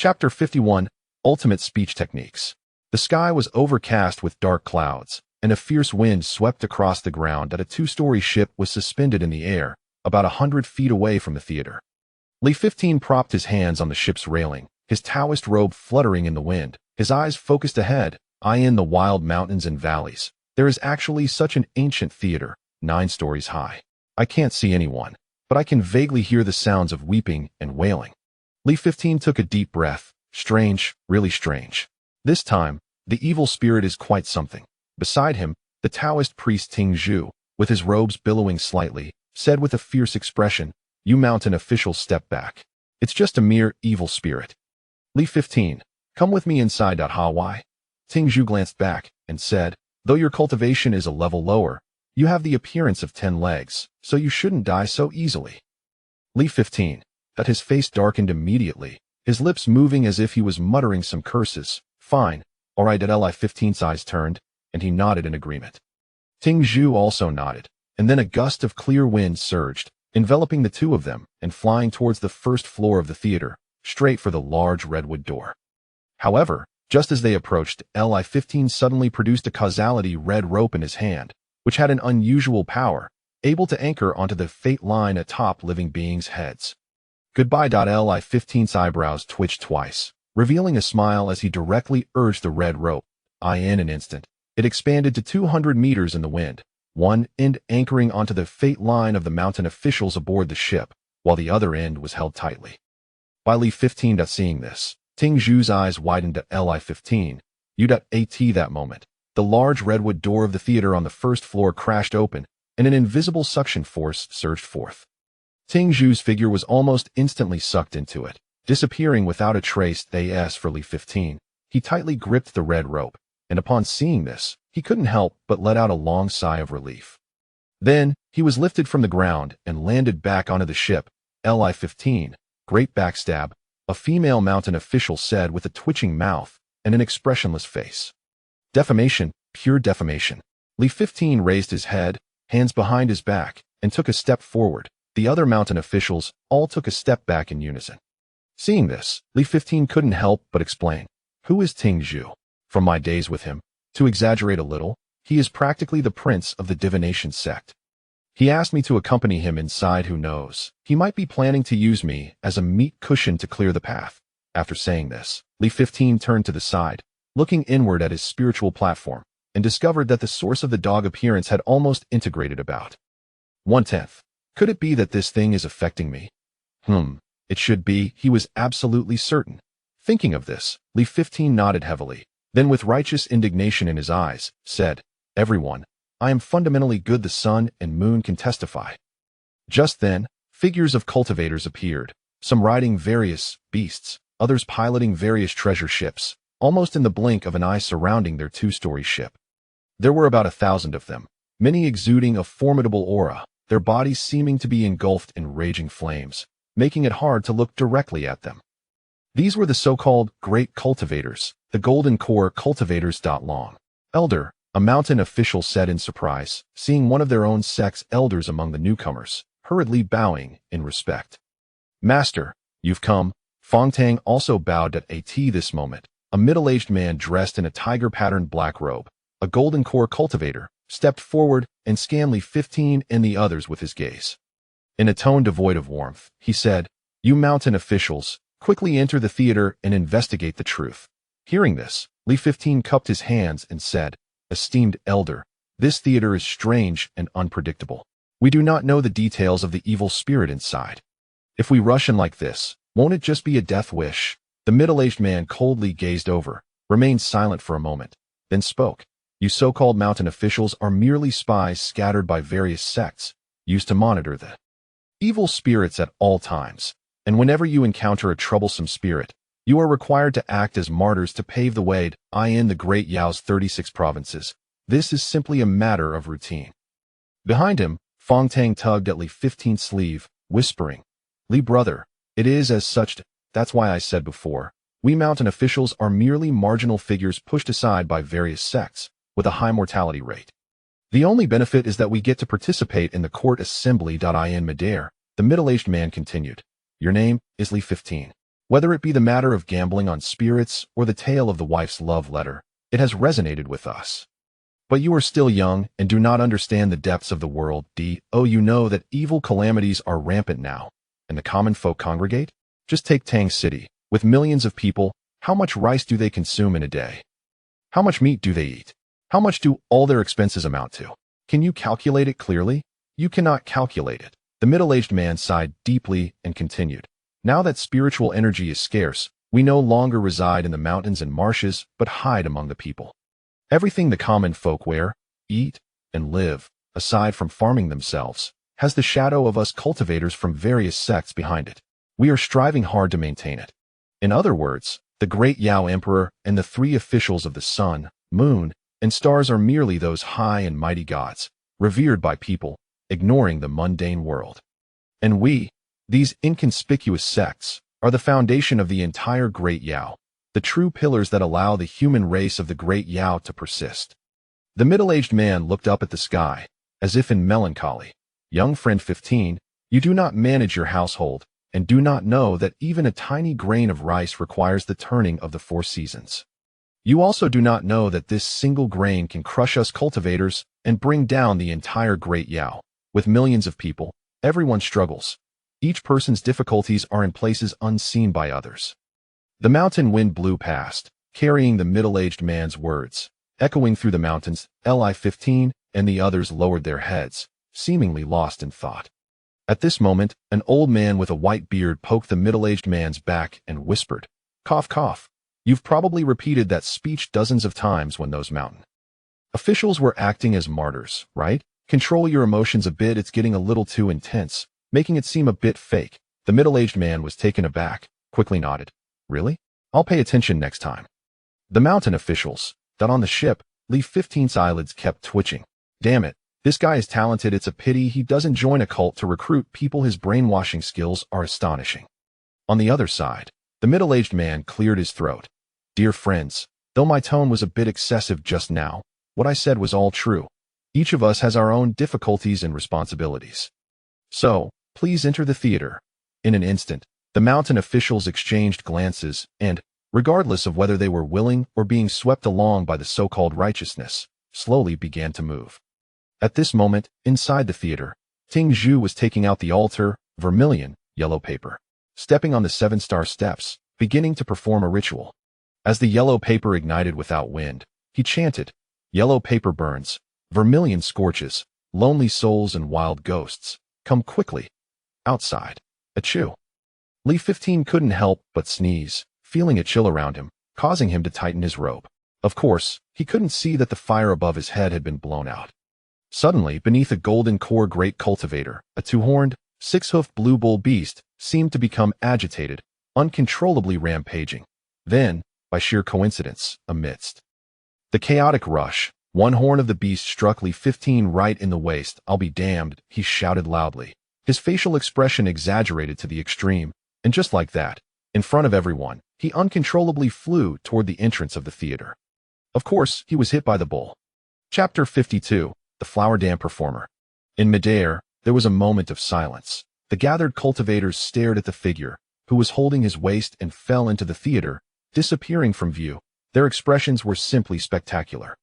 Chapter 51, Ultimate Speech Techniques. The sky was overcast with dark clouds, and a fierce wind swept across the ground that a two-story ship was suspended in the air, about 100 feet away from the theater. Lee 15 propped his hands on the ship's railing, his Taoist robe fluttering in the wind, his eyes focused ahead, eyeing the wild mountains and valleys. There is actually such an ancient theater, 9 stories high. I can't see anyone, but I can vaguely hear the sounds of weeping and wailing. Lee 15 took a deep breath. Strange, really strange. This time, the evil spirit is quite something. Beside him, the Taoist priest Ting Zhu, with his robes billowing slightly, said with a fierce expression, "You mountain officials, step back. It's just a mere evil spirit." Lee 15, come with me inside. Why? Ting Zhu glanced back and said, though your cultivation is a level lower, you have the appearance of 10 legs, so you shouldn't die so easily. Lee 15, that his face darkened immediately, his lips moving as if he was muttering some curses. Fine, all right. Li 15's eyes turned, and he nodded in agreement. Ting Zhu also nodded, and then a gust of clear wind surged, enveloping the two of them and flying towards the first floor of the theater, straight for the large redwood door. However, just as they approached, Li 15 suddenly produced a causality red rope in his hand, which had an unusual power, able to anchor onto the fate line atop living beings' heads. Goodbye. Li 15's eyebrows twitched twice, revealing a smile as he directly urged the red rope. In an instant, it expanded to 200 meters in the wind, one end anchoring onto the fate line of the mountain officials aboard the ship, while the other end was held tightly. By Lee 15. Seeing this, Ting Zhu's eyes widened at Li 15. At that moment, the large redwood door of the theater on the first floor crashed open, and an invisible suction force surged forth. Ting Zhu's figure was almost instantly sucked into it, disappearing without a trace. As for Lee 15, he tightly gripped the red rope, and upon seeing this, he couldn't help but let out a long sigh of relief. Then, he was lifted from the ground and landed back onto the ship. Li 15, great backstab, a female mountain official said with a twitching mouth and an expressionless face. Defamation, pure defamation. Lee 15 raised his head, hands behind his back, and took a step forward. The other mountain officials all took a step back in unison. Seeing this, Lee 15 couldn't help but explain. Who is Ting Zhu? From my days with him, to exaggerate a little, he is practically the prince of the divination sect. He asked me to accompany him inside. Who knows? He might be planning to use me as a meat cushion to clear the path. After saying this, Lee 15 turned to the side, looking inward at his spiritual platform, and discovered that the source of the dog appearance had almost integrated about 1/10. Could it be that this thing is affecting me? It should be, he was absolutely certain. Thinking of this, Lee 15 nodded heavily, then with righteous indignation in his eyes, said, "Everyone, I am fundamentally good. The sun and moon can testify." Just then, figures of cultivators appeared, some riding various beasts, others piloting various treasure ships, almost in the blink of an eye surrounding their 2-story ship. There were about 1,000 of them, many exuding a formidable aura, their bodies seeming to be engulfed in raging flames, making it hard to look directly at them. These were the so-called Great Cultivators, the Golden Core Cultivators. Long Elder, a mountain official said in surprise, seeing one of their own sex elders among the newcomers, hurriedly bowing in respect. "Master, you've come." Fongtang also bowed at this moment. A middle-aged man dressed in a tiger-patterned black robe, a Golden Core Cultivator, stepped forward and scanned Lee 15 and the others with his gaze. In a tone devoid of warmth, he said, "You mountain officials, quickly enter the theater and investigate the truth." Hearing this, Lee 15 cupped his hands and said, "Esteemed elder, this theater is strange and unpredictable. We do not know the details of the evil spirit inside. If we rush in like this, won't it just be a death wish?" The middle-aged man coldly gazed over, remained silent for a moment, then spoke. "You so-called mountain officials are merely spies scattered by various sects, used to monitor the evil spirits at all times, and whenever you encounter a troublesome spirit, you are required to act as martyrs to pave the way in the Great Yao's 36 provinces. This is simply a matter of routine." Behind him, Fongtang tugged at Lee 15's sleeve, whispering, "Lee brother, it is as such. That's why I said before, we mountain officials are merely marginal figures pushed aside by various sects, with a high mortality rate. The only benefit is that we get to participate in the court assembly. In midair, the middle-aged man continued, "Your name is Lee 15. Whether it be the matter of gambling on spirits or the tale of the wife's love letter, it has resonated with us. But you are still young and do not understand the depths of the world. You know that evil calamities are rampant now, and the common folk congregate? Just take Tang City. With millions of people, how much rice do they consume in a day? How much meat do they eat? How much do all their expenses amount to? Can you calculate it clearly? You cannot calculate it. The middle-aged man sighed deeply and continued. Now that spiritual energy is scarce, we no longer reside in the mountains and marshes, but hide among the people. Everything the common folk wear, eat, and live, aside from farming themselves, has the shadow of us cultivators from various sects behind it. We are striving hard to maintain it. In other words, the great Yao Emperor and the three officials of the sun, moon, and stars are merely those high and mighty gods, revered by people, ignoring the mundane world. And we, these inconspicuous sects, are the foundation of the entire great Yao, the true pillars that allow the human race of the great Yao to persist. The middle-aged man looked up at the sky, as if in melancholy. Young friend 15, you do not manage your household, and do not know that even a tiny grain of rice requires the turning of the 4 seasons. You also do not know that this single grain can crush us cultivators and bring down the entire great Yao. With millions of people, everyone struggles. Each person's difficulties are in places unseen by others. The mountain wind blew past, carrying the middle-aged man's words, echoing through the mountains. Li-15 and the others lowered their heads, seemingly lost in thought. At this moment, an old man with a white beard poked the middle-aged man's back and whispered, "Cough, cough. You've probably repeated that speech dozens of times when those mountain officials were acting as martyrs, right? Control your emotions a bit, it's getting a little too intense, making it seem a bit fake." The middle-aged man was taken aback, quickly nodded. "Really? I'll pay attention next time." The mountain officials, that on the ship, Li-15's eyelids kept twitching. Damn it, this guy is talented, it's a pity he doesn't join a cult to recruit people, his brainwashing skills are astonishing. On the other side, the middle-aged man cleared his throat. "Dear friends, though my tone was a bit excessive just now, what I said was all true. Each of us has our own difficulties and responsibilities. So, please enter the theater." In an instant, the mountain officials exchanged glances and, regardless of whether they were willing or being swept along by the so-called righteousness, slowly began to move. At this moment, inside the theater, Ting Zhu was taking out the altar, vermilion, yellow paper, stepping on the 7-star steps, beginning to perform a ritual. As the yellow paper ignited without wind, he chanted, "Yellow paper burns, vermilion scorches, lonely souls and wild ghosts, come quickly. Outside. Achoo." Li-15 couldn't help but sneeze, feeling a chill around him, causing him to tighten his rope. Of course, he couldn't see that the fire above his head had been blown out. Suddenly, beneath a golden core great cultivator, a 2-horned, 6-hoofed blue bull beast seemed to become agitated, uncontrollably rampaging. Then, by sheer coincidence, amidst the chaotic rush, one horn of the beast struck Li-15 right in the waist. "I'll be damned," he shouted loudly, his facial expression exaggerated to the extreme, and just like that, in front of everyone, he uncontrollably flew toward the entrance of the theater. Of course, he was hit by the bull. Chapter 52. The Flower Dam Performer. In midair, there was a moment of silence. The gathered cultivators stared at the figure, who was holding his waist and fell into the theater, disappearing from view. Their expressions were simply spectacular.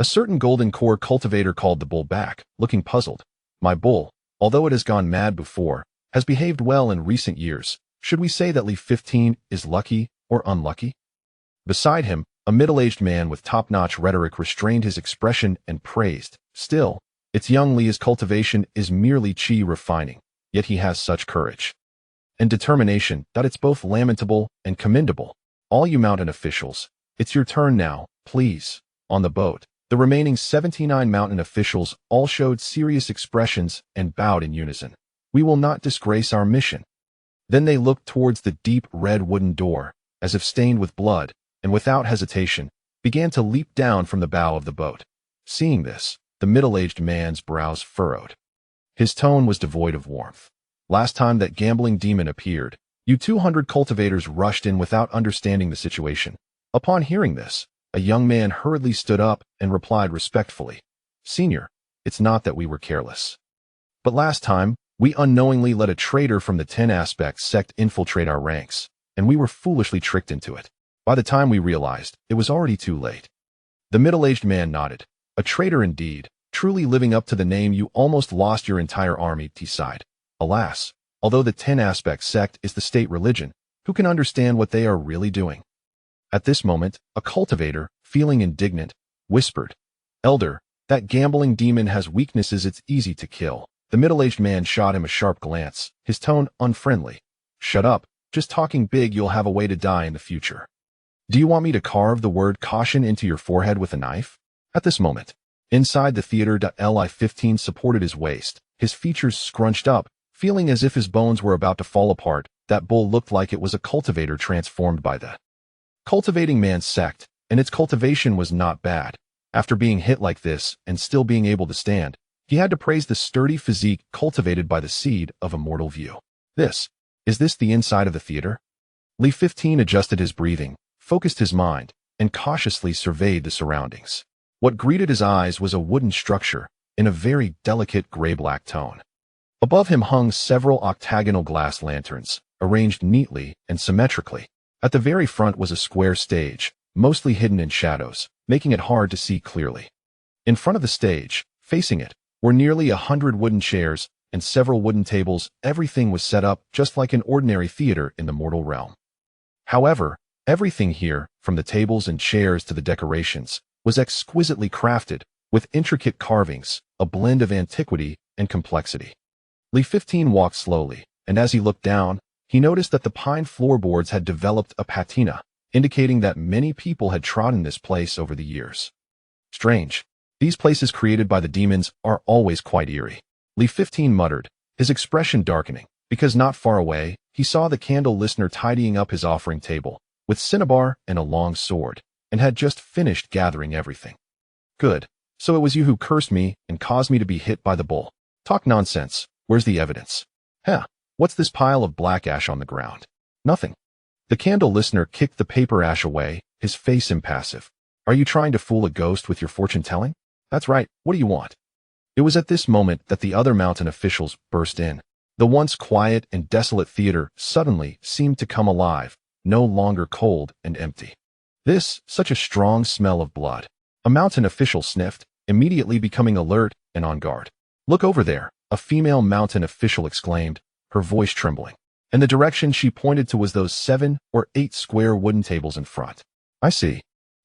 A certain golden core cultivator called the bull back, looking puzzled. "My bull, although it has gone mad before, has behaved well in recent years. Should we say that Li-15 is lucky or unlucky?" Beside him, a middle-aged man with top-notch rhetoric restrained his expression and praised, "Still, it's young Li's cultivation is merely qi refining, yet he has such courage and determination that it's both lamentable and commendable. All you mountain officials, it's your turn now, please." On the boat, the remaining 79 mountain officials all showed serious expressions and bowed in unison. "We will not disgrace our mission." Then they looked towards the deep red wooden door, as if stained with blood, and without hesitation, began to leap down from the bow of the boat. Seeing this, the middle-aged man's brows furrowed. His tone was devoid of warmth. "Last time that gambling demon appeared, you 200 cultivators rushed in without understanding the situation." Upon hearing this, a young man hurriedly stood up and replied respectfully, "Senior, it's not that we were careless. But last time, we unknowingly let a traitor from the 10 Aspects sect infiltrate our ranks. and we were foolishly tricked into it. By the time we realized, it was already too late. The middle-aged man nodded. A traitor indeed, truly living up to the name. You almost lost your entire army, he sighed. Alas, although the 10-aspect sect is the state religion, who can understand what they are really doing? At this moment, a cultivator, feeling indignant, whispered, Elder, that gambling demon has weaknesses it's easy to kill. The middle-aged man shot him a sharp glance, his tone unfriendly. Shut up, just talking big, you'll have a way to die in the future. Do you want me to carve the word caution into your forehead with a knife? At this moment, inside the theater, Li-15 supported his waist, his features scrunched up, feeling as if his bones were about to fall apart. That bull looked like it was a cultivator transformed by the cultivating man's sect, and its cultivation was not bad. After being hit like this and still being able to stand, he had to praise the sturdy physique cultivated by the seed of immortal view. Is this the inside of the theater? Li-15 adjusted his breathing, focused his mind, and cautiously surveyed the surroundings. What greeted his eyes was a wooden structure in a very delicate gray-black tone. Above him hung several octagonal glass lanterns, arranged neatly and symmetrically. At the very front was a square stage, mostly hidden in shadows, making it hard to see clearly. In front of the stage, facing it, were nearly 100 wooden chairs and several wooden tables. Everything was set up just like an ordinary theater in the mortal realm. However, everything here, from the tables and chairs to the decorations, was exquisitely crafted, with intricate carvings, a blend of antiquity and complexity. Li-15 walked slowly, and as he looked down, he noticed that the pine floorboards had developed a patina, indicating that many people had trodden this place over the years. Strange. These places created by the demons are always quite eerie. Li-15 muttered, his expression darkening, because not far away, he saw the candle listener tidying up his offering table, with cinnabar and a long sword, and had just finished gathering everything. Good. So it was you who cursed me and caused me to be hit by the bull. Talk nonsense. Where's the evidence? What's this pile of black ash on the ground? Nothing. The candle listener kicked the paper ash away, his face impassive. Are you trying to fool a ghost with your fortune-telling? That's right. What do you want? It was at this moment that the other mountain officials burst in. The once quiet and desolate theater suddenly seemed to come alive, no longer cold and empty. Such a strong smell of blood. A mountain official sniffed, immediately becoming alert and on guard. Look over there, a female mountain official exclaimed, her voice trembling. And the direction she pointed to was those 7 or 8 square wooden tables in front. I see.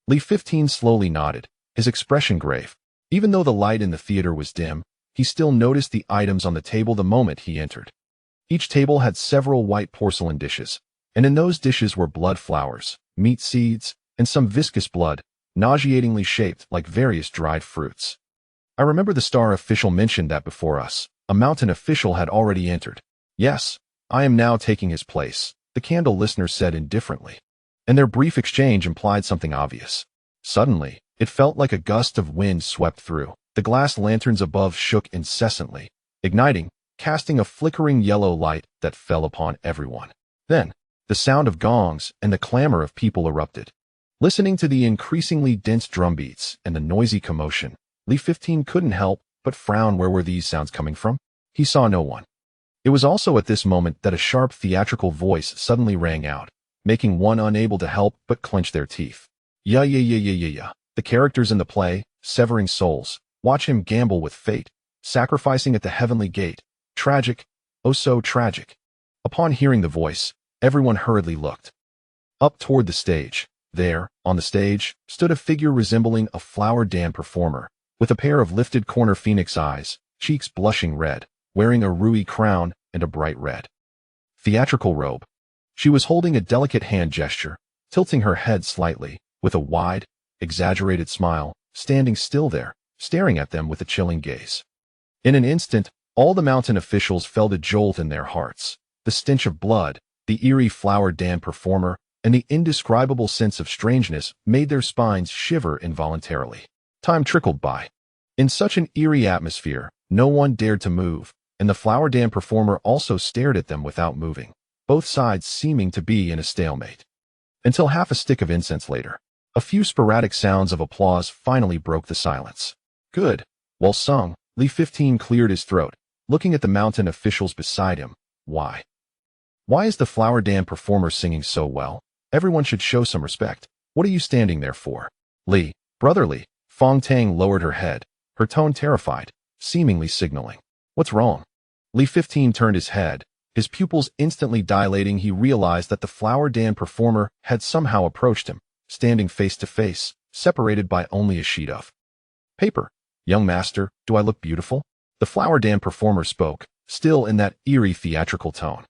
Li-15 slowly nodded, his expression grave. Even though the light in the theater was dim, he still noticed the items on the table the moment he entered. Each table had several white porcelain dishes, and in those dishes were blood flowers, meat seeds, and some viscous blood, nauseatingly shaped like various dried fruits. I remember the star official mentioned that before us. A mountain official had already entered. Yes, I am now taking his place, the candle listener said indifferently. And their brief exchange implied something obvious. Suddenly, it felt like a gust of wind swept through. The glass lanterns above shook incessantly, igniting, casting a flickering yellow light that fell upon everyone. Then, the sound of gongs and the clamor of people erupted. Listening to the increasingly dense drumbeats and the noisy commotion, Li-15 couldn't help but frown. Where were these sounds coming from? He saw no one. It was also at this moment that a sharp theatrical voice suddenly rang out, making one unable to help but clench their teeth. Yeah. The characters in the play, severing souls, watch him gamble with fate, sacrificing at the heavenly gate. Tragic, oh so tragic. Upon hearing the voice, everyone hurriedly looked up toward the stage. There, on the stage, stood a figure resembling a flower dance performer, with a pair of lifted corner phoenix eyes, cheeks blushing red, wearing a ruby crown and a bright red theatrical robe. She was holding a delicate hand gesture, tilting her head slightly, with a wide, exaggerated smile, standing still there, staring at them with a chilling gaze. In an instant, all the mountain officials felt a jolt in their hearts. The stench of blood, the eerie flower dance performer, and the indescribable sense of strangeness made their spines shiver involuntarily. Time trickled by. In such an eerie atmosphere, no one dared to move, and the flower dance performer also stared at them without moving, both sides seeming to be in a stalemate. Until half a stick of incense later, a few sporadic sounds of applause finally broke the silence. Good. Well sung. Li-15 cleared his throat, looking at the mountain officials beside him. Why? Why is the flower dam performer singing so well? Everyone should show some respect. What are you standing there for? Li, brotherly. Fong Tang lowered her head, her tone terrified, seemingly signaling. What's wrong? Li 15 turned his head, his pupils instantly dilating. He realized that the flower dam performer had somehow approached him, standing face to face, separated by only a sheet of paper. Young master, do I look beautiful? The flower dam performer spoke, still in that eerie theatrical tone.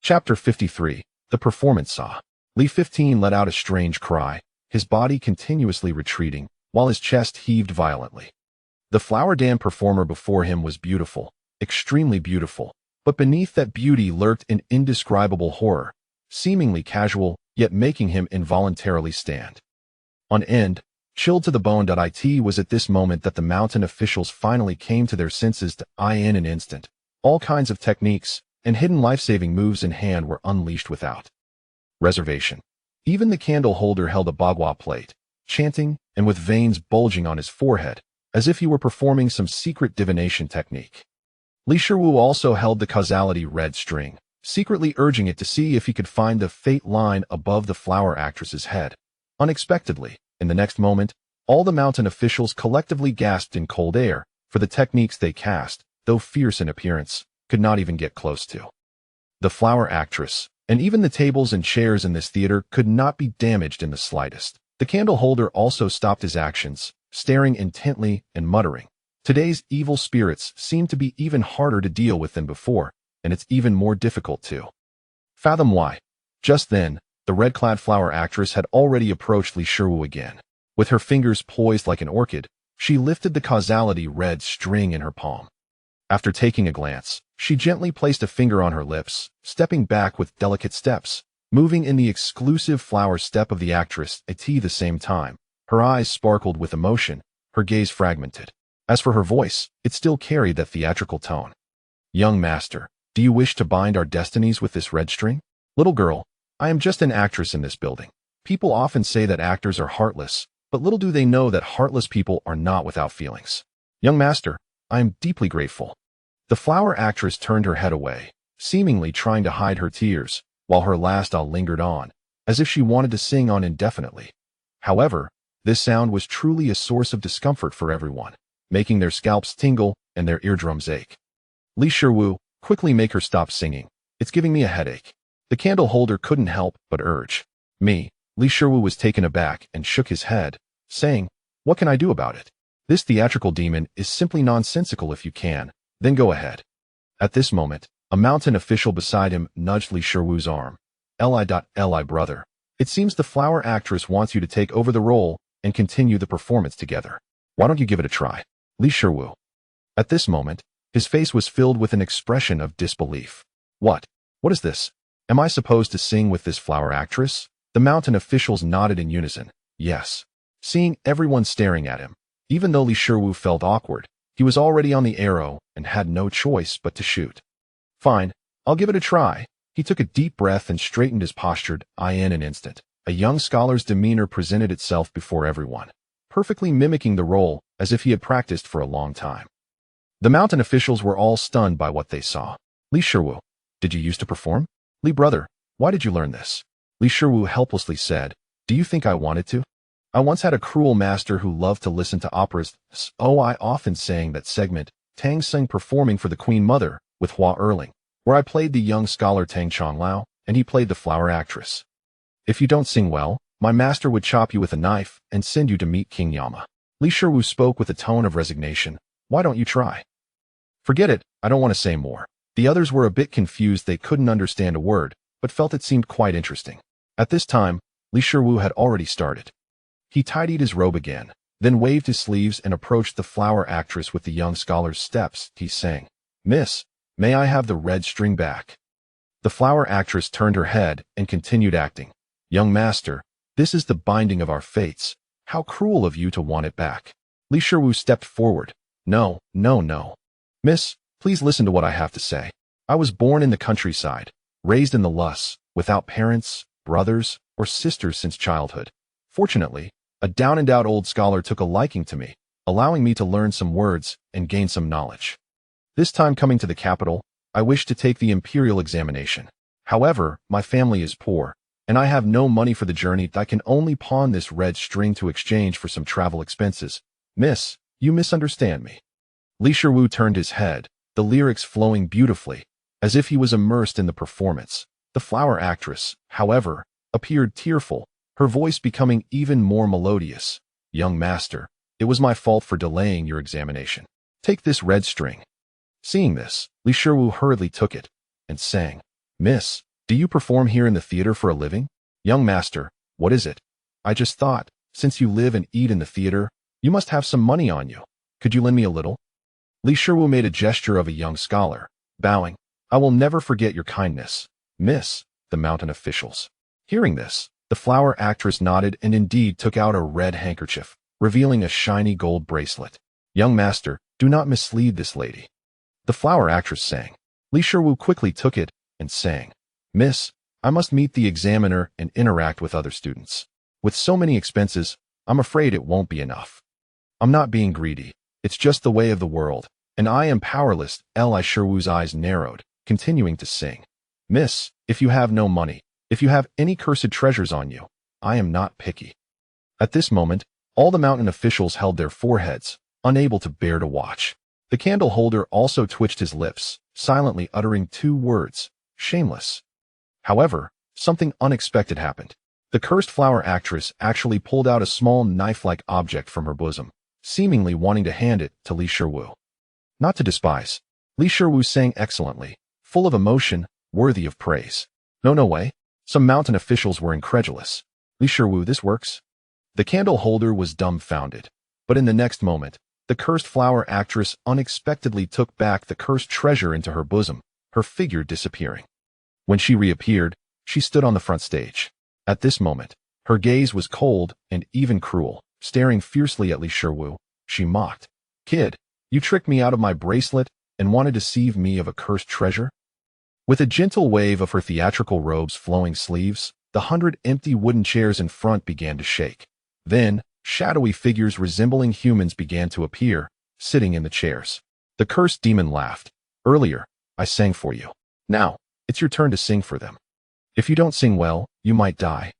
Chapter 53. The performance saw. Li 15 let out a strange cry, his body continuously retreating, while his chest heaved violently. The flower dam performer before him was beautiful, extremely beautiful, but beneath that beauty lurked an indescribable horror, seemingly casual, yet making him involuntarily stand on end, chilled to the bone. It was at this moment that the mountain officials finally came to their senses. In an instant, all kinds of techniques and hidden life-saving moves in hand were unleashed without reservation. Even the candle holder held a bagua plate, chanting and with veins bulging on his forehead, as if he were performing some secret divination technique. Li Shiwu also held the causality red string, secretly urging it to see if he could find the fate line above the flower actress's head. Unexpectedly, in the next moment, all the mountain officials collectively gasped in cold air, for the techniques they cast, though fierce in appearance, could not even get close to the flower actress, and even the tables and chairs in this theater could not be damaged in the slightest. The candle holder also stopped his actions, staring intently and muttering. Today's evil spirits seem to be even harder to deal with than before, and it's even more difficult to fathom why. Just then, the red-clad flower actress had already approached Li Shiwu again. With her fingers poised like an orchid, she lifted the causality red string in her palm. After taking a glance, she gently placed a finger on her lips, stepping back with delicate steps, moving in the exclusive flower step of the actress at the same time. Her eyes sparkled with emotion, her gaze fragmented. As for her voice, it still carried that theatrical tone. Young master, do you wish to bind our destinies with this red string? Little girl, I am just an actress in this building. People often say that actors are heartless, but little do they know that heartless people are not without feelings. Young master, I am deeply grateful. The flower actress turned her head away, seemingly trying to hide her tears, while her last lingered on, as if she wanted to sing on indefinitely. However, this sound was truly a source of discomfort for everyone, making their scalps tingle and their eardrums ache. Li Shiwu, quickly make her stop singing. It's giving me a headache. The candle holder couldn't help but urge. Me, Li Shiwu was taken aback and shook his head, saying, what can I do about it? This theatrical demon is simply nonsensical. If you can, then go ahead. At this moment, a mountain official beside him nudged Li Shiwu's arm. Li brother. It seems the flower actress wants you to take over the role and continue the performance together. Why don't you give it a try? Li Shiwu. At this moment, his face was filled with an expression of disbelief. What? What is this? Am I supposed to sing with this flower actress? The mountain officials nodded in unison. Yes. Seeing everyone staring at him, even though Li Shiwu felt awkward, he was already on the arrow and had no choice but to shoot. Fine, I'll give it a try. He took a deep breath and straightened his posture. In an instant, a young scholar's demeanor presented itself before everyone, perfectly mimicking the role as if he had practiced for a long time. The mountain officials were all stunned by what they saw. Li Shiwu, did you used to perform? Li brother, why did you learn this? Li Shiwu helplessly said, do you think I wanted to? I once had a cruel master who loved to listen to operas. I often sang that segment, Tang Seng performing for the Queen Mother, with Hua Erling, where I played the young scholar Tang Chonglao, and he played the flower actress. If you don't sing well, my master would chop you with a knife and send you to meet King Yama. Li Shiwu spoke with a tone of resignation. Why don't you try? Forget it, I don't want to say more. The others were a bit confused. They couldn't understand a word, but felt it seemed quite interesting. At this time, Li Shiwu had already started. He tidied his robe again, then waved his sleeves and approached the flower actress with the young scholar's steps. He sang, Miss, may I have the red string back? The flower actress turned her head and continued acting. Young master, this is the binding of our fates. How cruel of you to want it back. Li Shiwu stepped forward. No. Miss, please listen to what I have to say. I was born in the countryside, raised in the Lus, without parents, brothers, or sisters since childhood. Fortunately, a down-and-out old scholar took a liking to me, allowing me to learn some words and gain some knowledge. This time coming to the capital, I wish to take the imperial examination. However, my family is poor, and I have no money for the journey. I can only pawn this red string to exchange for some travel expenses. Miss, you misunderstand me. Li Shiwu turned his head, the lyrics flowing beautifully, as if he was immersed in the performance. The flower actress, however, appeared tearful, her voice becoming even more melodious. Young master, it was my fault for delaying your examination. Take this red string. Seeing this, Li Shiwu hurriedly took it and sang, Miss, do you perform here in the theater for a living? Young master, what is it? I just thought, since you live and eat in the theater, you must have some money on you. Could you lend me a little? Li Shiwu made a gesture of a young scholar, bowing. I will never forget your kindness, Miss, the mountain officials. Hearing this, the flower actress nodded and indeed took out a red handkerchief, revealing a shiny gold bracelet. Young master, do not mislead this lady. The flower actress sang. Li Shiwu quickly took it and sang, Miss, I must meet the examiner and interact with other students. With so many expenses, I'm afraid it won't be enough. I'm not being greedy. It's just the way of the world, and I am powerless. Li Shiwu's eyes narrowed, continuing to sing. Miss, if you have no money, if you have any cursed treasures on you, I am not picky. At this moment, all the mountain officials held their foreheads, unable to bear to watch. The candle holder also twitched his lips, silently uttering two words, shameless. However, something unexpected happened. The cursed flower actress actually pulled out a small knife-like object from her bosom, seemingly wanting to hand it to Li Shiwu. Not to despise, Li Shiwu sang excellently, full of emotion, worthy of praise. No way. Some mountain officials were incredulous. Li Shiwu, this works? The candle holder was dumbfounded, but in the next moment, the cursed flower actress unexpectedly took back the cursed treasure into her bosom, her figure disappearing. When she reappeared, she stood on the front stage. At this moment, her gaze was cold and even cruel. Staring fiercely at Li Shiwu, she mocked. Kid, you tricked me out of my bracelet and wanted to deceive me of a cursed treasure? With a gentle wave of her theatrical robe's flowing sleeves, the 100 empty wooden chairs in front began to shake. Then, shadowy figures resembling humans began to appear, sitting in the chairs. The cursed demon laughed. Earlier, I sang for you. Now, it's your turn to sing for them. If you don't sing well, you might die.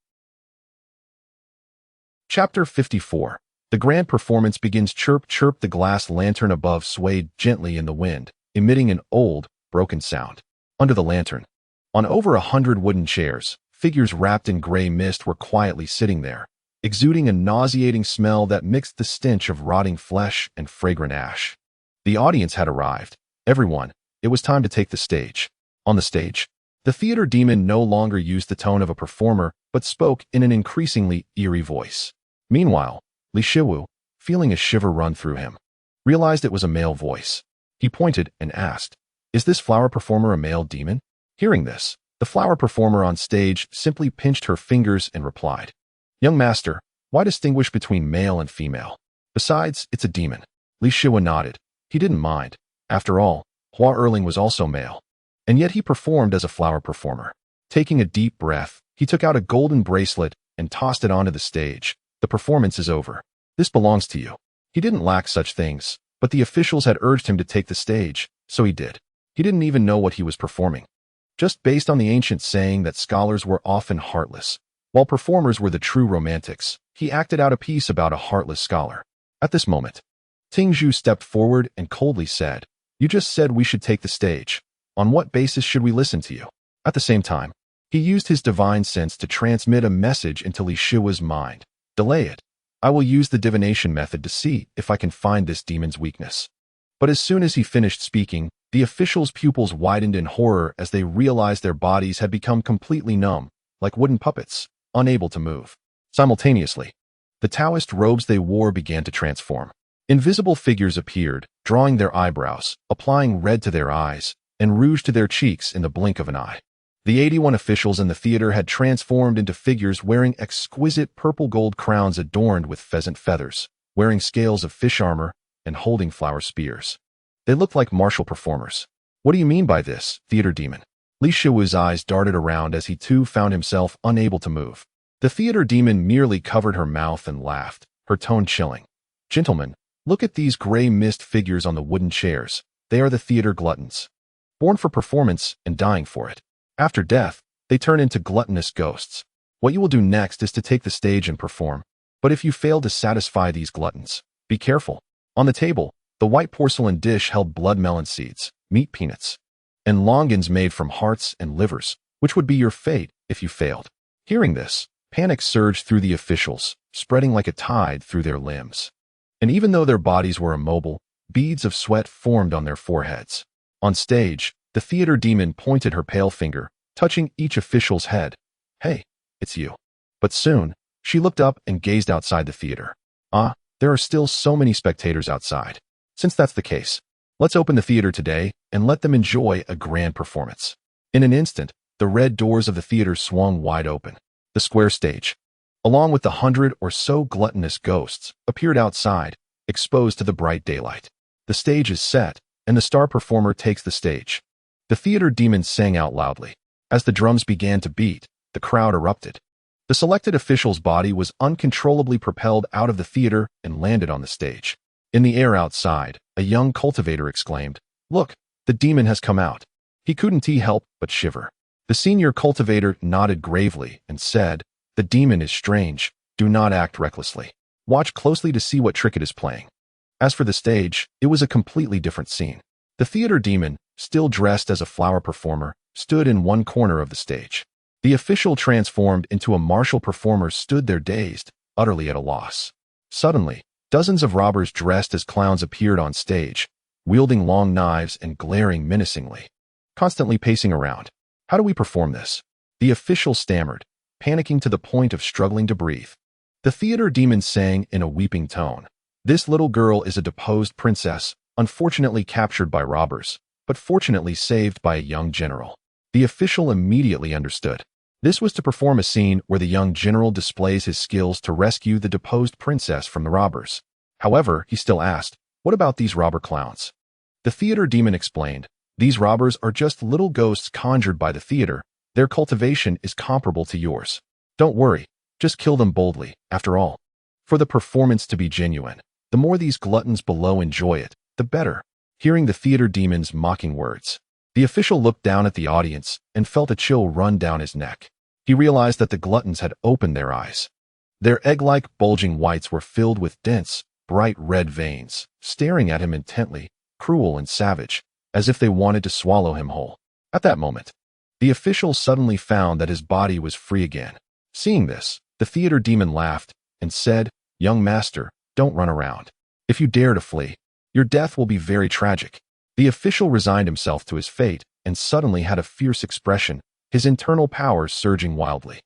Chapter 54. The grand performance begins. Chirp, chirp. The glass lantern above swayed gently in the wind, emitting an old, broken sound. Under the lantern, on over 100 wooden chairs, figures wrapped in gray mist were quietly sitting there, exuding a nauseating smell that mixed the stench of rotting flesh and fragrant ash. The audience had arrived. Everyone, it was time to take the stage. On the stage, the theater demon no longer used the tone of a performer, but spoke in an increasingly eerie voice. Meanwhile, Li Shiwu, feeling a shiver run through him, realized it was a male voice. He pointed and asked, Is this flower performer a male demon? Hearing this, the flower performer on stage simply pinched her fingers and replied, Young master, why distinguish between male and female? Besides, it's a demon. Li Shiwu nodded. He didn't mind. After all, Hua Erling was also male. And yet he performed as a flower performer. Taking a deep breath, he took out a golden bracelet and tossed it onto the stage. The performance is over. This belongs to you. He didn't lack such things, but the officials had urged him to take the stage, so he did. He didn't even know what he was performing. Just based on the ancient saying that scholars were often heartless, while performers were the true romantics, he acted out a piece about a heartless scholar. At this moment, Tingzhu stepped forward and coldly said, You just said we should take the stage. On what basis should we listen to you? At the same time, he used his divine sense to transmit a message into Li Shiwu's mind. Delay it. I will use the divination method to see if I can find this demon's weakness. But as soon as he finished speaking, the officials' pupils widened in horror as they realized their bodies had become completely numb, like wooden puppets, unable to move. Simultaneously, the Taoist robes they wore began to transform. Invisible figures appeared, drawing their eyebrows, applying red to their eyes, and rouge to their cheeks in the blink of an eye. The 81 officials in the theater had transformed into figures wearing exquisite purple gold crowns adorned with pheasant feathers, wearing scales of fish armor, and holding flower spears. They looked like martial performers. What do you mean by this, theater demon? Li Shiwu's eyes darted around as he too found himself unable to move. The theater demon merely covered her mouth and laughed, her tone chilling. Gentlemen, look at these gray mist figures on the wooden chairs. They are the theater gluttons, born for performance and dying for it. After death, they turn into gluttonous ghosts. What you will do next is to take the stage and perform. But if you fail to satisfy these gluttons, be careful. On the table, the white porcelain dish held blood melon seeds, meat peanuts, and longans made from hearts and livers, which would be your fate if you failed. Hearing this, panic surged through the officials, spreading like a tide through their limbs. And even though their bodies were immobile, beads of sweat formed on their foreheads. On stage, the theater demon pointed her pale finger, touching each official's head. Hey, it's you. But soon, she looked up and gazed outside the theater. There are still so many spectators outside. Since that's the case, let's open the theater today and let them enjoy a grand performance. In an instant, the red doors of the theater swung wide open. The square stage, along with the 100 or so gluttonous ghosts, appeared outside, exposed to the bright daylight. The stage is set, and the star performer takes the stage. The theater demon sang out loudly. As the drums began to beat, the crowd erupted. The selected official's body was uncontrollably propelled out of the theater and landed on the stage. In the air outside, a young cultivator exclaimed, "Look, the demon has come out." He couldn't help but shiver. The senior cultivator nodded gravely and said, "The demon is strange. Do not act recklessly. Watch closely to see what trick it is playing." As for the stage, it was a completely different scene. The theater demon, still dressed as a flower performer, stood in one corner of the stage. The official transformed into a martial performer stood there dazed, utterly at a loss. Suddenly, dozens of robbers dressed as clowns appeared on stage, wielding long knives and glaring menacingly, constantly pacing around. How do we perform this? The official stammered, panicking to the point of struggling to breathe. The theater demon sang in a weeping tone. This little girl is a deposed princess, unfortunately captured by robbers, but fortunately saved by a young general. The official immediately understood. This was to perform a scene where the young general displays his skills to rescue the deposed princess from the robbers. However, he still asked, "What about these robber clowns?" The theater demon explained, "These robbers are just little ghosts conjured by the theater. Their cultivation is comparable to yours. Don't worry, just kill them boldly, after all. For the performance to be genuine, the more these gluttons below enjoy it, the better." Hearing the theater demon's mocking words, the official looked down at the audience and felt a chill run down his neck. He realized that the gluttons had opened their eyes. Their egg-like bulging whites were filled with dense, bright red veins, staring at him intently, cruel and savage, as if they wanted to swallow him whole. At that moment, the official suddenly found that his body was free again. Seeing this, the theater demon laughed and said, "Young master, don't run around. If you dare to flee, your death will be very tragic." The official resigned himself to his fate and suddenly had a fierce expression, his internal powers surging wildly.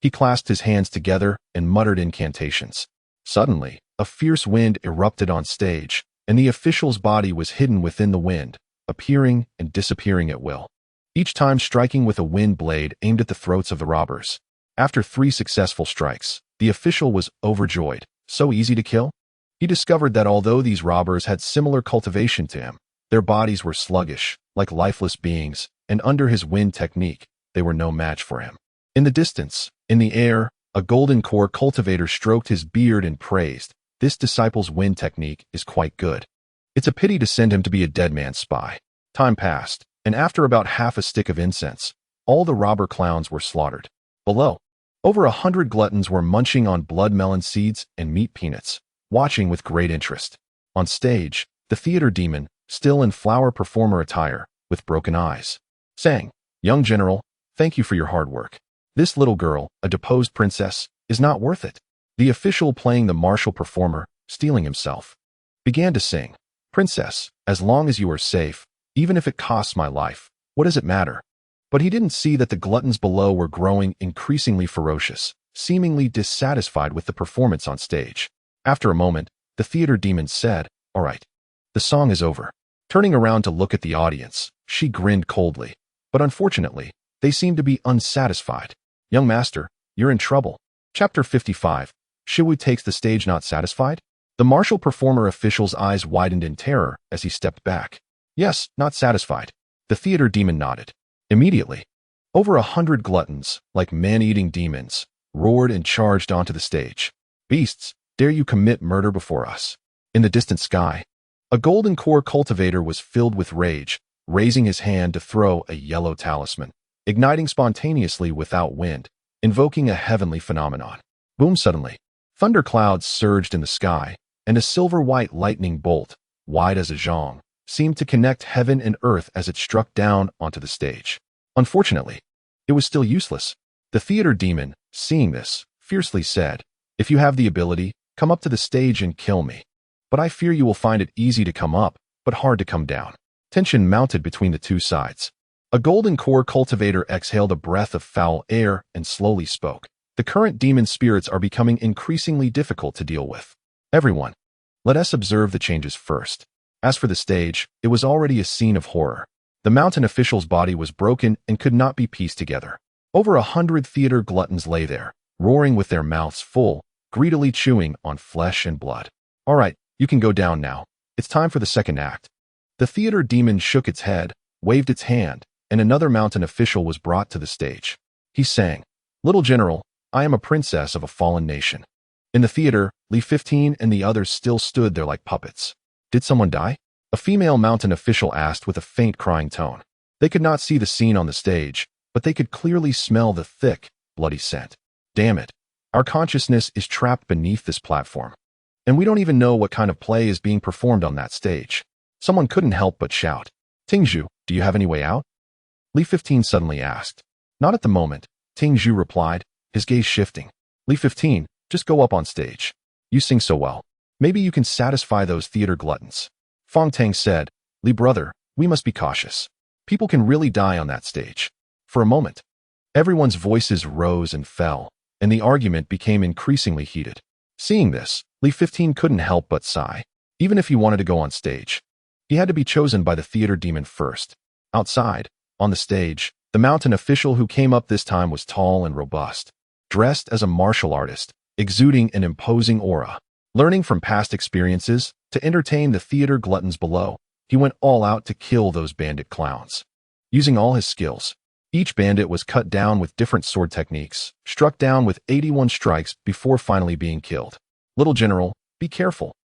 He clasped his hands together and muttered incantations. Suddenly, a fierce wind erupted on stage, and the official's body was hidden within the wind, appearing and disappearing at will, each time striking with a wind blade aimed at the throats of the robbers. After 3 successful strikes, the official was overjoyed. So easy to kill? He discovered that although these robbers had similar cultivation to him, their bodies were sluggish, like lifeless beings, and under his wind technique, they were no match for him. In the distance, in the air, a golden core cultivator stroked his beard and praised, "This disciple's wind technique is quite good. It's a pity to send him to be a dead man's spy." Time passed, and after about half a stick of incense, all the robber clowns were slaughtered. Below, over 100 gluttons were munching on blood melon seeds and meat peanuts, watching with great interest. On stage, the theater demon, still in flower performer attire, with broken eyes, sang, "Young general, thank you for your hard work. This little girl, a deposed princess, is not worth it." The official playing the martial performer, steeling himself, began to sing, "Princess, as long as you are safe, even if it costs my life, what does it matter?" But he didn't see that the gluttons below were growing increasingly ferocious, seemingly dissatisfied with the performance on stage. After a moment, the theater demon said, "All right, the song is over." Turning around to look at the audience, she grinned coldly, but unfortunately, they seemed to be unsatisfied. "Young master, you're in trouble." Chapter 55. Shiwu takes the stage not satisfied? The martial performer official's eyes widened in terror as he stepped back. "Yes, not satisfied." The theater demon nodded. Immediately, over 100 gluttons, like man-eating demons, roared and charged onto the stage. "Beasts, dare you commit murder before us?" In the distant sky, a golden core cultivator was filled with rage, raising his hand to throw a yellow talisman. igniting spontaneously without wind, invoking a heavenly phenomenon. Boom! Suddenly, thunderclouds surged in the sky, and a silver-white lightning bolt, wide as a zhong, seemed to connect heaven and earth as it struck down onto the stage. Unfortunately, it was still useless. The theater demon, seeing this, fiercely said, "If you have the ability, come up to the stage and kill me. But I fear you will find it easy to come up, but hard to come down." Tension mounted between the two sides. A golden core cultivator exhaled a breath of foul air and slowly spoke. "The current demon spirits are becoming increasingly difficult to deal with. Everyone, let us observe the changes first." As for the stage, it was already a scene of horror. The mountain official's body was broken and could not be pieced together. Over 100 theater gluttons lay there, roaring with their mouths full, greedily chewing on flesh and blood. "All right, you can go down now. It's time for the second act." The theater demon shook its head, waved its hand, and another mountain official was brought to the stage. He sang, "Little General, I am a princess of a fallen nation." In the theater, Li 15 and the others still stood there like puppets. "Did someone die?" A female mountain official asked with a faint crying tone. They could not see the scene on the stage, but they could clearly smell the thick, bloody scent. "Damn it. Our consciousness is trapped beneath this platform. And we don't even know what kind of play is being performed on that stage." Someone couldn't help but shout. "Tingzhu, do you have any way out?" Li 15 suddenly asked. "Not at the moment," Tingzhu replied, his gaze shifting. "Li 15, just go up on stage. You sing so well. Maybe you can satisfy those theater gluttons." Fong Tang said, "Li brother, we must be cautious. People can really die on that stage." For a moment, everyone's voices rose and fell, and the argument became increasingly heated. Seeing this, Li 15 couldn't help but sigh. Even if he wanted to go on stage, he had to be chosen by the theater demon first. Outside, on the stage, the mountain official who came up this time was tall and robust, dressed as a martial artist, exuding an imposing aura. Learning from past experiences to entertain the theater gluttons below, he went all out to kill those bandit clowns. Using all his skills, each bandit was cut down with different sword techniques, struck down with 81 strikes before finally being killed. "Little General, be careful."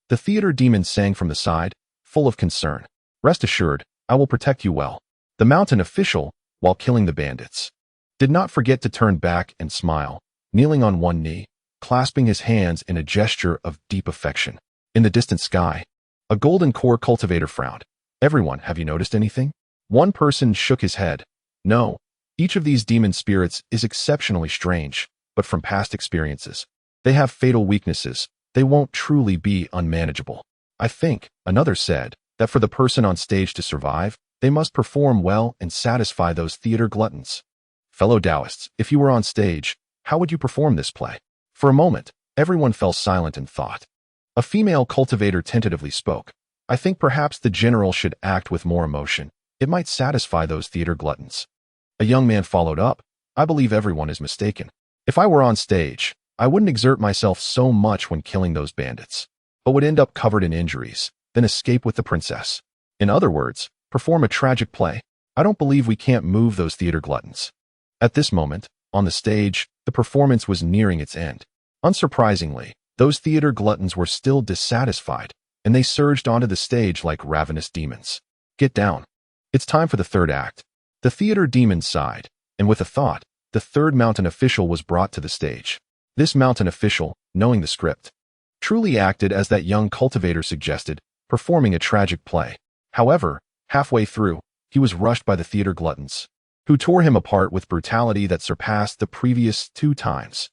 The theater demon sang from the side, full of concern. "Rest assured, I will protect you well." The mountain official, while killing the bandits, did not forget to turn back and smile, kneeling on one knee, clasping his hands in a gesture of deep affection. In the distant sky, a golden core cultivator frowned. "Everyone, have you noticed anything?" One person shook his head. "No, each of these demon spirits is exceptionally strange, but from past experiences, they have fatal weaknesses. They won't truly be unmanageable." "I think," another said, "that for the person on stage to survive, they must perform well and satisfy those theater gluttons." Fellow Taoists, if you were on stage, how would you perform this play? For a moment, everyone fell silent in thought. A female cultivator tentatively spoke. "I think perhaps the general should act with more emotion. It might satisfy those theater gluttons." A young man followed up. "I believe everyone is mistaken. If I were on stage, I wouldn't exert myself so much when killing those bandits, but would end up covered in injuries, then escape with the princess. In other words, perform a tragic play. I don't believe we can't move those theater gluttons." At this moment, on the stage, the performance was nearing its end. Unsurprisingly, those theater gluttons were still dissatisfied, and they surged onto the stage like ravenous demons. "Get down. It's time for the third act." The theater demon sighed, and with a thought, the third mountain official was brought to the stage. This mountain official, knowing the script, truly acted as that young cultivator suggested, performing a tragic play. However, halfway through, he was rushed by the theater gluttons, who tore him apart with brutality that surpassed the previous 2 times.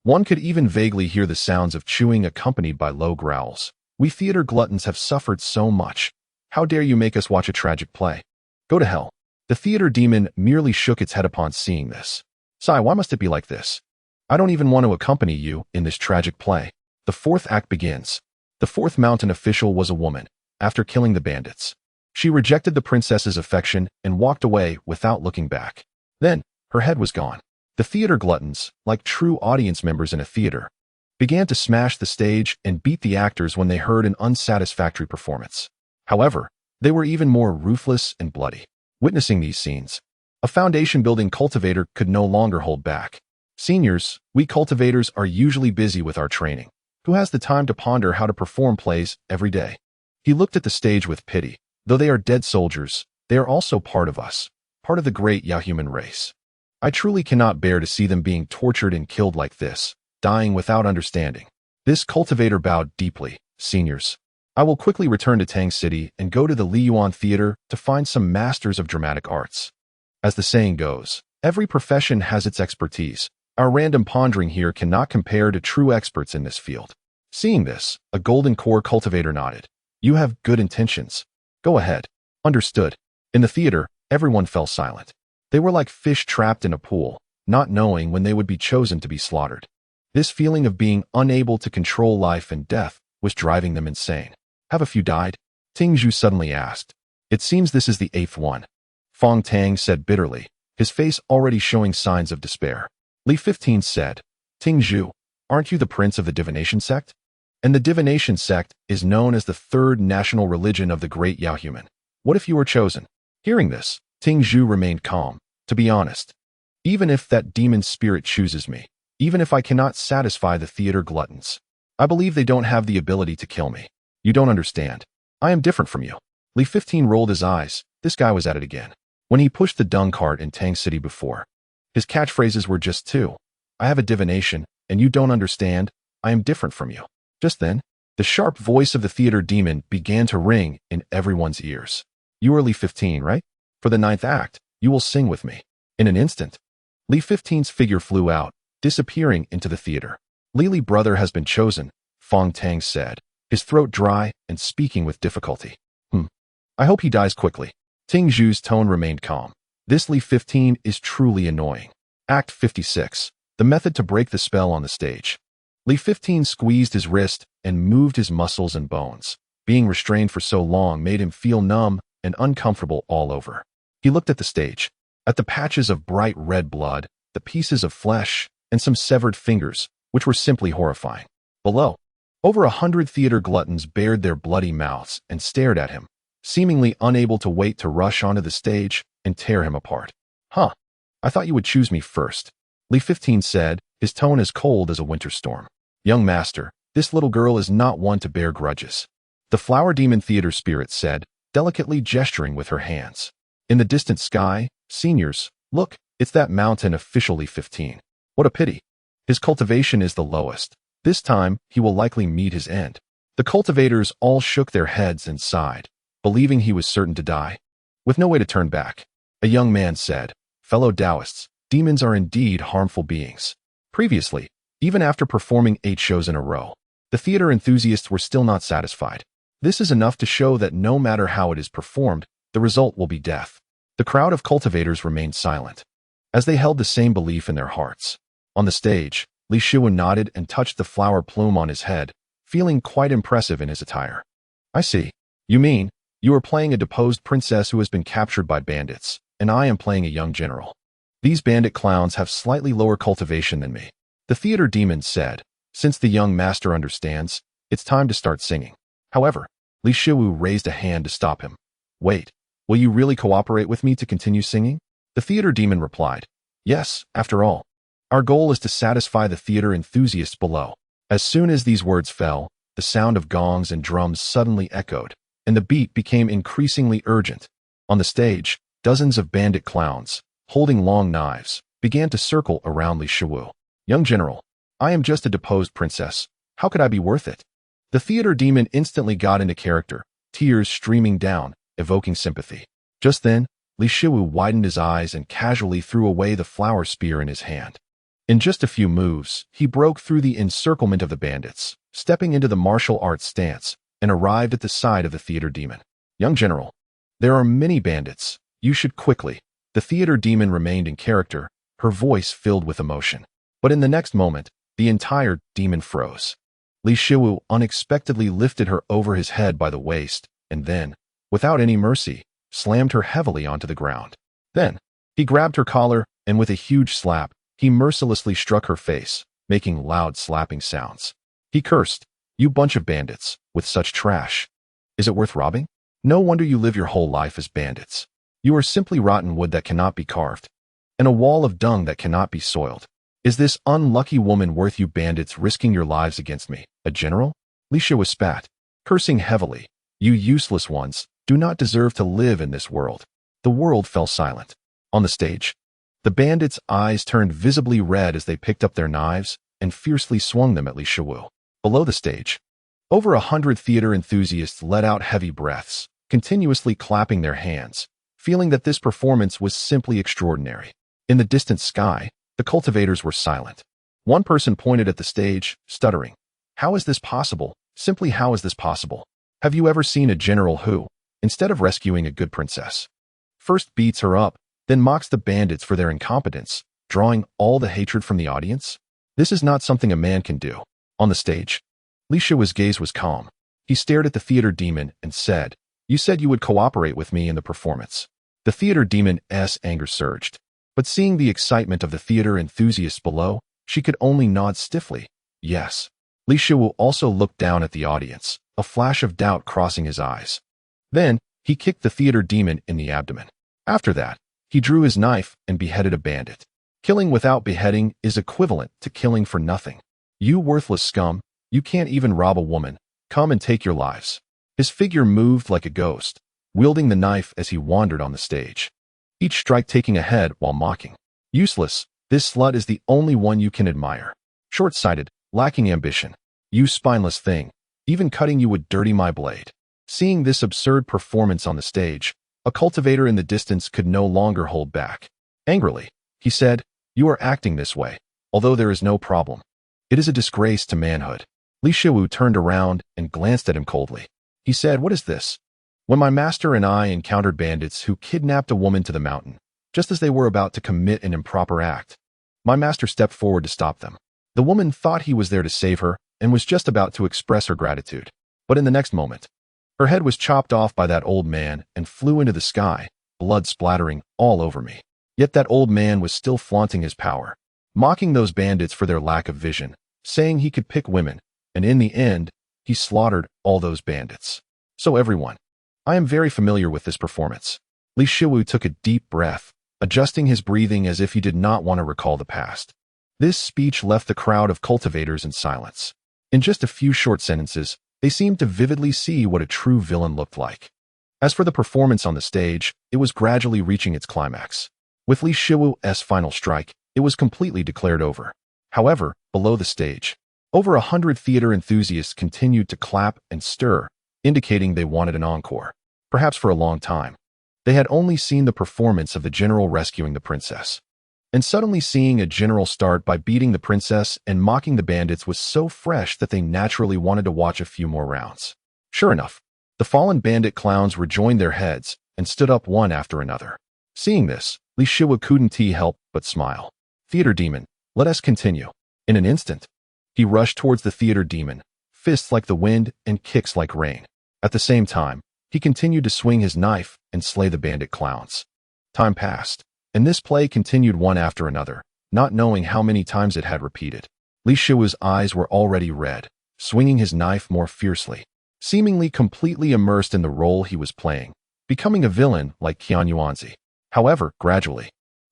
One could even vaguely hear the sounds of chewing accompanied by low growls. "We theater gluttons have suffered so much. How dare you make us watch a tragic play? Go to hell." The theater demon merely shook its head upon seeing this. "Sigh, why must it be like this? I don't even want to accompany you in this tragic play." The fourth act begins. The fourth mountain official was a woman. After killing the bandits, she rejected the princess's affection and walked away without looking back. Then, her head was gone. The theater gluttons, like true audience members in a theater, began to smash the stage and beat the actors when they heard an unsatisfactory performance. However, they were even more ruthless and bloody. Witnessing these scenes, a foundation-building cultivator could no longer hold back. "Seniors, we cultivators are usually busy with our training. Who has the time to ponder how to perform plays every day?" He looked at the stage with pity. "Though they are dead soldiers, they are also part of us, part of the great Yahuman race. I truly cannot bear to see them being tortured and killed like this, dying without understanding. This cultivator bowed deeply. Seniors, I will quickly return to Tang City and go to the Liyuan Theater to find some masters of dramatic arts. As the saying goes, every profession has its expertise. Our random pondering here cannot compare to true experts in this field. Seeing this, a golden core cultivator nodded. You have good intentions. Go ahead. Understood. In the theater, everyone fell silent. They were like fish trapped in a pool, not knowing when they would be chosen to be slaughtered. This feeling of being unable to control life and death was driving them insane. Have a few died? Ting Zhu suddenly asked. It seems this is the 8th one. Fong Tang said bitterly, his face already showing signs of despair. Li 15 said, Ting Zhu, aren't you the prince of the divination sect? And the divination sect is known as the third national religion of the great Yahuman. What if you were chosen? Hearing this, Ting Zhu remained calm. To be honest, even if that demon spirit chooses me, even if I cannot satisfy the theater gluttons, I believe they don't have the ability to kill me. You don't understand. I am different from you. Li 15 rolled his eyes. This guy was at it again. When he pushed the dung cart in Tang City before, his catchphrases were just two. I have a divination, and you don't understand. I am different from you. Just then, the sharp voice of the theater demon began to ring in everyone's ears. You are Li 15, right? For the 9th act, you will sing with me. In an instant, Li 15's figure flew out, disappearing into the theater. Li brother has been chosen, Fong Tang said, his throat dry and speaking with difficulty. I hope he dies quickly. Ting Zhu's tone remained calm. This Li 15 is truly annoying. Act 56. The method to break the spell on the stage. Li 15 squeezed his wrist and moved his muscles and bones. Being restrained for so long made him feel numb and uncomfortable all over. He looked at the stage, at the patches of bright red blood, the pieces of flesh, and some severed fingers, which were simply horrifying. Below, over 100 theater gluttons bared their bloody mouths and stared at him, seemingly unable to wait to rush onto the stage and tear him apart. I thought you would choose me first, Li 15 said, his tone as cold as a winter storm. Young master, this little girl is not one to bear grudges. The flower demon theater spirit said, delicately gesturing with her hands. In the distant sky, seniors, look, it's that mountain official Li 15. What a pity. His cultivation is the lowest. This time, he will likely meet his end. The cultivators all shook their heads and sighed, believing he was certain to die. With no way to turn back, a young man said, fellow Taoists, demons are indeed harmful beings. Previously, even after performing 8 shows in a row, the theater enthusiasts were still not satisfied. This is enough to show that no matter how it is performed, the result will be death. The crowd of cultivators remained silent, as they held the same belief in their hearts. On the stage, Li Shiwen nodded and touched the flower plume on his head, feeling quite impressive in his attire. I see. You mean, you are playing a deposed princess who has been captured by bandits, and I am playing a young general. These bandit clowns have slightly lower cultivation than me. The theater demon said, since the young master understands, it's time to start singing. However, Li Shiwu raised a hand to stop him. Wait, will you really cooperate with me to continue singing? The theater demon replied, yes, after all. Our goal is to satisfy the theater enthusiasts below. As soon as these words fell, the sound of gongs and drums suddenly echoed, and the beat became increasingly urgent. On the stage, dozens of bandit clowns, holding long knives, began to circle around Li Shiwu. Young general, I am just a deposed princess. How could I be worth it? The theater demon instantly got into character, tears streaming down, evoking sympathy. Just then, Li Shiwu widened his eyes and casually threw away the flower spear in his hand. In just a few moves, he broke through the encirclement of the bandits, stepping into the martial arts stance, and arrived at the side of the theater demon. Young general, there are many bandits. You should quickly. The theater demon remained in character, her voice filled with emotion. But in the next moment, the entire demon froze. Li Shiwu unexpectedly lifted her over his head by the waist, and then, without any mercy, slammed her heavily onto the ground. Then, he grabbed her collar, and with a huge slap, he mercilessly struck her face, making loud slapping sounds. He cursed, you bunch of bandits, with such trash. Is it worth robbing? No wonder you live your whole life as bandits. You are simply rotten wood that cannot be carved, and a wall of dung that cannot be soiled. Is this unlucky woman worth you bandits risking your lives against me, a general? Li Shiwu spat, cursing heavily. You useless ones do not deserve to live in this world. The world fell silent. On the stage, the bandits' eyes turned visibly red as they picked up their knives and fiercely swung them at Li Shiwu. Below the stage, over 100 theater enthusiasts let out heavy breaths, continuously clapping their hands, feeling that this performance was simply extraordinary. In the distant sky, the cultivators were silent. One person pointed at the stage, stuttering, "How is this possible? Simply how is this possible? Have you ever seen a general who, instead of rescuing a good princess, first beats her up, then mocks the bandits for their incompetence, drawing all the hatred from the audience? This is not something a man can do." On the stage, Li Shiwu's gaze was calm. He stared at the theater demon and said, "You said you would cooperate with me in the performance." The theater demon's anger surged, but seeing the excitement of the theater enthusiasts below, she could only nod stiffly. Yes. Li Shiwu also looked down at the audience, a flash of doubt crossing his eyes. Then, he kicked the theater demon in the abdomen. After that, he drew his knife and beheaded a bandit. Killing without beheading is equivalent to killing for nothing. "You worthless scum, you can't even rob a woman. Come and take your lives." His figure moved like a ghost, wielding the knife as he wandered on the stage, each strike taking a head while mocking. "Useless, this slut is the only one you can admire. Short-sighted, lacking ambition. You spineless thing, even cutting you would dirty my blade." Seeing this absurd performance on the stage, a cultivator in the distance could no longer hold back. Angrily, he said, "You are acting this way, although there is no problem. It is a disgrace to manhood." Li Shiwu turned around and glanced at him coldly. He said, "What is this? When my master and I encountered bandits who kidnapped a woman to the mountain, just as they were about to commit an improper act, my master stepped forward to stop them. The woman thought he was there to save her and was just about to express her gratitude. But in the next moment, her head was chopped off by that old man and flew into the sky, blood splattering all over me. Yet that old man was still flaunting his power, mocking those bandits for their lack of vision, saying he could pick women, and in the end, he slaughtered all those bandits. So everyone, I am very familiar with this performance." Li Shiwu took a deep breath, adjusting his breathing as if he did not want to recall the past. This speech left the crowd of cultivators in silence. In just a few short sentences, they seemed to vividly see what a true villain looked like. As for the performance on the stage, it was gradually reaching its climax. With Li Shiwu's final strike, it was completely declared over. However, below the stage, over 100 theater enthusiasts continued to clap and stir, indicating they wanted an encore. Perhaps for a long time, they had only seen the performance of the general rescuing the princess. And suddenly seeing a general start by beating the princess and mocking the bandits was so fresh that they naturally wanted to watch a few more rounds. Sure enough, the fallen bandit clowns rejoined their heads and stood up one after another. Seeing this, Li Shiwu couldn't help but smile. "Theater demon, let us continue." In an instant, he rushed towards the theater demon, fists like the wind and kicks like rain. At the same time, he continued to swing his knife and slay the bandit clowns. Time passed, and this play continued one after another, not knowing how many times it had repeated. Li Shiwu's eyes were already red, swinging his knife more fiercely, seemingly completely immersed in the role he was playing, becoming a villain like Qian Yuanzi. However, gradually,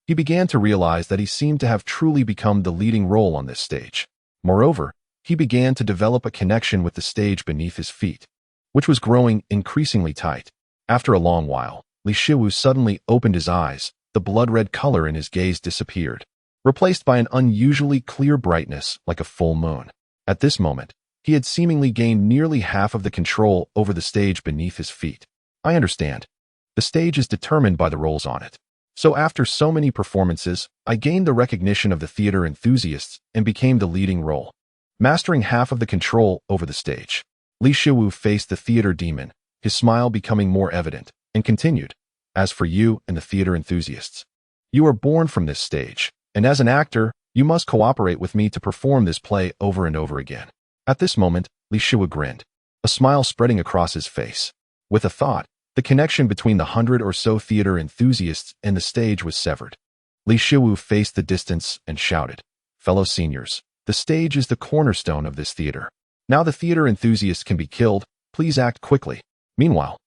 he began to realize that he seemed to have truly become the leading role on this stage. Moreover, he began to develop a connection with the stage beneath his feet, which was growing increasingly tight. After a long while, Li Shiwu suddenly opened his eyes. The blood-red color in his gaze disappeared, replaced by an unusually clear brightness like a full moon. At this moment, he had seemingly gained nearly half of the control over the stage beneath his feet. "I understand. The stage is determined by the roles on it. So after so many performances, I gained the recognition of the theater enthusiasts and became the leading role, mastering half of the control over the stage." Li Shiwu faced the theater demon, his smile becoming more evident, and continued, "As for you and the theater enthusiasts, you are born from this stage, and as an actor, you must cooperate with me to perform this play over and over again." At this moment, Li Shiwu grinned, a smile spreading across his face. With a thought, the connection between the 100 or so theater enthusiasts and the stage was severed. Li Shiwu faced the distance and shouted, "Fellow seniors, the stage is the cornerstone of this theater. Now the theater enthusiasts can be killed, please act quickly." Meanwhile,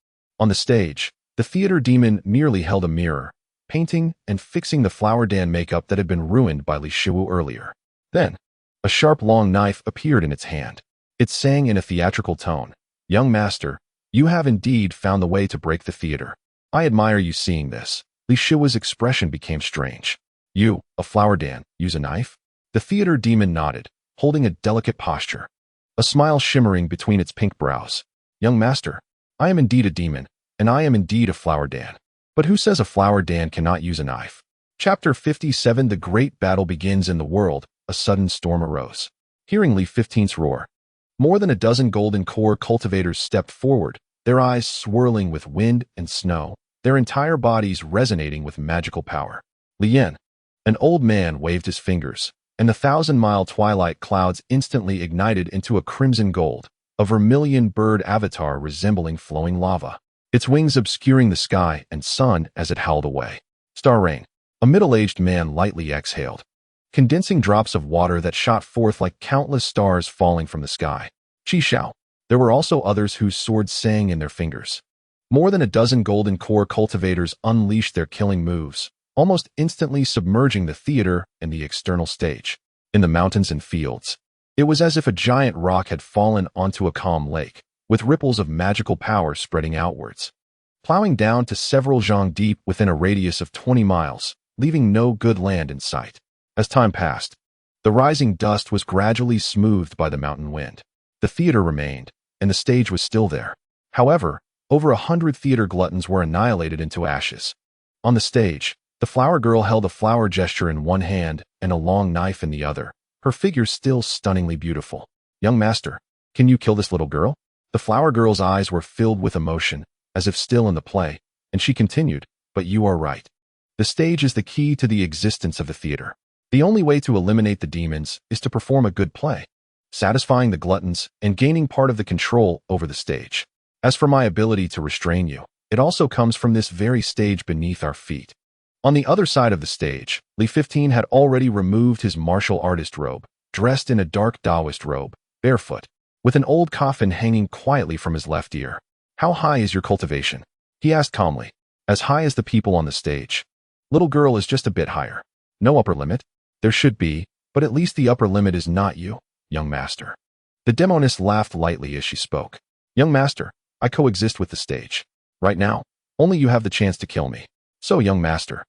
on the stage, the theater demon merely held a mirror, painting and fixing the flower dan makeup that had been ruined by Li Shiwu earlier. Then, a sharp long knife appeared in its hand. It sang in a theatrical tone, "Young master, you have indeed found the way to break the theater. I admire you seeing this. Li Shihua's expression became strange. You, a flower dan, use a knife? The theater demon nodded, holding a delicate posture, a smile shimmering between its pink brows. Young master, I am indeed a demon, and I am indeed a flower dan. But who says a flower dan cannot use a knife? Chapter 57 The great battle begins in the world. A sudden storm arose. Hearing Li 15's roar, more than a dozen golden core cultivators stepped forward, their eyes swirling with wind and snow, their entire bodies resonating with magical power. Li Yan, an old man, waved his fingers, and the 1,000-mile twilight clouds instantly ignited into a crimson gold, a vermilion bird avatar resembling flowing lava, its wings obscuring the sky and sun as it howled away. Star Rain, a middle-aged man, lightly exhaled, condensing drops of water that shot forth like countless stars falling from the sky. Qi Xiao. There were also others whose swords sang in their fingers. More than a dozen golden core cultivators unleashed their killing moves, almost instantly submerging the theater and the external stage. In the mountains and fields, it was as if a giant rock had fallen onto a calm lake, with ripples of magical power spreading outwards, plowing down to several zhang deep within a radius of 20 miles, leaving no good land in sight. As time passed, the rising dust was gradually smoothed by the mountain wind. The theater remained, and the stage was still there. However, over 100 theater gluttons were annihilated into ashes. On the stage, the flower girl held a flower gesture in one hand and a long knife in the other, her figure still stunningly beautiful. Young master, can you kill this little girl? The flower girl's eyes were filled with emotion, as if still in the play, and she continued, but you are right. The stage is the key to the existence of the theater. The only way to eliminate the demons is to perform a good play, satisfying the gluttons and gaining part of the control over the stage. As for my ability to restrain you, it also comes from this very stage beneath our feet. On the other side of the stage, Li 15 had already removed his martial artist robe, dressed in a dark Taoist robe, barefoot, with an old coffin hanging quietly from his left ear. How high is your cultivation? He asked calmly. As high as the people on the stage. Little girl is just a bit higher. No upper limit. There should be, but at least the upper limit is not you, young master. The demoness laughed lightly as she spoke. Young master, I coexist with the stage. Right now, only you have the chance to kill me. So, young master,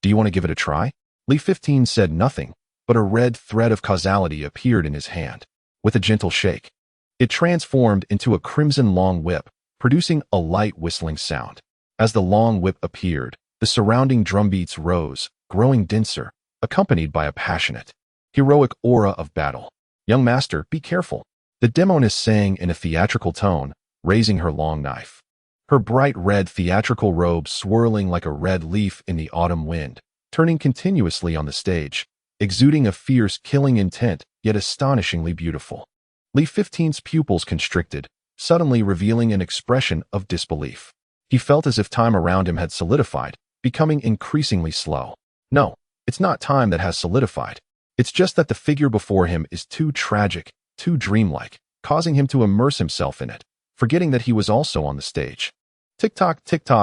do you want to give it a try? Li 15 said nothing, but a red thread of causality appeared in his hand. With a gentle shake, it transformed into a crimson long whip, producing a light whistling sound. As the long whip appeared, the surrounding drumbeats rose, growing denser, accompanied by a passionate, heroic aura of battle. Young master, be careful, the demoness sang in a theatrical tone, raising her long knife. Her bright red theatrical robe swirling like a red leaf in the autumn wind, turning continuously on the stage, exuding a fierce killing intent, yet astonishingly beautiful. Li 15's pupils constricted, suddenly revealing an expression of disbelief. He felt as if time around him had solidified, becoming increasingly slow. No, it's not time that has solidified. It's just that the figure before him is too tragic, too dreamlike, causing him to immerse himself in it, forgetting that he was also on the stage. Tick-tock,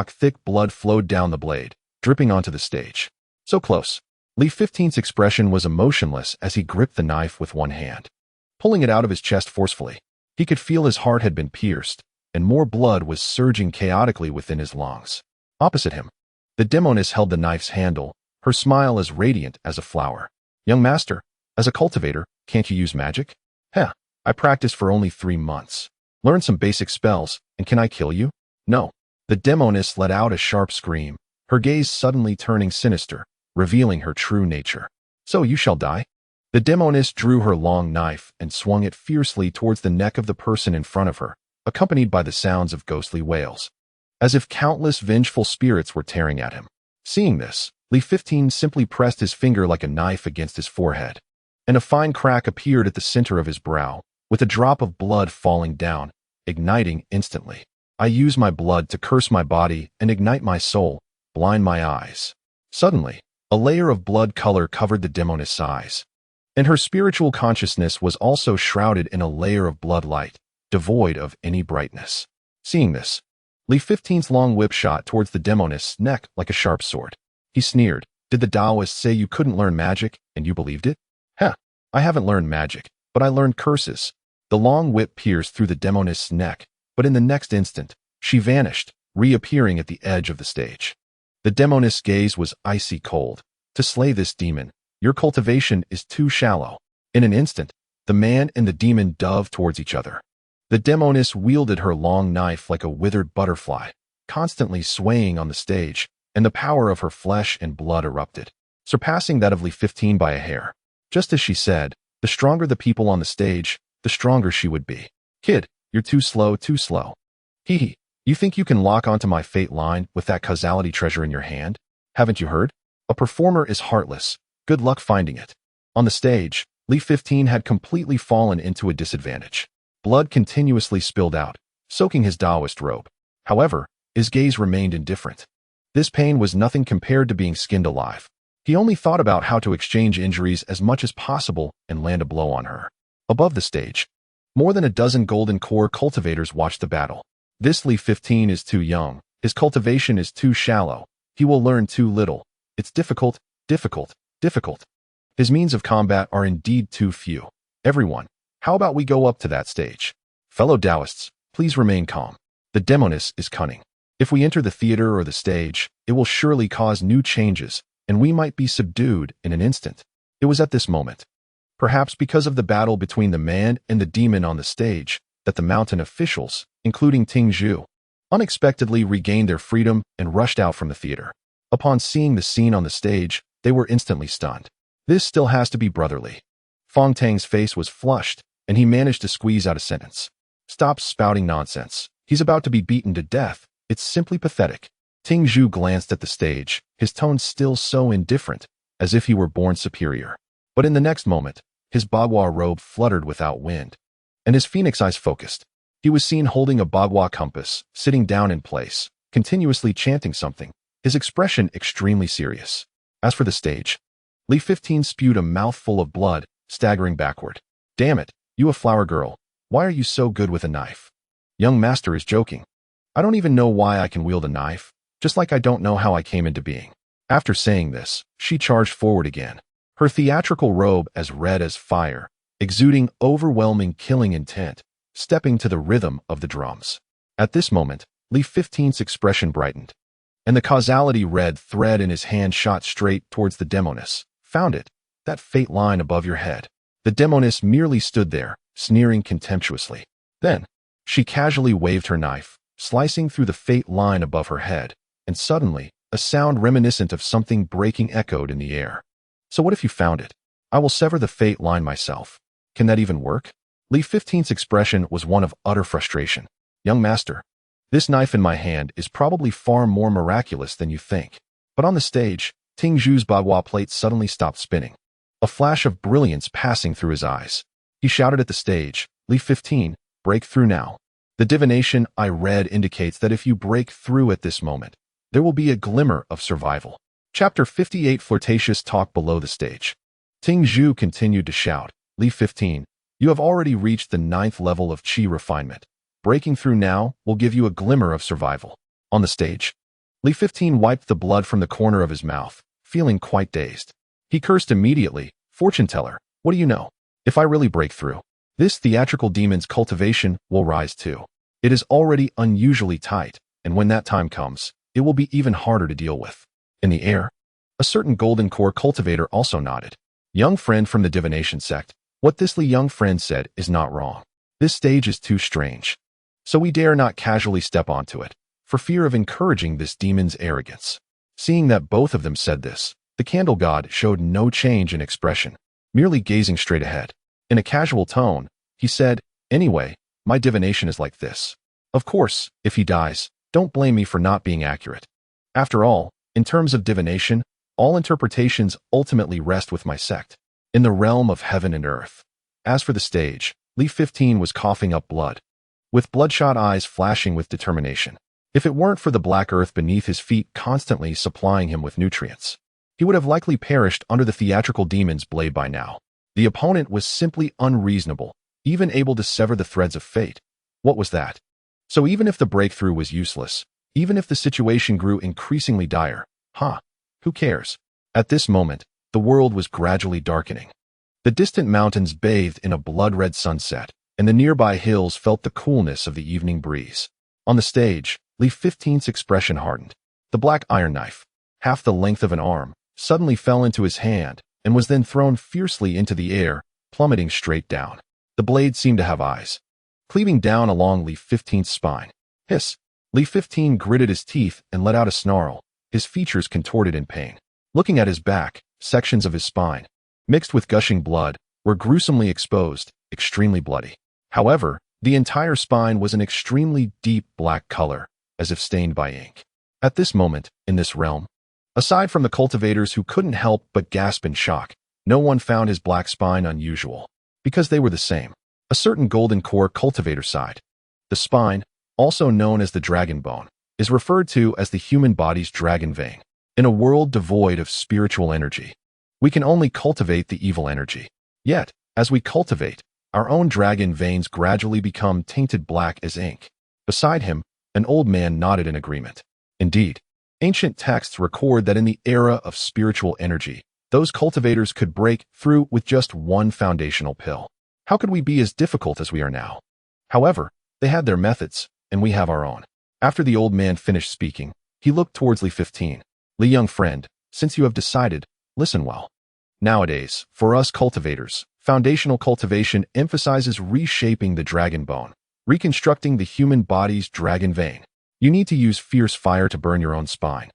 thick blood flowed down the blade, dripping onto the stage. So close. Li 15's expression was emotionless as he gripped the knife with one hand, pulling it out of his chest forcefully. He could feel his heart had been pierced, and more blood was surging chaotically within his lungs. Opposite him, the demoness held the knife's handle, her smile as radiant as a flower. Young master, as a cultivator, can't you use magic? Heh, I practiced for only 3 months. Learn some basic spells, and can I kill you? No. The demoness let out a sharp scream, her gaze suddenly turning sinister, revealing her true nature. So you shall die? The demoness drew her long knife and swung it fiercely towards the neck of the person in front of her, accompanied by the sounds of ghostly wails, as if countless vengeful spirits were tearing at him. Seeing this, Li 15 simply pressed his finger like a knife against his forehead, and a fine crack appeared at the center of his brow, with a drop of blood falling down, igniting instantly. I use my blood to curse my body and ignite my soul, blind my eyes. Suddenly, a layer of blood color covered the demoness' eyes, and her spiritual consciousness was also shrouded in a layer of blood light, devoid of any brightness. Seeing this, Li 15's long whip shot towards the demoness' neck like a sharp sword. He sneered, did the Taoists say you couldn't learn magic, and you believed it? Heh, I haven't learned magic, but I learned curses. The long whip pierced through the demoness' neck, but in the next instant, she vanished, reappearing at the edge of the stage. The demonist's gaze was icy cold. To slay this demon, your cultivation is too shallow. In an instant, the man and the demon dove towards each other. The demoness wielded her long knife like a withered butterfly, constantly swaying on the stage, and the power of her flesh and blood erupted, surpassing that of Lee 15 by a hair. Just as she said, the stronger the people on the stage, the stronger she would be. Kid, you're too slow, too slow. Hee hee, you think you can lock onto my fate line with that causality treasure in your hand? Haven't you heard? A performer is heartless. Good luck finding it. On the stage, Lee 15 had completely fallen into a disadvantage. Blood continuously spilled out, soaking his Taoist robe. However, his gaze remained indifferent. This pain was nothing compared to being skinned alive. He only thought about how to exchange injuries as much as possible and land a blow on her. Above the stage, more than a dozen golden core cultivators watched the battle. This Lee 15 is too young. His cultivation is too shallow. He will learn too little. It's difficult, difficult, difficult. His means of combat are indeed too few. Everyone, how about we go up to that stage? Fellow Taoists, please remain calm. The demoness is cunning. If we enter the theater or the stage, it will surely cause new changes, and we might be subdued in an instant. It was at this moment, perhaps because of the battle between the man and the demon on the stage, that the mountain officials, including Ting Zhu, unexpectedly regained their freedom and rushed out from the theater. Upon seeing the scene on the stage, they were instantly stunned. This still has to be brotherly. Fong Tang's face was flushed, and he managed to squeeze out a sentence. Stop spouting nonsense. He's about to be beaten to death. It's simply pathetic. Ting Zhu glanced at the stage, his tone still so indifferent, as if he were born superior. But in the next moment, his bagua robe fluttered without wind, and his phoenix eyes focused. He was seen holding a bagua compass, sitting down in place, continuously chanting something, his expression extremely serious. As for the stage, Lee 15 spewed a mouthful of blood, staggering backward. Damn it, you a flower girl, why are you so good with a knife? Young master is joking. I don't even know why I can wield a knife, just like I don't know how I came into being. After saying this, she charged forward again, her theatrical robe as red as fire, exuding overwhelming killing intent, stepping to the rhythm of the drums. At this moment, Lee 15's expression brightened, and the causality red thread in his hand shot straight towards the demoness. Found it, that fate line above your head. The demoness merely stood there, sneering contemptuously. Then, she casually waved her knife, slicing through the fate line above her head, and suddenly, a sound reminiscent of something breaking echoed in the air. So what if you found it? I will sever the fate line myself. Can that even work? Lee 15's expression was one of utter frustration. Young master, this knife in my hand is probably far more miraculous than you think. But on the stage, Ting Zhu's bagua plate suddenly stopped spinning, a flash of brilliance passing through his eyes. He shouted at the stage, Lee 15, break through now. The divination I read indicates that if you break through at this moment, there will be a glimmer of survival. Chapter 58 Flirtatious Talk Below the Stage. Ting Zhu continued to shout, Lee 15, you have already reached the 9th level of Qi refinement. Breaking through now will give you a glimmer of survival. On the stage, Lee 15 wiped the blood from the corner of his mouth, feeling quite dazed. He cursed immediately, fortune teller, what do you know? If I really break through, this theatrical demon's cultivation will rise too. It is already unusually tight, and when that time comes, it will be even harder to deal with. In the air, a certain golden core cultivator also nodded. Young friend from the divination sect, what this Lee young friend said is not wrong. This stage is too strange, so we dare not casually step onto it, for fear of encouraging this demon's arrogance. Seeing that both of them said this, the candle god showed no change in expression, merely gazing straight ahead. In a casual tone, he said, anyway, my divination is like this. Of course, if he dies, don't blame me for not being accurate. After all, in terms of divination, all interpretations ultimately rest with my sect, in the realm of heaven and earth. As for the stage, Lee 15 was coughing up blood, with bloodshot eyes flashing with determination. If it weren't for the black earth beneath his feet constantly supplying him with nutrients, he would have likely perished under the theatrical demon's blade by now. The opponent was simply unreasonable, even able to sever the threads of fate. What was that? So even if the breakthrough was useless, even if the situation grew increasingly dire, who cares? At this moment, the world was gradually darkening. The distant mountains bathed in a blood-red sunset, and the nearby hills felt the coolness of the evening breeze. On the stage, Lee 15's expression hardened. The black iron knife, half the length of an arm, suddenly fell into his hand and was then thrown fiercely into the air, plummeting straight down. The blade seemed to have eyes, cleaving down along Li 15's spine. Hiss! Li 15 gritted his teeth and let out a snarl, his features contorted in pain. Looking at his back, sections of his spine, mixed with gushing blood, were gruesomely exposed, extremely bloody. However, the entire spine was an extremely deep black color, as if stained by ink. At this moment, in this realm, aside from the cultivators who couldn't help but gasp in shock, no one found his black spine unusual, because they were the same. A certain golden core cultivator side. The spine, also known as the dragon bone, is referred to as the human body's dragon vein. In a world devoid of spiritual energy, we can only cultivate the evil energy. Yet, as we cultivate, our own dragon veins gradually become tainted black as ink. Beside him, an old man nodded in agreement. Indeed, ancient texts record that in the era of spiritual energy, those cultivators could break through with just one foundational pill. How could we be as difficult as we are now? However, they had their methods, and we have our own. After the old man finished speaking, he looked towards Li 15. Li, young friend, since you have decided, listen well. Nowadays, for us cultivators, foundational cultivation emphasizes reshaping the dragon bone, reconstructing the human body's dragon vein. You need to use fierce fire to burn your own spine,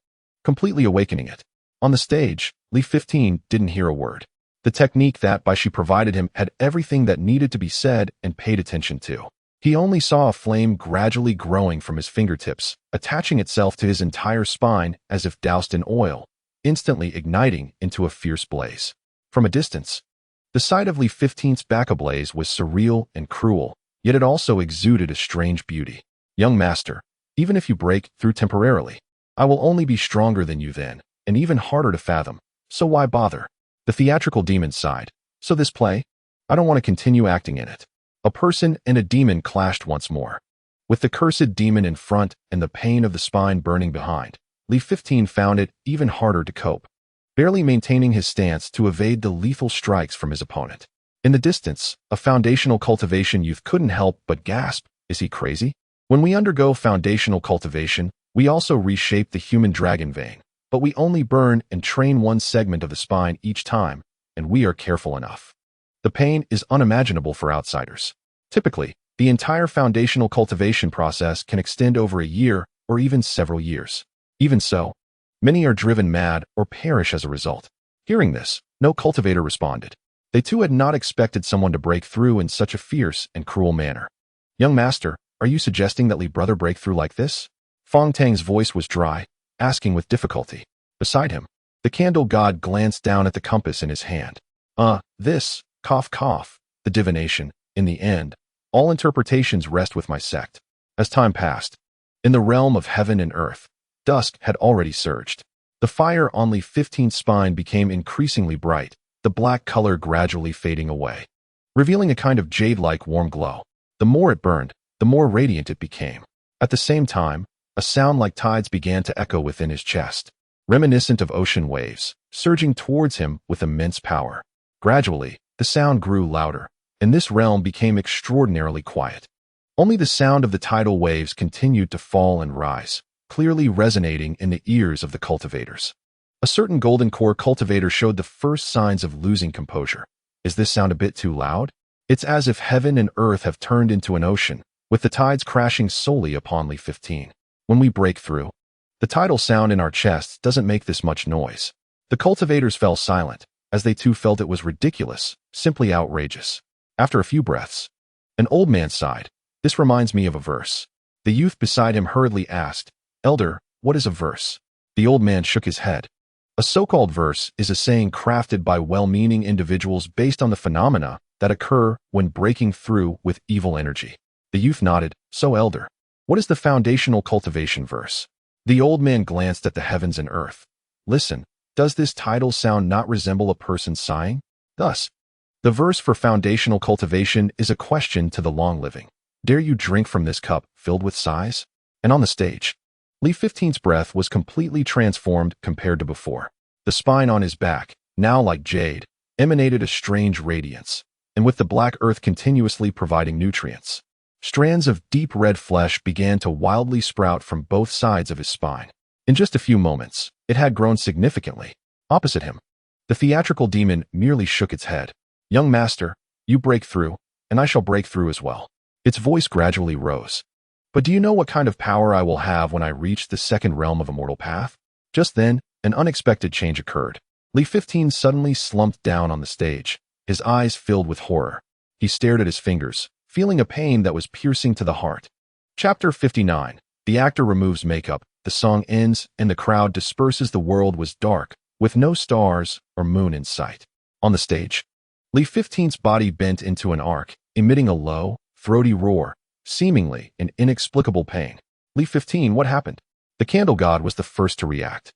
completely awakening it. On the stage, Li 15 didn't hear a word. The technique that by she provided him had everything that needed to be said and paid attention to. He only saw a flame gradually growing from his fingertips, attaching itself to his entire spine as if doused in oil, instantly igniting into a fierce blaze. From a distance, the sight of Li 15's back ablaze was surreal and cruel, yet it also exuded a strange beauty. Young master, even if you break through temporarily, I will only be stronger than you then, and even harder to fathom, so why bother? The theatrical demon sighed. So this play? I don't want to continue acting in it. A person and a demon clashed once more. With the cursed demon in front and the pain of the spine burning behind, Li 15 found it even harder to cope, barely maintaining his stance to evade the lethal strikes from his opponent. In the distance, a foundational cultivation youth couldn't help but gasp, is he crazy? When we undergo foundational cultivation, we also reshape the human dragon vein, but we only burn and train one segment of the spine each time, and we are careful enough. The pain is unimaginable for outsiders. Typically, the entire foundational cultivation process can extend over a year or even several years. Even so, many are driven mad or perish as a result. Hearing this, no cultivator responded. They too had not expected someone to break through in such a fierce and cruel manner. Young master, are you suggesting that Li brother break through like this? Fong Tang's voice was dry, asking with difficulty. Beside him, the candle god glanced down at the compass in his hand. This, cough cough, the divination, in the end, all interpretations rest with my sect. As time passed, in the realm of heaven and earth, dusk had already surged. The fire on Li 15's spine became increasingly bright, the black color gradually fading away, revealing a kind of jade-like warm glow. The more it burned, the more radiant it became. At the same time, a sound like tides began to echo within his chest, reminiscent of ocean waves, surging towards him with immense power. Gradually, the sound grew louder, and this realm became extraordinarily quiet. Only the sound of the tidal waves continued to fall and rise, clearly resonating in the ears of the cultivators. A certain golden core cultivator showed the first signs of losing composure. Is this sound a bit too loud? It's as if heaven and earth have turned into an ocean, with the tides crashing solely upon Li 15. When we break through, the tidal sound in our chests doesn't make this much noise. The cultivators fell silent, as they too felt it was ridiculous, simply outrageous. After a few breaths, an old man sighed. This reminds me of a verse. The youth beside him hurriedly asked, Elder, what is a verse? The old man shook his head. A so-called verse is a saying crafted by well-meaning individuals based on the phenomena that occur when breaking through with evil energy. The youth nodded. So, Elder, what is the foundational cultivation verse? The old man glanced at the heavens and earth. Listen, does this tidal sound not resemble a person sighing? Thus, the verse for foundational cultivation is a question to the long-living. Dare you drink from this cup filled with sighs? And on the stage, Li 15's breath was completely transformed compared to before. The spine on his back, now like jade, emanated a strange radiance, and with the black earth continuously providing nutrients, strands of deep red flesh began to wildly sprout from both sides of his spine. In just a few moments, it had grown significantly. Opposite him, the theatrical demon merely shook its head. "Young master, you break through, and I shall break through as well." Its voice gradually rose. "But do you know what kind of power I will have when I reach the second realm of immortal path?" Just then, an unexpected change occurred. Li 15 suddenly slumped down on the stage, his eyes filled with horror. He stared at his fingers, feeling a pain that was piercing to the heart. Chapter 59. The actor removes makeup, the song ends, and the crowd disperses. The world was dark, with no stars or moon in sight. On the stage, Li 15's body bent into an arc, emitting a low, throaty roar, seemingly in inexplicable pain. "Li 15, what happened?" The candle god was the first to react,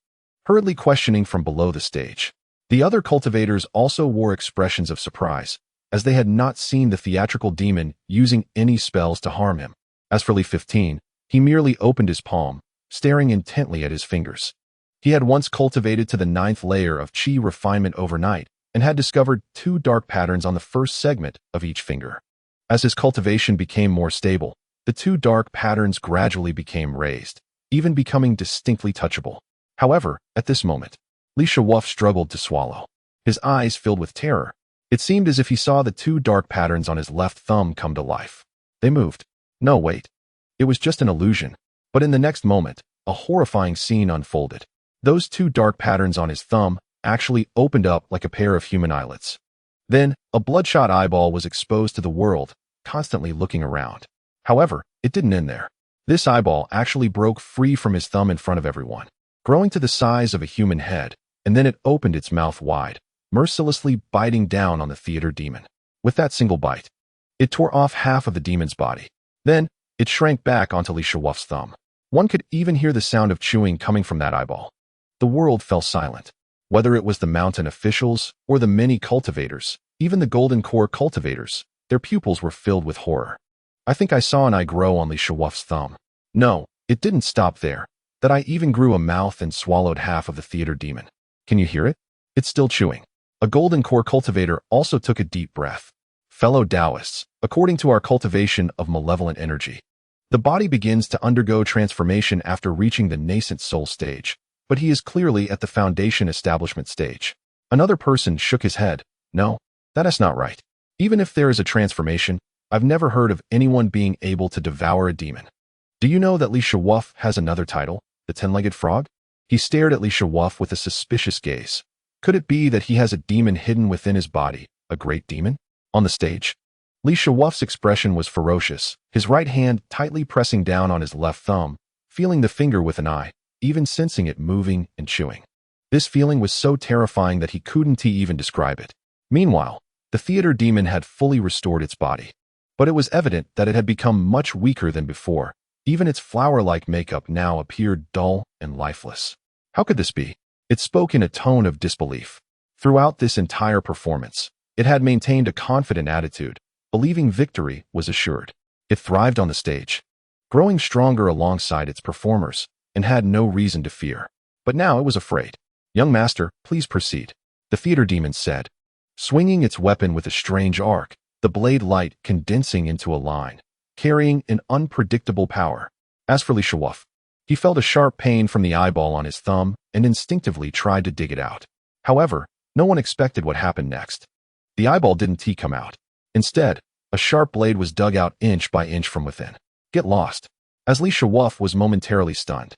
hurriedly questioning from below the stage. The other cultivators also wore expressions of surprise, as they had not seen the theatrical demon using any spells to harm him. As for Li 15, he merely opened his palm, staring intently at his fingers. He had once cultivated to the 9th layer of chi refinement overnight and had discovered 2 dark patterns on the first segment of each finger. As his cultivation became more stable, the 2 dark patterns gradually became raised, even becoming distinctly touchable. However, at this moment, Li Shuwaf struggled to swallow. His eyes filled with terror. It seemed as if he saw the 2 dark patterns on his left thumb come to life. They moved. No, wait. It was just an illusion. But in the next moment, a horrifying scene unfolded. Those 2 dark patterns on his thumb actually opened up like a pair of human eyelets. Then, a bloodshot eyeball was exposed to the world, constantly looking around. However, it didn't end there. This eyeball actually broke free from his thumb in front of everyone, growing to the size of a human head, and then it opened its mouth wide, mercilessly biting down on the theater demon. With that single bite, it tore off half of the demon's body. Then, it shrank back onto Li Shuwaf's thumb. One could even hear the sound of chewing coming from that eyeball. The world fell silent. Whether it was the mountain officials or the many cultivators, even the golden core cultivators, their pupils were filled with horror. "I think I saw an eye grow on Li Shuwaf's thumb. No, it didn't stop there. That eye even grew a mouth and swallowed half of the theater demon. Can you hear it? It's still chewing." A golden core cultivator also took a deep breath. "Fellow Taoists, according to our cultivation of malevolent energy, the body begins to undergo transformation after reaching the nascent soul stage, but he is clearly at the foundation establishment stage." Another person shook his head. "No, that is not right. Even if there is a transformation, I've never heard of anyone being able to devour a demon. Do you know that Li Shuwaf has another title, the 10-legged frog?" He stared at Li Shuwaf with a suspicious gaze. Could it be that he has a demon hidden within his body, a great demon? On the stage, Li Shuwaf's expression was ferocious, his right hand tightly pressing down on his left thumb, feeling the finger with an eye, even sensing it moving and chewing. This feeling was so terrifying that he couldn't even describe it. Meanwhile, the theater demon had fully restored its body. But it was evident that it had become much weaker than before. Even its flower-like makeup now appeared dull and lifeless. How could this be? It spoke in a tone of disbelief. Throughout this entire performance, it had maintained a confident attitude, believing victory was assured. It thrived on the stage, growing stronger alongside its performers, and had no reason to fear. But now it was afraid. "Young master, please proceed," the theater demon said, swinging its weapon with a strange arc, the blade light condensing into a line, carrying an unpredictable power. As for Li Shuwaf, he felt a sharp pain from the eyeball on his thumb and instinctively tried to dig it out. However, no one expected what happened next. The eyeball didn't come out. Instead, a sharp blade was dug out inch by inch from within. "Get lost." As Li Shuwaf was momentarily stunned,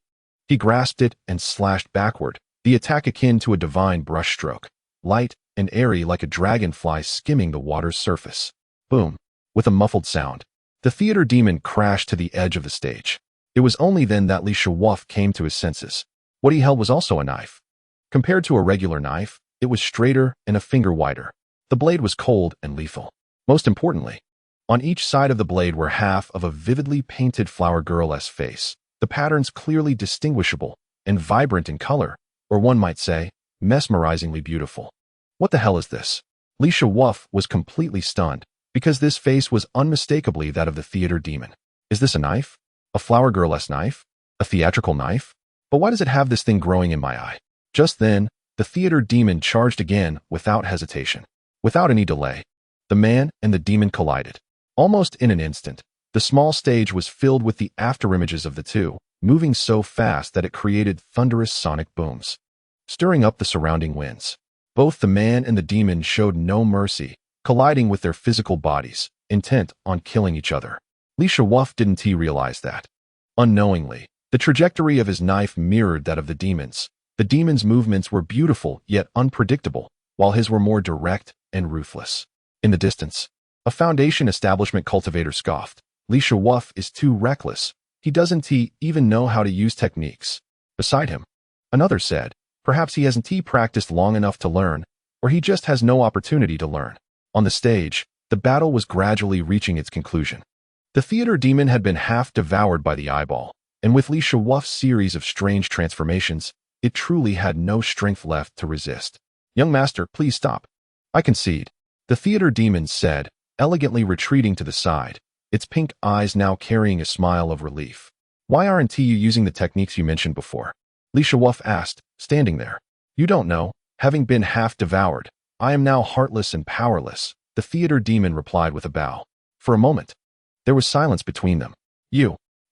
he grasped it and slashed backward, the attack akin to a divine brushstroke, light and airy like a dragonfly skimming the water's surface. Boom! With a muffled sound, the theater demon crashed to the edge of the stage. It was only then that Li Shuwaf came to his senses. What he held was also a knife. Compared to a regular knife, it was straighter and a finger wider. The blade was cold and lethal. Most importantly, on each side of the blade were half of a vividly painted flower girl's face, the patterns clearly distinguishable and vibrant in color, or one might say, mesmerizingly beautiful. What the hell is this? Li Shuwaf was completely stunned, because this face was unmistakably that of the theater demon. Is this a knife? A flower girl's knife? A theatrical knife? But why does it have this thing growing in my eye? Just then, the theater demon charged again without hesitation. Without any delay, the man and the demon collided. Almost in an instant, the small stage was filled with the afterimages of the two, moving so fast that it created thunderous sonic booms, stirring up the surrounding winds. Both the man and the demon showed no mercy, colliding with their physical bodies, intent on killing each other. Li Shuwaf didn't realize that. Unknowingly, the trajectory of his knife mirrored that of the demon's. The demon's movements were beautiful yet unpredictable, while his were more direct and ruthless. In the distance, a Foundation establishment cultivator scoffed. Li Shuwaf is too reckless. He doesn't even know how to use techniques. Beside him, another said, perhaps he hasn't practiced long enough to learn, or he just has no opportunity to learn. On the stage, the battle was gradually reaching its conclusion. The theater demon had been half devoured by the eyeball, and with Li Shuwaf's series of strange transformations, it truly had no strength left to resist. Young master, please stop. I concede, the theater demon said, elegantly retreating to the side, its pink eyes now carrying a smile of relief. Why aren't you using the techniques you mentioned before? Li Shuwaf asked, standing there. You don't know, having been half devoured, I am now heartless and powerless, the theater demon replied with a bow. For a moment, there was silence between them.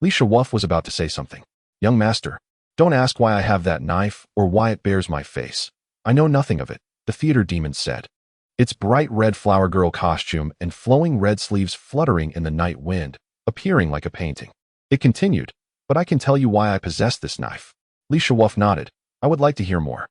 Li Shuwaf was about to say something. Young master, don't ask why I have that knife or why it bears my face. I know nothing of it, the theater demon said. Its bright red flower girl costume and flowing red sleeves fluttering in the night wind, appearing like a painting. It continued, but I can tell you why I possess this knife. Li Shuwaf nodded. I would like to hear more.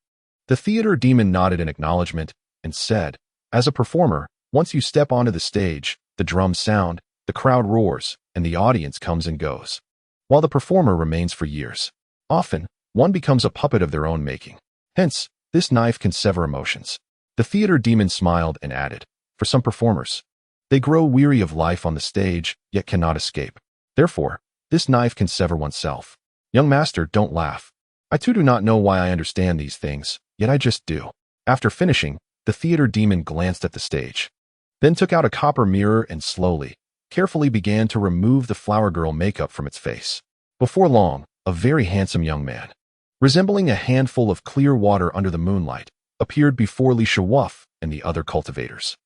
The theater demon nodded in acknowledgement and said, as a performer, once you step onto the stage, the drums sound, the crowd roars, and the audience comes and goes, while the performer remains for years. Often, one becomes a puppet of their own making. Hence, this knife can sever emotions. The theater demon smiled and added, for some performers, they grow weary of life on the stage, yet cannot escape. Therefore, this knife can sever oneself. Young master, don't laugh. I too do not know why I understand these things, yet I just do. After finishing, the theater demon glanced at the stage, then took out a copper mirror and slowly, carefully began to remove the flower girl makeup from its face. Before long, a very handsome young man, resembling a handful of clear water under the moonlight, appeared before Li Shuwaf and the other cultivators.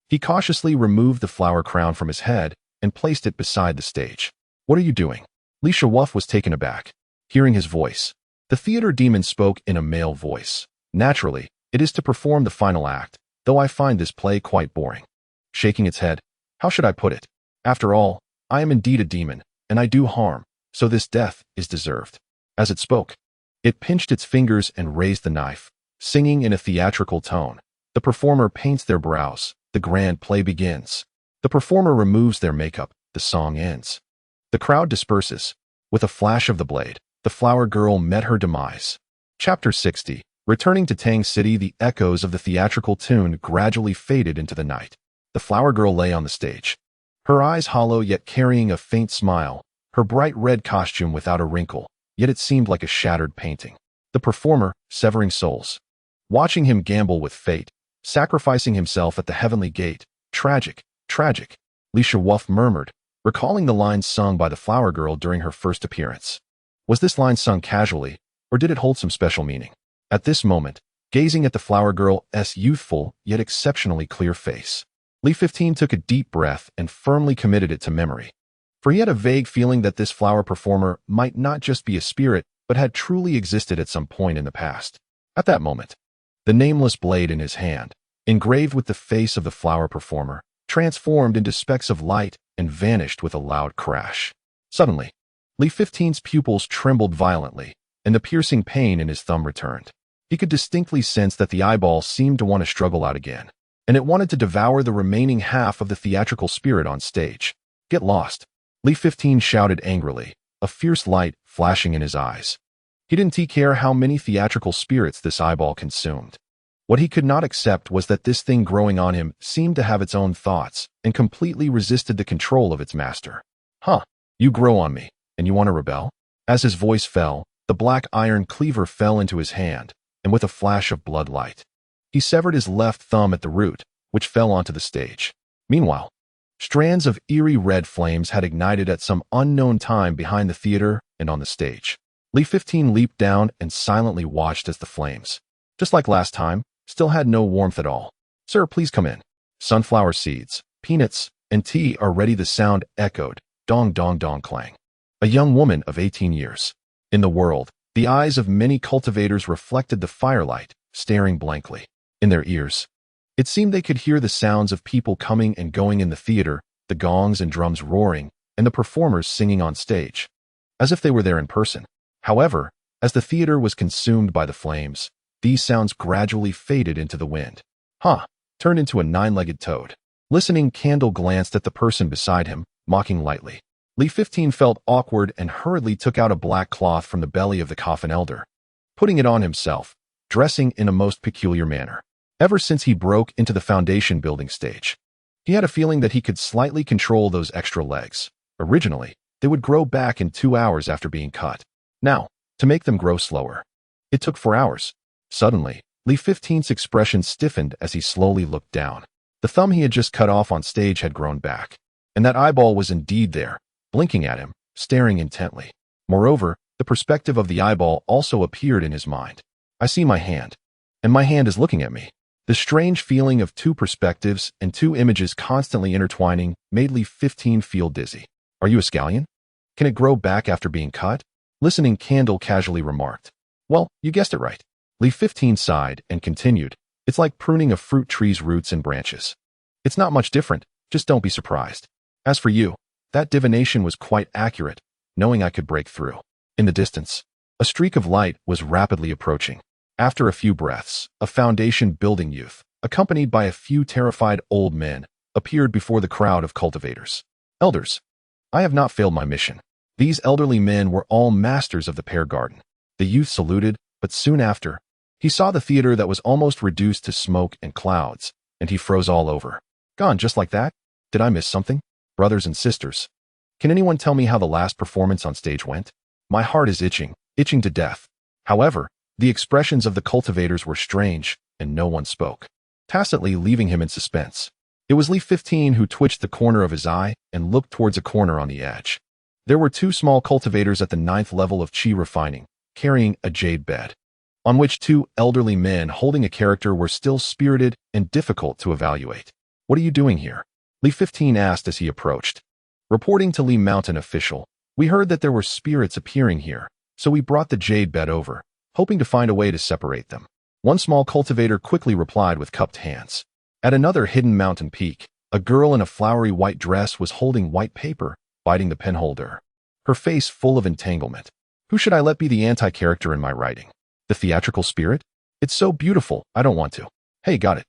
He cautiously removed the flower crown from his head and placed it beside the stage. What are you doing? Li Shuwaf was taken aback. Hearing his voice, the theater demon spoke in a male voice. Naturally, it is to perform the final act, though I find this play quite boring. Shaking its head, how should I put it? After all, I am indeed a demon, and I do harm, so this death is deserved. As it spoke, it pinched its fingers and raised the knife, singing in a theatrical tone. The performer paints their brows. The grand play begins. The performer removes their makeup. The song ends. The crowd disperses. With a flash of the blade, the flower girl met her demise. Chapter 60. Returning to Tang City, the echoes of the theatrical tune gradually faded into the night. The flower girl lay on the stage, her eyes hollow yet carrying a faint smile, her bright red costume without a wrinkle, yet it seemed like a shattered painting. The performer, severing souls, watching him gamble with fate, sacrificing himself at the heavenly gate. Tragic, tragic, Li Shuwaf murmured, recalling the lines sung by the flower girl during her first appearance. Was this line sung casually, or did it hold some special meaning? At this moment, gazing at the flower girl's youthful yet exceptionally clear face, Li 15 took a deep breath and firmly committed it to memory. For he had a vague feeling that this flower performer might not just be a spirit, but had truly existed at some point in the past. At that moment, the nameless blade in his hand, engraved with the face of the flower performer, transformed into specks of light and vanished with a loud crash. Suddenly, Li 15's pupils trembled violently, and the piercing pain in his thumb returned. He could distinctly sense that the eyeball seemed to want to struggle out again, and it wanted to devour the remaining half of the theatrical spirit on stage. Get lost, Li 15 shouted angrily, a fierce light flashing in his eyes. He didn't care how many theatrical spirits this eyeball consumed. What he could not accept was that this thing growing on him seemed to have its own thoughts and completely resisted the control of its master. Huh, you grow on me, and you want to rebel? As his voice fell, the black iron cleaver fell into his hand, and with a flash of blood light, he severed his left thumb at the root, which fell onto the stage. Meanwhile, strands of eerie red flames had ignited at some unknown time behind the theater and on the stage. Li 15 leaped down and silently watched as the flames, just like last time, still had no warmth at all. Sir, please come in. Sunflower seeds, peanuts, and tea are ready. The sound echoed, dong dong dong clang. A young woman of 18 years, In the world, the eyes of many cultivators reflected the firelight, staring blankly. In their ears, it seemed they could hear the sounds of people coming and going in the theater, the gongs and drums roaring, and the performers singing on stage, as if they were there in person. However, as the theater was consumed by the flames, these sounds gradually faded into the wind. Turned into a nine-legged toad. Listening, Candle glanced at the person beside him, mocking lightly. Lee 15 felt awkward and hurriedly took out a black cloth from the belly of the coffin elder, putting it on himself, dressing in a most peculiar manner. Ever since he broke into the foundation building stage, he had a feeling that he could slightly control those extra legs. Originally, they would grow back in 2 hours after being cut. Now, to make them grow slower, it took 4 hours. Suddenly, Lee 15's expression stiffened as he slowly looked down. The thumb he had just cut off on stage had grown back, and that eyeball was indeed there, blinking at him, staring intently. Moreover, the perspective of the eyeball also appeared in his mind. I see my hand, and my hand is looking at me. The strange feeling of two perspectives and two images constantly intertwining made Lee 15 feel dizzy. Are you a scallion? Can it grow back after being cut? Listening, Candle casually remarked. Well, you guessed it right. Lee 15 sighed and continued. It's like pruning a fruit tree's roots and branches. It's not much different, just don't be surprised. As for you, that divination was quite accurate, knowing I could break through. In the distance, a streak of light was rapidly approaching. After a few breaths, a foundation building youth, accompanied by a few terrified old men, appeared before the crowd of cultivators. Elders, I have not failed my mission. These elderly men were all masters of the pear garden. The youth saluted, but soon after, he saw the theater that was almost reduced to smoke and clouds, and he froze all over. Gone just like that? Did I miss something? Brothers and sisters, can anyone tell me how the last performance on stage went? My heart is itching to death. However, the expressions of the cultivators were strange, and no one spoke, tacitly leaving him in suspense. It was Lee 15 who twitched the corner of his eye and looked towards a corner on the edge. There were two small cultivators at the 9th level of chi refining, carrying a jade bed, on which two elderly men holding a character were still spirited and difficult to evaluate. What are you doing here? Lee 15 asked as he approached. Reporting to Lee Mountain official, we heard that there were spirits appearing here, so we brought the jade bed over, hoping to find a way to separate them. One small cultivator quickly replied with cupped hands. At another hidden mountain peak, a girl in a flowery white dress was holding white paper, biting the penholder, her face full of entanglement. Who should I let be the anti-character in my writing? The theatrical spirit? It's so beautiful, I don't want to. Hey, got it.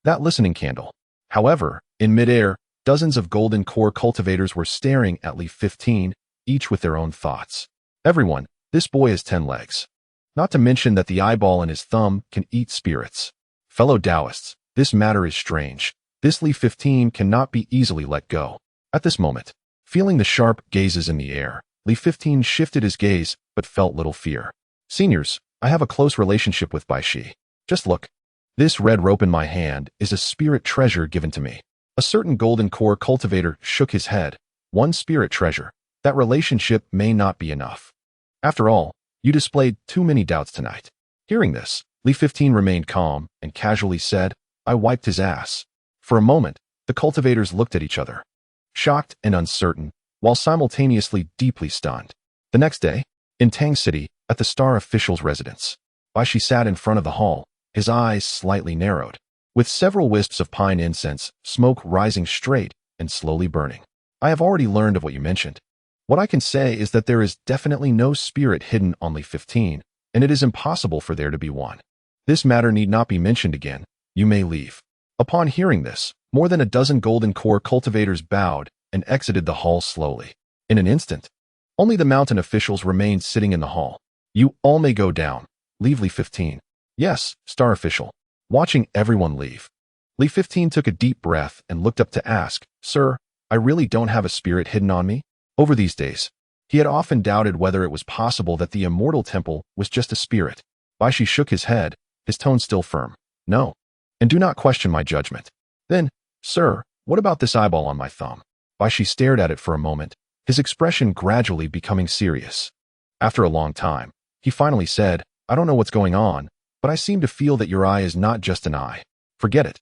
That listening, Candle. However, in midair, dozens of golden core cultivators were staring at Lee 15, each with their own thoughts. Everyone, this boy has 10 legs. Not to mention that the eyeball in his thumb can eat spirits. Fellow Taoists, this matter is strange. This Lee 15 cannot be easily let go. At this moment, feeling the sharp gazes in the air, Lee 15 shifted his gaze, but felt little fear. Seniors, I have a close relationship with Baishi. Just look. This red rope in my hand is a spirit treasure given to me. A certain golden core cultivator shook his head. One spirit treasure. That relationship may not be enough. After all, you displayed too many doubts tonight. Hearing this, Lee 15 remained calm and casually said, I wiped his ass. For a moment, the cultivators looked at each other, shocked and uncertain, while simultaneously deeply stunned. The next day, in Tang City, at the Star official's residence, Baishi sat in front of the hall, his eyes slightly narrowed, with several wisps of pine incense, smoke rising straight and slowly burning. I have already learned of what you mentioned. What I can say is that there is definitely no spirit hidden on Lee 15, and it is impossible for there to be one. This matter need not be mentioned again. You may leave. Upon hearing this, more than a dozen golden core cultivators bowed and exited the hall slowly. In an instant, only the mountain officials remained sitting in the hall. You all may go down. Leave Lee 15. Yes, Star official. Watching everyone leave, Lee 15 took a deep breath and looked up to ask, Sir, I really don't have a spirit hidden on me? Over these days, he had often doubted whether it was possible that the immortal temple was just a spirit. Baishi shook his head, his tone still firm. No. And do not question my judgment. Then, sir, what about this eyeball on my thumb? Baishi stared at it for a moment, his expression gradually becoming serious. After a long time, he finally said, I don't know what's going on, but I seem to feel that your eye is not just an eye. Forget it.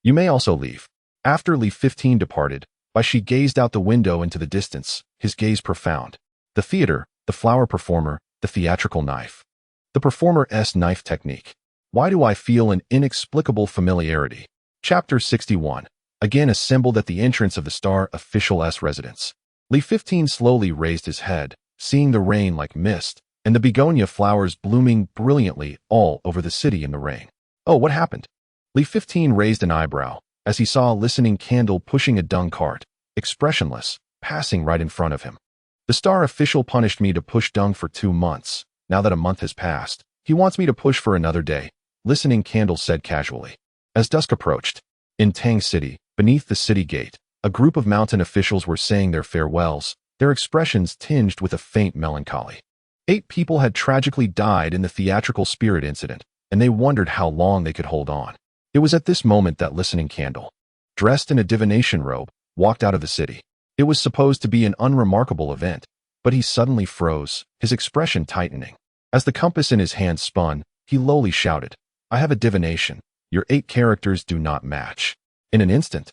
You may also leave. After Lee 15 departed, Baishi gazed out the window into the distance, his gaze profound. The theater, the flower performer, The theatrical knife. The performer's knife technique. Why do I feel an inexplicable familiarity? Chapter 61. Again assembled at the entrance of the Star official's residence. Lee 15 slowly raised his head, seeing the rain like mist, and the begonia flowers blooming brilliantly all over the city in the rain. Oh, what happened? Lee 15 raised an eyebrow as he saw a listening candle pushing a dung cart, expressionless, passing right in front of him. The Star official punished me to push dung for 2 months. Now that a month has passed, he wants me to push for another day, listening candle said casually. As dusk approached, in Tang City, beneath the city gate, a group of mountain officials were saying their farewells, their expressions tinged with a faint melancholy. 8 people had tragically died in the theatrical spirit incident, and they wondered how long they could hold on. It was at this moment that listening candle, dressed in a divination robe, walked out of the city. It was supposed to be an unremarkable event, but he suddenly froze, his expression tightening. As the compass in his hand spun, he lowly shouted, "I have a divination. Your 8 characters do not match." In an instant,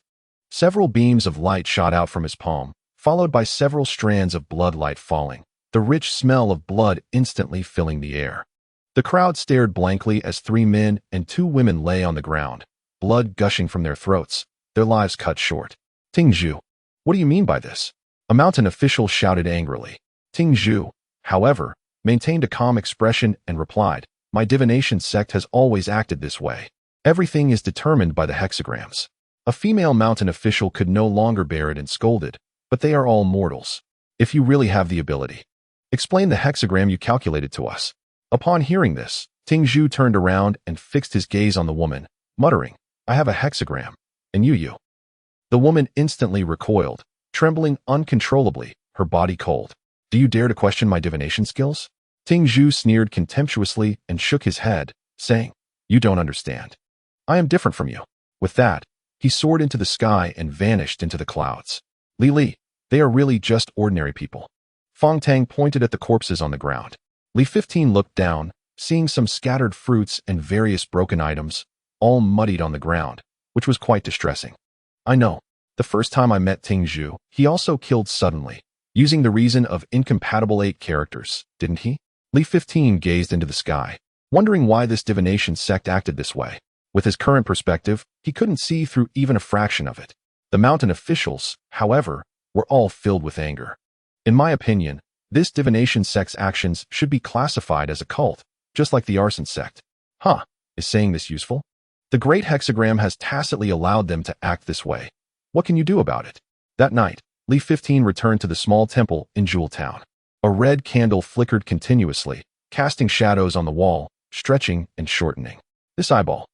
several beams of light shot out from his palm, followed by several strands of blood light falling, the rich smell of blood instantly filling the air. The crowd stared blankly as 3 men and 2 women lay on the ground, blood gushing from their throats, their lives cut short. Ting Zhu, what do you mean by this? A mountain official shouted angrily. Ting Zhu, however, maintained a calm expression and replied, "My divination sect has always acted this way. Everything is determined by the hexagrams." A female mountain official could no longer bear it and scolded, "But they are all mortals. If you really have the ability, explain the hexagram you calculated to us." Upon hearing this, Ting Zhu turned around and fixed his gaze on the woman, muttering, "I have a hexagram. And you. The woman instantly recoiled, trembling uncontrollably, her body cold. "Do you dare to question my divination skills?" Ting Zhu sneered contemptuously and shook his head, saying, "You don't understand. I am different from you." With that, he soared into the sky and vanished into the clouds. Li, they are really just ordinary people." Fong Tang pointed at the corpses on the ground. Li 15 looked down, seeing some scattered fruits and various broken items, all muddied on the ground, which was quite distressing. "I know. The first time I met Ting Zhu, he also killed suddenly, using the reason of incompatible 8 characters, didn't he?" Li 15 gazed into the sky, wondering why this divination sect acted this way. With his current perspective, he couldn't see through even a fraction of it. The mountain officials, however, were all filled with anger. "In my opinion, this divination sect's actions should be classified as a cult, just like the arson sect." "Huh, is saying this useful? The great hexagram has tacitly allowed them to act this way. What can you do about it?" That night, Li 15 returned to the small temple in Jewel Town. A red candle flickered continuously, casting shadows on the wall, stretching and shortening. This eyeball.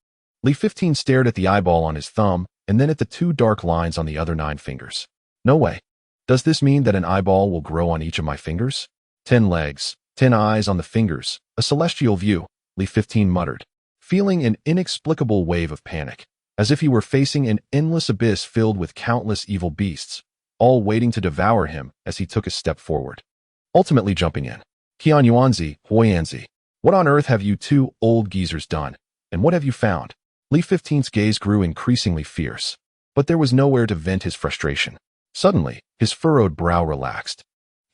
Li 15 stared at the eyeball on his thumb and then at the 2 dark lines on the other 9 fingers. "No way. Does this mean that an eyeball will grow on each of my fingers? 10 legs, 10 eyes on the fingers, a celestial view," Li 15 muttered, feeling an inexplicable wave of panic, as if he were facing an endless abyss filled with countless evil beasts, all waiting to devour him as he took a step forward. Ultimately jumping in. "Qian Yuanzi, Huianzi, what on earth have you 2 old geezers done, and what have you found?" Li 15's gaze grew increasingly fierce, but there was nowhere to vent his frustration. Suddenly, his furrowed brow relaxed.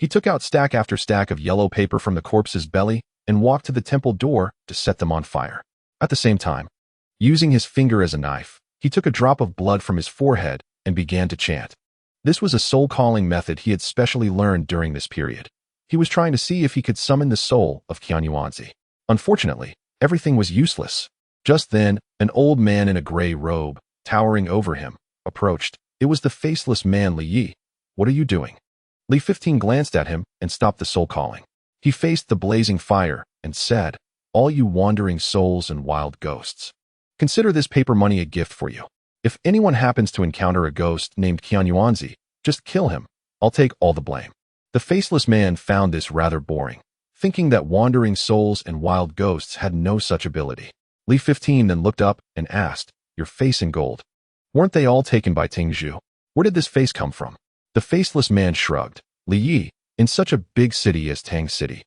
He took out stack after stack of yellow paper from the corpse's belly and walked to the temple door to set them on fire. At the same time, using his finger as a knife, he took a drop of blood from his forehead and began to chant. This was a soul-calling method he had specially learned during this period. He was trying to see if he could summon the soul of Qian Yuanzi. Unfortunately, everything was useless. Just then, an old man in a gray robe, towering over him, approached. It was the faceless man Li Yi. "What are you doing?" Li 15 glanced at him and stopped the soul calling. He faced the blazing fire and said, "All you wandering souls and wild ghosts, consider this paper money a gift for you. If anyone happens to encounter a ghost named Qian Yuanzi, just kill him. I'll take all the blame." The faceless man found this rather boring, thinking that wandering souls and wild ghosts had no such ability. Li 15 then looked up and asked, "Your face in gold. Weren't they all taken by Ting Zhu? Where did this face come from?" The faceless man shrugged. "Li Yi, in such a big city as Tang City,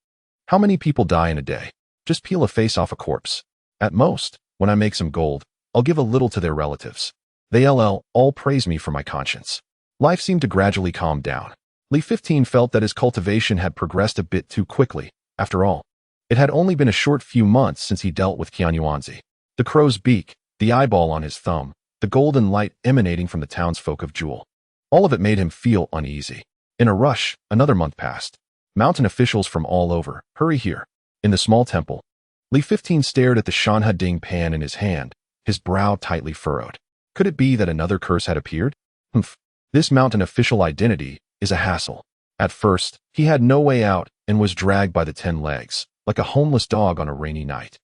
how many people die in a day? Just peel a face off a corpse. At most, when I make some gold, I'll give a little to their relatives. They'll all praise me for my conscience." Life seemed to gradually calm down. Li 15 felt that his cultivation had progressed a bit too quickly, After all, it had only been a short few months since he dealt with Qianyuanzi. The crow's beak, the eyeball on his thumb, the golden light emanating from the townsfolk of Jewel. All of it made him feel uneasy. In a rush, another month passed. Mountain officials from all over, hurry here. In the small temple, Li 15 stared at the Shanha Ding pan in his hand, his brow tightly furrowed. Could it be that another curse had appeared? Humph. This mountain official identity is a hassle. At first, he had no way out and was dragged by the 10 legs, like a homeless dog on a rainy night.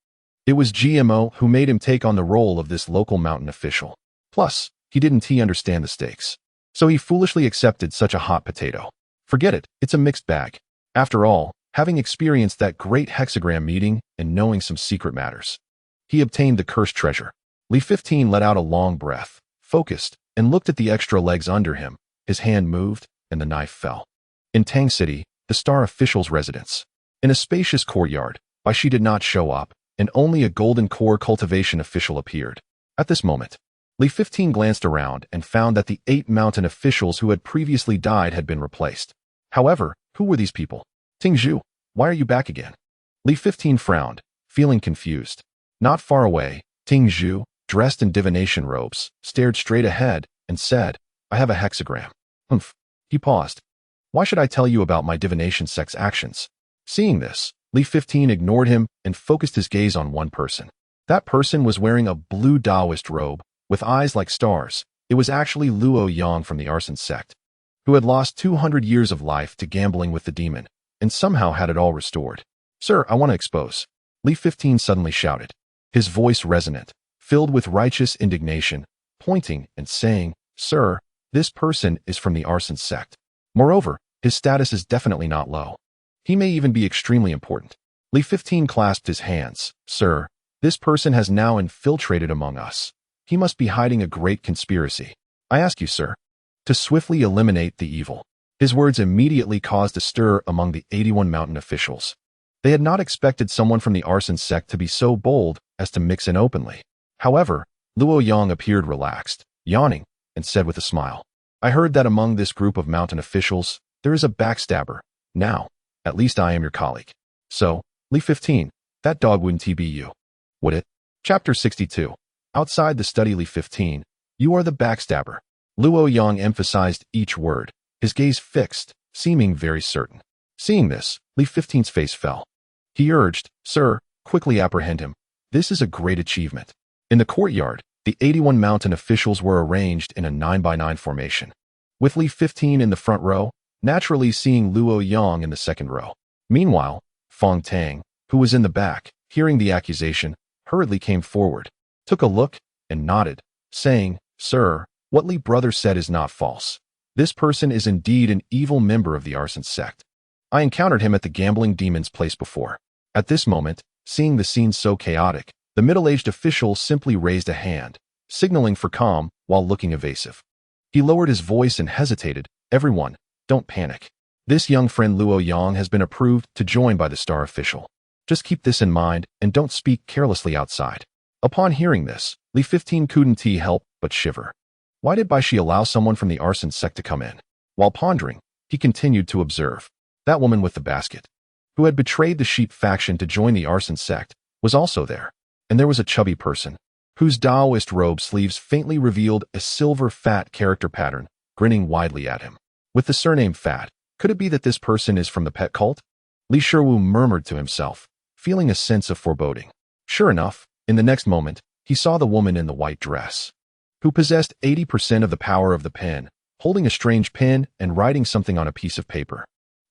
It was GMO who made him take on the role of this local mountain official. Plus, he didn't understand the stakes. So he foolishly accepted such a hot potato. Forget it, it's a mixed bag. After all, having experienced that great hexagram meeting and knowing some secret matters, he obtained the cursed treasure. Li 15 let out a long breath, focused, and looked at the extra legs under him. His hand moved, and the knife fell. In Tang City, the star official's residence. In a spacious courtyard, Bai Shi did not show up, and only a golden core cultivation official appeared. At this moment, Li 15 glanced around and found that the 8 mountain officials who had previously died had been replaced. However, who were these people? Ting Zhu, why are you back again? Li 15 frowned, feeling confused. Not far away, Ting Zhu, dressed in divination robes, stared straight ahead and said, I have a hexagram. Humph. He paused. Why should I tell you about my divination sect's actions? Seeing this, Li 15 ignored him and focused his gaze on one person. That person was wearing a blue Taoist robe, with eyes like stars. It was actually Luo Yang from the Arson sect, who had lost 200 years of life to gambling with the demon, and somehow had it all restored. Sir, I want to expose. Li 15 suddenly shouted, his voice resonant, filled with righteous indignation, pointing and saying, Sir, this person is from the Arson sect. Moreover, his status is definitely not low. He may even be extremely important. Li 15 clasped his hands. Sir, this person has now infiltrated among us. He must be hiding a great conspiracy. I ask you, sir, to swiftly eliminate the evil. His words immediately caused a stir among the 81 mountain officials. They had not expected someone from the Arson sect to be so bold as to mix in openly. However, Luo Yang appeared relaxed, yawning, and said with a smile, I heard that among this group of mountain officials, there is a backstabber. Now, at least I am your colleague. So, Li 15, that dog wouldn't be you, would it? Chapter 62. Outside the study Li 15, you are the backstabber. Luo Yang emphasized each word, his gaze fixed, seeming very certain. Seeing this, Li 15's face fell. He urged, Sir, quickly apprehend him. This is a great achievement. In the courtyard, the 81 mountain officials were arranged in a 9x9 formation, with Li 15 in the front row, naturally seeing Luo Yang in the second row. Meanwhile, Fong Tang, who was in the back, hearing the accusation, hurriedly came forward, took a look, and nodded, saying, Sir, what Li brother said is not false. This person is indeed an evil member of the Arson sect. I encountered him at the gambling demon's place before. At this moment, seeing the scene so chaotic, the middle-aged official simply raised a hand, signaling for calm while looking evasive. He lowered his voice and hesitated. Everyone, don't panic. This young friend Luo Yang has been approved to join by the star official. Just keep this in mind and don't speak carelessly outside. Upon hearing this, Li 15 couldn't help but shiver. Why did Bai Shi allow someone from the Arson sect to come in? While pondering, he continued to observe. That woman with the basket, who had betrayed the sheep faction to join the Arson sect, was also there. And there was a chubby person, whose Taoist robe sleeves faintly revealed a silver fat character pattern, grinning widely at him. With the surname Fat, could it be that this person is from the pet cult? Li Shiwu murmured to himself, feeling a sense of foreboding. Sure enough, in the next moment, he saw the woman in the white dress, who possessed 80% of the power of the pen, holding a strange pen and writing something on a piece of paper.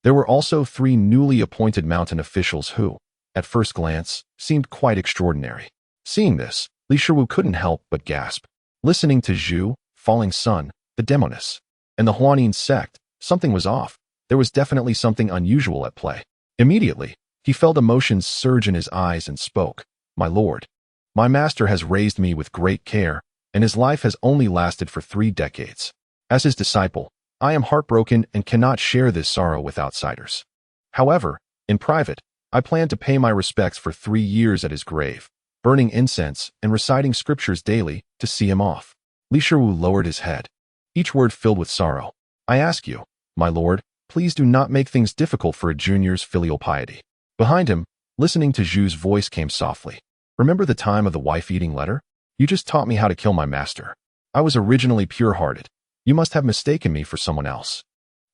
There were also 3 newly appointed mountain officials who, at first glance, seemed quite extraordinary. Seeing this, Li Shiwu couldn't help but gasp. Listening to Zhu, Falling Sun, the Demoness, and the Huanin sect, something was off. There was definitely something unusual at play. Immediately, he felt emotions surge in his eyes and spoke. My lord, my master has raised me with great care, and his life has only lasted for 3 decades. As his disciple, I am heartbroken and cannot share this sorrow with outsiders. However, in private, I plan to pay my respects for 3 years at his grave, burning incense and reciting scriptures daily to see him off. Li Shiwu lowered his head, each word filled with sorrow. I ask you, my lord, please do not make things difficult for a junior's filial piety. Behind him, listening to Zhu's voice came softly. Remember the time of the wife-eating letter? You just taught me how to kill my master. I was originally pure-hearted. You must have mistaken me for someone else.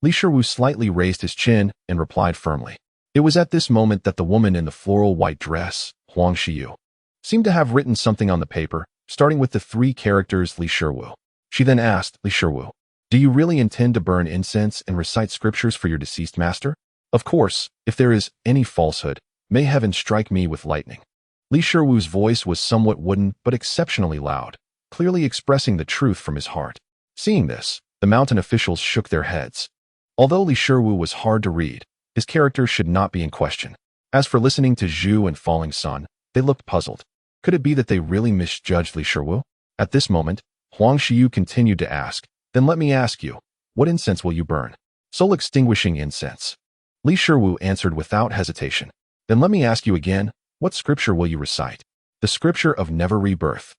Li Shiwu slightly raised his chin and replied firmly. It was at this moment that the woman in the floral white dress, Huang Xiyu, seemed to have written something on the paper, starting with the 3 characters Li Shiwu. She then asked Li Shiwu, do you really intend to burn incense and recite scriptures for your deceased master? Of course, if there is any falsehood, may heaven strike me with lightning. Li Shiwu's voice was somewhat wooden but exceptionally loud, clearly expressing the truth from his heart. Seeing this, the mountain officials shook their heads. Although Li Shiwu was hard to read, his character should not be in question. As for listening to Zhu and Falling Sun, they looked puzzled. Could it be that they really misjudged Li Shiwu? At this moment, Huang Xiyu continued to ask, then let me ask you, what incense will you burn? Soul-extinguishing incense. Li Shiwu answered without hesitation. Then let me ask you again, what scripture will you recite? The scripture of never rebirth.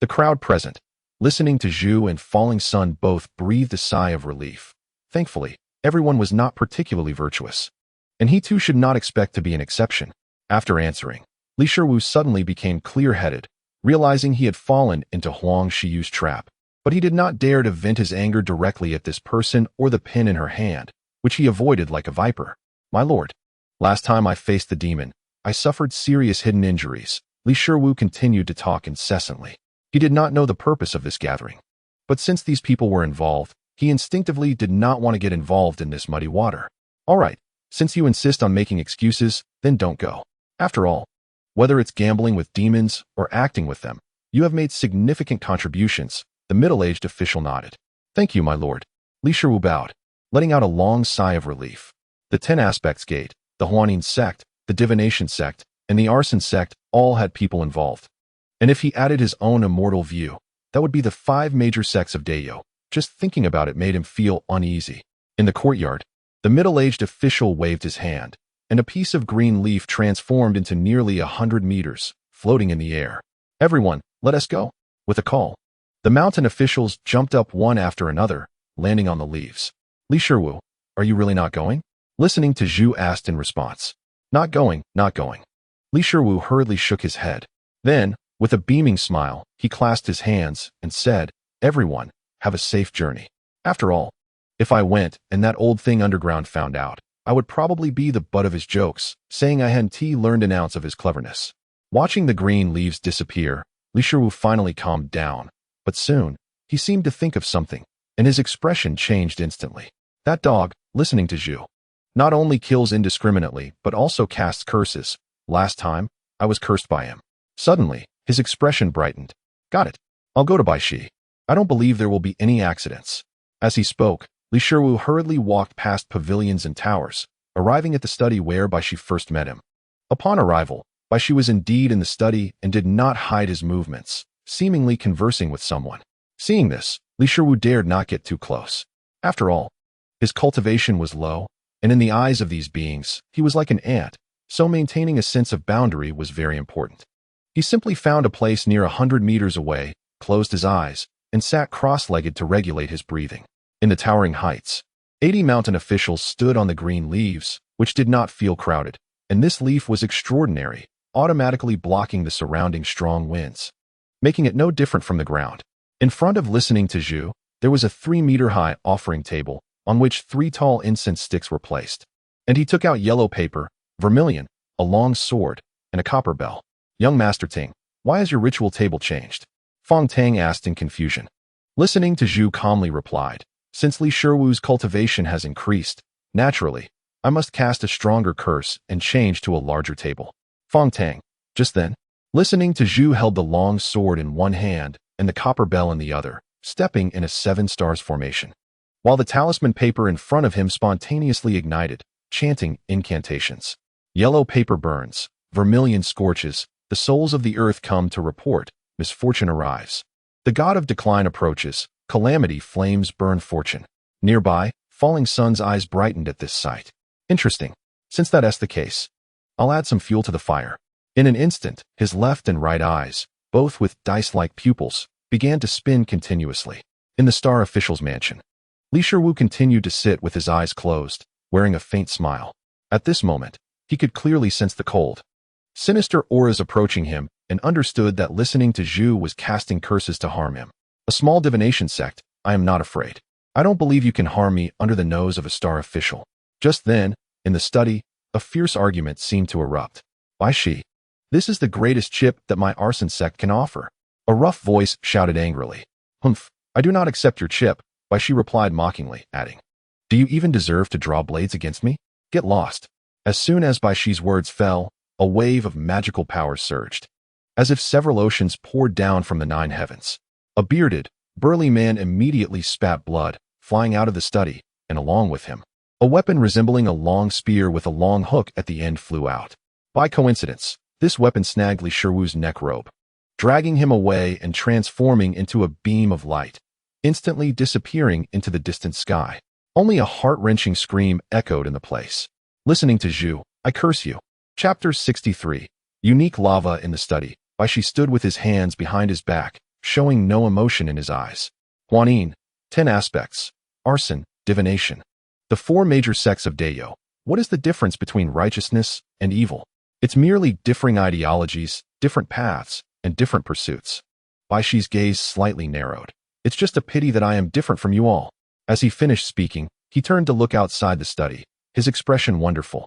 The crowd present, listening to Zhu and Falling Sun, both breathed a sigh of relief. Thankfully, everyone was not particularly virtuous. And he too should not expect to be an exception. After answering, Li Shiwu suddenly became clear-headed, realizing he had fallen into Huang Xiyu's trap. But he did not dare to vent his anger directly at this person or the pin in her hand, which he avoided like a viper. My lord, last time I faced the demon, I suffered serious hidden injuries. Li Shiwu continued to talk incessantly. He did not know the purpose of this gathering. But since these people were involved, he instinctively did not want to get involved in this muddy water. All right, since you insist on making excuses, then don't go. After all, whether it's gambling with demons or acting with them, you have made significant contributions. The middle-aged official nodded. Thank you, my lord. Li Shiwu bowed, letting out a long sigh of relief. The 10 Aspects Gate, the Huanin sect, the Divination sect, and the Arson sect all had people involved. And if he added his own immortal view, that would be the 5 major sects of Dayo. Just thinking about it made him feel uneasy. In the courtyard, the middle-aged official waved his hand, and a piece of green leaf transformed into nearly 100 meters, floating in the air. Everyone, let us go. With a call, the mountain officials jumped up one after another, landing on the leaves. Li Shiwu, are you really not going? Listening to Zhu asked in response. Not going, not going. Li Shiwu hurriedly shook his head. Then, with a beaming smile, he clasped his hands and said, everyone, have a safe journey. After all, if I went and that old thing underground found out, I would probably be the butt of his jokes, saying I hadn't learned an ounce of his cleverness. Watching the green leaves disappear, Li Shiwu finally calmed down. But soon, he seemed to think of something, and his expression changed instantly. That dog, listening to Zhu, not only kills indiscriminately, but also casts curses. Last time, I was cursed by him. Suddenly, his expression brightened. Got it. I'll go to Baishi. I don't believe there will be any accidents. As he spoke, Li Shiwu hurriedly walked past pavilions and towers, arriving at the study where Baishi first met him. Upon arrival, Baishi was indeed in the study and did not hide his movements, seemingly conversing with someone. Seeing this, Li Shiwu dared not get too close. After all, his cultivation was low, and in the eyes of these beings, he was like an ant, so maintaining a sense of boundary was very important. He simply found a place near 100 meters away, closed his eyes, and sat cross-legged to regulate his breathing. In the towering heights, 80 mountain officials stood on the green leaves, which did not feel crowded, and this leaf was extraordinary, automatically blocking the surrounding strong winds, making it no different from the ground. In front of listening to Zhu, there was a 3-meter-high offering table on which 3 tall incense sticks were placed, and he took out yellow paper, vermilion, a long sword, and a copper bell. Young Master Ting, why has your ritual table changed? Fong Tang asked in confusion. Listening to Zhu calmly replied, since Li Shiwu's cultivation has increased, naturally, I must cast a stronger curse and change to a larger table. Fong Tang, just then, listening to Zhu held the long sword in one hand and the copper bell in the other, stepping in a 7 stars formation, while the talisman paper in front of him spontaneously ignited, chanting incantations. Yellow paper burns, vermilion scorches, the souls of the earth come to report, misfortune arrives. The god of decline approaches, calamity flames burn fortune. Nearby, Falling Sun's eyes brightened at this sight. Interesting. Since that's the case, I'll add some fuel to the fire. In an instant, his left and right eyes, both with dice-like pupils, began to spin continuously. In the Star Official's mansion, Li Shiwu continued to sit with his eyes closed, wearing a faint smile. At this moment, He could clearly sense the cold, sinister auras approaching him and understood that listening to Zhu was casting curses to harm him. A small divination sect, I am not afraid. I don't believe you can harm me under the nose of a star official. Just then, in the study, a fierce argument seemed to erupt. Why she? This is the greatest chip that my arson sect can offer. A rough voice shouted angrily. Humph, I do not accept your chip, Why she replied mockingly, adding, Do you even deserve to draw blades against me? Get lost. As soon as Bai Shi's words fell, a wave of magical power surged, as if several oceans poured down from the 9 heavens. A bearded, burly man immediately spat blood, flying out of the study, and along with him, a weapon resembling a long spear with a long hook at the end flew out. By coincidence, this weapon snagged Li Shiwu's neck robe, dragging him away and transforming into a beam of light, instantly disappearing into the distant sky. Only a heart-wrenching scream echoed in the place. Listening to Zhu, I curse you. Chapter 63. Unique lava in the study. Bai Shi stood with his hands behind his back, showing no emotion in his eyes. Huanin, 10 aspects. Arson, divination. The 4 major sects of Dayo. What is the difference between righteousness and evil? It's merely differing ideologies, different paths, and different pursuits. Bai Shi's gaze slightly narrowed. It's just a pity that I am different from you all. As he finished speaking, he turned to look outside the study, his expression wonderful,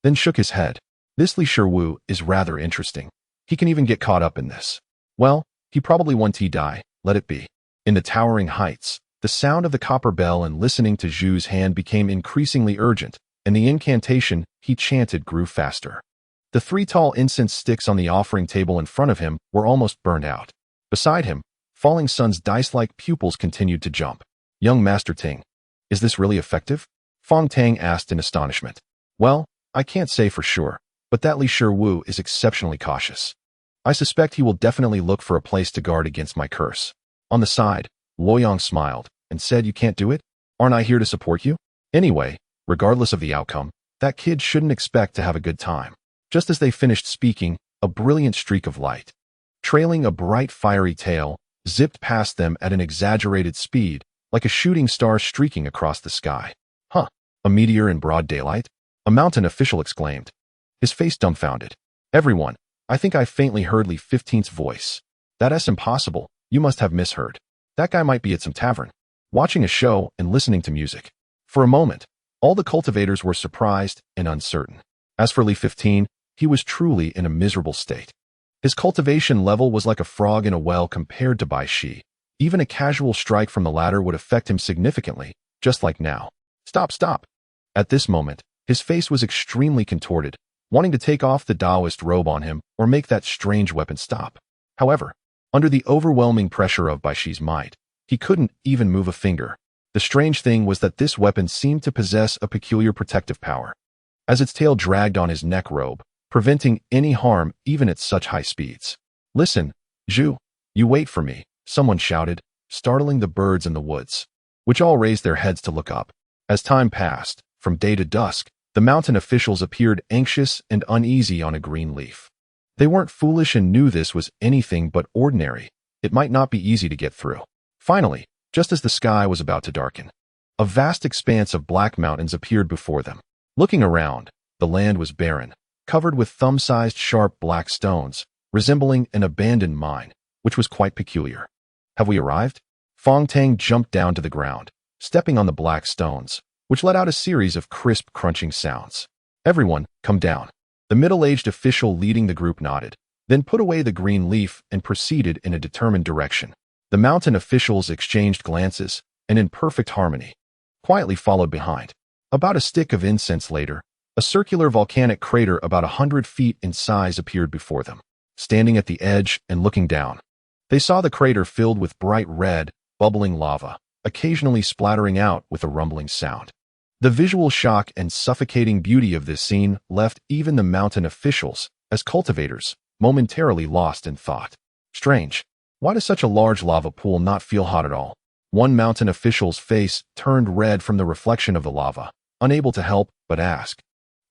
then shook his head. This Li Shiwu is rather interesting. He can even get caught up in this. Well, he probably won't die, let it be. In the towering heights, the sound of the copper bell and listening to Zhu's hand became increasingly urgent, and the incantation he chanted grew faster. The 3 tall incense sticks on the offering table in front of him were almost burned out. Beside him, Falling Sun's dice-like pupils continued to jump. Young Master Ting, is this really effective? Fong Tang asked in astonishment. Well, I can't say for sure, but that Li Shiwu is exceptionally cautious. I suspect he will definitely look for a place to guard against my curse. On the side, Luoyang smiled and said, You can't do it? Aren't I here to support you? Anyway, regardless of the outcome, that kid shouldn't expect to have a good time. Just as they finished speaking, a brilliant streak of light, trailing a bright fiery tail, zipped past them at an exaggerated speed, like a shooting star streaking across the sky. Huh, a meteor in broad daylight? A mountain official exclaimed, his face dumbfounded. Everyone, I think I faintly heard Li 15's voice. That's impossible, you must have misheard. That guy might be at some tavern, watching a show and listening to music. For a moment, all the cultivators were surprised and uncertain. As for Li 15, he was truly in a miserable state. His cultivation level was like a frog in a well compared to Bai Shi. Even a casual strike from the latter would affect him significantly, just like now. Stop. At this moment, his face was extremely contorted, wanting to take off the Taoist robe on him or make that strange weapon stop. However, under the overwhelming pressure of Bai Shi's might, he couldn't even move a finger. The strange thing was that this weapon seemed to possess a peculiar protective power, as its tail dragged on his neck robe, preventing any harm even at such high speeds. Listen, Zhu, you wait for me, someone shouted, startling the birds in the woods, which all raised their heads to look up. As time passed, from day to dusk, the mountain officials appeared anxious and uneasy on a green leaf. They weren't foolish and knew this was anything but ordinary. It might not be easy to get through. Finally, just as the sky was about to darken, a vast expanse of black mountains appeared before them. Looking around, the land was barren, covered with thumb-sized sharp black stones, resembling an abandoned mine, which was quite peculiar. Have we arrived? Fong Tang jumped down to the ground, stepping on the black stones, which let out a series of crisp crunching sounds. Everyone, come down. The middle-aged official leading the group nodded, then put away the green leaf and proceeded in a determined direction. The mountain officials exchanged glances, and in perfect harmony, quietly followed behind. About a stick of incense later, a circular volcanic crater about 100 feet in size appeared before them. Standing at the edge and looking down, they saw the crater filled with bright red, bubbling lava, occasionally splattering out with a rumbling sound. The visual shock and suffocating beauty of this scene left even the mountain officials, as cultivators, momentarily lost in thought. Strange. Why does such a large lava pool not feel hot at all? One mountain official's face turned red from the reflection of the lava, unable to help but ask.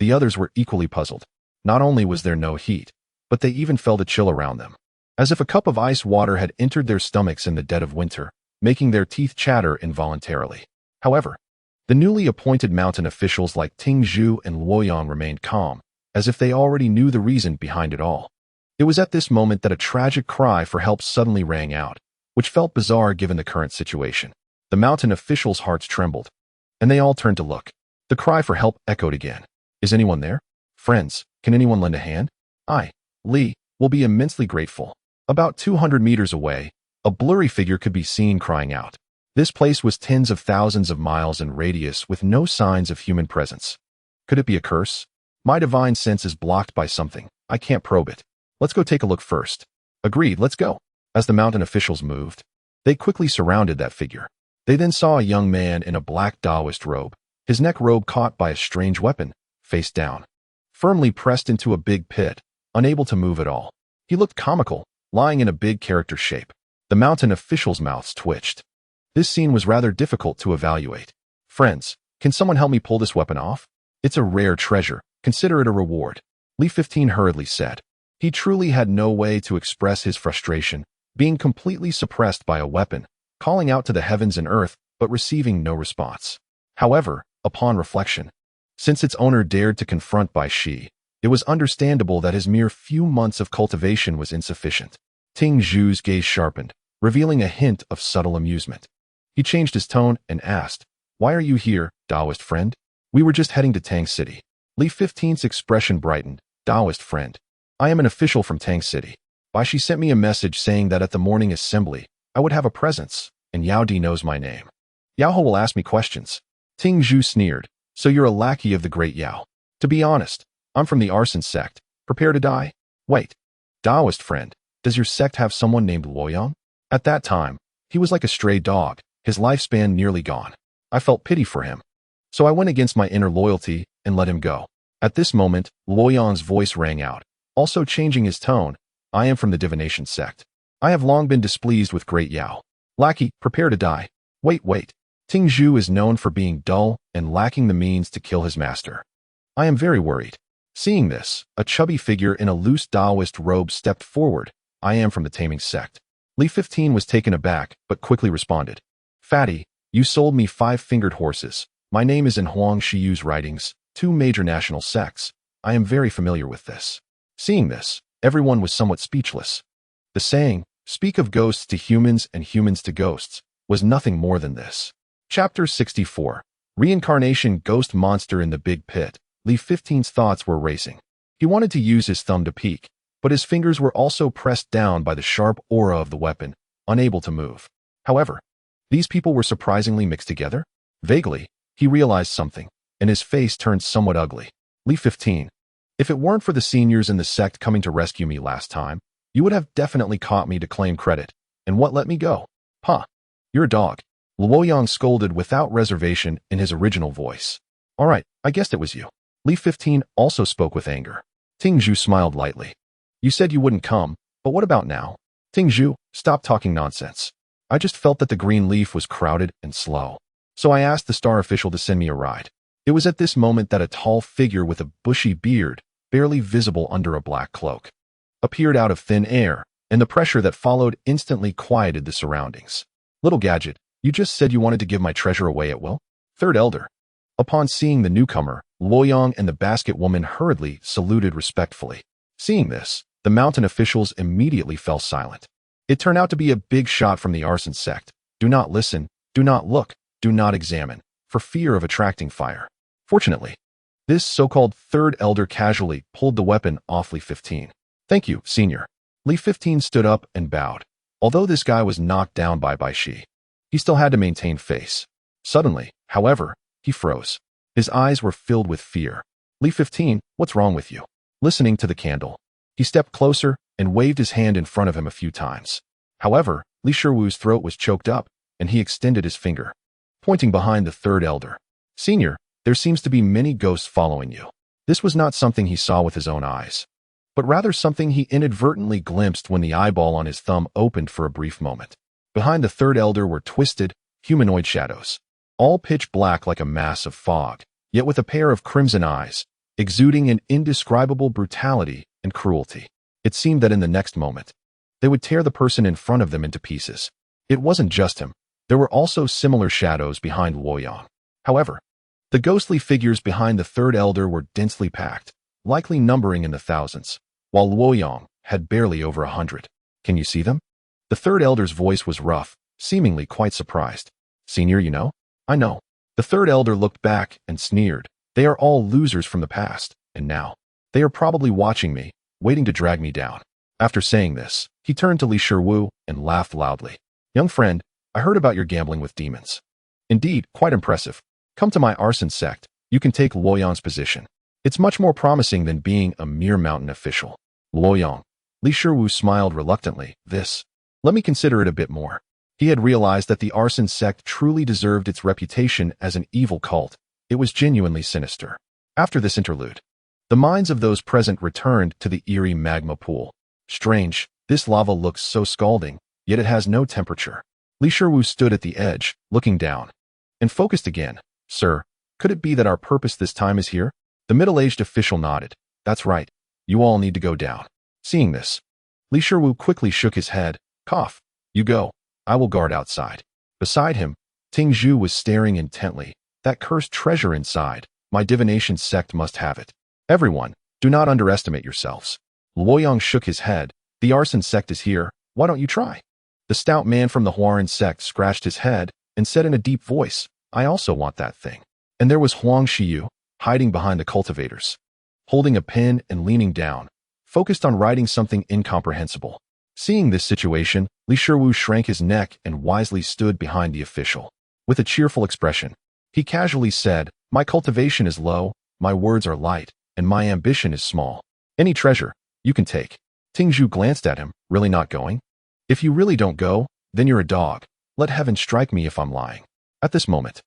The others were equally puzzled. Not only was there no heat, but they even felt a chill around them, as if a cup of ice water had entered their stomachs in the dead of winter, making their teeth chatter involuntarily. However, the newly appointed mountain officials like Ting Zhu and Luoyang remained calm, as if they already knew the reason behind it all. It was at this moment that a tragic cry for help suddenly rang out, which felt bizarre given the current situation. The mountain officials' hearts trembled, and they all turned to look. The cry for help echoed again. Is anyone there? Friends, can anyone lend a hand? Lee, will be immensely grateful. About 200 meters away, a blurry figure could be seen crying out. This place was tens of thousands of miles in radius with no signs of human presence. Could it be a curse? My divine sense is blocked by something. I can't probe it. Let's go take a look first. Agreed, let's go. As the mountain officials moved, they quickly surrounded that figure. They then saw a young man in a black Taoist robe, his neck robe caught by a strange weapon, face down, firmly pressed into a big pit, unable to move at all. He looked comical, lying in a big character shape. The mountain officials' mouths twitched. This scene was rather difficult to evaluate. Friends, can someone help me pull this weapon off? It's a rare treasure. Consider it a reward. Lee 15 hurriedly said. He truly had no way to express his frustration, being completely suppressed by a weapon, calling out to the heavens and earth, but receiving no response. However, upon reflection, since its owner dared to confront Bai Shi, it was understandable that his mere few months of cultivation was insufficient. Ting Zhu's gaze sharpened, revealing a hint of subtle amusement. He changed his tone and asked, Why are you here, Taoist friend? We were just heading to Tang City. Lee 15's expression brightened. Taoist friend. I am an official from Tang City. Bai Shi sent me a message saying that at the morning assembly, I would have a presence, and Yao Di knows my name. Yao He will ask me questions. Ting Zhu sneered. So you're a lackey of the great Yao. To be honest, I'm from the arson sect. Prepare to die? Wait. Taoist friend, does your sect have someone named Luoyang? At that time, he was like a stray dog, his lifespan nearly gone. I felt pity for him. So I went against my inner loyalty and let him go. At this moment, Luoyang's voice rang out, also changing his tone. I am from the divination sect. I have long been displeased with great Yao. Lackey, prepare to die. Wait. Ting Zhu is known for being dull and lacking the means to kill his master. I am very worried. Seeing this, a chubby figure in a loose Taoist robe stepped forward. I am from the taming sect. Lee 15 was taken aback, but quickly responded. Fatty, you sold me 5-fingered horses. My name is in Huang Shiyu's writings, 2 major national sects. I am very familiar with this. Seeing this, everyone was somewhat speechless. The saying, speak of ghosts to humans and humans to ghosts, was nothing more than this. Chapter 64. Reincarnation Ghost Monster in the Big Pit. Lee 15's thoughts were racing. He wanted to use his thumb to peek, but his fingers were also pressed down by the sharp aura of the weapon, unable to move. However, these people were surprisingly mixed together. Vaguely, he realized something, and his face turned somewhat ugly. Lee 15. If it weren't for the seniors in the sect coming to rescue me last time, you would have definitely caught me to claim credit. And what let me go? You're a dog. Luoyang scolded without reservation in his original voice. All right, I guessed it was you. Lee 15 also spoke with anger. Ting Zhu smiled lightly. You said you wouldn't come, but what about now? Ting Zhu, stop talking nonsense. I just felt that the green leaf was crowded and slow. So I asked the star official to send me a ride. It was at this moment that a tall figure with a bushy beard, barely visible under a black cloak, appeared out of thin air, and the pressure that followed instantly quieted the surroundings. Little gadget, you just said you wanted to give my treasure away at will? Third elder. Upon seeing the newcomer, Luoyang and the basket woman hurriedly saluted respectfully. Seeing this, the mountain officials immediately fell silent. It turned out to be a big shot from the arson sect. Do not listen, do not look, do not examine, for fear of attracting fire. Fortunately, this so-called third elder casually pulled the weapon off Lee 15. Thank you, senior. Lee 15 stood up and bowed. Although this guy was knocked down by Bai Shi, he still had to maintain face. Suddenly, however, he froze. His eyes were filled with fear. Lee 15, what's wrong with you? Listening to the candle, he stepped closer and waved his hand in front of him a few times. However, Li Shiwu's throat was choked up, and he extended his finger, pointing behind the third elder. Senior, there seems to be many ghosts following you. This was not something he saw with his own eyes, but rather something he inadvertently glimpsed when the eyeball on his thumb opened for a brief moment. Behind the third elder were twisted, humanoid shadows, all pitch black like a mass of fog, yet with a pair of crimson eyes, exuding an indescribable brutality and cruelty. It seemed that in the next moment, they would tear the person in front of them into pieces. It wasn't just him. There were also similar shadows behind Luoyang. However, the ghostly figures behind the third elder were densely packed, likely numbering in the thousands, while Luoyang had barely over 100. Can you see them? The third elder's voice was rough, seemingly quite surprised. Senior, you know? I know. The third elder looked back and sneered. They are all losers from the past, and now they are probably watching me, waiting to drag me down. After saying this, he turned to Li Shiwu and laughed loudly. Young friend, I heard about your gambling with demons. Indeed, quite impressive. Come to my arson sect. You can take Luoyang's position. It's much more promising than being a mere mountain official. Luoyang. Li Shiwu smiled reluctantly. Let me consider it a bit more. He had realized that the arson sect truly deserved its reputation as an evil cult. It was genuinely sinister. After this interlude, the minds of those present returned to the eerie magma pool. Strange, this lava looks so scalding, yet it has no temperature. Li Shiwu stood at the edge, looking down, and focused again. Sir, could it be that our purpose this time is here? The middle-aged official nodded. That's right. You all need to go down. Seeing this, Li Shiwu quickly shook his head. Cough. You go. I will guard outside. Beside him, Ting Zhu was staring intently. That cursed treasure inside. My divination sect must have it. Everyone, do not underestimate yourselves. Luoyang shook his head. The arson sect is here. Why don't you try? The stout man from the Huaran sect scratched his head and said in a deep voice, I also want that thing. And there was Huang Xiyu, hiding behind the cultivators, holding a pen and leaning down, focused on writing something incomprehensible. Seeing this situation, Li Shiwu shrank his neck and wisely stood behind the official. With a cheerful expression, he casually said, My cultivation is low, my words are light, and my ambition is small. Any treasure, you can take. Ting Zhu glanced at him. Really not going? If you really don't go, then you're a dog. Let heaven strike me if I'm lying. At this moment,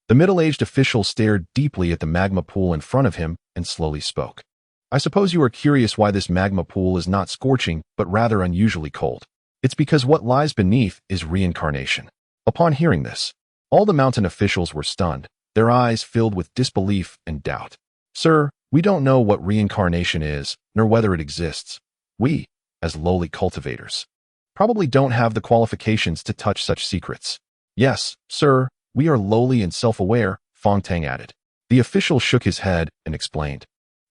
the middle-aged official stared deeply at the magma pool in front of him and slowly spoke. I suppose you are curious why this magma pool is not scorching, but rather unusually cold. It's because what lies beneath is reincarnation. Upon hearing this, all the mountain officials were stunned, their eyes filled with disbelief and doubt. Sir, we don't know what reincarnation is, nor whether it exists. We, as lowly cultivators, probably don't have the qualifications to touch such secrets. Yes, sir, we are lowly and self-aware, Fong Tang added. The official shook his head and explained.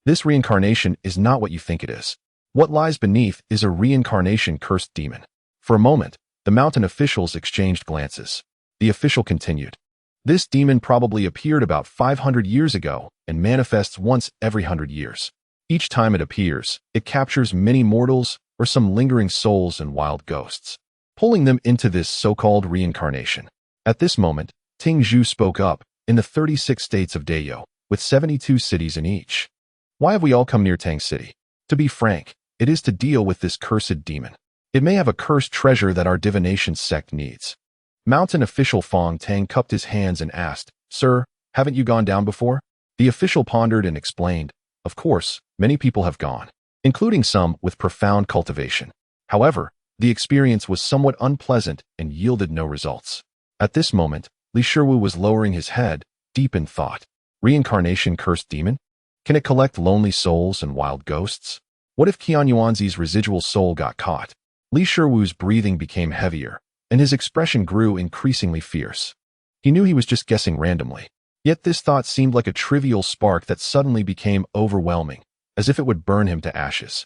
This reincarnation is not what you think it is. What lies beneath is a reincarnation-cursed demon. For a moment, the mountain officials exchanged glances. The official continued. This demon probably appeared about 500 years ago and manifests once every 100 years. Each time it appears, it captures many mortals or some lingering souls and wild ghosts, pulling them into this so-called reincarnation. At this moment, Ting Zhu spoke up. In the 36 states of Dayo, with 72 cities in each. Why have we all come near Tang City? To be frank, it is to deal with this cursed demon. It may have a cursed treasure that our divination sect needs. Mountain official Fong Tang cupped his hands and asked, Sir, haven't you gone down before? The official pondered and explained, Of course, many people have gone, including some with profound cultivation. However, the experience was somewhat unpleasant and yielded no results. At this moment, Li Shiwu was lowering his head, deep in thought. Reincarnation-cursed demon? Can it collect lonely souls and wild ghosts? What if Qian Yuanzi's residual soul got caught? Li Shiwu's breathing became heavier, and his expression grew increasingly fierce. He knew he was just guessing randomly. Yet this thought seemed like a trivial spark that suddenly became overwhelming, as if it would burn him to ashes.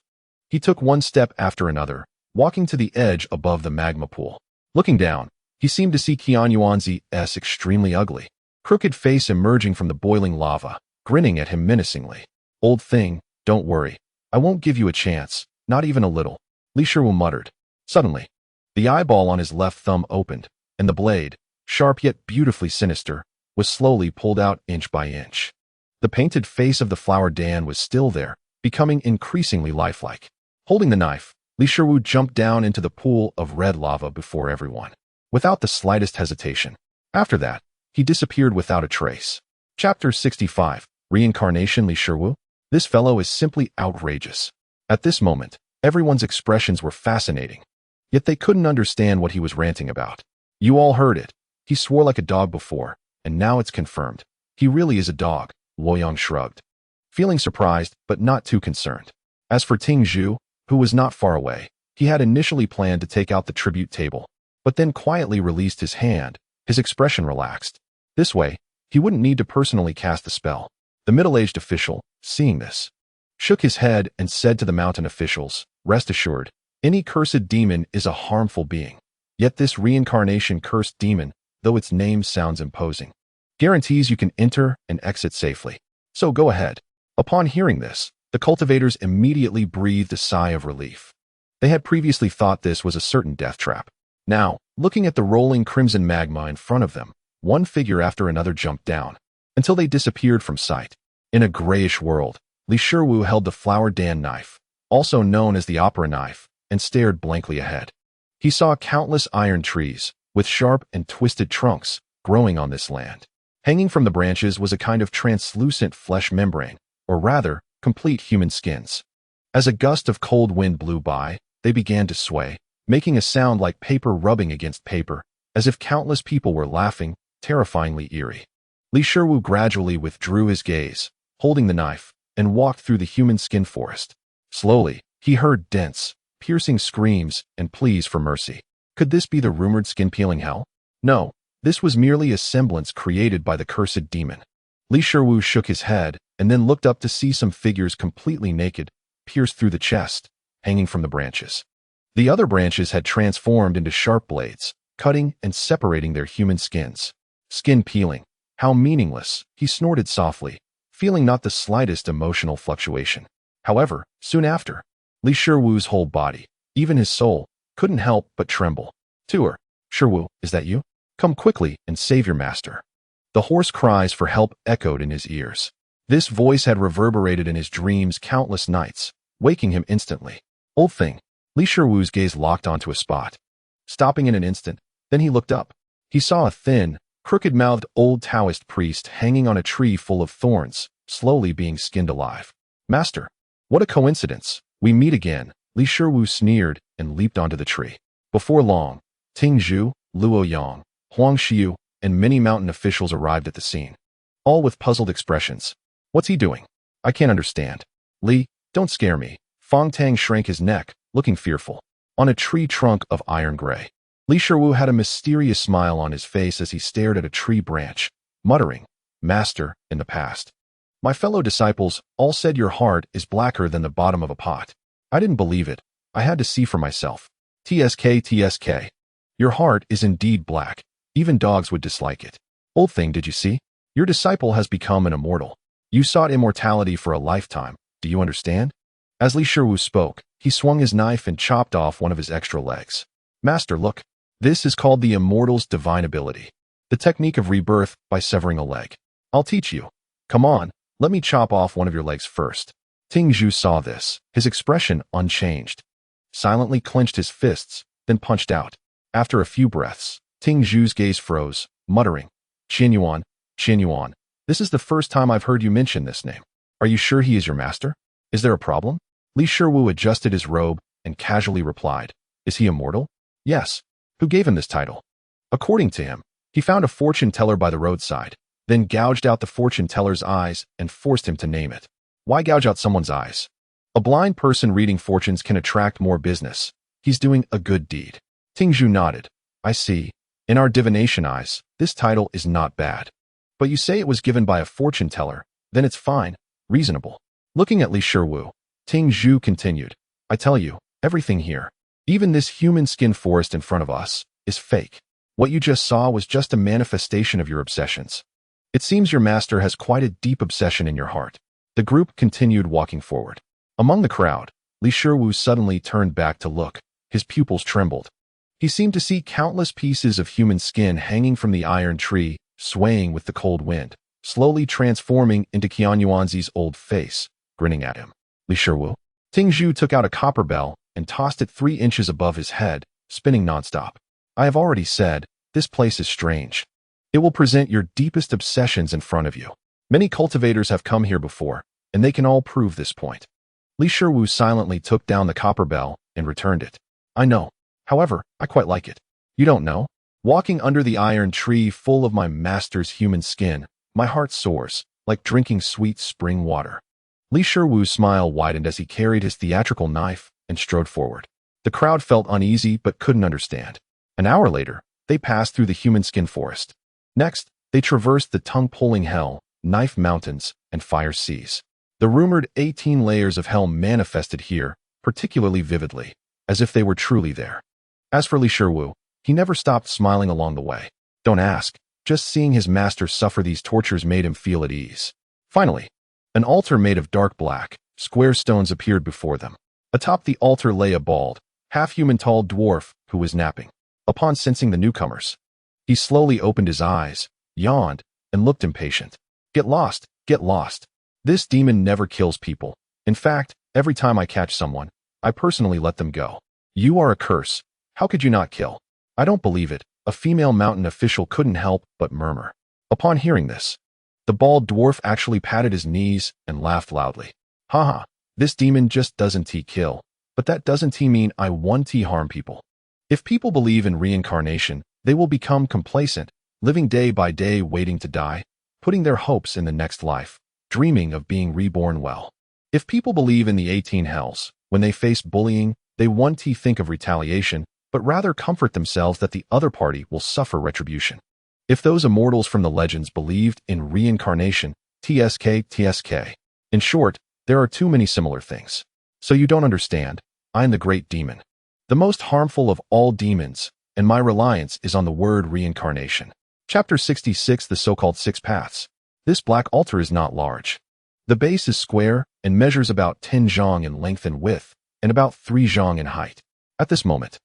He took one step after another, walking to the edge above the magma pool. Looking down, he seemed to see Qian Yuanzi's extremely ugly, crooked face emerging from the boiling lava, grinning at him menacingly. Old thing, don't worry. I won't give you a chance, not even a little, Li Shiwu muttered. Suddenly, the eyeball on his left thumb opened, and the blade, sharp yet beautifully sinister, was slowly pulled out inch by inch. The painted face of the flower Dan was still there, becoming increasingly lifelike. Holding the knife, Li Shiwu jumped down into the pool of red lava before everyone, without the slightest hesitation. After that, he disappeared without a trace. Chapter 65. Reincarnation. Li Shiwu? This fellow is simply outrageous. At this moment, everyone's expressions were fascinating, yet they couldn't understand what he was ranting about. You all heard it. He swore like a dog before, and now it's confirmed. He really is a dog, Luoyang shrugged, feeling surprised but not too concerned. As for Ting Zhu, who was not far away, he had initially planned to take out the tribute table, but then quietly released his hand. His expression relaxed. This way, he wouldn't need to personally cast the spell. The middle-aged official, seeing this, shook his head and said to the mountain officials, "Rest assured, any cursed demon is a harmful being. Yet this reincarnation cursed demon, though its name sounds imposing, guarantees you can enter and exit safely. So go ahead." Upon hearing this, the cultivators immediately breathed a sigh of relief. They had previously thought this was a certain death trap. Now, looking at the rolling crimson magma in front of them, one figure after another jumped down, until they disappeared from sight. In a grayish world, Li Shiwu held the Flower Dan knife, also known as the opera knife, and stared blankly ahead. He saw countless iron trees, with sharp and twisted trunks, growing on this land. Hanging from the branches was a kind of translucent flesh membrane, or rather, complete human skins. As a gust of cold wind blew by, they began to sway, making a sound like paper rubbing against paper, as if countless people were laughing, terrifyingly eerie. Li Shiwu gradually withdrew his gaze, holding the knife, and walked through the human skin forest. Slowly, he heard dense, piercing screams and pleas for mercy. Could this be the rumored skin-peeling hell? No, this was merely a semblance created by the cursed demon. Li Shiwu shook his head and then looked up to see some figures completely naked, pierced through the chest, hanging from the branches. The other branches had transformed into sharp blades, cutting and separating their human skins. Skin peeling. How meaningless, he snorted softly, feeling not the slightest emotional fluctuation. However, soon after, Li Shiwu's whole body, even his soul, couldn't help but tremble. "Tuer, Shiwu, is that you? Come quickly and save your master." The hoarse cries for help echoed in his ears. This voice had reverberated in his dreams countless nights, waking him instantly. Old thing. Li Shiwu's gaze locked onto a spot. Stopping in an instant, then he looked up. He saw a thin, crooked-mouthed old Taoist priest hanging on a tree full of thorns, slowly being skinned alive. "Master, what a coincidence. We meet again," Li Shiwu sneered and leaped onto the tree. Before long, Ting Zhu, Luo Yang, Huang Xiu, and many mountain officials arrived at the scene, all with puzzled expressions. "What's he doing? I can't understand." "Li, don't scare me." Fong Tang shrank his neck, looking fearful. On a tree trunk of iron gray, Li Shiwu had a mysterious smile on his face as he stared at a tree branch, muttering, "Master, in the past, my fellow disciples all said your heart is blacker than the bottom of a pot. I didn't believe it. I had to see for myself. TSK. Your heart is indeed black. Even dogs would dislike it. Old thing, did you see? Your disciple has become an immortal. You sought immortality for a lifetime. Do you understand?" As Li Shiwu spoke, he swung his knife and chopped off one of his extra legs. "Master, look. This is called the Immortal's divine ability. The technique of rebirth by severing a leg. I'll teach you. Come on, let me chop off one of your legs first." Ting Zhu saw this, his expression unchanged. Silently clenched his fists, then punched out. After a few breaths, Ting Zhu's gaze froze, muttering, Qianyuan, this is the first time I've heard you mention this name. Are you sure he is your master? Is there a problem?" Li Shiwu adjusted his robe and casually replied, "Is he immortal?" "Yes." "Who gave him this title?" "According to him, he found a fortune teller by the roadside, then gouged out the fortune teller's eyes and forced him to name it." "Why gouge out someone's eyes?" "A blind person reading fortunes can attract more business. He's doing a good deed." Ting Zhu nodded. "I see. In our divination eyes, this title is not bad. But you say it was given by a fortune teller, then it's fine, reasonable." Looking at Li Shiwu, Ting Zhu continued, "I tell you, everything here, even this human skin forest in front of us, is fake. What you just saw was just a manifestation of your obsessions. It seems your master has quite a deep obsession in your heart." The group continued walking forward. Among the crowd, Li Shiwu suddenly turned back to look. His pupils trembled. He seemed to see countless pieces of human skin hanging from the iron tree, swaying with the cold wind, slowly transforming into Qianyuanzi's old face, grinning at him. "Li Shiwu." Ting Zhu took out a copper bell and tossed it 3 inches above his head, spinning nonstop. "I have already said, this place is strange. It will present your deepest obsessions in front of you. Many cultivators have come here before, and they can all prove this point." Li Shiwu silently took down the copper bell and returned it. "I know. However, I quite like it. You don't know? Walking under the iron tree full of my master's human skin, my heart soars, like drinking sweet spring water." Li Shiwu's smile widened as he carried his theatrical knife and strode forward. The crowd felt uneasy but couldn't understand. An hour later, they passed through the human skin forest. Next, they traversed the tongue-pulling hell, knife mountains, and fire seas. The rumored 18 layers of hell manifested here, particularly vividly, as if they were truly there. As for Li Shiwu, he never stopped smiling along the way. Don't ask, just seeing his master suffer these tortures made him feel at ease. Finally, an altar made of dark black, square stones appeared before them. Atop the altar lay a bald, half-human tall dwarf who was napping. Upon sensing the newcomers, he slowly opened his eyes, yawned, and looked impatient. Get lost, get lost. This demon never kills people. In fact, every time I catch someone, I personally let them go. You are a curse. How could you not kill? I don't believe it. A female mountain official couldn't help but murmur. Upon hearing this, the bald dwarf actually patted his knees and laughed loudly. Haha, this demon just doesn't kill, but that doesn't mean I want to harm people. If people believe in reincarnation, they will become complacent, living day by day waiting to die, putting their hopes in the next life, dreaming of being reborn well. If people believe in the 18 hells, when they face bullying, they want to think of retaliation, but rather comfort themselves that the other party will suffer retribution. If those immortals from the legends believed in reincarnation, TSK. In short, there are too many similar things. So you don't understand, I am the great demon, the most harmful of all demons, and my reliance is on the word reincarnation. Chapter 66, the so-called Six Paths. This black altar is not large. The base is square and measures about 10 zhang in length and width, and about 3 zhang in height. At this moment,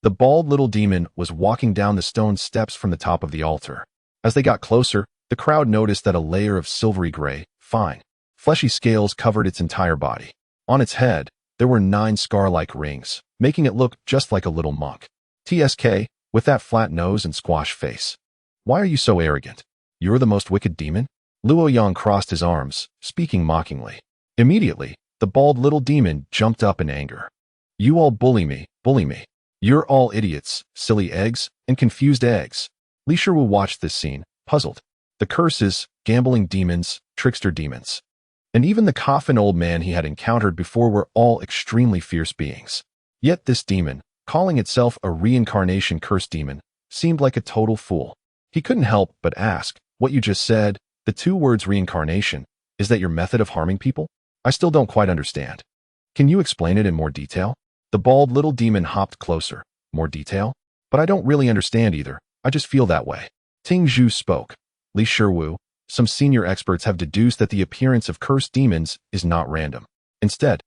the bald little demon was walking down the stone steps from the top of the altar. As they got closer, the crowd noticed that a layer of silvery gray, fine, fleshy scales covered its entire body. On its head, there were 9 scar-like rings, making it look just like a little monk. TSK, with that flat nose and squash face. Why are you so arrogant? You're the most wicked demon? Luo Yang crossed his arms, speaking mockingly. Immediately, the bald little demon jumped up in anger. You all bully me. You're all idiots, silly eggs, and confused eggs. Li Shiwu watched this scene, puzzled. The curses, gambling demons, trickster demons, and even the coffin old man he had encountered before were all extremely fierce beings. Yet this demon, calling itself a reincarnation curse demon, seemed like a total fool. He couldn't help but ask, what you just said, the 2 words reincarnation, is that your method of harming people? I still don't quite understand. Can you explain it in more detail? The bald little demon hopped closer. More detail? But I don't really understand either. I just feel that way. Ting Zhu spoke. Li Shiwu, some senior experts have deduced that the appearance of cursed demons is not random. Instead,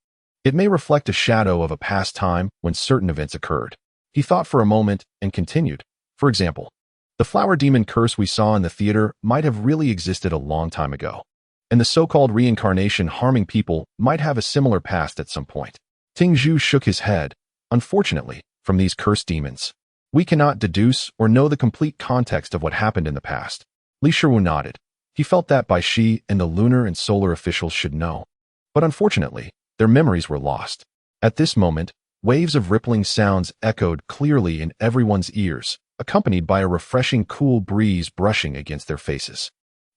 it may reflect a shadow of a past time when certain events occurred. He thought for a moment and continued. For example, the flower demon curse we saw in the theater might have really existed a long time ago, and the so-called reincarnation harming people might have a similar past at some point. Ting Zhu shook his head. Unfortunately, from these cursed demons, we cannot deduce or know the complete context of what happened in the past. Li Shiwu nodded. He felt that Bai Shi and the lunar and solar officials should know. But unfortunately, their memories were lost. At this moment, waves of rippling sounds echoed clearly in everyone's ears, accompanied by a refreshing cool breeze brushing against their faces.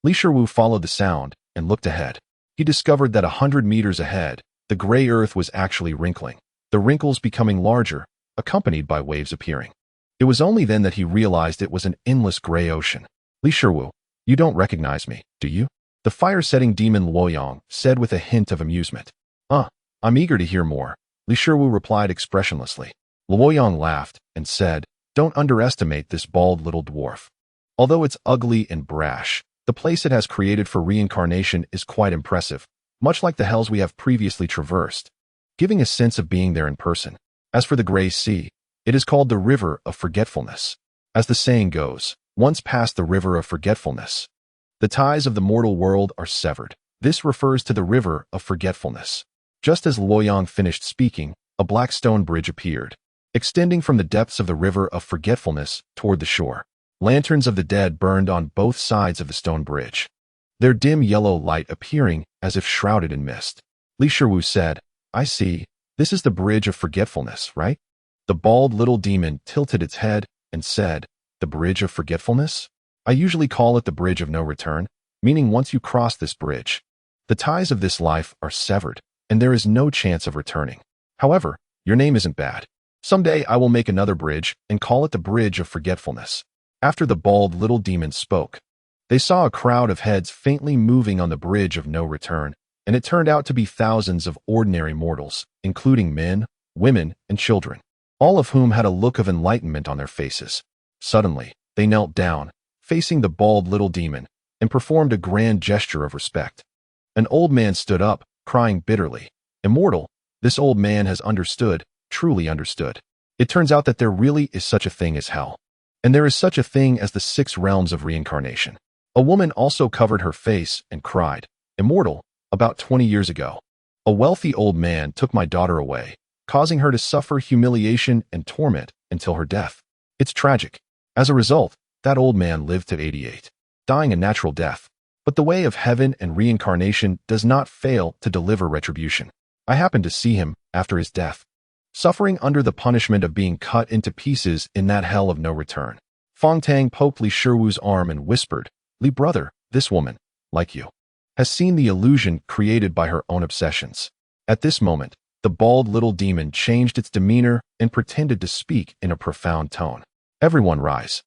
Li Shiwu followed the sound and looked ahead. He discovered that 100 meters ahead, the gray earth was actually wrinkling, the wrinkles becoming larger, accompanied by waves appearing. It was only then that he realized it was an endless gray ocean. Li Shiwu, you don't recognize me, do you? The fire-setting demon Luoyang said with a hint of amusement. I'm eager to hear more, Li Shiwu replied expressionlessly. Luoyang laughed and said, don't underestimate this bald little dwarf. Although it's ugly and brash, the place it has created for reincarnation is quite impressive, much like the hells we have previously traversed, giving a sense of being there in person. As for the Gray Sea, it is called the River of Forgetfulness. As the saying goes, once past the River of Forgetfulness, the ties of the mortal world are severed. This refers to the River of Forgetfulness. Just as Luoyang finished speaking, a black stone bridge appeared, extending from the depths of the River of Forgetfulness toward the shore. Lanterns of the dead burned on both sides of the stone bridge, their dim yellow light appearing as if shrouded in mist. Li Shiwu said, I see, this is the Bridge of Forgetfulness, right? The bald little demon tilted its head and said, the Bridge of Forgetfulness? I usually call it the Bridge of No Return, meaning once you cross this bridge, the ties of this life are severed, and there is no chance of returning. However, your name isn't bad. Someday I will make another bridge and call it the Bridge of Forgetfulness. After the bald little demon spoke, they saw a crowd of heads faintly moving on the Bridge of No Return, and it turned out to be thousands of ordinary mortals, including men, women, and children, all of whom had a look of enlightenment on their faces. Suddenly, they knelt down, facing the bald little demon, and performed a grand gesture of respect. An old man stood up, crying bitterly, "Immortal, this old man has understood, truly understood. It turns out that there really is such a thing as hell. And there is such a thing as the 6 realms of reincarnation." A woman also covered her face and cried, "Immortal, about 20 years ago, a wealthy old man took my daughter away, causing her to suffer humiliation and torment until her death. It's tragic. As a result, that old man lived to 88, dying a natural death. But the way of heaven and reincarnation does not fail to deliver retribution. I happened to see him after his death, suffering under the punishment of being cut into pieces in that hell of no return." Fong Tang poked Li Shiwu's arm and whispered, "Li brother, this woman, like you, has seen the illusion created by her own obsessions." At this moment, the bald little demon changed its demeanor and pretended to speak in a profound tone. "Everyone rise.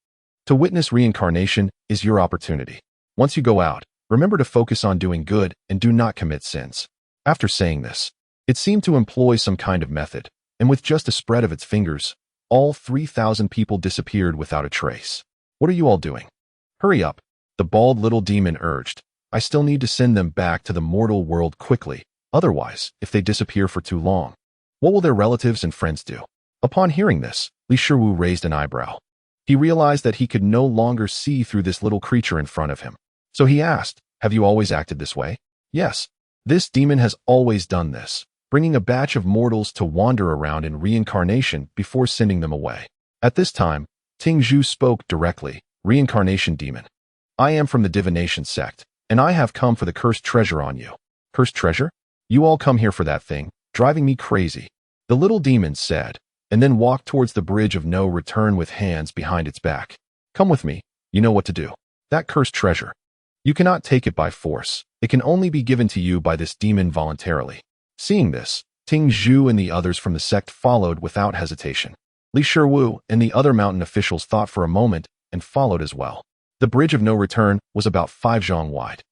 To witness reincarnation is your opportunity. Once you go out, remember to focus on doing good and do not commit sins." After saying this, it seemed to employ some kind of method, and with just a spread of its fingers, all 3,000 people disappeared without a trace. "What are you all doing? Hurry up," the bald little demon urged. "I still need to send them back to the mortal world quickly. Otherwise, if they disappear for too long, what will their relatives and friends do?" Upon hearing this, Li Shiwu raised an eyebrow. He realized that he could no longer see through this little creature in front of him. So he asked, "Have you always acted this way?" "Yes. This demon has always done this, bringing a batch of mortals to wander around in reincarnation before sending them away." At this time, Ting Zhu spoke directly, "Reincarnation demon, I am from the divination sect, and I have come for the cursed treasure on you." "Cursed treasure? You all come here for that thing, driving me crazy," the little demon said, and then walked towards the bridge of no return with hands behind its back. "Come with me, you know what to do. That cursed treasure. You cannot take it by force. It can only be given to you by this demon voluntarily." Seeing this, Ting Zhu and the others from the sect followed without hesitation. Li Shiwu and the other mountain officials thought for a moment and followed as well. The bridge of no return was about 5 zhong wide.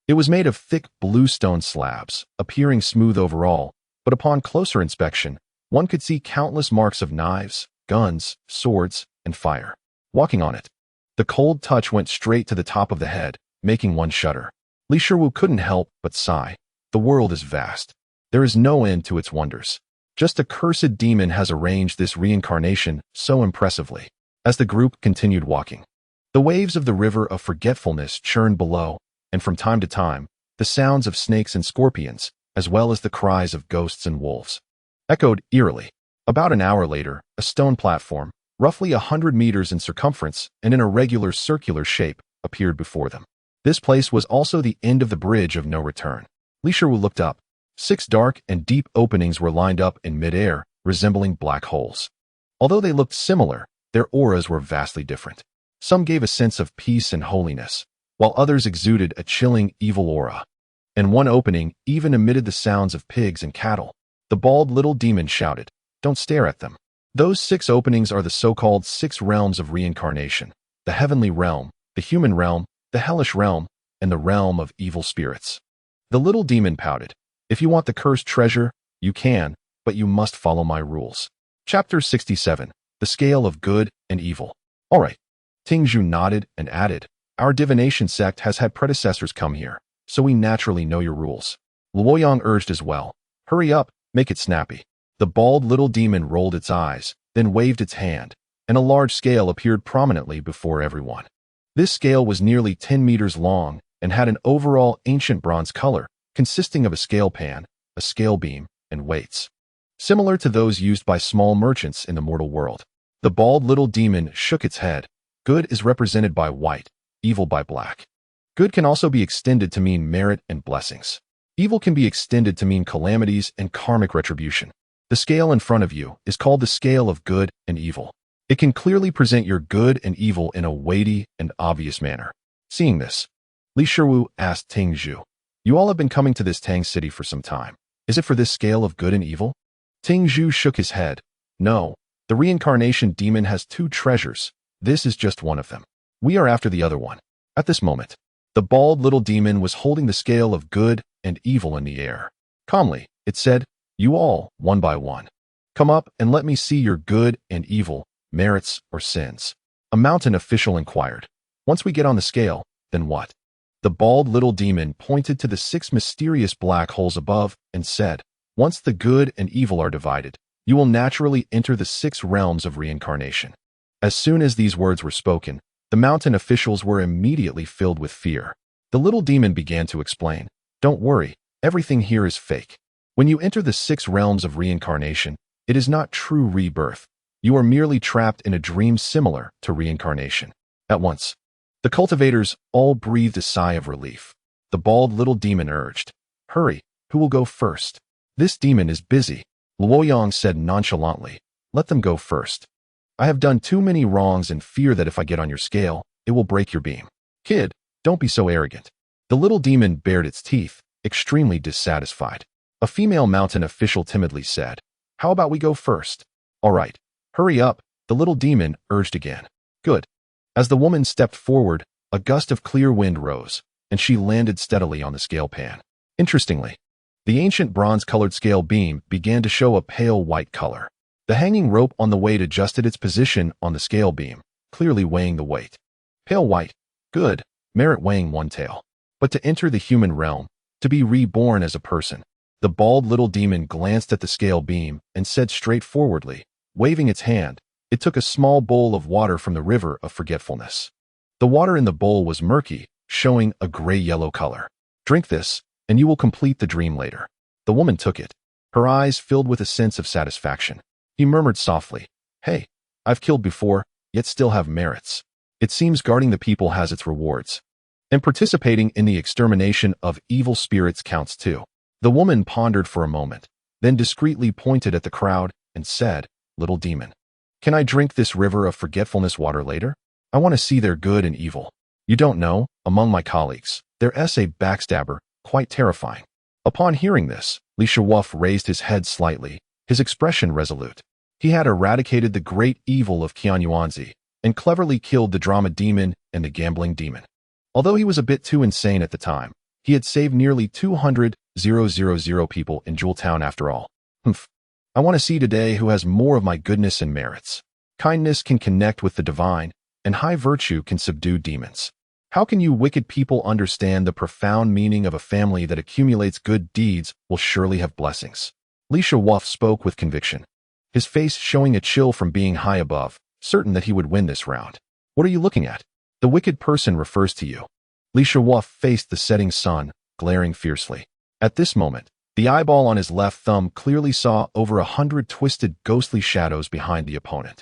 It was made of thick blue stone slabs, appearing smooth overall, but upon closer inspection, one could see countless marks of knives, guns, swords, and fire. Walking on it, the cold touch went straight to the top of the head, making one shudder. Li Shiwu couldn't help but sigh. The world is vast. There is no end to its wonders. Just a cursed demon has arranged this reincarnation so impressively. As the group continued walking, the waves of the river of forgetfulness churned below, and from time to time, the sounds of snakes and scorpions, as well as the cries of ghosts and wolves, echoed eerily. About an hour later, a stone platform, roughly 100 meters in circumference and in a regular circular shape, appeared before them. This place was also the end of the bridge of no return. Li Shiwu looked up. 6 dark and deep openings were lined up in midair, resembling black holes. Although they looked similar, their auras were vastly different. Some gave a sense of peace and holiness, while others exuded a chilling, evil aura. And one opening even emitted the sounds of pigs and cattle. The bald little demon shouted, "Don't stare at them. Those 6 openings are the so-called 6 realms of reincarnation: the heavenly realm, the human realm, the hellish realm, and the realm of evil spirits." The little demon pouted, "If you want the cursed treasure, you can, but you must follow my rules." Chapter 67. The Scale of Good and Evil. "All right." Ting Zhu nodded and added, "Our divination sect has had predecessors come here, so we naturally know your rules." Luoyang urged as well, "Hurry up, make it snappy." The bald little demon rolled its eyes, then waved its hand, and a large scale appeared prominently before everyone. This scale was nearly 10 meters long and had an overall ancient bronze color, consisting of a scale pan, a scale beam, and weights, similar to those used by small merchants in the mortal world. The bald little demon shook its head. Good is represented by white, evil by black. Good can also be extended to mean merit and blessings. Evil can be extended to mean calamities and karmic retribution. The scale in front of you is called the scale of good and evil. It can clearly present your good and evil in a weighty and obvious manner. Seeing this, Li Shiwu asked Ting Zhu, "You all have been coming to this Tang city for some time. Is it for this scale of good and evil?" Ting Zhu shook his head. "No, the reincarnation demon has 2 treasures. This is just one of them. We are after the other one." At this moment, the bald little demon was holding the scale of good and evil in the air. Calmly, it said, "You all, one by one, come up and let me see your good and evil, merits or sins." A mountain official inquired, "Once we get on the scale, then what?" The bald little demon pointed to the 6 mysterious black holes above and said, "Once the good and evil are divided, you will naturally enter the 6 realms of reincarnation." As soon as these words were spoken, the mountain officials were immediately filled with fear. The little demon began to explain, "Don't worry, everything here is fake. When you enter the 6 realms of reincarnation, it is not true rebirth. You are merely trapped in a dream similar to reincarnation." At once, the cultivators all breathed a sigh of relief. The bald little demon urged, "Hurry, who will go first?" "This demon is busy," Luoyang said nonchalantly. "Let them go first. I have done too many wrongs and fear that if I get on your scale, it will break your beam." "Kid, don't be so arrogant." The little demon bared its teeth, extremely dissatisfied. A female mountain official timidly said, "How about we go first?" "All right, hurry up," the little demon urged again. "Good." As the woman stepped forward, a gust of clear wind rose, and she landed steadily on the scale pan. Interestingly, the ancient bronze-colored scale beam began to show a pale white color. The hanging rope on the weight adjusted its position on the scale beam, clearly weighing the weight. Pale white. Good. Merit weighing 1 tael. But to enter the human realm, to be reborn as a person, the bald little demon glanced at the scale beam and said straightforwardly, waving its hand, "It took a small bowl of water from the river of forgetfulness." The water in the bowl was murky, showing a gray-yellow color. "Drink this, and you will complete the dream later." The woman took it, her eyes filled with a sense of satisfaction. He murmured softly, "Hey, I've killed before, yet still have merits. It seems guarding the people has its rewards. And participating in the extermination of evil spirits counts too." The woman pondered for a moment, then discreetly pointed at the crowd and said, "Little demon, can I drink this river of forgetfulness water later? I want to see their good and evil. You don't know, among my colleagues, there's a backstabber, quite terrifying." Upon hearing this, Li Shuwaf raised his head slightly, his expression resolute. He had eradicated the great evil of Qianyuanzi and cleverly killed the drama demon and the gambling demon. Although he was a bit too insane at the time, he had saved nearly 200,000 people in Jewel Town after all. I want to see today who has more of my goodness and merits. Kindness can connect with the divine, and high virtue can subdue demons. How can you wicked people understand the profound meaning of a family that accumulates good deeds will surely have blessings? Li Shuwaf spoke with conviction, his face showing a chill from being high above, certain that he would win this round. "What are you looking at?" "The wicked person refers to you." Li Shuwaf faced the setting sun, glaring fiercely. At this moment, the eyeball on his left thumb clearly saw over 100 twisted ghostly shadows behind the opponent.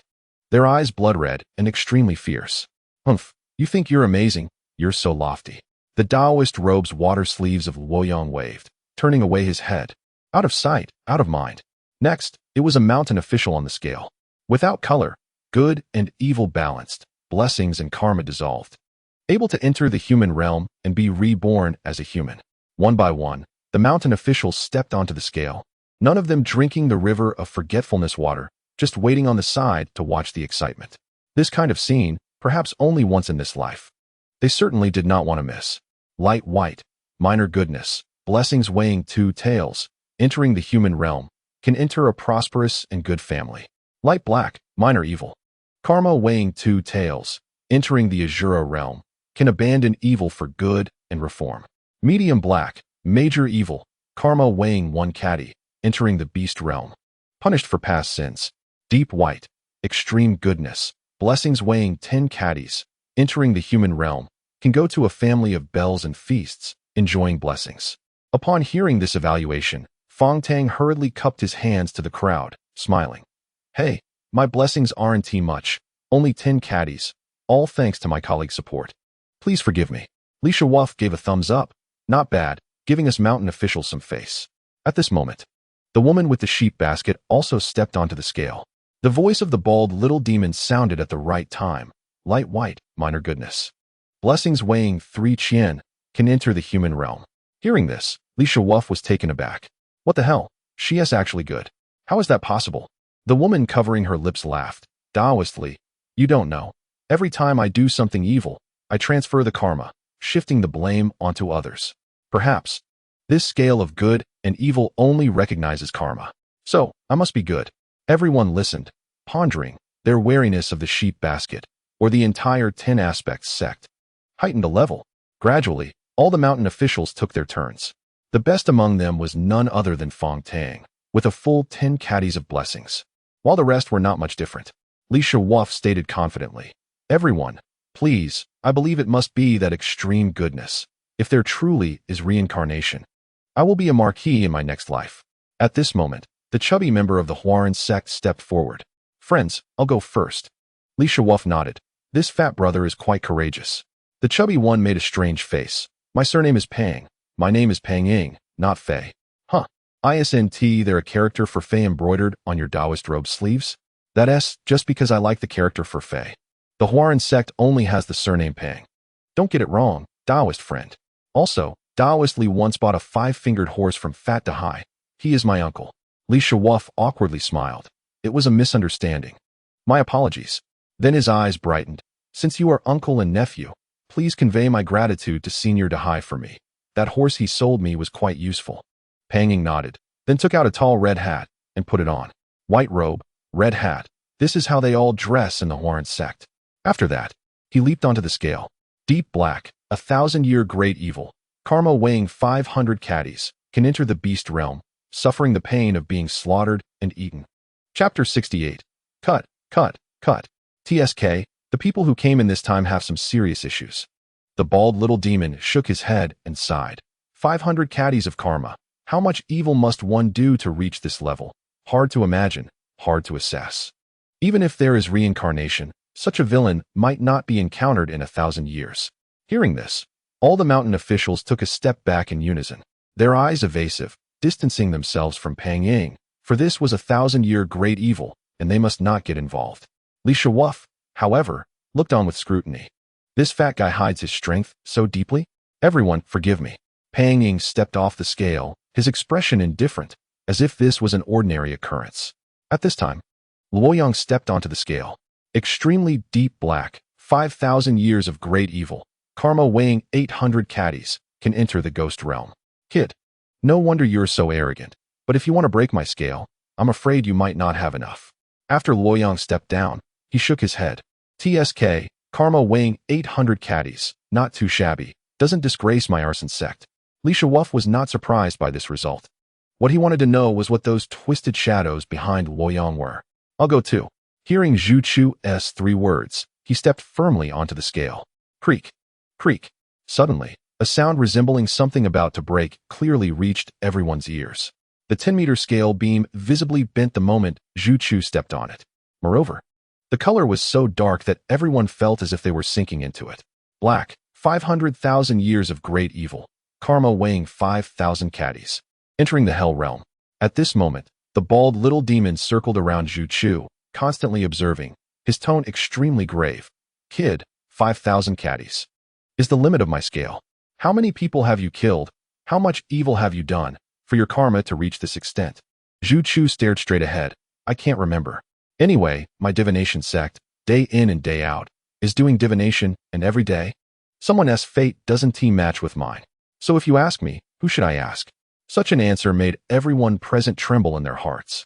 Their eyes blood-red and extremely fierce. "Humph, you think you're amazing, you're so lofty." The Taoist robe's water sleeves of Luoyang waved, turning away his head. Out of sight, out of mind. Next, it was a mountain official on the scale. Without color, good and evil balanced, blessings and karma dissolved. Able to enter the human realm and be reborn as a human. One by one, the mountain officials stepped onto the scale, none of them drinking the river of forgetfulness water, just waiting on the side to watch the excitement. This kind of scene, perhaps only once in this life. They certainly did not want to miss. Light white, minor goodness, blessings weighing 2 taels, entering the human realm, can enter a prosperous and good family. Light black, minor evil. Karma weighing 2 taels, entering the Azura realm, can abandon evil for good and reform. Medium black, major evil, karma weighing 1 caddy, entering the beast realm, punished for past sins. Deep white, extreme goodness, blessings weighing 10 caddies, entering the human realm, can go to a family of bells and feasts, enjoying blessings. Upon hearing this evaluation, Fong Tang hurriedly cupped his hands to the crowd, smiling. "Hey, my blessings aren't much, only 10 caddies, all thanks to my colleague's support. Please forgive me." Li Shuwaf gave a thumbs up. Not bad, giving us mountain officials some face. At this moment, the woman with the sheep basket also stepped onto the scale. The voice of the bald little demon sounded at the right time. Light white, minor goodness. Blessings weighing 3 qian, can enter the human realm. Hearing this, Li Shuwaf was taken aback. What the hell? She is actually good. How is that possible? The woman covering her lips laughed. Taoistly, "You don't know. Every time I do something evil, I transfer the karma, shifting the blame onto others. Perhaps This scale of good and evil only recognizes karma. So, I must be good. Everyone listened, pondering their wariness of the sheep basket, or the entire 10 aspects sect. Heightened a level. Gradually, all the mountain officials took their turns. The best among them was none other than Fong Tang, with a full 10 caddies of blessings. While the rest were not much different, Li Shuwaf stated confidently, "Everyone, please, I believe it must be that extreme goodness. If there truly is reincarnation, I will be a marquis in my next life." At this moment, the chubby member of the Huaran sect stepped forward. "Friends, I'll go first." Li Shuwaf nodded. "This fat brother is quite courageous." The chubby one made a strange face. "My surname is Pang. My name is Pang Ying, not Fei." "Huh. Isn't there a character for Fei embroidered on your Taoist robe sleeves?" "That's just because I like the character for Fei. The Huaran sect only has the surname Pang." "Don't get it wrong, Taoist friend. Also, Taoist Li once bought a 5-fingered horse from Fat to High. He is my uncle." Li Shuwaf awkwardly smiled. "It was a misunderstanding. My apologies." Then his eyes brightened. "Since you are uncle and nephew, please convey my gratitude to Senior Dahai for me. That horse he sold me was quite useful." Pang Ying nodded, then took out a tall red hat and put it on. White robe, red hat. This is how they all dress in the Huaran sect. After that, he leaped onto the scale. Deep black, 1,000-year great evil, karma weighing 500 caddies, can enter the beast realm, suffering the pain of being slaughtered and eaten. Chapter 68. Cut, cut, cut. TSK, the people who came in this time have some serious issues. The bald little demon shook his head and sighed. 500 caddies of karma. How much evil must one do to reach this level? Hard to imagine, hard to assess. Even if there is reincarnation, such a villain might not be encountered in 1,000 years. Hearing this, all the mountain officials took a step back in unison, their eyes evasive, distancing themselves from Pang Ying, for this was 1,000-year great evil, and they must not get involved. Li Shuwaf, however, looked on with scrutiny. This fat guy hides his strength so deeply? Everyone, forgive me. Pang Ying stepped off the scale, his expression indifferent, as if this was an ordinary occurrence. At this time, Luoyang stepped onto the scale. Extremely deep black, 5,000 years of great evil, karma weighing 800 caddies, can enter the ghost realm. "Kid, no wonder you're so arrogant, but if you want to break my scale, I'm afraid you might not have enough." After Luoyang stepped down, he shook his head. "TSK, karma weighing 800 caddies, not too shabby, doesn't disgrace my arson sect." Li Shuwaf was not surprised by this result. What he wanted to know was what those twisted shadows behind Luoyang were. "I'll go too." Hearing Zhu Chu's 3 words, he stepped firmly onto the scale. Creak, creak. Suddenly, a sound resembling something about to break clearly reached everyone's ears. The 10-meter scale beam visibly bent the moment Zhu Chu stepped on it. Moreover, the color was so dark that everyone felt as if they were sinking into it. Black, 500,000 years of great evil, karma weighing 5,000 caddies, entering the hell realm. At this moment, the bald little demon circled around Zhu Chu, constantly observing, his tone extremely grave. "Kid, 5,000 caddies is the limit of my scale. How many people have you killed? How much evil have you done for your karma to reach this extent?" Zhu Chu stared straight ahead. "I can't remember. Anyway, my divination sect, day in and day out, is doing divination, and every day, someone's fate doesn't match with mine. So if you ask me, who should I ask?" Such an answer made everyone present tremble in their hearts.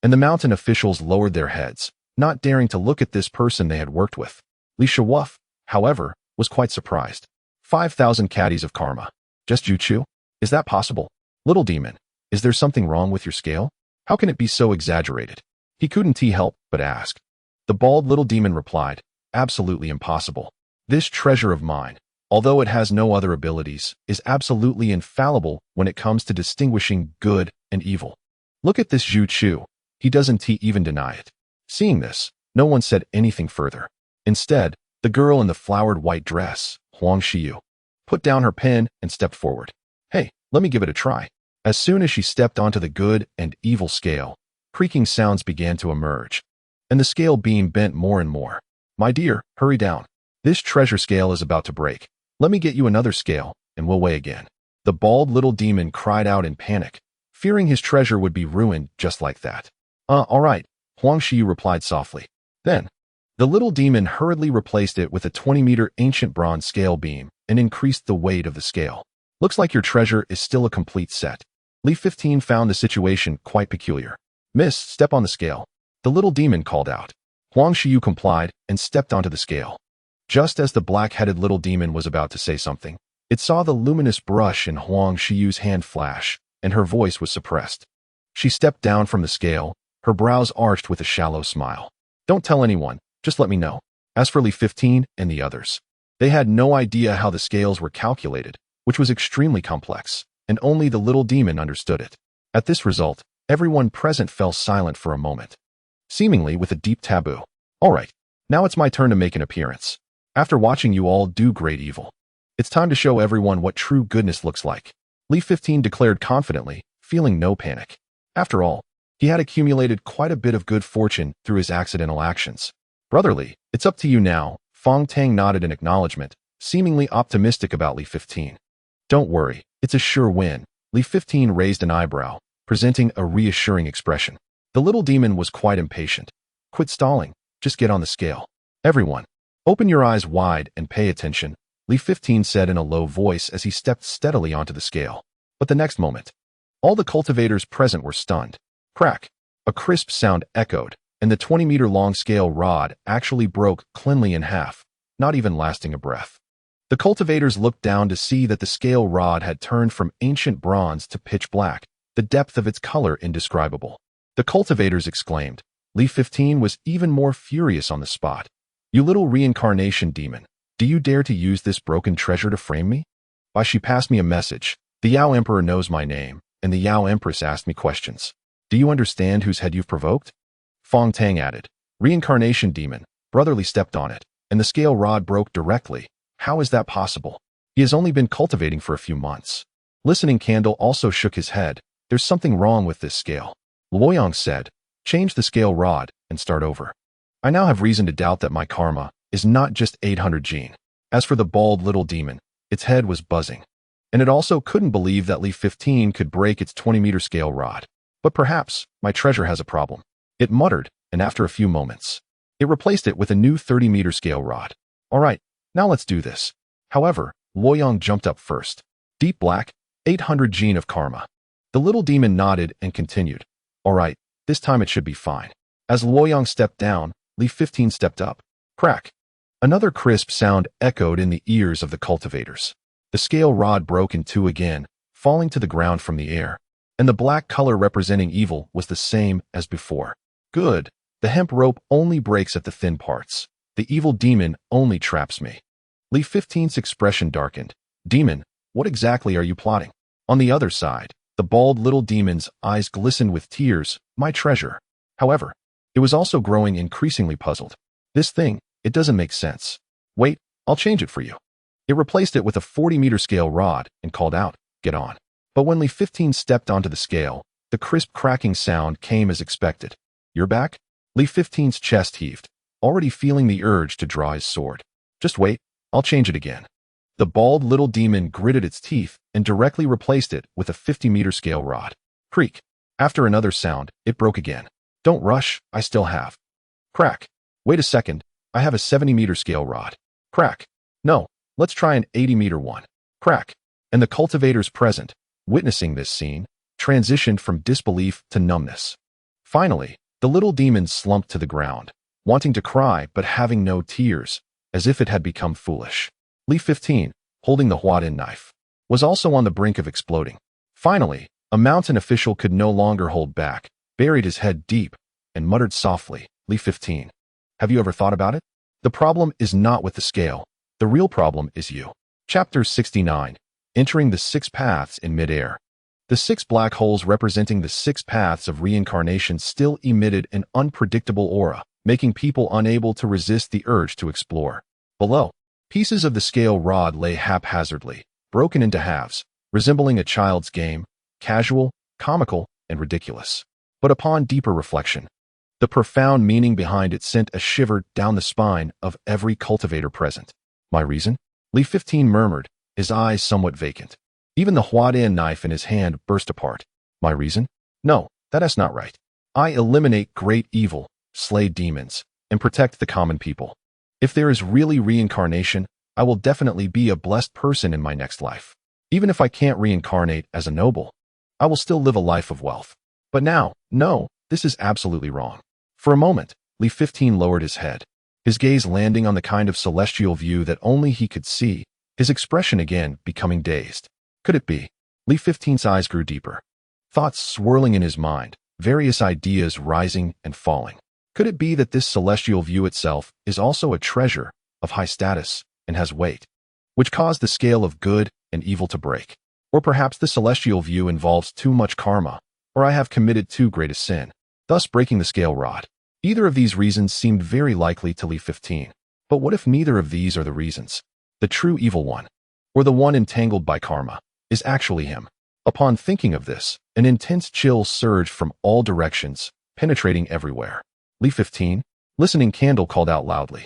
And the mountain officials lowered their heads, not daring to look at this person they had worked with. Li Shuwaf, however, was quite surprised. 5,000 caddies of karma. Just Zhu Chu? Is that possible? Little demon, is there something wrong with your scale? How can it be so exaggerated? He couldn't help but ask. The bald little demon replied, "Absolutely impossible. This treasure of mine, although it has no other abilities, is absolutely infallible when it comes to distinguishing good and evil. Look at this Zhu Chu. He doesn't even deny it." Seeing this, no one said anything further. Instead, the girl in the flowered white dress, Huang Xiyu, put down her pen and stepped forward. "Hey, let me give it a try." As soon as she stepped onto the good and evil scale, creaking sounds began to emerge, and the scale beam bent more and more. "My dear, hurry down. This treasure scale is about to break. Let me get you another scale, and we'll weigh again." The bald little demon cried out in panic, fearing his treasure would be ruined just like that. All right," Huang Xiyu replied softly. Then, the little demon hurriedly replaced it with a 20-meter ancient bronze scale beam and increased the weight of the scale. Looks like your treasure is still a complete set. Li 15 found the situation quite peculiar. Miss, step on the scale. The little demon called out. Huang Xiu complied and stepped onto the scale. Just as the black-headed little demon was about to say something, it saw the luminous brush in Huang Xiu's hand flash, and her voice was suppressed. She stepped down from the scale, her brows arched with a shallow smile. Don't tell anyone, just let me know. As for Li 15 and the others, they had no idea how the scales were calculated, which was extremely complex, and only the little demon understood it. At this result, everyone present fell silent for a moment, seemingly with a deep taboo. All right, now it's my turn to make an appearance. After watching you all do great evil, it's time to show everyone what true goodness looks like. Li 15 declared confidently, feeling no panic. After all, he had accumulated quite a bit of good fortune through his accidental actions. Brotherly, it's up to you now. Fong Tang nodded in acknowledgement, seemingly optimistic about Li 15. Don't worry, it's a sure win. Li 15 raised an eyebrow, presenting a reassuring expression. The little demon was quite impatient. Quit stalling, just get on the scale. Everyone, open your eyes wide and pay attention, Li 15 said in a low voice as he stepped steadily onto the scale. But the next moment, all the cultivators present were stunned. Crack! A crisp sound echoed, and the 20-meter-long scale rod actually broke cleanly in half, not even lasting a breath. The cultivators looked down to see that the scale rod had turned from ancient bronze to pitch black, the depth of its color indescribable. The cultivators exclaimed. Li 15 was even more furious on the spot. You little reincarnation demon, do you dare to use this broken treasure to frame me? Why, she passed me a message. The Yao Emperor knows my name, and the Yao Empress asked me questions. Do you understand whose head you've provoked? Fong Tang added. Reincarnation demon, brotherly stepped on it, and the scale rod broke directly. How is that possible? He has only been cultivating for a few months. Listening Candle also shook his head. There's something wrong with this scale. Luoyang said, change the scale rod and start over. I now have reason to doubt that my karma is not just 800 gene. As for the bald little demon, its head was buzzing. And it also couldn't believe that Li 15 could break its 20-meter scale rod. But perhaps my treasure has a problem. It muttered, and after a few moments, it replaced it with a new 30-meter scale rod. All right, now let's do this. However, Luoyang jumped up first. Deep black, 800 gene of karma. The little demon nodded and continued. All right, this time it should be fine. As Luoyang stepped down, Li 15 stepped up. Crack! Another crisp sound echoed in the ears of the cultivators. The scale rod broke in two again, falling to the ground from the air. And the black color representing evil was the same as before. Good. The hemp rope only breaks at the thin parts. The evil demon only traps me. Li 15's expression darkened. Demon, what exactly are you plotting? On the other side, the bald little demon's eyes glistened with tears. My treasure. However, it was also growing increasingly puzzled. This thing, it doesn't make sense. Wait, I'll change it for you. It replaced it with a 40-meter scale rod and called out, get on. But when Li 15 stepped onto the scale, the crisp cracking sound came as expected. You're back? Li 15's chest heaved, already feeling the urge to draw his sword. Just wait, I'll change it again. The bald little demon gritted its teeth and directly replaced it with a 50-meter scale rod. Creak. After another sound, it broke again. Don't rush, I still have. Crack. Wait a second, I have a 70-meter scale rod. Crack. No, let's try an 80-meter one. Crack. And the cultivators present, witnessing this scene, transitioned from disbelief to numbness. Finally, the little demon slumped to the ground, wanting to cry but having no tears, as if it had become foolish. Li 15, holding the Huadin knife, was also on the brink of exploding. Finally, a mountain official could no longer hold back, buried his head deep, and muttered softly, Li 15. Have you ever thought about it? The problem is not with the scale. The real problem is you. Chapter 69. Entering the Six Paths in Midair. The six black holes representing the six paths of reincarnation still emitted an unpredictable aura, making people unable to resist the urge to explore. Below, pieces of the scale rod lay haphazardly, broken into halves, resembling a child's game, casual, comical, and ridiculous. But upon deeper reflection, the profound meaning behind it sent a shiver down the spine of every cultivator present. My reason? Li 15 murmured, his eyes somewhat vacant. Even the Huadian knife in his hand burst apart. My reason? No, that is not right. I eliminate great evil, slay demons, and protect the common people. If there is really reincarnation, I will definitely be a blessed person in my next life. Even if I can't reincarnate as a noble, I will still live a life of wealth. But now, no, this is absolutely wrong. For a moment, Li 15 lowered his head, his gaze landing on the kind of celestial view that only he could see, his expression again becoming dazed. Could it be? Li 15's eyes grew deeper, thoughts swirling in his mind, various ideas rising and falling. Could it be that this celestial view itself is also a treasure of high status and has weight, which caused the scale of good and evil to break? Or perhaps the celestial view involves too much karma, or I have committed too great a sin, thus breaking the scale rod. Either of these reasons seemed very likely to Li 15. But what if neither of these are the reasons? The true evil one, or the one entangled by karma, is actually him. Upon thinking of this, an intense chill surged from all directions, penetrating everywhere. Li 15, listening candle called out loudly.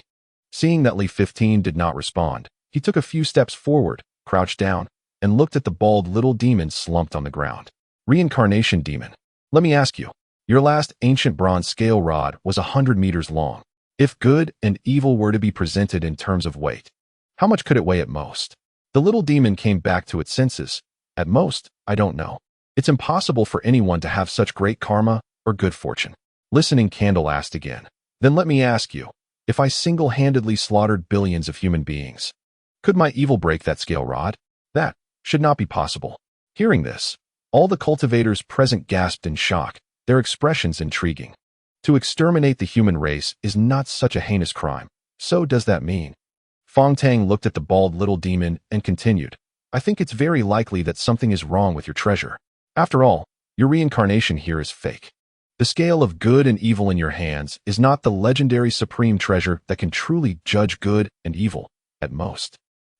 Seeing that Li 15 did not respond, he took a few steps forward, crouched down, and looked at the bald little demon slumped on the ground. Reincarnation demon. Let me ask you, your last ancient bronze scale rod was 100 meters long. If good and evil were to be presented in terms of weight, how much could it weigh at most? The little demon came back to its senses. At most, I don't know. It's impossible for anyone to have such great karma or good fortune. Listening candle asked again. Then let me ask you, if I single-handedly slaughtered billions of human beings, could my evil break that scale rod? That should not be possible. Hearing this, all the cultivators present gasped in shock, their expressions intriguing. To exterminate the human race is not such a heinous crime. So does that mean? Fong Tang looked at the bald little demon and continued, I think it's very likely that something is wrong with your treasure. After all, your reincarnation here is fake. The scale of good and evil in your hands is not the legendary supreme treasure that can truly judge good and evil, at most.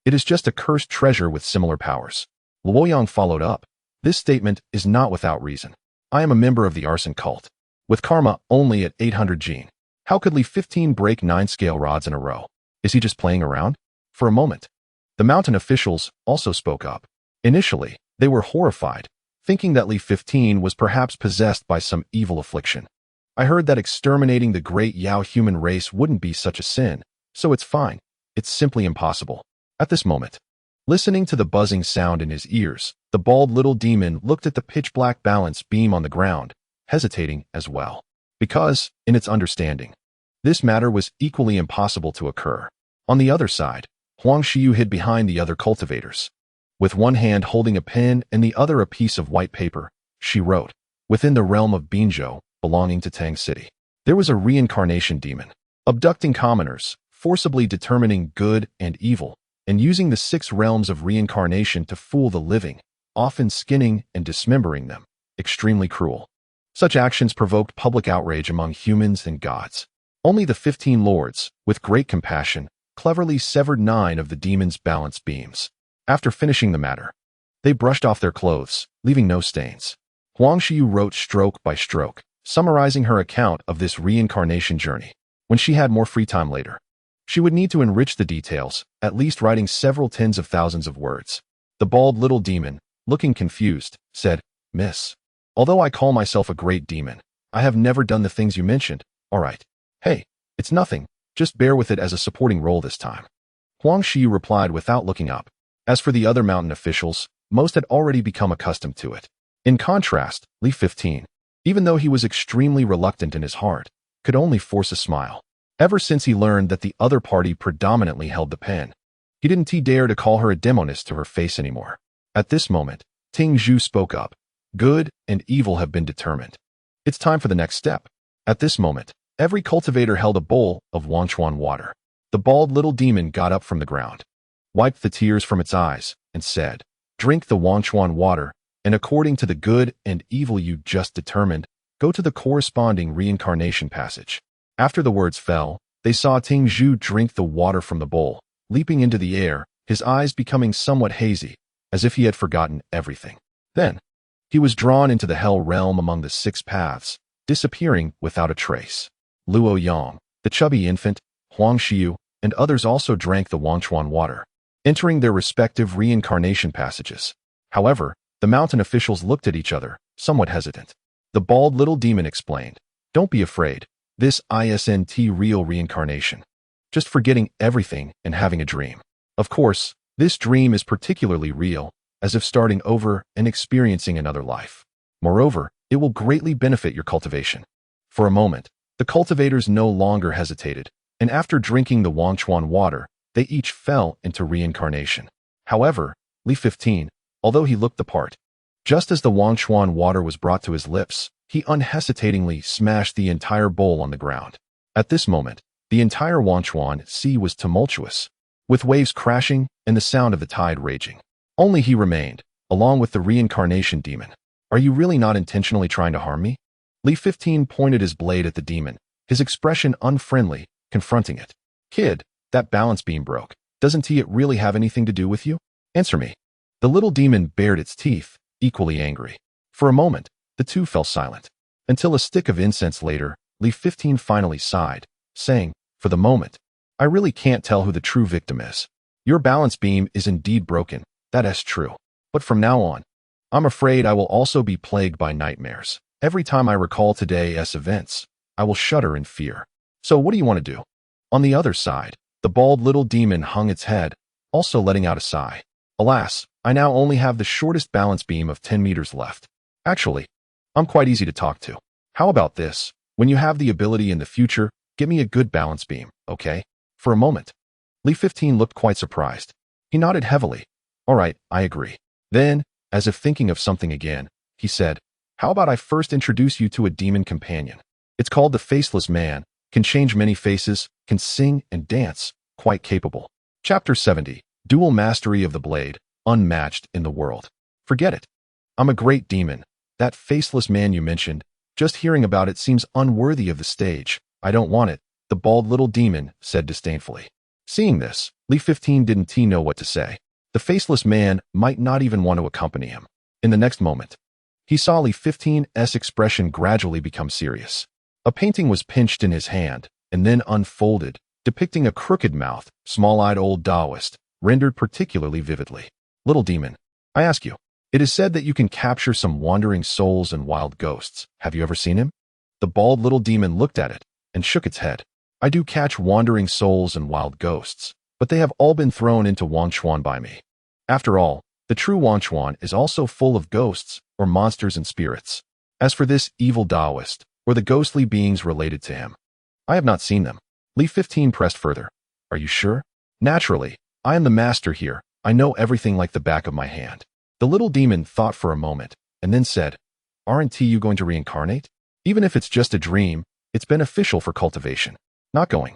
It is just a cursed treasure with similar powers. Luoyang followed up. This statement is not without reason. I am a member of the arson cult, with karma only at 800 gene. How could Li 15 break 9 scale rods in a row? Is he just playing around? For a moment, the mountain officials also spoke up. Initially, they were horrified, thinking that Li 15 was perhaps possessed by some evil affliction. I heard that exterminating the great Yao human race wouldn't be such a sin, so it's fine. It's simply impossible. At this moment, listening to the buzzing sound in his ears, the bald little demon looked at the pitch-black balance beam on the ground, hesitating as well. Because, in its understanding, this matter was equally impossible to occur. On the other side, Huang Xiu hid behind the other cultivators. With one hand holding a pen and the other a piece of white paper, she wrote, within the realm of Binzhou, belonging to Tang City, there was a reincarnation demon, abducting commoners, forcibly determining good and evil, and using the 6 realms of reincarnation to fool the living, often skinning and dismembering them. Extremely cruel. Such actions provoked public outrage among humans and gods. Only the 15 lords, with great compassion, cleverly severed 9 of the demon's balance beams. After finishing the matter, they brushed off their clothes, leaving no stains. Huang Xiu wrote stroke by stroke, summarizing her account of this reincarnation journey. When she had more free time later, she would need to enrich the details, at least writing several tens of thousands of words. The bald little demon, looking confused, said, Miss, although I call myself a great demon, I have never done the things you mentioned. All right. Hey, it's nothing. Just bear with it as a supporting role this time. Huang Xiu replied without looking up. As for the other mountain officials, most had already become accustomed to it. In contrast, Li 15, even though he was extremely reluctant in his heart, could only force a smile. Ever since he learned that the other party predominantly held the pen, he didn't dare to call her a demoness to her face anymore. At this moment, Ting Zhu spoke up. Good and evil have been determined. It's time for the next step. At this moment, every cultivator held a bowl of Wanchuan water. The bald little demon got up from the ground, wiped the tears from its eyes, and said, Drink the Wanchuan water, and according to the good and evil you just determined, go to the corresponding reincarnation passage. After the words fell, they saw Ting Zhu drink the water from the bowl, leaping into the air, his eyes becoming somewhat hazy, as if he had forgotten everything. Then, he was drawn into the hell realm among the 6 paths, disappearing without a trace. Luo Yang, the chubby infant, Huang Xiu, and others also drank the Wanchuan water, entering their respective reincarnation passages. However, the mountain officials looked at each other, somewhat hesitant. The bald little demon explained, Don't be afraid. This isn't real reincarnation. Just forgetting everything and having a dream. Of course, this dream is particularly real, as if starting over and experiencing another life. Moreover, it will greatly benefit your cultivation. For a moment, the cultivators no longer hesitated, and after drinking the Wangchuan water, they each fell into reincarnation. However, Li 15, although he looked the part, just as the Wangchuan water was brought to his lips, he unhesitatingly smashed the entire bowl on the ground. At this moment, the entire Wangchuan sea was tumultuous, with waves crashing and the sound of the tide raging. Only he remained, along with the reincarnation demon. Are you really not intentionally trying to harm me? Li 15 pointed his blade at the demon, his expression unfriendly, confronting it. Kid, that balance beam broke. Doesn't it really have anything to do with you? Answer me. The little demon bared its teeth, equally angry. For a moment, the two fell silent. Until a stick of incense later, Li 15 finally sighed, saying, for the moment, I really can't tell who the true victim is. Your balance beam is indeed broken, that is true. But from now on, I'm afraid I will also be plagued by nightmares. Every time I recall today's events, I will shudder in fear. So what do you want to do? On the other side, the bald little demon hung its head, also letting out a sigh. Alas, I now only have the shortest balance beam of 10 meters left. Actually, I'm quite easy to talk to. How about this? When you have the ability in the future, give me a good balance beam, okay? For a moment, Li 15 looked quite surprised. He nodded heavily. All right, I agree. Then, as if thinking of something again, he said, how about I first introduce you to a demon companion? It's called the Faceless Man, can change many faces, can sing and dance, quite capable. Chapter 70, Dual Mastery of the Blade, unmatched in the world. Forget it. I'm a great demon. That faceless man you mentioned, just hearing about it seems unworthy of the stage. I don't want it, the bald little demon said disdainfully. Seeing this, Li 15 didn't know what to say. The faceless man might not even want to accompany him. In the next moment, he saw Li 15's expression gradually become serious. A painting was pinched in his hand, and then unfolded, depicting a crooked mouth, small-eyed old Taoist, rendered particularly vividly. Little demon, I ask you, it is said that you can capture some wandering souls and wild ghosts. Have you ever seen him? The bald little demon looked at it, and shook its head. I do catch wandering souls and wild ghosts, but they have all been thrown into Wangchuan by me. After all, the true Wangchuan is also full of ghosts, or monsters and spirits. As for this evil Taoist, or the ghostly beings related to him, I have not seen them. Li 15 pressed further. Are you sure? Naturally, I am the master here. I know everything like the back of my hand. The little demon thought for a moment, and then said, aren't you going to reincarnate? Even if it's just a dream, it's beneficial for cultivation. Not going.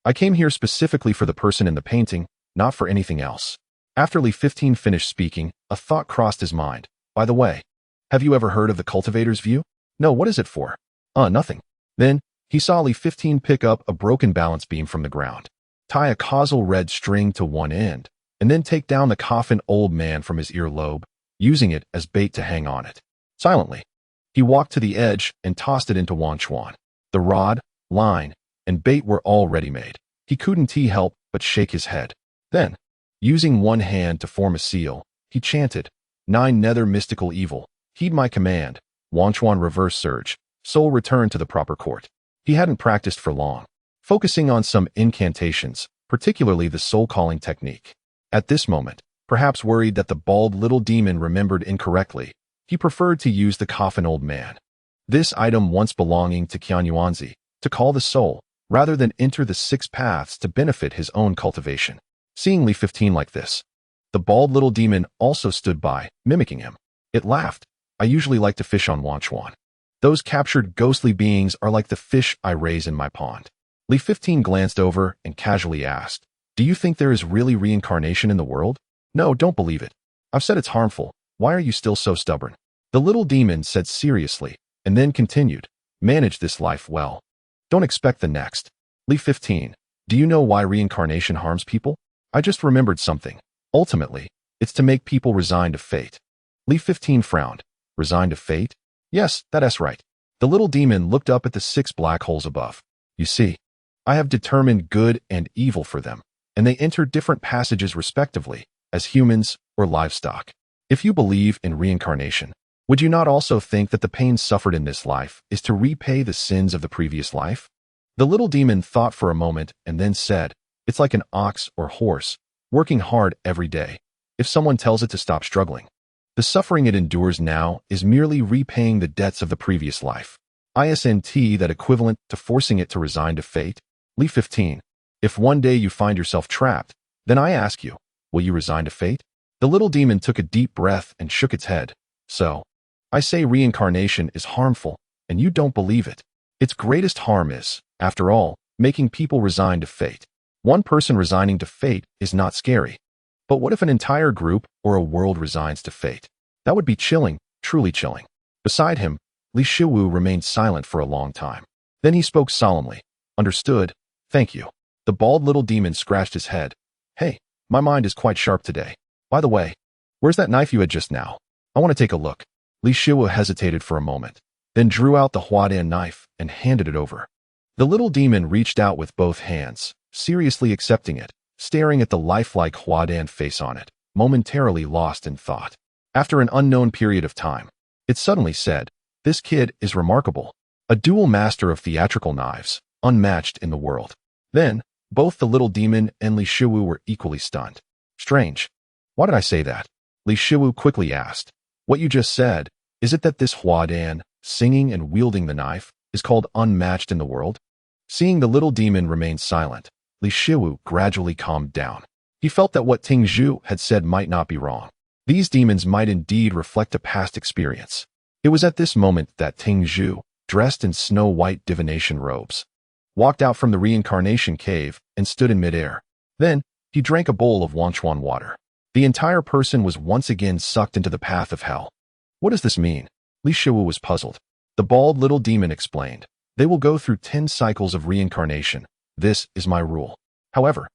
I came here specifically for the person in the painting, not for anything else. After Li 15 finished speaking, a thought crossed his mind. By the way, have you ever heard of the cultivator's view? No, what is it for? Nothing. Then, he saw Li 15 pick up a broken balance beam from the ground, tie a causal red string to one end, and then take down the coffin old man from his earlobe, using it as bait to hang on it. Silently, he walked to the edge and tossed it into Wangchuan. The rod, line, and bait were all ready-made. He couldn't help but shake his head. Then, using one hand to form a seal, he chanted, 9 nether mystical evil, heed my command, Wangchuan reverse surge, soul return to the proper court. He hadn't practiced for long, focusing on some incantations, particularly the soul-calling technique. At this moment, perhaps worried that the bald little demon remembered incorrectly, he preferred to use the coffin old man. This item once belonging to Qianyuanzi, to call the soul, rather than enter the 6 paths to benefit his own cultivation. Seeing Li 15 like this, the bald little demon also stood by, mimicking him. It laughed. I usually like to fish on Wangchuan. Those captured ghostly beings are like the fish I raise in my pond. Li 15 glanced over and casually asked, do you think there is really reincarnation in the world? No, don't believe it. I've said it's harmful. Why are you still so stubborn? The little demon said seriously, and then continued, manage this life well. Don't expect the next. Li 15, do you know why reincarnation harms people? I just remembered something. Ultimately, it's to make people resigned to fate. Li 15 frowned. Resigned to fate? Yes, that's right. The little demon looked up at the 6 black holes above. You see, I have determined good and evil for them, and they enter different passages respectively, as humans or livestock. If you believe in reincarnation, would you not also think that the pain suffered in this life is to repay the sins of the previous life? The little demon thought for a moment and then said, it's like an ox or horse, working hard every day, if someone tells it to stop struggling. The suffering it endures now is merely repaying the debts of the previous life. Isn't that equivalent to forcing it to resign to fate? Li 15. If one day you find yourself trapped, then I ask you, will you resign to fate? The little demon took a deep breath and shook its head. So, I say reincarnation is harmful, and you don't believe it. Its greatest harm is, after all, making people resign to fate. One person resigning to fate is not scary. But what if an entire group or a world resigns to fate? That would be chilling, truly chilling. Beside him, Li Shiwu remained silent for a long time. Then he spoke solemnly. Understood. Thank you. The bald little demon scratched his head. Hey, my mind is quite sharp today. By the way, where's that knife you had just now? I want to take a look. Li Shiwu hesitated for a moment, then drew out the Huadan knife and handed it over. The little demon reached out with both hands, seriously accepting it, staring at the lifelike Huadan face on it, momentarily lost in thought. After an unknown period of time, it suddenly said, "This kid is remarkable. A dual master of theatrical knives, unmatched in the world." Then, both the little demon and Li Shiwu were equally stunned. Strange. Why did I say that? Li Shiwu quickly asked. What you just said, is it that this Huadan, singing and wielding the knife, is called unmatched in the world? Seeing the little demon remain silent, Li Shiwu gradually calmed down. He felt that what Ting Zhu had said might not be wrong. These demons might indeed reflect a past experience. It was at this moment that Ting Zhu, dressed in snow-white divination robes, walked out from the reincarnation cave and stood in midair. Then, he drank a bowl of Wanchuan water. The entire person was once again sucked into the path of hell. What does this mean? Li Shiwu was puzzled. The bald little demon explained. They will go through 10 cycles of reincarnation. This is my rule. However,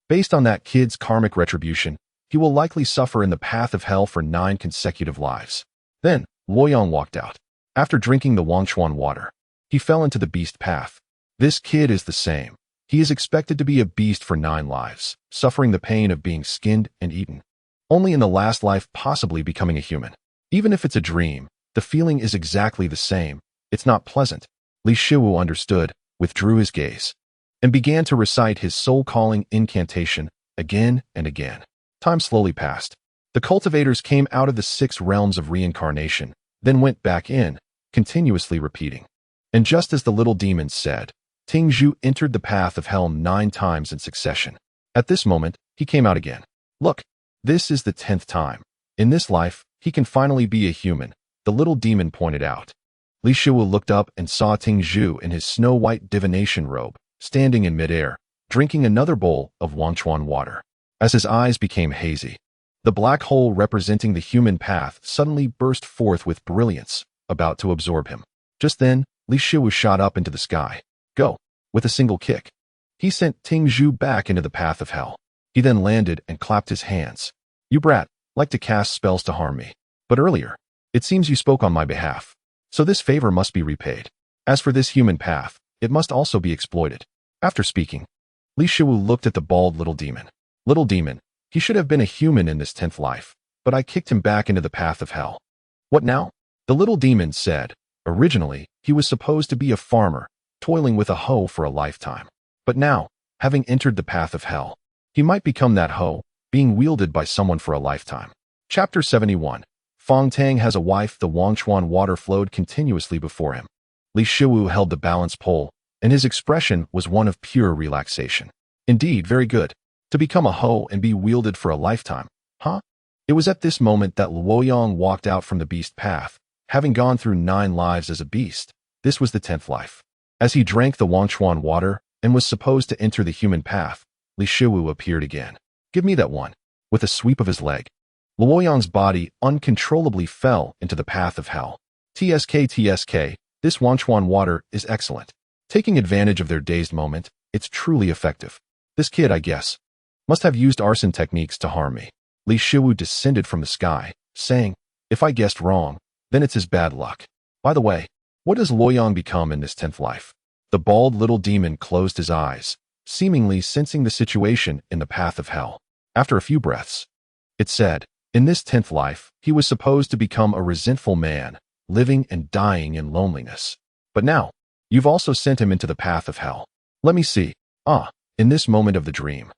based on that kid's karmic retribution, he will likely suffer in the path of hell for 9 consecutive lives. Then, Luoyang walked out. After drinking the Wanchuan water, he fell into the beast path. This kid is the same. He is expected to be a beast for 9 lives, suffering the pain of being skinned and eaten. Only in the last life possibly becoming a human. Even if it's a dream, the feeling is exactly the same. It's not pleasant. Li Shiwu understood, withdrew his gaze, and began to recite his soul-calling incantation again and again. Time slowly passed. The cultivators came out of the 6 realms of reincarnation, then went back in, continuously repeating. And just as the little demon said, Ting Zhu entered the path of hell 9 times in succession. At this moment, he came out again. Look, this is the 10th time. In this life, he can finally be a human, the little demon pointed out. Li Shiwu looked up and saw Ting Zhu in his snow-white divination robe, standing in midair, drinking another bowl of Wanchuan water. As his eyes became hazy, the black hole representing the human path suddenly burst forth with brilliance, about to absorb him. Just then, Li Shiwu shot up into the sky. Go! With a single kick. He sent Ting Zhu back into the path of hell. He then landed and clapped his hands. You brat, like to cast spells to harm me. But earlier, it seems you spoke on my behalf. So this favor must be repaid. As for this human path, it must also be exploited. After speaking, Li Shiwu looked at the bald little demon. Little demon, he should have been a human in this 10th life, but I kicked him back into the path of hell. What now? The little demon said. Originally, he was supposed to be a farmer, toiling with a hoe for a lifetime. But now, having entered the path of hell, he might become that hoe, being wielded by someone for a lifetime. Chapter 71. Fong Tang has a wife. The Wanchuan water flowed continuously before him. Li Shiwu held the balance pole, and his expression was one of pure relaxation. Indeed, very good. To become a hoe and be wielded for a lifetime, huh? It was at this moment that Luoyang walked out from the beast path, having gone through 9 lives as a beast. This was the 10th life. As he drank the Wanchuan water and was supposed to enter the human path, Li Shiwu appeared again. Give me that one. With a sweep of his leg, Luoyang's body uncontrollably fell into the path of hell. TSK, this Wanchuan water is excellent. Taking advantage of their dazed moment, it's truly effective. This kid, I guess, must have used arson techniques to harm me. Li Shiwu descended from the sky, saying, if I guessed wrong, then it's his bad luck. By the way, what does Luoyang become in this 10th life? The bald little demon closed his eyes, seemingly sensing the situation in the path of hell. After a few breaths, it said, in this 10th life, he was supposed to become a resentful man, living and dying in loneliness. But now, you've also sent him into the path of hell. Let me see. In this moment of the dream,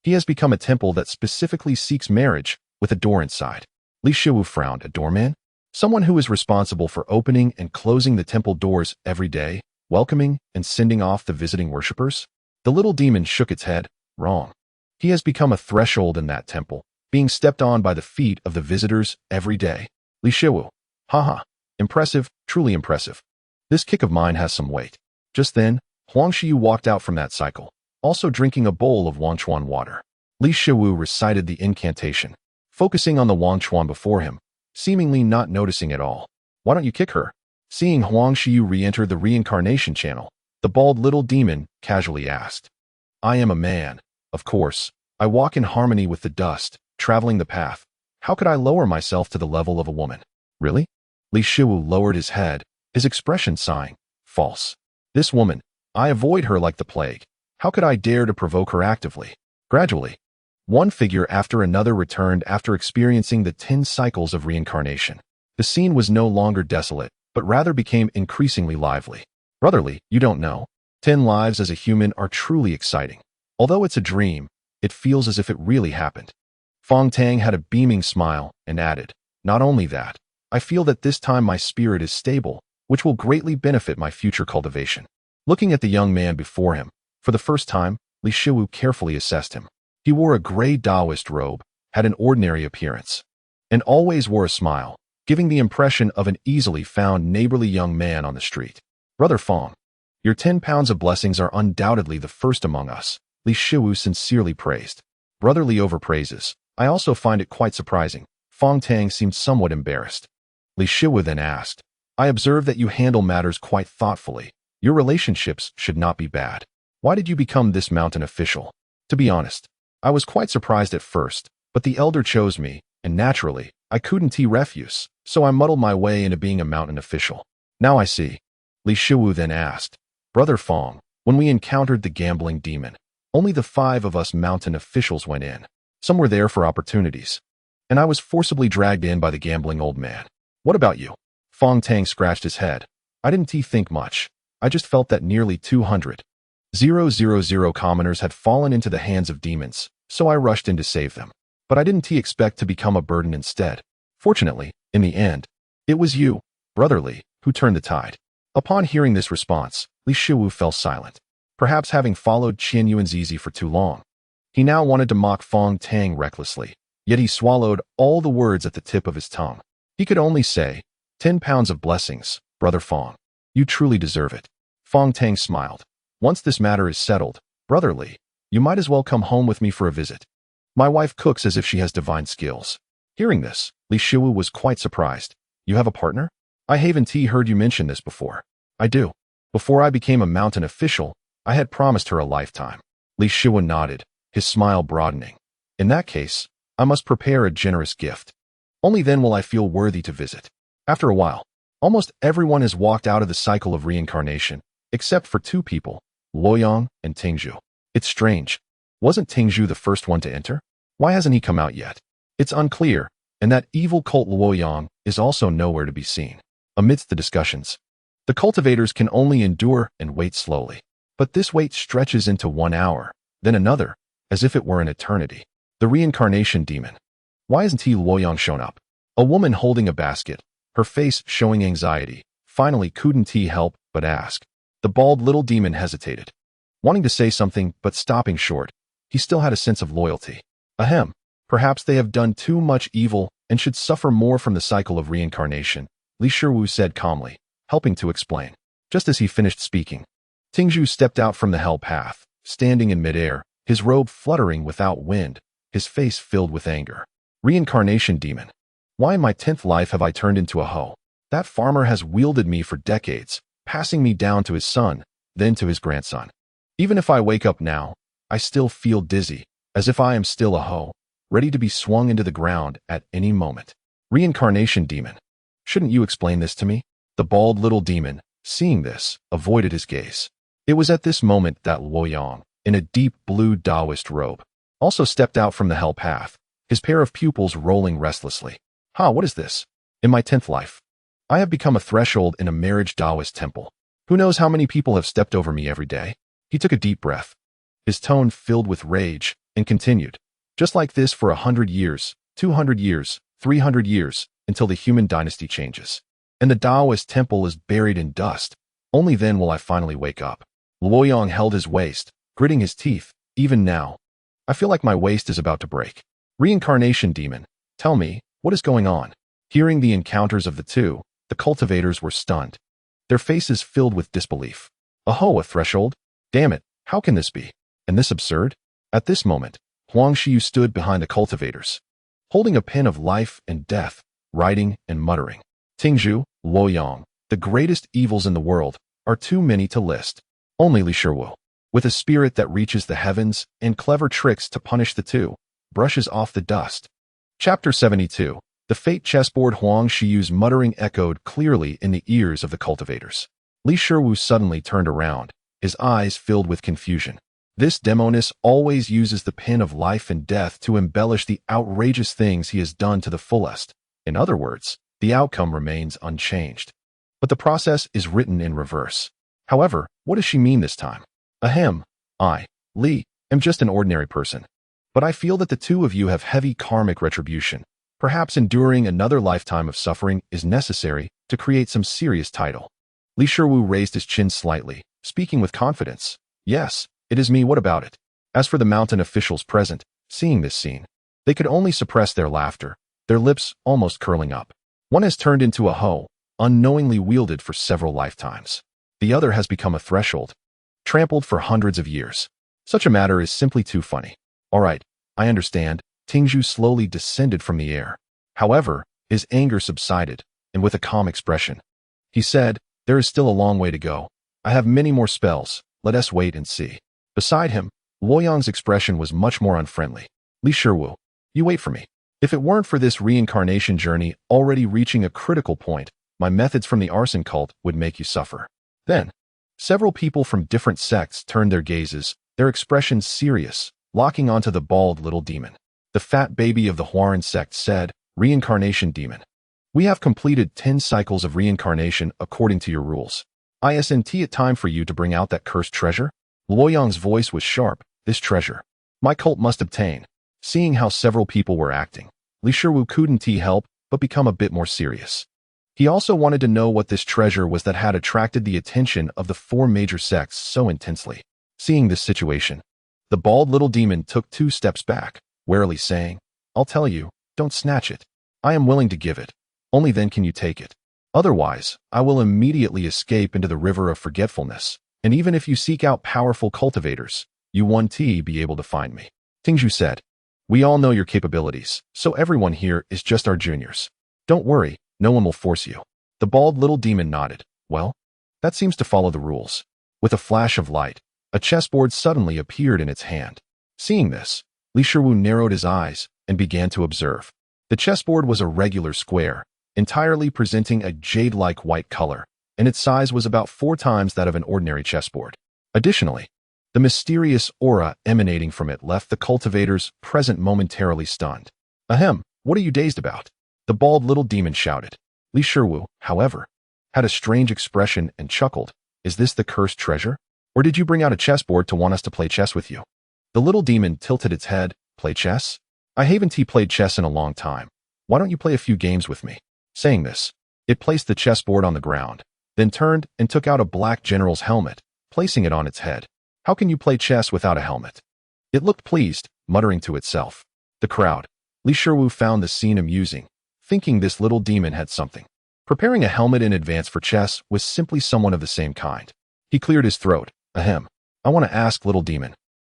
he has become a temple that specifically seeks marriage with a door inside. Li Shiwu frowned. A doorman? Someone who is responsible for opening and closing the temple doors every day, welcoming and sending off the visiting worshippers? The little demon shook its head. Wrong. He has become a threshold in that temple, being stepped on by the feet of the visitors every day. Li Shiwu. Haha. Impressive, truly impressive. This kick of mine has some weight. Just then, Huang Xiyu walked out from that cycle, also drinking a bowl of Wangchuan water. Li Shiwu recited the incantation, focusing on the Wangchuan before him, seemingly not noticing at all. Why don't you kick her? Seeing Huang Xiyu re-enter the reincarnation channel, the bald little demon casually asked. I am a man, of course. I walk in harmony with the dust, traveling the path. How could I lower myself to the level of a woman? Really? Li Shiwu lowered his head, his expression sighing. False. This woman, I avoid her like the plague. How could I dare to provoke her actively? Gradually, one figure after another returned after experiencing the 10 cycles of reincarnation. The scene was no longer desolate, but rather became increasingly lively. Brotherly, you don't know. 10 lives as a human are truly exciting. Although it's a dream, it feels as if it really happened. Fong Tang had a beaming smile and added, not only that, I feel that this time my spirit is stable, which will greatly benefit my future cultivation. Looking at the young man before him, for the first time, Li Shiwu carefully assessed him. He wore a gray Taoist robe, had an ordinary appearance, and always wore a smile, giving the impression of an easily found neighborly young man on the street. Brother Fong, your 10 pounds of blessings are undoubtedly the first among us, Li Shiwu sincerely praised. Brotherly overpraises. I also find it quite surprising. Fong Tang seemed somewhat embarrassed. Li Shiwu then asked, I observe that you handle matters quite thoughtfully. Your relationships should not be bad. Why did you become this mountain official? To be honest, I was quite surprised at first, but the elder chose me, and naturally, I couldn't refuse, so I muddled my way into being a mountain official. Now I see. Li Shiwu then asked, Brother Fong, when we encountered the gambling demon, only the 5 of us mountain officials went in. Some were there for opportunities, and I was forcibly dragged in by the gambling old man. What about you? Fong Tang scratched his head. I didn't think much. I just felt that nearly 200,000 commoners had fallen into the hands of demons, so I rushed in to save them. But I didn't expect to become a burden instead. Fortunately, in the end, it was you, Brotherly, who turned the tide. Upon hearing this response, Li Shiwu fell silent. Perhaps having followed Qian Yuanzizi for too long. He now wanted to mock Fong Tang recklessly, yet he swallowed all the words at the tip of his tongue. He could only say, 10 pounds of blessings, Brother Fong. You truly deserve it. Fong Tang smiled. Once this matter is settled, Brotherly, you might as well come home with me for a visit. My wife cooks as if she has divine skills. Hearing this, Li Shiwu was quite surprised. You have a partner? I haven't heard you mention this before. I do. Before I became a mountain official, I had promised her a lifetime. Li Shiwu nodded, his smile broadening. In that case, I must prepare a generous gift. Only then will I feel worthy to visit. After a while, almost everyone has walked out of the cycle of reincarnation, except for 2 people, Luoyang and Tingzhu. It's strange. Wasn't Tingzhu the first one to enter? Why hasn't he come out yet? It's unclear, and that evil cult Luoyang is also nowhere to be seen. Amidst the discussions, the cultivators can only endure and wait slowly. But this wait stretches into 1 hour, then another, as if it were an eternity. The reincarnation demon. Why hasn't Luoyang shown up? A woman holding a basket, her face showing anxiety, finally couldn't help but ask. The bald little demon hesitated, wanting to say something but stopping short. He still had a sense of loyalty. Ahem. Perhaps they have done too much evil and should suffer more from the cycle of reincarnation, Li Shiwu said calmly, helping to explain. Just as he finished speaking, Tingzhu stepped out from the hell path, standing in midair, his robe fluttering without wind, his face filled with anger. Reincarnation demon. Why in my 10th life have I turned into a hoe? That farmer has wielded me for decades, passing me down to his son, then to his grandson. Even if I wake up now, I still feel dizzy, as if I am still a hoe, ready to be swung into the ground at any moment. Reincarnation demon. Shouldn't you explain this to me? The bald little demon, seeing this, avoided his gaze. It was at this moment that Luoyang, in a deep blue Taoist robe, also stepped out from the hell path, his pair of pupils rolling restlessly. What is this? In my 10th life, I have become a threshold in a marriage Taoist temple. Who knows how many people have stepped over me every day? He took a deep breath, his tone filled with rage, and continued. Just like this for 100 years, 200 years, 300 years, until the human dynasty changes. And the Taoist temple is buried in dust. Only then will I finally wake up. Luoyang held his waist, gritting his teeth. Even now, I feel like my waist is about to break. Reincarnation demon, tell me, what is going on? Hearing the encounters of the two, the cultivators were stunned. Their faces filled with disbelief. A threshold? Damn it, how can this be? And this absurd? At this moment, Huang Xiu stood behind the cultivators, holding a pen of life and death, writing and muttering. Tingzhu, Luoyang, the greatest evils in the world, are too many to list. Only Li Shiwu, with a spirit that reaches the heavens and clever tricks to punish the two, brushes off the dust. Chapter 72. The fate chessboard. Huang Xiu's muttering echoed clearly in the ears of the cultivators. Li Shiwu suddenly turned around, his eyes filled with confusion. This demoness always uses the pen of life and death to embellish the outrageous things he has done to the fullest. In other words, the outcome remains unchanged. But the process is written in reverse. However, what does she mean this time? Ahem. I, Li, am just an ordinary person. But I feel that the two of you have heavy karmic retribution. Perhaps enduring another lifetime of suffering is necessary to create some serious title. Li Shiwu raised his chin slightly, speaking with confidence. Yes, it is me, what about it? As for the mountain officials present, seeing this scene, they could only suppress their laughter, their lips almost curling up. One has turned into a hoe, unknowingly wielded for several lifetimes. The other has become a threshold, trampled for hundreds of years. Such a matter is simply too funny. All right, I understand. Tingzhu slowly descended from the air. However, his anger subsided, and with a calm expression, he said, there is still a long way to go. I have many more spells. Let us wait and see. Beside him, Luoyang's expression was much more unfriendly. Li Shiwu, you wait for me. If it weren't for this reincarnation journey already reaching a critical point, my methods from the arson cult would make you suffer. Then, several people from different sects turned their gazes, their expressions serious, locking onto the bald little demon. The fat baby of the Huaran sect said, Reincarnation demon. We have completed 10 cycles of reincarnation according to your rules. Isn't it time for you to bring out that cursed treasure? Luoyang's voice was sharp. This treasure my cult must obtain. Seeing how several people were acting, Li Shiwu couldn't help but become a bit more serious. He also wanted to know what this treasure was that had attracted the attention of the 4 major sects so intensely. Seeing this situation, the bald little demon took 2 steps back, warily saying, I'll tell you, don't snatch it. I am willing to give it. Only then can you take it. Otherwise, I will immediately escape into the river of forgetfulness, and even if you seek out powerful cultivators, you won't be able to find me. Tingzhu said, we all know your capabilities, so everyone here is just our juniors. Don't worry, no one will force you. The bald little demon nodded. Well, that seems to follow the rules. With a flash of light, a chessboard suddenly appeared in its hand. Seeing this, Li Shiwu narrowed his eyes and began to observe. The chessboard was a regular square, entirely presenting a jade-like white color, and its size was about 4 times that of an ordinary chessboard. Additionally, the mysterious aura emanating from it left the cultivators present momentarily stunned. Ahem, what are you dazed about? The bald little demon shouted. Li Shiwu, however, had a strange expression and chuckled. Is this the cursed treasure? Or did you bring out a chessboard to want us to play chess with you? The little demon tilted its head. Play chess? I haven't played chess in a long time. Why don't you play a few games with me? Saying this, it placed the chessboard on the ground, then turned and took out a black general's helmet, placing it on its head. How can you play chess without a helmet? It looked pleased, muttering to itself. The crowd. Li Shiwu found the scene amusing, thinking this little demon had something. Preparing a helmet in advance for chess was simply someone of the same kind. He cleared his throat. Ahem. I want to ask, little demon.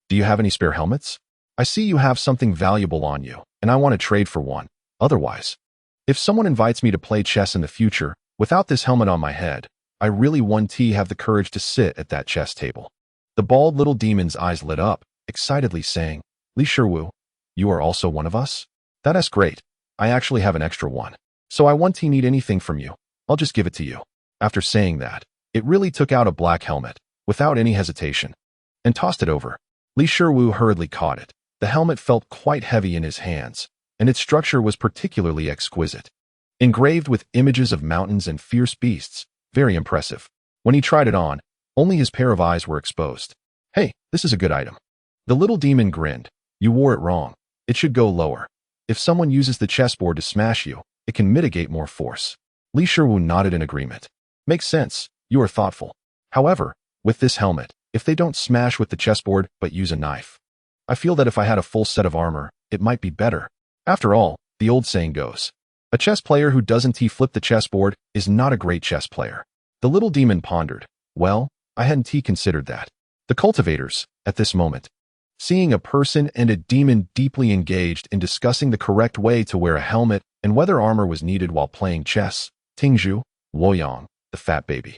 Do you have any spare helmets? I see you have something valuable on you, and I want to trade for one. Otherwise, if someone invites me to play chess in the future, without this helmet on my head, I really won't have the courage to sit at that chess table. The bald little demon's eyes lit up, excitedly saying, Li Shiwu, you are also one of us? That's great. I actually have an extra one. So I won't need anything from you. I'll just give it to you. After saying that, it really took out a black helmet, without any hesitation, and tossed it over. Li Shiwu hurriedly caught it. The helmet felt quite heavy in his hands, and its structure was particularly exquisite. Engraved with images of mountains and fierce beasts, very impressive. When he tried it on, only his pair of eyes were exposed. Hey, this is a good item. The little demon grinned. You wore it wrong. It should go lower. If someone uses the chessboard to smash you, it can mitigate more force. Li Shiwu nodded in agreement. Makes sense. You are thoughtful. However, with this helmet, if they don't smash with the chessboard but use a knife, I feel that if I had a full set of armor, it might be better. After all, the old saying goes, a chess player who doesn't flip the chessboard is not a great chess player. The little demon pondered. Well, I hadn't considered that. The cultivators, at this moment, seeing a person and a demon deeply engaged in discussing the correct way to wear a helmet and whether armor was needed while playing chess, Tingzhu, Luoyang, the fat baby,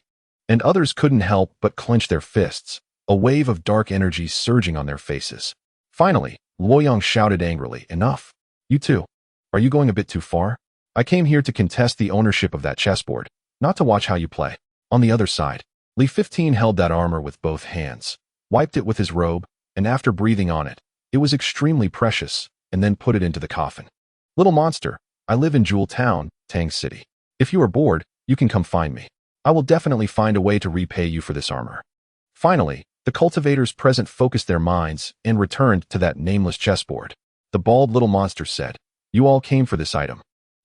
and others couldn't help but clench their fists, a wave of dark energy surging on their faces. Finally, Luoyang shouted angrily, enough. You two, are you going a bit too far? I came here to contest the ownership of that chessboard, not to watch how you play. On the other side, Li 15 held that armor with both hands, wiped it with his robe, and after breathing on it, it was extremely precious, and then put it into the coffin. Little monster, I live in Jewel Town, Tang City. If you are bored, you can come find me. I will definitely find a way to repay you for this armor. Finally, the cultivators present focused their minds and returned to that nameless chessboard. The bald little monster said, you all came for this item,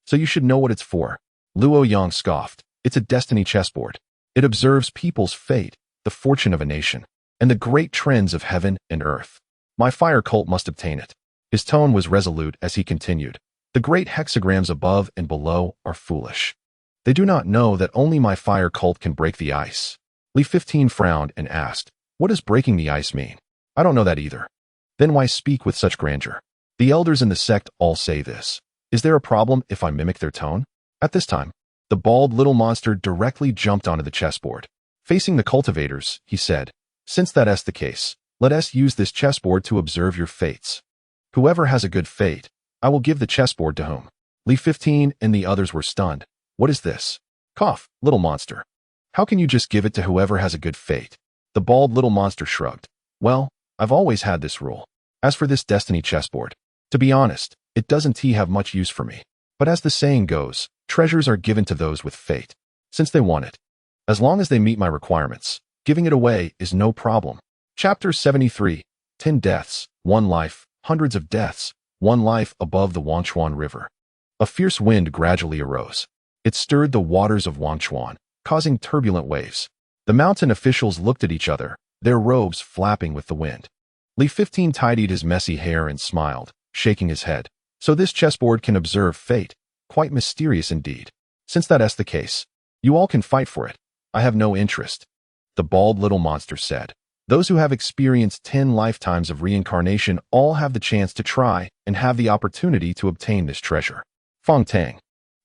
so you should know what it's for. Luo Yang scoffed. It's a destiny chessboard. It observes people's fate, the fortune of a nation, and the great trends of heaven and earth. My fire cult must obtain it. His tone was resolute as he continued. The great hexagrams above and below are foolish. They do not know that only my fire cult can break the ice. Li 15 frowned and asked, what does breaking the ice mean? I don't know that either. Then why speak with such grandeur? The elders in the sect all say this. Is there a problem if I mimic their tone? At this time, the bald little monster directly jumped onto the chessboard. Facing the cultivators, he said, since that is the case, let us use this chessboard to observe your fates. Whoever has a good fate, I will give the chessboard to whom. Li 15 and the others were stunned. What is this? Cough, little monster. How can you just give it to whoever has a good fate? The bald little monster shrugged. Well, I've always had this rule. As for this destiny chessboard, to be honest, it doesn't have much use for me. But as the saying goes, treasures are given to those with fate, since they want it. As long as they meet my requirements, giving it away is no problem. Chapter 73, 10 deaths, 1 life, hundreds of deaths, 1 life above the Wangchuan River. A fierce wind gradually arose. It stirred the waters of Wangchuan, causing turbulent waves. The mountain officials looked at each other, their robes flapping with the wind. Li 15 tidied his messy hair and smiled, shaking his head. So this chessboard can observe fate. Quite mysterious indeed. Since that is the case, you all can fight for it. I have no interest. The bald little monster said. Those who have experienced 10 lifetimes of reincarnation all have the chance to try and have the opportunity to obtain this treasure. Feng Tang,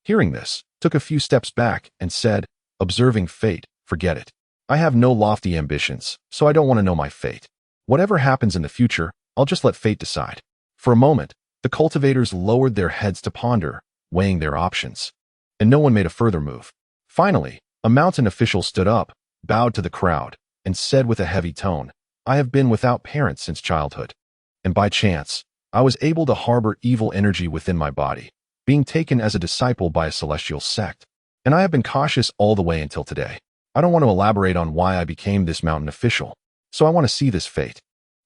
hearing this, took a few steps back and said, observing fate, forget it. I have no lofty ambitions, so I don't want to know my fate. Whatever happens in the future, I'll just let fate decide. For a moment, the cultivators lowered their heads to ponder, weighing their options. And no one made a further move. Finally, a mountain official stood up, bowed to the crowd, and said with a heavy tone, I have been without parents since childhood. And by chance, I was able to harbor evil energy within my body, being taken as a disciple by a celestial sect. And I have been cautious all the way until today. I don't want to elaborate on why I became this mountain official, so I want to see this fate.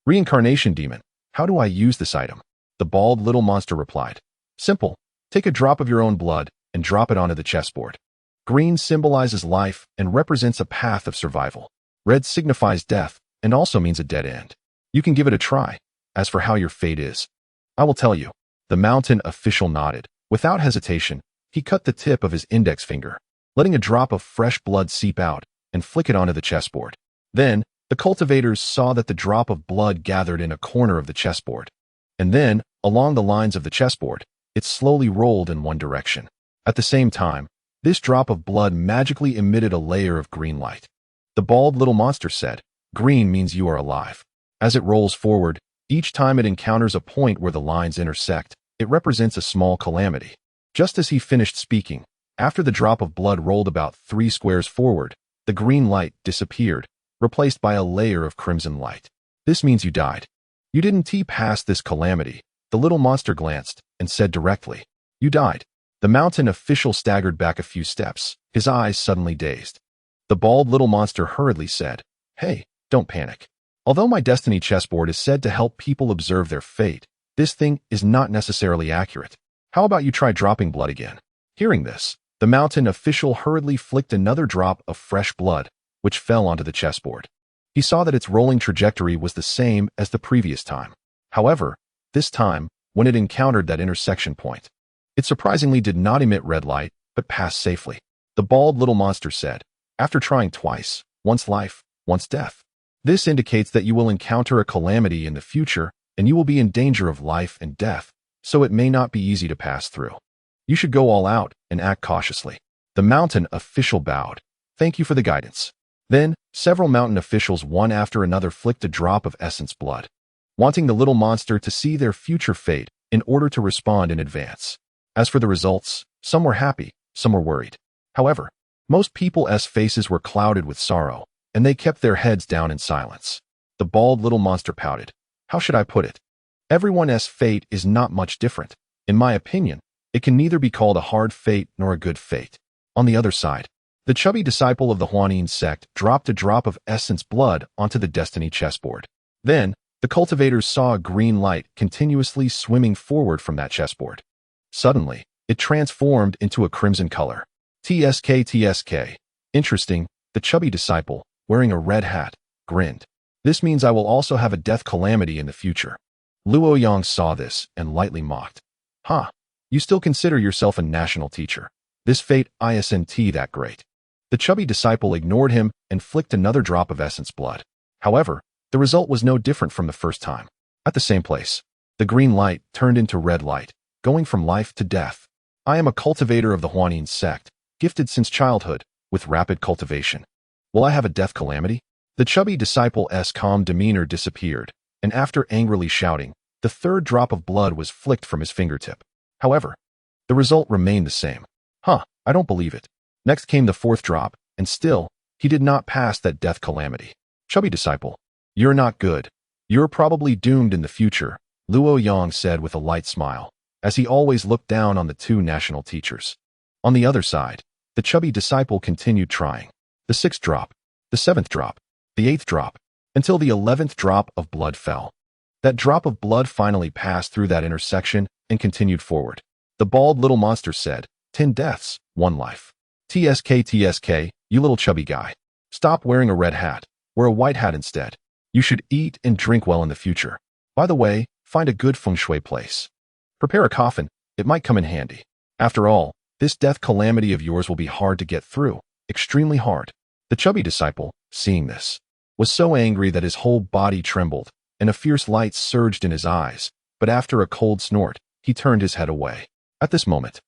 Reincarnation demon, how do I use this item? The bald little monster replied. Simple. Take a drop of your own blood and drop it onto the chessboard. Green symbolizes life and represents a path of survival. Red signifies death and also means a dead end. You can give it a try. As for how your fate is, I will tell you. The mountain official nodded. Without hesitation, he cut the tip of his index finger, letting a drop of fresh blood seep out and flick it onto the chessboard. Then, the cultivators saw that the drop of blood gathered in a corner of the chessboard. And then, along the lines of the chessboard, it slowly rolled in one direction. At the same time, this drop of blood magically emitted a layer of green light. The bald little monster said, green means you are alive. As it rolls forward, each time it encounters a point where the lines intersect, it represents a small calamity. Just as he finished speaking, after the drop of blood rolled about 3 squares forward, the green light disappeared, replaced by a layer of crimson light. This means you died. You didn't pass this calamity. The little monster glanced and said directly, you died. The mountain official staggered back a few steps, his eyes suddenly dazed. The bald little monster hurriedly said, hey, don't panic. Although my destiny chessboard is said to help people observe their fate, this thing is not necessarily accurate. How about you try dropping blood again? Hearing this, the mountain official hurriedly flicked another drop of fresh blood, which fell onto the chessboard. He saw that its rolling trajectory was the same as the previous time. However, this time, when it encountered that intersection point, it surprisingly did not emit red light, but passed safely. The bald little monster said, after trying twice, once life, once death. This indicates that you will encounter a calamity in the future, and you will be in danger of life and death, so it may not be easy to pass through. You should go all out and act cautiously. The mountain official bowed. Thank you for the guidance. Then, several mountain officials one after another flicked a drop of essence blood, wanting the little monster to see their future fate in order to respond in advance. As for the results, some were happy, some were worried. However, most people's faces were clouded with sorrow, and they kept their heads down in silence. The bald little monster pouted. How should I put it? Everyone's fate is not much different. In my opinion, it can neither be called a hard fate nor a good fate. On the other side, the chubby disciple of the Huanin sect dropped a drop of essence blood onto the destiny chessboard. Then, the cultivators saw a green light continuously swimming forward from that chessboard. Suddenly, it transformed into a crimson color. TSK. Interesting, the chubby disciple, wearing a red hat, grinned. This means I will also have a death calamity in the future. Luo Yang saw this and lightly mocked. Ha! You still consider yourself a national teacher. This fate isn't that great. The chubby disciple ignored him and flicked another drop of essence blood. However, the result was no different from the first time. At the same place, the green light turned into red light, going from life to death. I am a cultivator of the Huanin sect, gifted since childhood, with rapid cultivation. Will I have a death calamity? The chubby disciple's calm demeanor disappeared, and after angrily shouting, the third drop of blood was flicked from his fingertip. However, the result remained the same. I don't believe it. Next came the fourth drop, and still, he did not pass that death calamity. Chubby disciple, you're not good. You're probably doomed in the future, Luo Yang said with a light smile, as he always looked down on the two national teachers. On the other side, the chubby disciple continued trying. The sixth drop, the seventh drop, the eighth drop, until the 11th drop of blood fell. That drop of blood finally passed through that intersection and continued forward. The bald little monster said, 10 deaths, 1 life. TSK, you little chubby guy. Stop wearing a red hat. Wear a white hat instead. You should eat and drink well in the future. By the way, find a good feng shui place. Prepare a coffin. It might come in handy. After all, this death calamity of yours will be hard to get through. Extremely hard. The chubby disciple, seeing this, was so angry that his whole body trembled, and a fierce light surged in his eyes, but after a cold snort, he turned his head away. At this moment,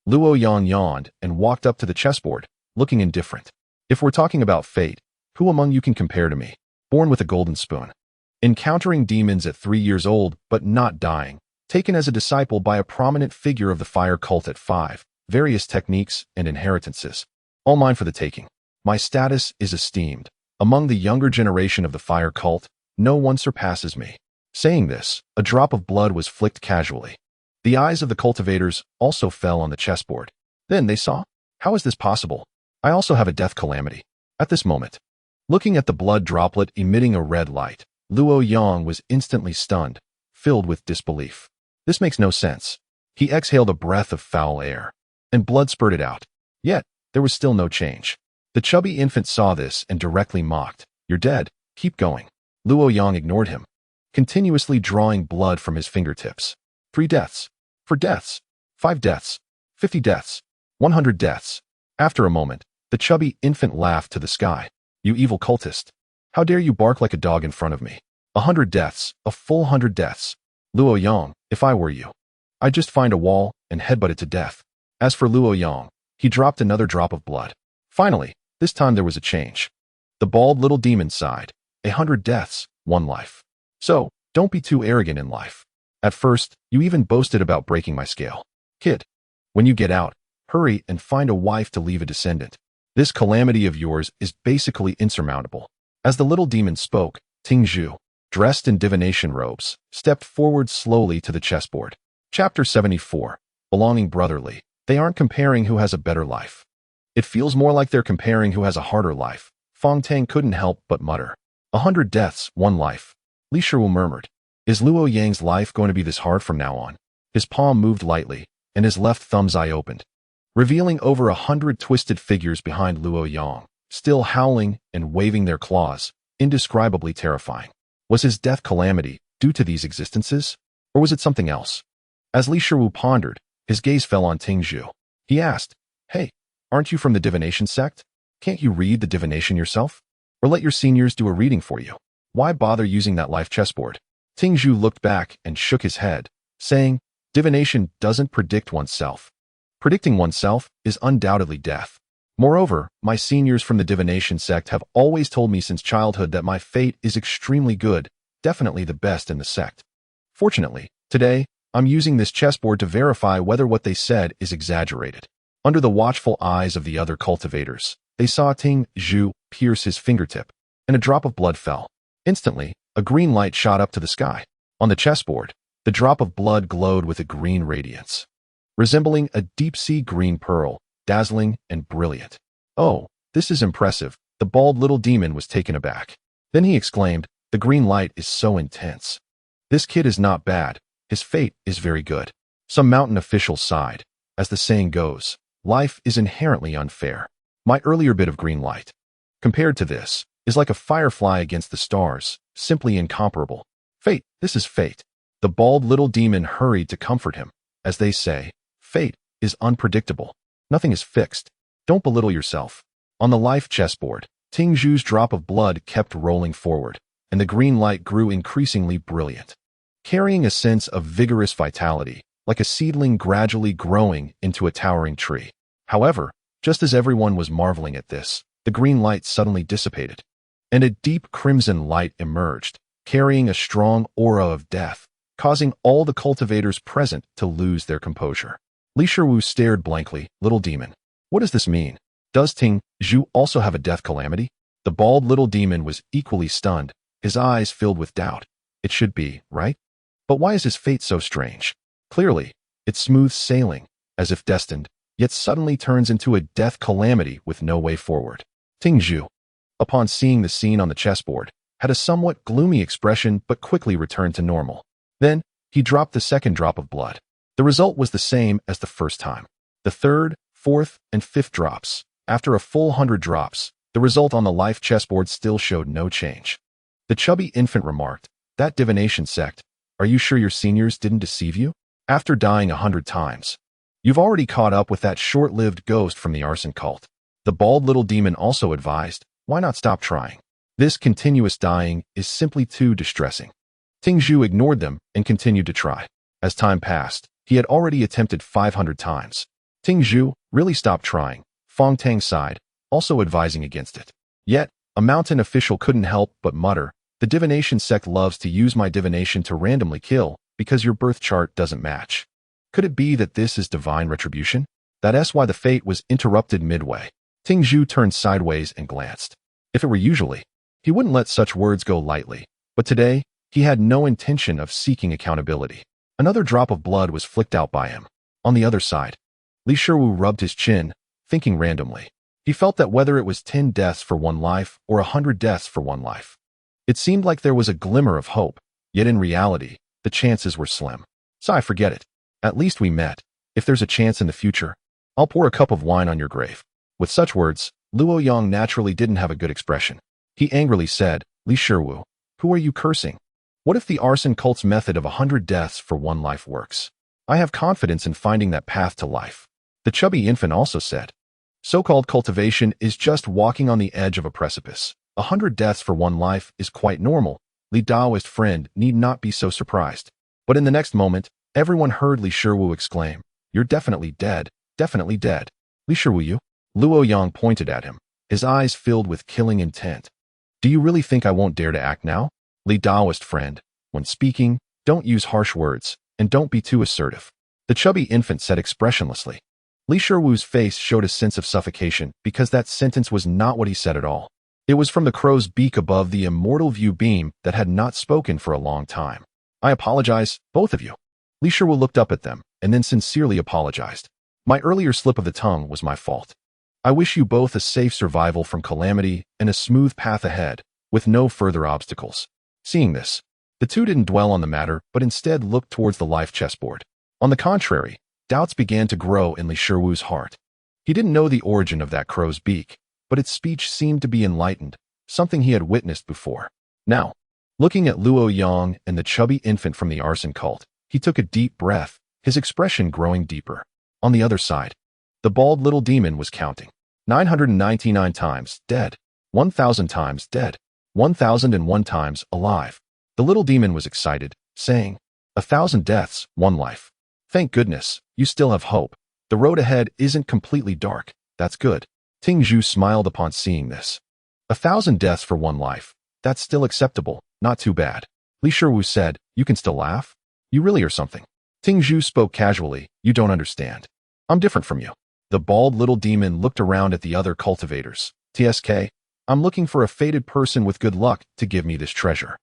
Luo Yang yawned and walked up to the chessboard, looking indifferent. If we're talking about fate, who among you can compare to me? Born with a golden spoon, encountering demons at 3 years old but not dying, taken as a disciple by a prominent figure of the fire cult at 5, various techniques and inheritances, all mine for the taking. My status is esteemed. Among the younger generation of the fire cult, no one surpasses me. Saying this, a drop of blood was flicked casually. The eyes of the cultivators also fell on the chessboard. Then they saw, how is this possible? I also have a death calamity. At this moment, looking at the blood droplet emitting a red light, Luo Yang was instantly stunned, filled with disbelief. This makes no sense. He exhaled a breath of foul air, and blood spurted out. Yet, there was still no change. The chubby infant saw this and directly mocked. You're dead. Keep going. Luo Yang ignored him, continuously drawing blood from his fingertips. 3 deaths, 4 deaths, 5 deaths, 50 deaths, 100 deaths. After a moment, the chubby infant laughed to the sky. You evil cultist. How dare you bark like a dog in front of me? 100 deaths, a full 100 deaths. Luo Yang, if I were you, I'd just find a wall and headbutt it to death. As for Luo Yang, he dropped another drop of blood. Finally, this time there was a change. The bald little demon sighed. 100 deaths, 1 life. So, don't be too arrogant in life. At first, you even boasted about breaking my scale. Kid, when you get out, hurry and find a wife to leave a descendant. This calamity of yours is basically insurmountable. As the little demon spoke, Ting Zhu, dressed in divination robes, stepped forward slowly to the chessboard. Chapter 74. Belonging brotherly. They aren't comparing who has a better life. It feels more like they're comparing who has a harder life. Fong Tang couldn't help but mutter. 100 deaths, 1 life. Li Shiwu murmured. Is Luo Yang's life going to be this hard from now on? His palm moved lightly, and his left thumb's eye opened, revealing over 100 twisted figures behind Luo Yang, still howling and waving their claws, indescribably terrifying. Was his death calamity due to these existences, or was it something else? As Li Shiwu pondered, his gaze fell on Ting Zhu. He asked, "Hey, aren't you from the divination sect? Can't you read the divination yourself? Or let your seniors do a reading for you? Why bother using that life chessboard?" Ting Zhu looked back and shook his head, saying, "Divination doesn't predict oneself. Predicting oneself is undoubtedly death. Moreover, my seniors from the divination sect have always told me since childhood that my fate is extremely good, definitely the best in the sect. Fortunately, today, I'm using this chessboard to verify whether what they said is exaggerated." Under the watchful eyes of the other cultivators, they saw Ting Zhu pierce his fingertip, and a drop of blood fell. Instantly, a green light shot up to the sky. On the chessboard, the drop of blood glowed with a green radiance, resembling a deep-sea green pearl, dazzling and brilliant. "Oh, this is impressive." The bald little demon was taken aback. Then he exclaimed, "The green light is so intense. This kid is not bad. His fate is very good." Some mountain officials sighed. As the saying goes, life is inherently unfair. My earlier bit of green light, compared to this, is like a firefly against the stars, simply incomparable. Fate, this is fate. The bald little demon hurried to comfort him. As they say, fate is unpredictable. Nothing is fixed. Don't belittle yourself. On the life chessboard, Ting Zhu's drop of blood kept rolling forward, and the green light grew increasingly brilliant, carrying a sense of vigorous vitality, like a seedling gradually growing into a towering tree. However, just as everyone was marveling at this, the green light suddenly dissipated, and a deep crimson light emerged, carrying a strong aura of death, causing all the cultivators present to lose their composure. Li Shiwu stared blankly. "Little demon, what does this mean? Does Ting Zhu also have a death calamity?" The bald little demon was equally stunned, his eyes filled with doubt. "It should be, right? But why is his fate so strange? Clearly, it's smooth sailing, as if destined, yet suddenly turns into a death calamity with no way forward." Ting Zhu, upon seeing the scene on the chessboard, had a somewhat gloomy expression but quickly returned to normal. Then, he dropped the second drop of blood. The result was the same as the first time. The third, fourth, and fifth drops. After a full 100 drops, the result on the life chessboard still showed no change. The chubby infant remarked, "That divination sect, are you sure your seniors didn't deceive you? After dying 100 times, you've already caught up with that short-lived ghost from the arson cult." The bald little demon also advised, "Why not stop trying? This continuous dying is simply too distressing." Ting Zhu ignored them and continued to try. As time passed, he had already attempted 500 times. Ting Zhu really stopped trying. Fong Tang sighed, also advising against it. Yet, a mountain official couldn't help but mutter, "The divination sect loves to use my divination to randomly kill because your birth chart doesn't match. Could it be that this is divine retribution? That's why the fate was interrupted midway." Ting Zhu turned sideways and glanced. If it were usually, he wouldn't let such words go lightly, but today, he had no intention of seeking accountability. Another drop of blood was flicked out by him. On the other side, Li Shiwu rubbed his chin, thinking randomly. He felt that whether it was 10 deaths for one life or 100 deaths for one life, it seemed like there was a glimmer of hope, yet in reality, the chances were slim. "So I forget it. At least we met. If there's a chance in the future, I'll pour a cup of wine on your grave." With such words, Luo Yang naturally didn't have a good expression. He angrily said, "Li Shiwu, who are you cursing? What if the arson cult's method of 100 deaths for one life works? I have confidence in finding that path to life." The chubby infant also said, "So-called cultivation is just walking on the edge of a precipice. 100 deaths for one life is quite normal. Li Daoist friend need not be so surprised." But in the next moment, everyone heard Li Shiwu exclaim, "You're definitely dead, definitely dead. Li Shiwu, you?" Luo Yang pointed at him, his eyes filled with killing intent. "Do you really think I won't dare to act now? Li Daoist friend, when speaking, don't use harsh words, and don't be too assertive." The chubby infant said expressionlessly. Li Shiwu's face showed a sense of suffocation because that sentence was not what he said at all. It was from the crow's beak above the immortal view beam that had not spoken for a long time. "I apologize, both of you." Li Shiwu looked up at them, and then sincerely apologized. "My earlier slip of the tongue was my fault. I wish you both a safe survival from calamity and a smooth path ahead, with no further obstacles." Seeing this, the two didn't dwell on the matter, but instead looked towards the life chessboard. On the contrary, Doubts began to grow in Li Shiwu's heart. He didn't know the origin of that crow's beak, but its speech seemed to be enlightened, something he had witnessed before. Now, looking at Luo Yang and the chubby infant from the arson cult, he took a deep breath, his expression growing deeper. On the other side, the bald little demon was counting. 999 times dead, 1,000 times dead, 1,001 times alive. The little demon was excited, saying, 1,000 deaths, 1 life. Thank goodness, you still have hope. The road ahead isn't completely dark. That's good. Ting Zhu smiled upon seeing this. 1,000 deaths for 1 life. That's still acceptable, not too bad. Li Shiwu said, you can still laugh? You really are something. Ting Zhu spoke casually, you don't understand. I'm different from you. The bald little demon looked around at the other cultivators. TSK, I'm looking for a fated person with good luck to give me this treasure.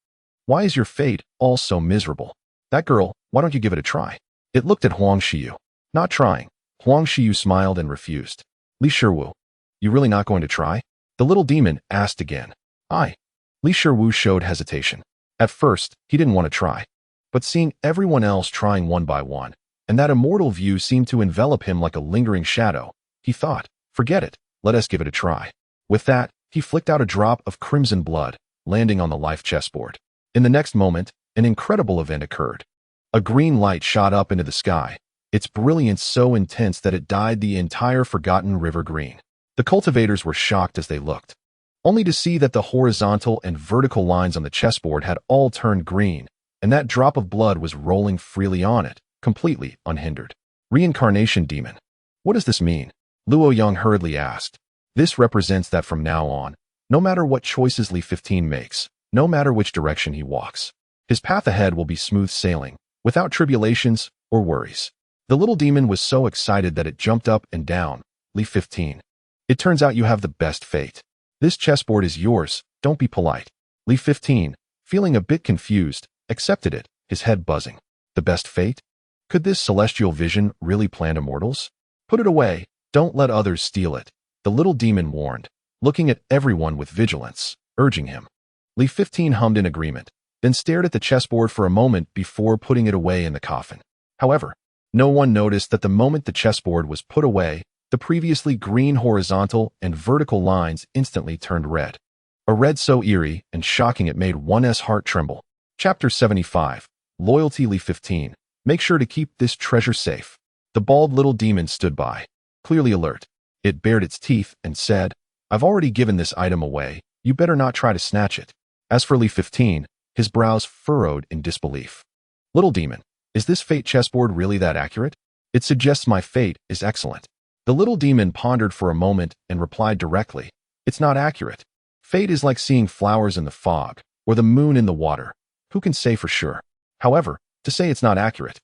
Why is your fate all so miserable? That girl, why don't you give it a try? It looked at Huang Xiyu. Not trying. Huang Xiyu smiled and refused. Li Shiwu, you really not going to try? The little demon asked again. Li Shiwu showed hesitation. At first, he didn't want to try. But seeing everyone else trying one by one, and that immortal view seemed to envelop him like a lingering shadow, he thought, forget it, let us give it a try. With that, he flicked out a drop of crimson blood, landing on the life chessboard. In the next moment, an incredible event occurred. A green light shot up into the sky, its brilliance so intense that it dyed the entire forgotten river green. The cultivators were shocked as they looked, only to see that the horizontal and vertical lines on the chessboard had all turned green, and that drop of blood was rolling freely on it, completely unhindered. Reincarnation demon. What does this mean? Luo Yang hurriedly asked. This represents that from now on, no matter what choices Li 15 makes, no matter which direction he walks, his path ahead will be smooth sailing, without tribulations or worries. The little demon was so excited that it jumped up and down. Li 15. It turns out you have the best fate. This chessboard is yours, don't be polite. Li 15, feeling a bit confused, accepted it, his head buzzing. The best fate? Could this celestial vision really plant immortals? Put it away, don't let others steal it, the little demon warned, looking at everyone with vigilance, urging him. Li 15 hummed in agreement, then stared at the chessboard for a moment before putting it away in the coffin. However, no one noticed that the moment the chessboard was put away, the previously green horizontal and vertical lines instantly turned red. A red so eerie and shocking it made one's heart tremble. Chapter 75. Loyalty. Li 15. Make sure to keep this treasure safe. The bald little demon stood by, clearly alert. It bared its teeth and said, I've already given this item away, you better not try to snatch it. As for Li 15, his brows furrowed in disbelief. Little demon, is this fate chessboard really that accurate? It suggests my fate is excellent. The little demon pondered for a moment and replied directly, it's not accurate. Fate is like seeing flowers in the fog, or the moon in the water. Who can say for sure? However, to say it's not accurate,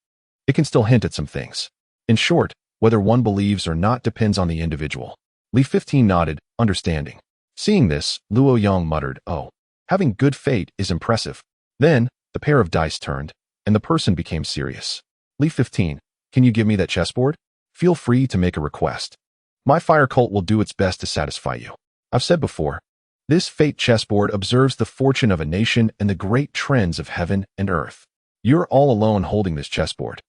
it can still hint at some things. In short, whether one believes or not depends on the individual. Li 15 nodded, understanding. Seeing this, Luo Yang muttered, oh, having good fate is impressive. Then, the pair of dice turned, and the person became serious. Li 15, can you give me that chessboard? Feel free to make a request. My fire cult will do its best to satisfy you. I've said before, this fate chessboard observes the fortune of a nation and the great trends of heaven and earth. You're all alone holding this chessboard.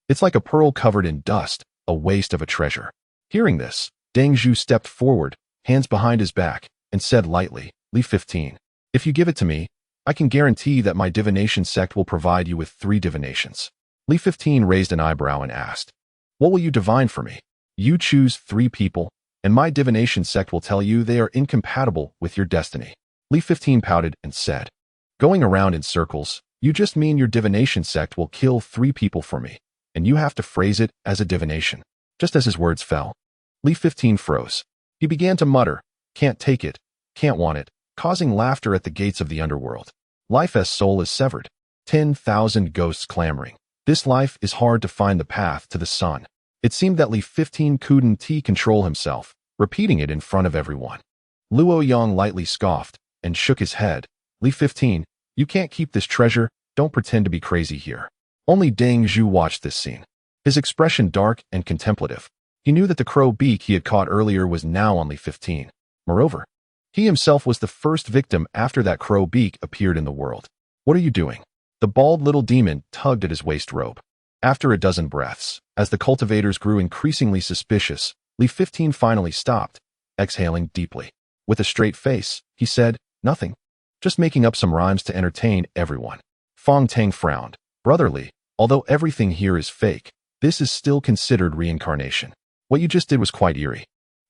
It's like a pearl covered in dust, a waste of a treasure. Hearing this, Deng Zhu stepped forward, hands behind his back, and said lightly, Li 15, if you give it to me, I can guarantee that my divination sect will provide you with 3 divinations. Li 15 raised an eyebrow and asked, what will you divine for me? You choose 3 people, and my divination sect will tell you they are incompatible with your destiny. Li 15 pouted and said, going around in circles, you just mean your divination sect will kill 3 people for me, and you have to phrase it as a divination. Just as his words fell, Li 15 froze. He began to mutter, can't take it, can't want it, causing laughter at the gates of the underworld. Life's soul is severed. 10,000 ghosts clamoring. This life is hard to find the path to the sun. It seemed that Li 15 couldn't control himself, repeating it in front of everyone. Luo Yang lightly scoffed and shook his head. Li 15, you can't keep this treasure, don't pretend to be crazy here. Only Deng Zhu watched this scene. His expression dark and contemplative. He knew that the crow beak he had caught earlier was now on Li 15. Moreover, he himself was the first victim after that crow beak appeared in the world. What are you doing? The bald little demon tugged at his waist robe. After a dozen breaths, as the cultivators grew increasingly suspicious, Li 15 finally stopped, exhaling deeply. With a straight face, he said, "Nothing. Just making up some rhymes to entertain everyone." Fong Tang frowned. "Brotherly, although everything here is fake, this is still considered reincarnation. What you just did was quite eerie."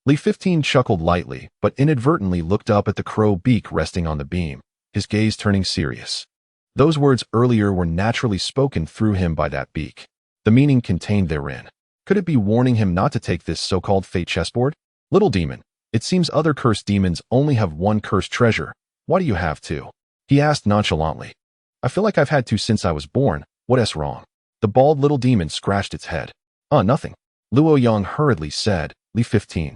Li 15 chuckled lightly, but inadvertently looked up at the crow beak resting on the beam, his gaze turning serious. Those words earlier were naturally spoken through him by that beak. The meaning contained therein. Could it be warning him not to take this so-called fate chessboard? "Little demon, it seems other cursed demons only have one cursed treasure. Why do you have two?" he asked nonchalantly. "I feel like I've had two since I was born. What's wrong?" The bald little demon scratched its head. Nothing." Luo Yang hurriedly said. "Li 15.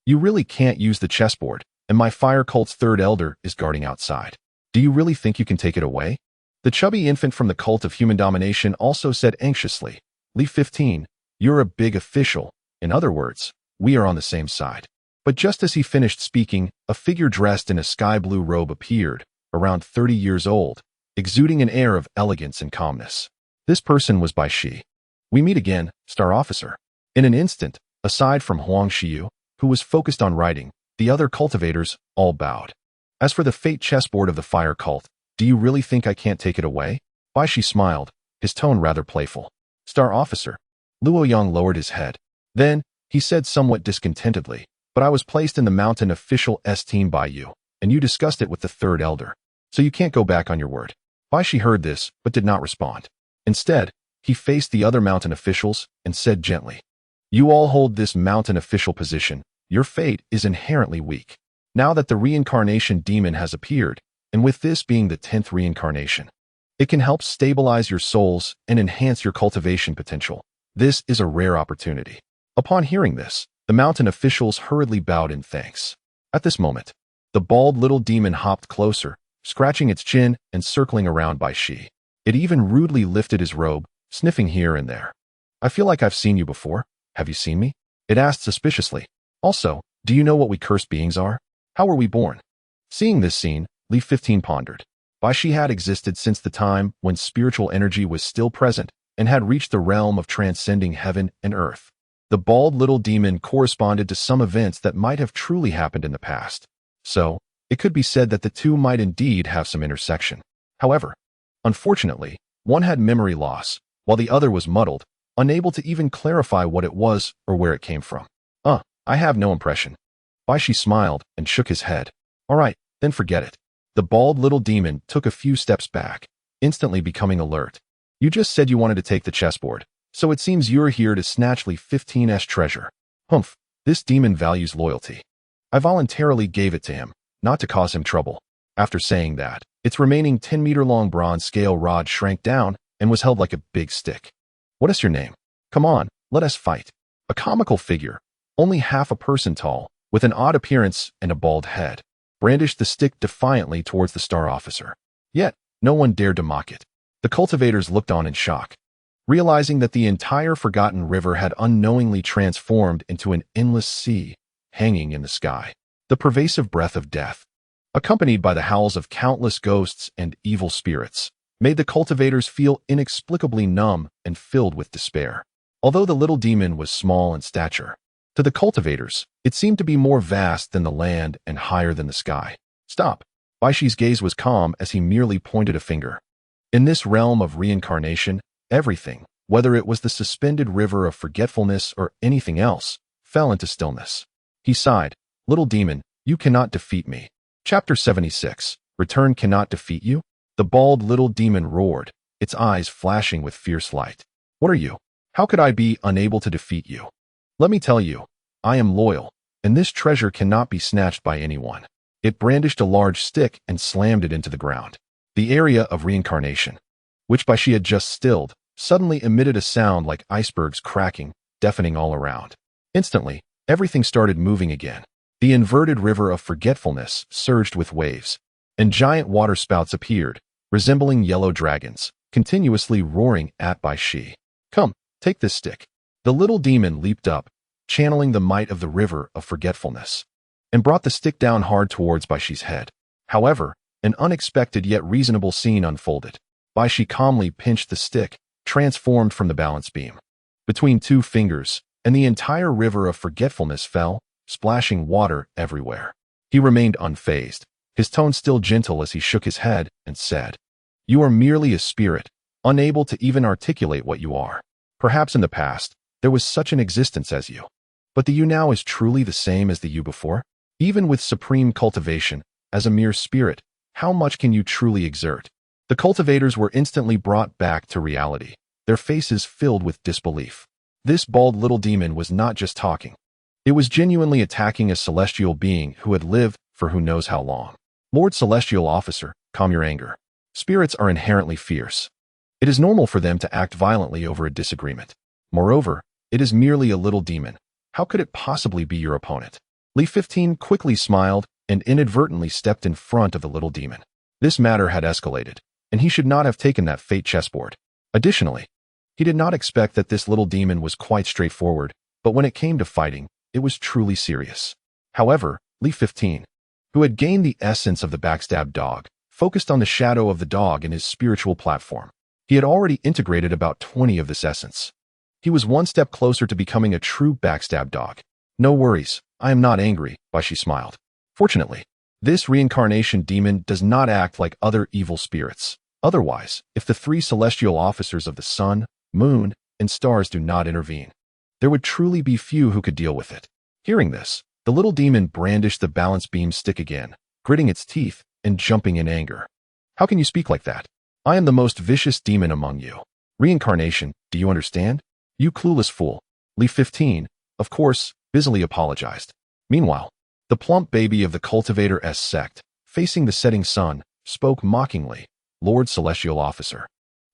You really can't use the chessboard, and my fire cult's third elder is guarding outside. Do you really think you can take it away?" The chubby infant from the cult of human domination also said anxiously, "Li 15, you're a big official. In other words, we are on the same side." But just as he finished speaking, a figure dressed in a sky-blue robe appeared, around 30 years old, exuding an air of elegance and calmness. This person was Bai Shi. "We meet again, Star Officer." In an instant, aside from Huang Xiu, who was focused on writing, the other cultivators all bowed. "As for the fate chessboard of the fire cult, do you really think I can't take it away?" Bai Shi smiled, his tone rather playful. "Star Officer." Luo Yang lowered his head. Then, he said somewhat discontentedly, "But I was placed in the mountain official team by you, and you discussed it with the third elder. So you can't go back on your word." Bai Shi heard this, but did not respond. Instead, he faced the other mountain officials and said gently, "You all hold this mountain official position. Your fate is inherently weak. Now that the reincarnation demon has appeared, and with this being the 10th reincarnation, it can help stabilize your souls and enhance your cultivation potential. This is a rare opportunity." Upon hearing this, the mountain officials hurriedly bowed in thanks. At this moment, the bald little demon hopped closer, scratching its chin and circling around Bai Shi. It even rudely lifted his robe, sniffing here and there. "I feel like I've seen you before. Have you seen me?" it asked suspiciously. "Also, do you know what we cursed beings are? How were we born?" Seeing this scene, Li 15 pondered. Bai Shi had existed since the time when spiritual energy was still present and had reached the realm of transcending heaven and earth. The bald little demon corresponded to some events that might have truly happened in the past. So, it could be said that the two might indeed have some intersection. However, unfortunately, one had memory loss, while the other was muddled, unable to even clarify what it was or where it came from. I have no impression." Bai Shi smiled and shook his head. "All right, then forget it." The bald little demon took a few steps back, instantly becoming alert. "You just said you wanted to take the chessboard, so it seems you're here to snatch Li 15's treasure." "Humph, this demon values loyalty. I voluntarily gave it to him, not to cause him trouble." After saying that, its remaining 10-meter-long bronze scale rod shrank down and was held like a big stick. "What is your name? Come on, let us fight." A comical figure, only half a person tall, with an odd appearance and a bald head, brandished the stick defiantly towards the Star Officer. Yet, no one dared to mock it. The cultivators looked on in shock, realizing that the entire forgotten river had unknowingly transformed into an endless sea, hanging in the sky. The pervasive breath of death, accompanied by the howls of countless ghosts and evil spirits, made the cultivators feel inexplicably numb and filled with despair. Although the little demon was small in stature, to the cultivators, it seemed to be more vast than the land and higher than the sky. "Stop." Bai Shi's gaze was calm as he merely pointed a finger. In this realm of reincarnation, everything, whether it was the suspended river of forgetfulness or anything else, fell into stillness. He sighed. "Little demon, you cannot defeat me." Chapter 76. Return cannot defeat you? The bald little demon roared, its eyes flashing with fierce light. "What are you? How could I be unable to defeat you? Let me tell you, I am loyal, and this treasure cannot be snatched by anyone." It brandished a large stick and slammed it into the ground. The area of reincarnation, which Bai Shi had just stilled, suddenly emitted a sound like icebergs cracking, deafening all around. Instantly, everything started moving again. The inverted river of forgetfulness surged with waves, and giant water spouts appeared, resembling yellow dragons, continuously roaring at Bai Shi. "Come, take this stick." The little demon leaped up, channeling the might of the river of forgetfulness, and brought the stick down hard towards Bai Shi's head. However, an unexpected yet reasonable scene unfolded. Bai Shi calmly pinched the stick, transformed from the balance beam. Between two fingers, and the entire river of forgetfulness fell, splashing water everywhere. He remained unfazed, his tone still gentle as he shook his head and said, "You are merely a spirit, unable to even articulate what you are. Perhaps in the past, there was such an existence as you. But the you now is truly the same as the you before? Even with supreme cultivation, as a mere spirit, how much can you truly exert?" The cultivators were instantly brought back to reality, their faces filled with disbelief. This bald little demon was not just talking. It was genuinely attacking a celestial being who had lived for who knows how long. "Lord Celestial Officer, calm your anger. Spirits are inherently fierce. It is normal for them to act violently over a disagreement. Moreover, it is merely a little demon. How could it possibly be your opponent?" Li 15 quickly smiled and inadvertently stepped in front of the little demon. This matter had escalated, and he should not have taken that fate chessboard. Additionally, he did not expect that this little demon was quite straightforward, but when it came to fighting, it was truly serious. However, Li 15, who had gained the essence of the backstab dog, focused on the shadow of the dog in his spiritual platform. He had already integrated about 20 of this essence. He was one step closer to becoming a true backstab dog. "No worries, I am not angry," Baishi smiled. Fortunately, this reincarnation demon does not act like other evil spirits. Otherwise, if the three celestial officers of the sun, moon, and stars do not intervene, there would truly be few who could deal with it. Hearing this, the little demon brandished the balance beam stick again, gritting its teeth and jumping in anger. "How can you speak like that? I am the most vicious demon among you. Reincarnation, do you understand? You clueless fool." Li 15, of course, busily apologized. Meanwhile, the plump baby of the Cultivator S sect, facing the setting sun, spoke mockingly, "Lord Celestial Officer,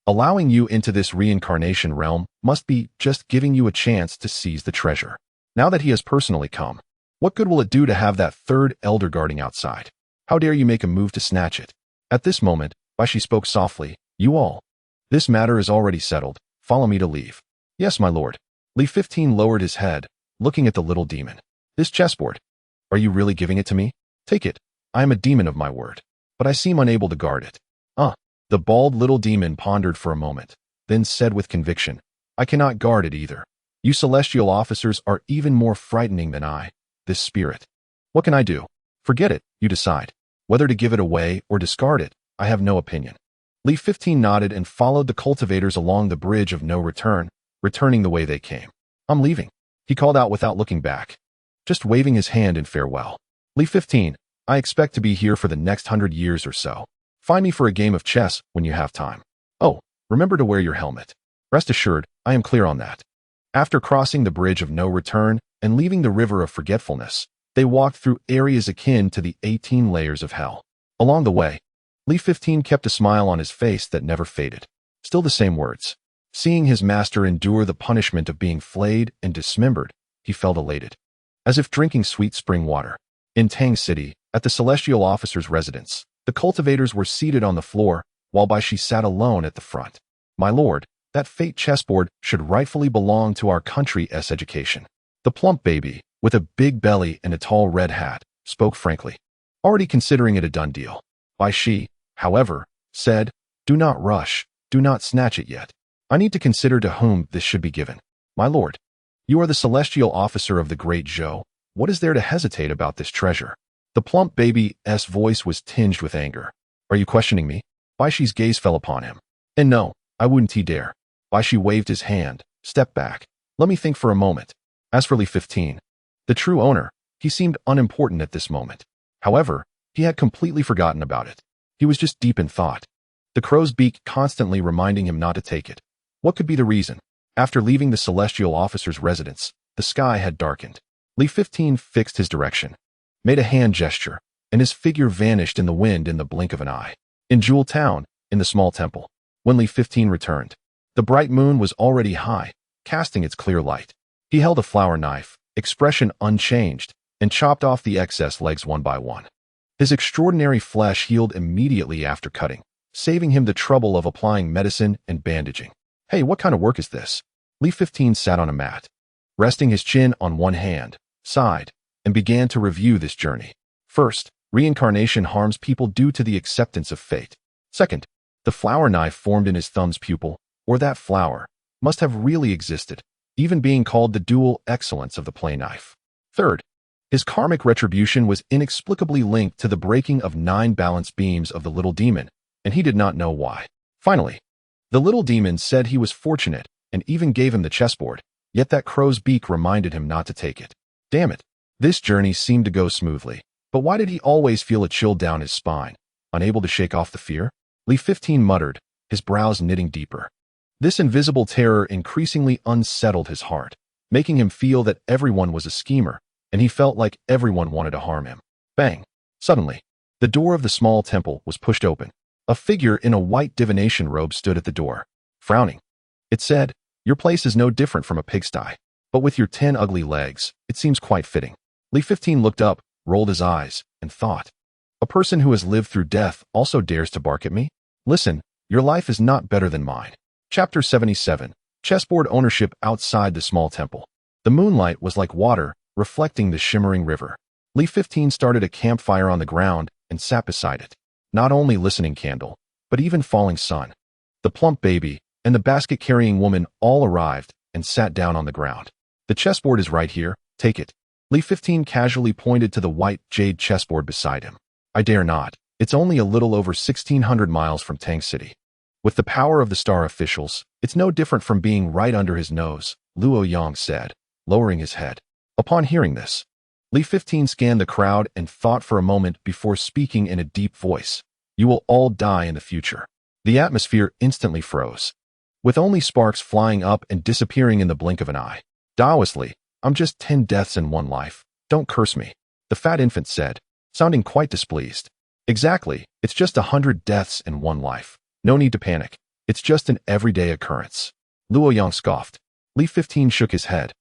allowing you into this reincarnation realm must be just giving you a chance to seize the treasure. Now that he has personally come, what good will it do to have that third elder guarding outside? How dare you make a move to snatch it?" At this moment, Baishi spoke softly, "You all. This matter is already settled. Follow me to leave." "Yes, my lord." Li 15 lowered his head, looking at the little demon. "This chessboard. Are you really giving it to me? Take it. I am a demon of my word, but I seem unable to guard it." The bald little demon pondered for a moment, then said with conviction, "I cannot guard it either. You celestial officers are even more frightening than I, this spirit. What can I do? Forget it, you decide. Whether to give it away or discard it, I have no opinion." Li 15 nodded and followed the cultivators along the bridge of no return, returning the way they came. "I'm leaving," he called out without looking back, just waving his hand in farewell. "Li 15, I expect to be here for the next 100 years or so. Find me for a game of chess when you have time. Oh, remember to wear your helmet. Rest assured, I am clear on that." After crossing the bridge of no return and leaving the river of forgetfulness, they walked through areas akin to the 18 layers of hell. Along the way, Li 15 kept a smile on his face that never faded. Still the same words. Seeing his master endure the punishment of being flayed and dismembered, he felt elated, as if drinking sweet spring water. In Tang City, at the celestial officer's residence, the cultivators were seated on the floor, while Baishi sat alone at the front. "My lord, that fate chessboard should rightfully belong to our country's education." The plump baby, with a big belly and a tall red hat, spoke frankly, already considering it a done deal. Baishi, however, said, "Do not rush, do not snatch it yet. I need to consider to whom this should be given." "My lord, you are the celestial officer of the great Zhou. What is there to hesitate about this treasure?" The plump baby's voice was tinged with anger. "Are you questioning me?" Baishi's gaze fell upon him. "And no, I wouldn't dare." Baishi waved his hand, stepped back. "Let me think for a moment." As for Li 15, the true owner, he seemed unimportant at this moment. However, he had completely forgotten about it. He was just deep in thought, the crow's beak constantly reminding him not to take it. What could be the reason? After leaving the celestial officer's residence, the sky had darkened. Li 15 fixed his direction, made a hand gesture, and his figure vanished in the wind in the blink of an eye. In Jewel Town, in the small temple, when Li 15 returned, the bright moon was already high, casting its clear light. He held a flower knife, expression unchanged, and chopped off the excess legs one by one. His extraordinary flesh healed immediately after cutting, saving him the trouble of applying medicine and bandaging. "Hey, what kind of work is this?" Li 15 sat on a mat, resting his chin on one hand, sighed, and began to review this journey. First, reincarnation harms people due to the acceptance of fate. Second, the flower knife formed in his thumb's pupil, or that flower, must have really existed, even being called the dual excellence of the play knife. Third, his karmic retribution was inexplicably linked to the breaking of 9 balance beams of the little demon, and he did not know why. Finally, the little demon said he was fortunate and even gave him the chessboard, yet that crow's beak reminded him not to take it. Damn it. This journey seemed to go smoothly, but why did he always feel a chill down his spine, unable to shake off the fear? Lee 15 muttered, his brows knitting deeper. This invisible terror increasingly unsettled his heart, making him feel that everyone was a schemer, and he felt like everyone wanted to harm him. Bang! Suddenly, the door of the small temple was pushed open. A figure in a white divination robe stood at the door, frowning. It said, "Your place is no different from a pigsty, but with your 10 ugly legs, it seems quite fitting." Lee 15 looked up, rolled his eyes, and thought, "A person who has lived through death also dares to bark at me? Listen, your life is not better than mine." Chapter 77, Chessboard Ownership Outside the Small Temple. The moonlight was like water, reflecting the shimmering river. Lee 15 started a campfire on the ground and sat beside it. Not only listening candle, but even falling sun. The plump baby and the basket-carrying woman all arrived and sat down on the ground. "The chessboard is right here, take it." Lee 15 casually pointed to the white jade chessboard beside him. "I dare not. It's only a little over 1,600 miles from Tang City." With the power of the star officials, it's no different from being right under his nose, Luo Yang said, lowering his head. Upon hearing this, Lee 15 scanned the crowd and thought for a moment before speaking in a deep voice. "You will all die in the future." The atmosphere instantly froze, with only sparks flying up and disappearing in the blink of an eye. "Taoistly, I'm just 10 deaths in one life. Don't curse me," the fat infant said, sounding quite displeased. "Exactly, it's just 100 deaths in one life. No need to panic. It's just an everyday occurrence." Luo Yang scoffed. Lee 15 shook his head,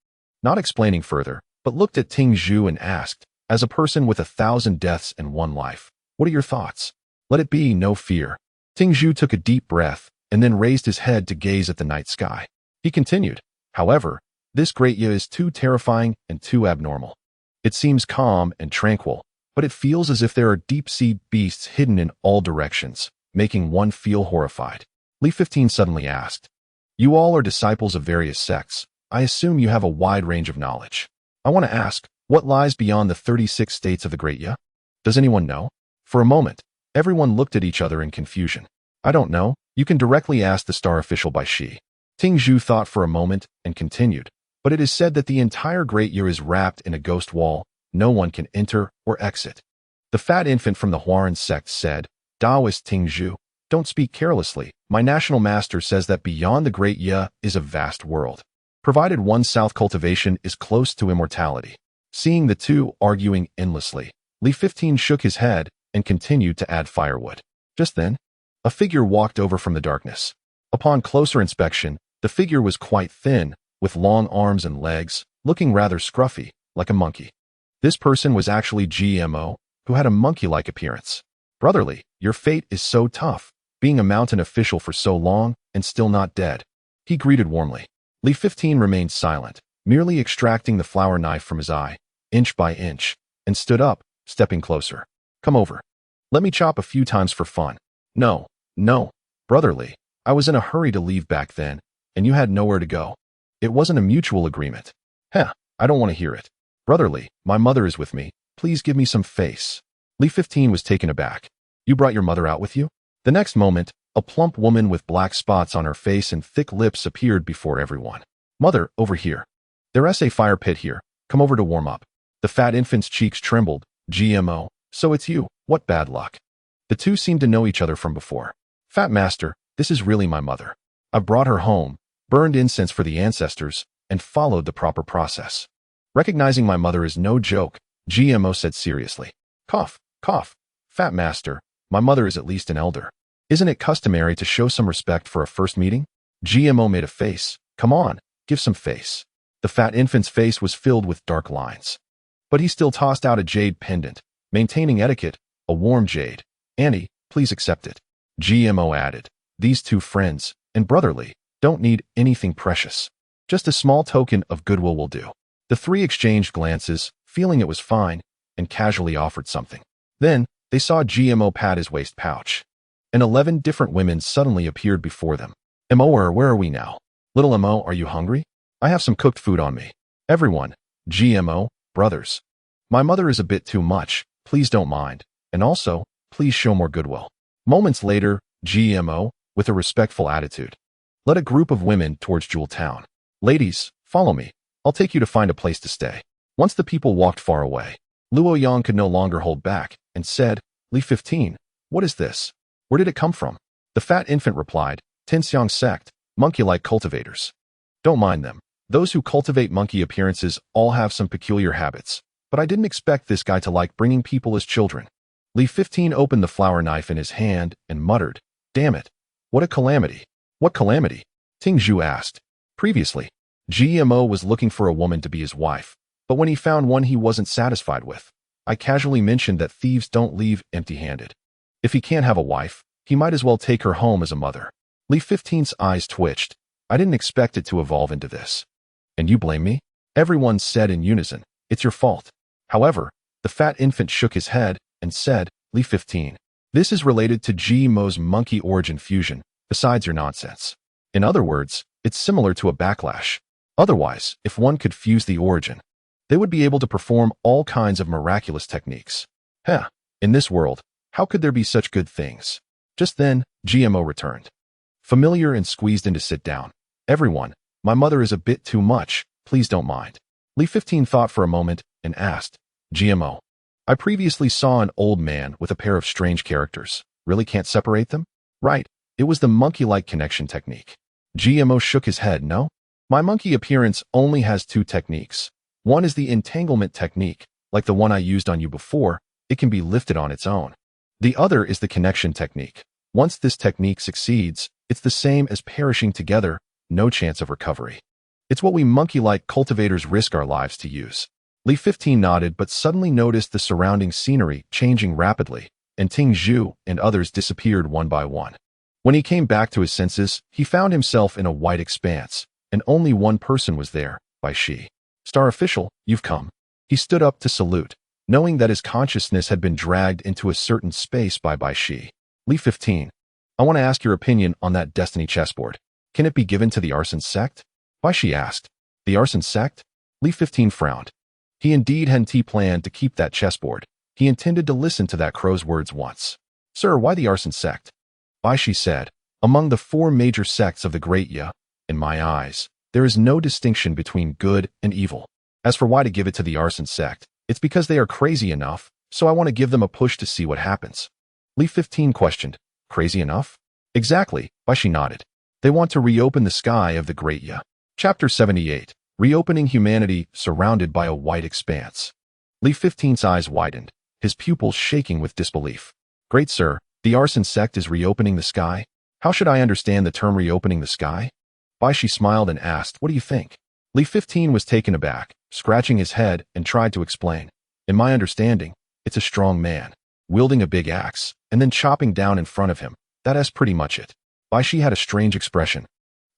not explaining further, but looked at Ting Zhu and asked, "As a person with 1,000 deaths in one life, what are your thoughts?" "Let it be, no fear." Ting Zhu took a deep breath and then raised his head to gaze at the night sky. He continued, "However, this great year is too terrifying and too abnormal. It seems calm and tranquil, but it feels as if there are deep-sea beasts hidden in all directions, making one feel horrified." Lee 15 suddenly asked, "You all are disciples of various sects. I assume you have a wide range of knowledge. I want to ask, what lies beyond the 36 states of the Great Ya? Does anyone know?" For a moment, everyone looked at each other in confusion. "I don't know. You can directly ask the star official by she." Ting Zhu thought for a moment and continued, "But it is said that the entire Great Year is wrapped in a ghost wall. No one can enter or exit." The fat infant from the Huaran sect said, "Taoist Ting Zhu, don't speak carelessly. My national master says that beyond the Great Ya is a vast world, provided one's south cultivation is close to immortality." Seeing the two arguing endlessly, Lee 15 shook his head and continued to add firewood. Just then, a figure walked over from the darkness. Upon closer inspection, the figure was quite thin, with long arms and legs, looking rather scruffy, like a monkey. This person was actually GMO, who had a monkey-like appearance. "Brotherly, your fate is so tough, being a mountain official for so long and still not dead," he greeted warmly. Lee 15 remained silent, merely extracting the flower knife from his eye, inch by inch, and stood up, stepping closer. "Come over. Let me chop a few times for fun." No, brotherly, I was in a hurry to leave back then, and you had nowhere to go. It wasn't a mutual agreement." "Heh, I don't want to hear it." "Brotherly, my mother is with me. Please give me some face." Lee 15 was taken aback. "You brought your mother out with you?" The next moment, a plump woman with black spots on her face and thick lips appeared before everyone. "Mother, over here. There's a fire pit here. Come over to warm up." The fat infant's cheeks trembled. "GMO, so it's you. What bad luck." The two seemed to know each other from before. "Fat master, this is really my mother. I've brought her home, burned incense for the ancestors, and followed the proper process." Recognizing my mother is no joke, GMO said seriously. Cough, cough. "Fat master, my mother is at least an elder. Isn't it customary to show some respect for a first meeting?" GMO made a face. "Come on, give some face." The fat infant's face was filled with dark lines. But he still tossed out a jade pendant, maintaining etiquette, a warm jade. "Annie, please accept it." GMO added, "These two friends, and brotherly, don't need anything precious. Just a small token of goodwill will do." The three exchanged glances, feeling it was fine, and casually offered something. Then, they saw GMO pat his waist pouch, and 11 different women suddenly appeared before them. Mo, where are we now? Little Mo, are you hungry? I have some cooked food on me. Everyone, GMO, brothers. My mother is a bit too much, please don't mind. And also, please show more goodwill. Moments later, GMO, with a respectful attitude, led a group of women towards Jewel Town. Ladies, follow me. I'll take you to find a place to stay. Once the people walked far away, Luo Yang could no longer hold back and said, Li 15, what is this? Where did it come from? The fat infant replied, Tinxiang sect, monkey-like cultivators. Don't mind them. Those who cultivate monkey appearances all have some peculiar habits, but I didn't expect this guy to like bringing people as children. Li 15 opened the flour knife in his hand and muttered, damn it. What a calamity. What calamity? Ting Zhu asked. Previously, GMO was looking for a woman to be his wife, but when he found one he wasn't satisfied with, I casually mentioned that thieves don't leave empty-handed. If he can't have a wife, he might as well take her home as a mother. Li 15's eyes twitched. I didn't expect it to evolve into this. And you blame me? Everyone said in unison, it's your fault. However, the fat infant shook his head and said, Li 15, this is related to GMO's monkey origin fusion, besides your nonsense. In other words, it's similar to a backlash. Otherwise, if one could fuse the origin, they would be able to perform all kinds of miraculous techniques. In this world, how could there be such good things? Just then, GMO returned. Familiar and squeezed in to sit down. Everyone, my mother is a bit too much, please don't mind. Li 15 thought for a moment and asked, GMO, I previously saw an old man with a pair of strange characters. Really can't separate them? Right, it was the monkey-like connection technique. GMO shook his head, no? My monkey appearance only has two techniques. One is the entanglement technique, like the one I used on you before, it can be lifted on its own. The other is the connection technique. Once this technique succeeds, it's the same as perishing together, no chance of recovery. It's what we monkey-like cultivators risk our lives to use. Li 15 nodded but suddenly noticed the surrounding scenery changing rapidly, and Ting Zhu and others disappeared one by one. When he came back to his senses, he found himself in a white expanse, and only one person was there, Bai Shi. Star official, you've come. He stood up to salute, knowing that his consciousness had been dragged into a certain space by Bai Shi. Li 15, I want to ask your opinion on that destiny chessboard. Can it be given to the Arson sect? Bai Shi asked. The Arson sect? Li 15 frowned. He indeed hadn't planned to keep that chessboard. He intended to listen to that crow's words once. Sir, why the Arson sect? Bai Shi said, among the four major sects of the Great Ya, in my eyes, there is no distinction between good and evil. As for why to give it to the Arson sect, it's because they are crazy enough, so I want to give them a push to see what happens. Li 15 questioned, crazy enough? Exactly, Bai Shi nodded. They want to reopen the sky of the Great Ya. Chapter 78, Reopening Humanity Surrounded by a White Expanse. Li 15's eyes widened, his pupils shaking with disbelief. Great sir, the Arson sect is reopening the sky? How should I understand the term reopening the sky? Bai Shi smiled and asked, what do you think? Li 15 was taken aback, scratching his head and tried to explain. In my understanding, it's a strong man, wielding a big axe, and then chopping down in front of him. That's pretty much it. Bai Shi had a strange expression.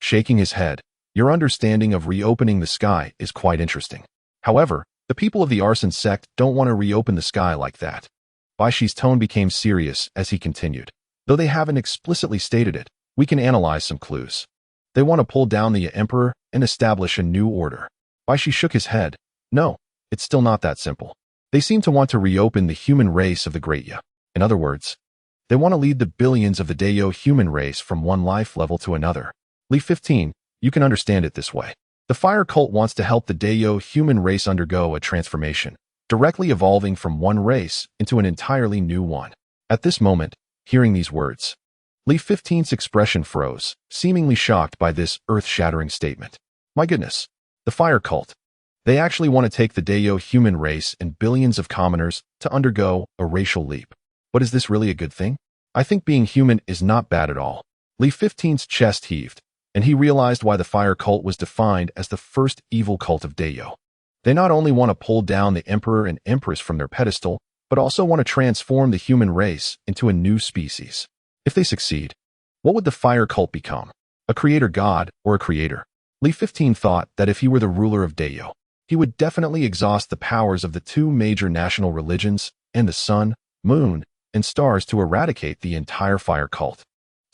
Shaking his head, your understanding of reopening the sky is quite interesting. However, the people of the Arson sect don't want to reopen the sky like that. Bai Shi's tone became serious as he continued. Though they haven't explicitly stated it, we can analyze some clues. They want to pull down the emperor and establish a new order. Bai Shi shook his head. No, it's still not that simple. They seem to want to reopen the human race of the Great Ya. In other words, they want to lead the billions of the Dayo human race from one life level to another. Li 15, you can understand it this way. The fire cult wants to help the Dayo human race undergo a transformation, directly evolving from one race into an entirely new one. At this moment, hearing these words, Li 15's expression froze, seemingly shocked by this earth-shattering statement. My goodness, the fire cult. They actually want to take the Dayo human race and billions of commoners to undergo a racial leap. But is this really a good thing? I think being human is not bad at all. Li 15's chest heaved, and he realized why the fire cult was defined as the first evil cult of Dayo. They not only want to pull down the emperor and empress from their pedestal, but also want to transform the human race into a new species. If they succeed, what would the fire cult become? A creator god or a creator? Li 15 thought that if he were the ruler of Dayo, he would definitely exhaust the powers of the two major national religions and the sun, moon, and stars to eradicate the entire fire cult.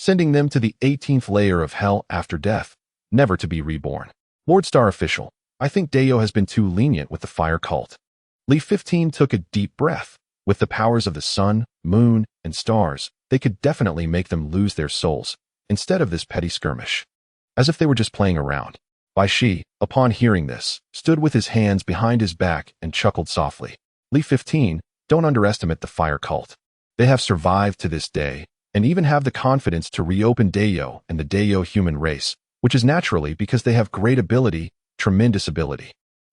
sending them to the 18th layer of hell after death, never to be reborn. Lord Star Official, I think Dayo has been too lenient with the fire cult. Li 15 took a deep breath. With the powers of the sun, moon, and stars, they could definitely make them lose their souls, instead of this petty skirmish. As if they were just playing around. Bai Shi, upon hearing this, stood with his hands behind his back and chuckled softly. Li 15, don't underestimate the fire cult. They have survived to this day, and even have the confidence to reopen Dayo and the Dayo human race, which is naturally because they have great ability, tremendous ability.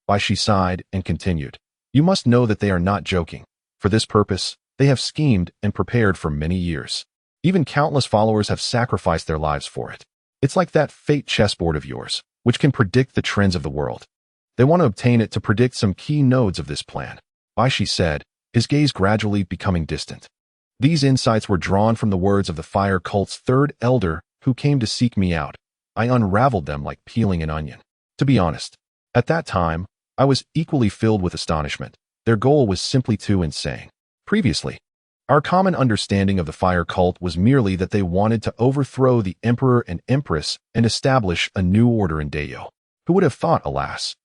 Bai Shi sighed and continued. You must know that they are not joking. For this purpose, they have schemed and prepared for many years. Even countless followers have sacrificed their lives for it. It's like that fate chessboard of yours, which can predict the trends of the world. They want to obtain it to predict some key nodes of this plan. Bai Shi said, his gaze gradually becoming distant. These insights were drawn from the words of the fire cult's third elder who came to seek me out. I unraveled them like peeling an onion. To be honest, at that time, I was equally filled with astonishment. Their goal was simply too insane. Previously, our common understanding of the fire cult was merely that they wanted to overthrow the emperor and empress and establish a new order in Dayo. Who would have thought, alas?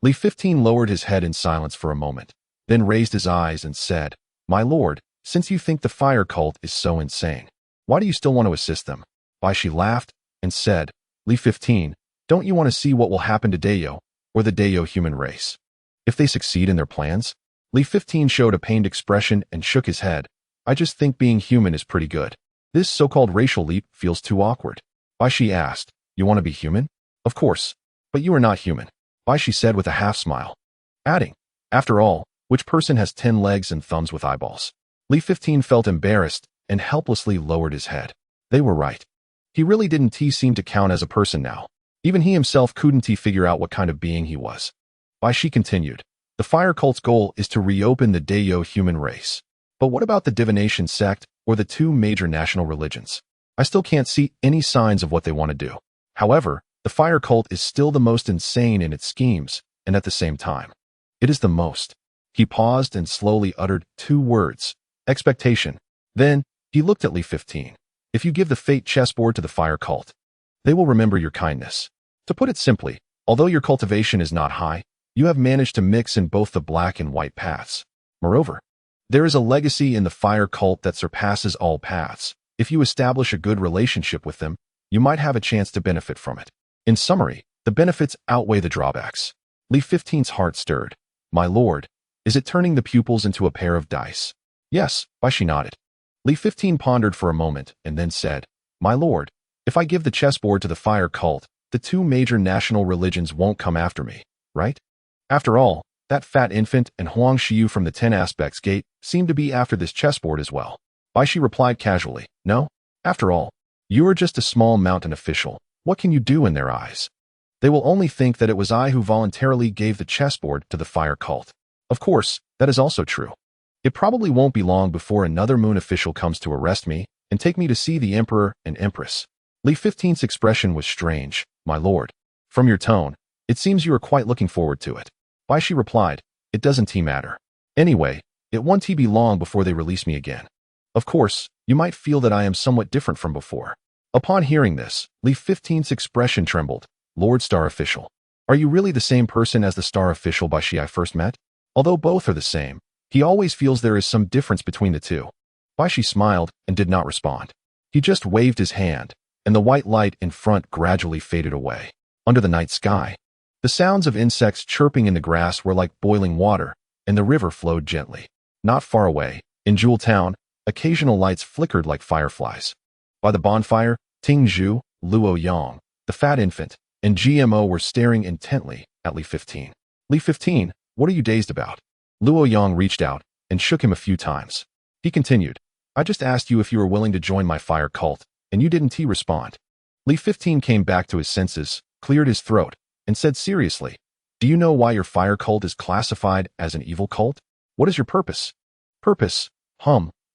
Li 15 lowered his head in silence for a moment, then raised his eyes and said, My lord, since you think the fire cult is so insane, why do you still want to assist them? Bai Shi laughed and said, Li 15, don't you want to see what will happen to Dayo, or the Dayo human race? If they succeed in their plans? Li 15 showed a pained expression and shook his head. I just think being human is pretty good. This so-called racial leap feels too awkward. Bai Shi asked, You want to be human? Of course, but you are not human, Bai Shi said with a half-smile. Adding, After all, which person has 10 legs and thumbs with eyeballs? Li 15 felt embarrassed and helplessly lowered his head. They were right. He really didn't seem to count as a person now. Even he himself couldn't figure out what kind of being he was. Bai Shi continued, The fire cult's goal is to reopen the Dayo human race. But what about the divination sect or the two major national religions? I still can't see any signs of what they want to do. However, the fire cult is still the most insane in its schemes, and at the same time, it is the most. He paused and slowly uttered 2 words, expectation. Then, he looked at Li 15. If you give the fate chessboard to the fire cult, they will remember your kindness. To put it simply, although your cultivation is not high, you have managed to mix in both the black and white paths. Moreover, there is a legacy in the fire cult that surpasses all paths. If you establish a good relationship with them, you might have a chance to benefit from it. In summary, the benefits outweigh the drawbacks. Li 15's heart stirred. My lord, is it turning the pupils into a pair of dice? Yes, Bai Shi nodded. Li 15 pondered for a moment and then said, My lord, if I give the chessboard to the fire cult, the two major national religions won't come after me, right? After all, that fat infant and Huang Xiu from the 10 Aspects Gate seem to be after this chessboard as well. Bai Shi replied casually, No, after all, you are just a small mountain official. What can you do in their eyes? They will only think that it was I who voluntarily gave the chessboard to the fire cult. Of course, that is also true. It probably won't be long before another moon official comes to arrest me and take me to see the emperor and empress. Li 15's expression was strange. My lord, from your tone, it seems you are quite looking forward to it. Bai Shi replied, It doesn't matter. Anyway, it won't be long before they release me again. Of course, you might feel that I am somewhat different from before. Upon hearing this, Li 15's expression trembled. Lord Star Official, are you really the same person as the Star Official Bai Shi I first met? Although both are the same, he always feels there is some difference between the two. Bai Shi smiled and did not respond. He just waved his hand, and the white light in front gradually faded away. Under the night sky, the sounds of insects chirping in the grass were like boiling water, and the river flowed gently. Not far away, in Jewel Town, occasional lights flickered like fireflies. By the bonfire, Ting Zhu, Luo Yang, the fat infant, and GMO were staring intently at Li 15. Li 15, what are you dazed about? Luo Yang reached out and shook him a few times. He continued, I just asked you if you were willing to join my fire cult, and you didn't respond. Li 15 came back to his senses, cleared his throat, and said seriously, Do you know why your fire cult is classified as an evil cult? What is your purpose? Purpose?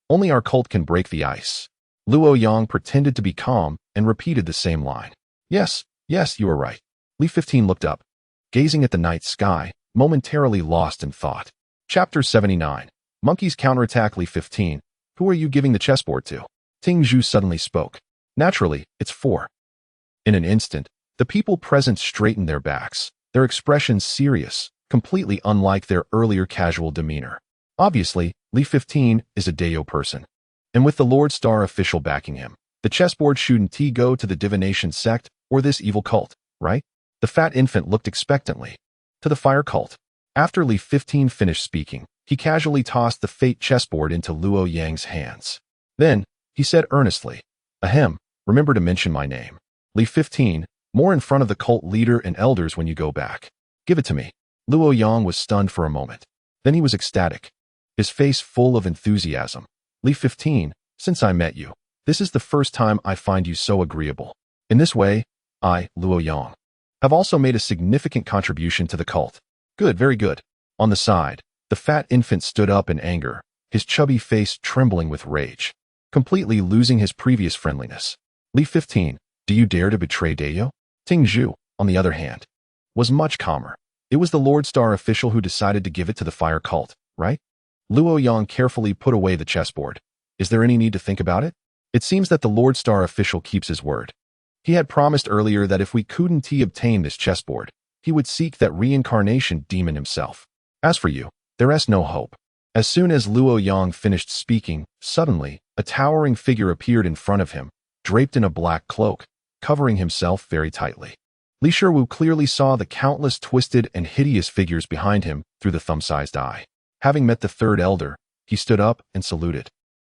Only our cult can break the ice. Luo Yang pretended to be calm and repeated the same line. Yes, you are right. Li 15 looked up, gazing at the night sky, momentarily lost in thought. Chapter 79. Monkeys counterattack. Li 15, who are you giving the chessboard to? Ting Zhu suddenly spoke. Naturally, it's 4. In an instant, the people present straightened their backs, their expressions serious, completely unlike their earlier casual demeanor. Obviously, Li 15 is a Deo person. And with the Lord Star official backing him, the chessboard shouldn't he go to the divination sect or this evil cult, right? The fat infant looked expectantly to the fire cult. After Li 15 finished speaking, he casually tossed the fate chessboard into Luo Yang's hands. Then, he said earnestly, "Ahem, remember to mention my name. Li 15, more in front of the cult leader and elders when you go back. Give it to me." Luo Yang was stunned for a moment. Then he was ecstatic, his face full of enthusiasm. "Li 15, since I met you, this is the first time I find you so agreeable. In this way, I, Luo Yang, have also made a significant contribution to the cult." "Good, very good." On the side, the fat infant stood up in anger, his chubby face trembling with rage, completely losing his previous friendliness. "Li 15, do you dare to betray Deo?" Ting Zhu, on the other hand, was much calmer. It was the Lord Star official who decided to give it to the fire cult, right? Luo Yang carefully put away the chessboard. Is there any need to think about it? It seems that the Lord Star official keeps his word. He had promised earlier that if we couldn't obtain this chessboard, he would seek that reincarnation demon himself. As for you, there is no hope. As soon as Luo Yang finished speaking, suddenly, a towering figure appeared in front of him, draped in a black cloak, covering himself very tightly. Li Shiwu clearly saw the countless twisted and hideous figures behind him through the thumb-sized eye. Having met the third elder, he stood up and saluted.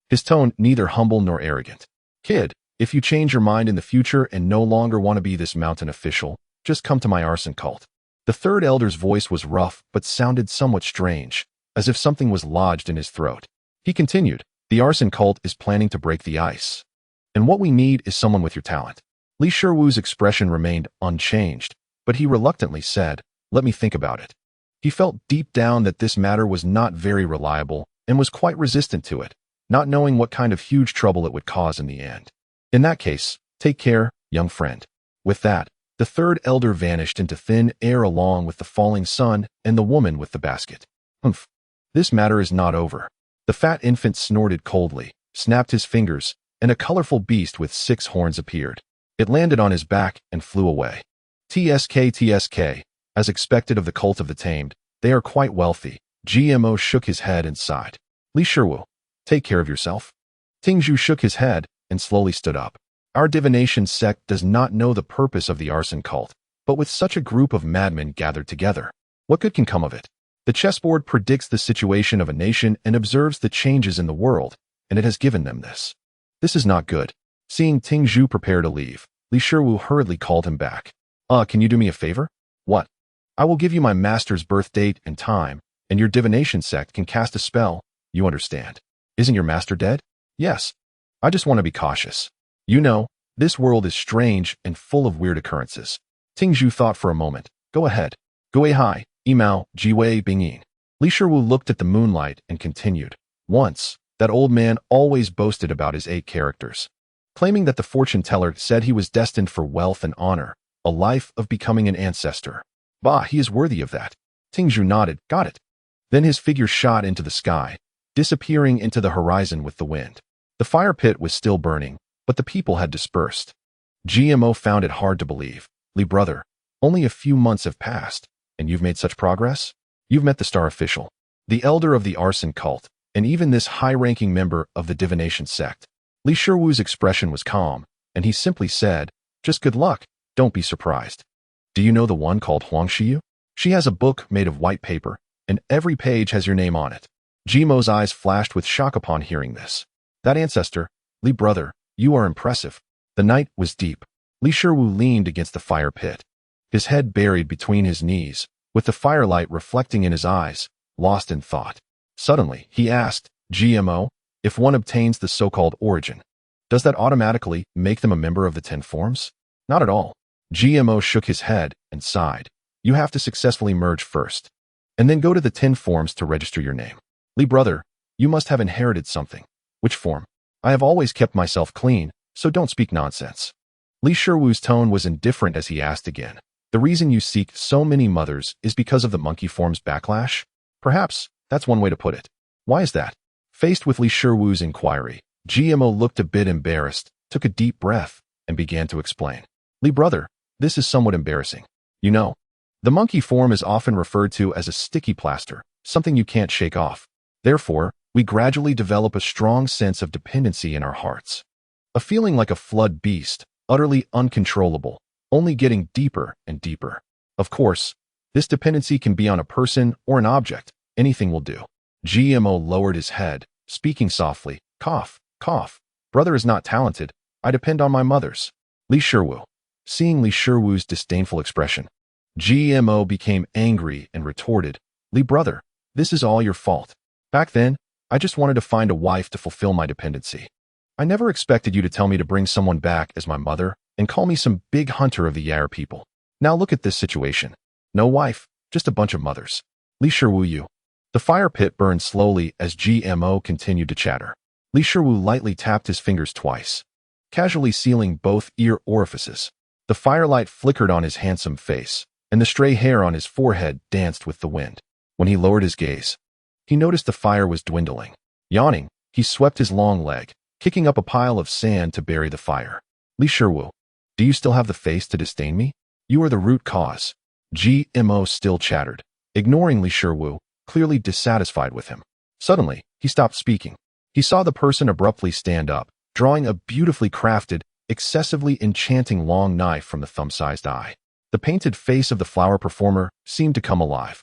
His tone neither humble nor arrogant. "Kid, if you change your mind in the future and no longer want to be this mountain official, just come to my arson cult." The third elder's voice was rough but sounded somewhat strange, as if something was lodged in his throat. He continued, "The arson cult is planning to break the ice. And what we need is someone with your talent." Li Shiwu's expression remained unchanged, but he reluctantly said, "Let me think about it." He felt deep down that this matter was not very reliable and was quite resistant to it, not knowing what kind of huge trouble it would cause in the end. "In that case, take care, young friend." With that, the third elder vanished into thin air along with the falling sun and the woman with the basket. "Humph. This matter is not over." The fat infant snorted coldly, snapped his fingers, and a colorful beast with 6 horns appeared. It landed on his back and flew away. TSK, as expected of the cult of the tamed, they are quite wealthy. GMO shook his head and sighed. "Li Shiwu, take care of yourself." Ting Zhu shook his head and slowly stood up. "Our divination sect does not know the purpose of the arson cult, but with such a group of madmen gathered together, what good can come of it? The chessboard predicts the situation of a nation and observes the changes in the world, and it has given them this. This is not good." Seeing Ting Zhu prepare to leave, Li Shiwu hurriedly called him back. Can you do me a favor?" "What?" "I will give you my master's birth date and time, and your divination sect can cast a spell, you understand." "Isn't your master dead?" "Yes. I just want to be cautious. You know, this world is strange and full of weird occurrences." Ting Zhu thought for a moment. "Go ahead." "Gui hai, imao, jiwei bingyin." Li Shiwu looked at the moonlight and continued. "Once, that old man always boasted about his 8 characters, claiming that the fortune teller said he was destined for wealth and honor, a life of becoming an ancestor. Bah, he is worthy of that." Ting Zhu nodded. "Got it." Then his figure shot into the sky, disappearing into the horizon with the wind. The fire pit was still burning, but the people had dispersed. GMO found it hard to believe. "Li brother, only a few months have passed, and you've made such progress? You've met the star official, the elder of the arson cult, and even this high-ranking member of the divination sect." Li Shiwu's expression was calm, and he simply said, "Just good luck, don't be surprised." "Do you know the one called Huang Shiyu? She has a book made of white paper, and every page has your name on it." Jimo's eyes flashed with shock upon hearing this. "That ancestor, Li brother, you are impressive." The night was deep. Li Shiwu leaned against the fire pit, his head buried between his knees, with the firelight reflecting in his eyes, lost in thought. Suddenly, he asked, "GMO, if one obtains the so-called origin, does that automatically make them a member of the 10 forms?" "Not at all." GMO shook his head and sighed. "You have to successfully merge first, and then go to the 10 forms to register your name." "Li brother, you must have inherited something." "Which form?" "I have always kept myself clean, so don't speak nonsense." Li Shiwu's tone was indifferent as he asked again. "The reason you seek so many mothers is because of the monkey form's backlash?" "Perhaps, that's one way to put it." "Why is that?" Faced with Li Shiwu's inquiry, GMO looked a bit embarrassed, took a deep breath, and began to explain. Li brother, this is somewhat embarrassing. You know, the monkey form is often referred to as a sticky plaster, something you can't shake off. Therefore, we gradually develop a strong sense of dependency in our hearts. A feeling like a flood beast, utterly uncontrollable, only getting deeper and deeper. Of course, this dependency can be on a person or an object. Anything will do. GMO lowered his head, speaking softly. Cough, cough. Brother is not talented. I depend on my mother's. Li Shiwu. Seeing Li Shiwu's disdainful expression, GMO became angry and retorted, Li brother, this is all your fault. Back then, I just wanted to find a wife to fulfill my dependency. I never expected you to tell me to bring someone back as my mother and call me some big hunter of the Yar people. Now look at this situation. No wife, just a bunch of mothers. Li Shiwu Yu. The fire pit burned slowly as GMO continued to chatter. Li Shiwu lightly tapped his fingers twice, casually sealing both ear orifices. The firelight flickered on his handsome face, and the stray hair on his forehead danced with the wind. When he lowered his gaze, he noticed the fire was dwindling. Yawning, he swept his long leg, kicking up a pile of sand to bury the fire. Li Shiwu, do you still have the face to disdain me? You are the root cause. GMO still chattered, ignoring Li Shiwu, clearly dissatisfied with him. Suddenly, he stopped speaking. He saw the person abruptly stand up, drawing a beautifully crafted, excessively enchanting long knife from the thumb-sized eye. The painted face of the flower performer seemed to come alive.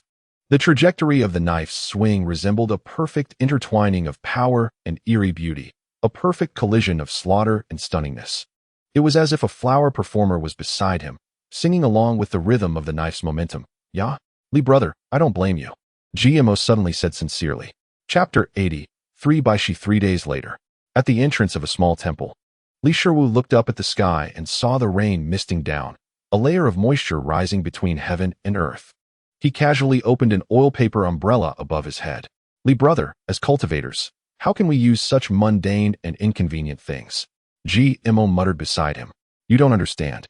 The trajectory of the knife's swing resembled a perfect intertwining of power and eerie beauty, a perfect collision of slaughter and stunningness. It was as if a flower performer was beside him, singing along with the rhythm of the knife's momentum. Ya? Li brother, I don't blame you. GMO suddenly said sincerely. Chapter 80, 3 days later. At the entrance of a small temple, Li Shiwu looked up at the sky and saw the rain misting down, a layer of moisture rising between heaven and earth. He casually opened an oil paper umbrella above his head. Li brother, as cultivators, how can we use such mundane and inconvenient things? GMO muttered beside him. You don't understand.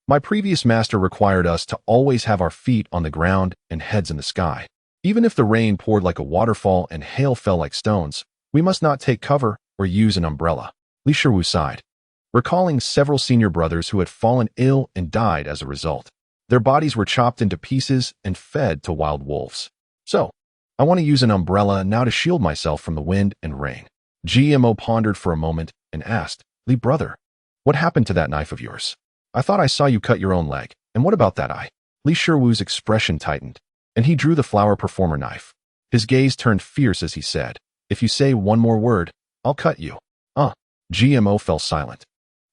My previous master required us to always have our feet on the ground and heads in the sky. Even if the rain poured like a waterfall and hail fell like stones, we must not take cover or use an umbrella. Li Shiwu sighed, recalling several senior brothers who had fallen ill and died as a result. Their bodies were chopped into pieces and fed to wild wolves. So, I want to use an umbrella now to shield myself from the wind and rain. GMO pondered for a moment and asked, Li brother, what happened to that knife of yours? I thought I saw you cut your own leg, and what about that eye? Li Shiwu's expression tightened, and he drew the flower performer knife. His gaze turned fierce as he said, if you say one more word, I'll cut you. GMO fell silent.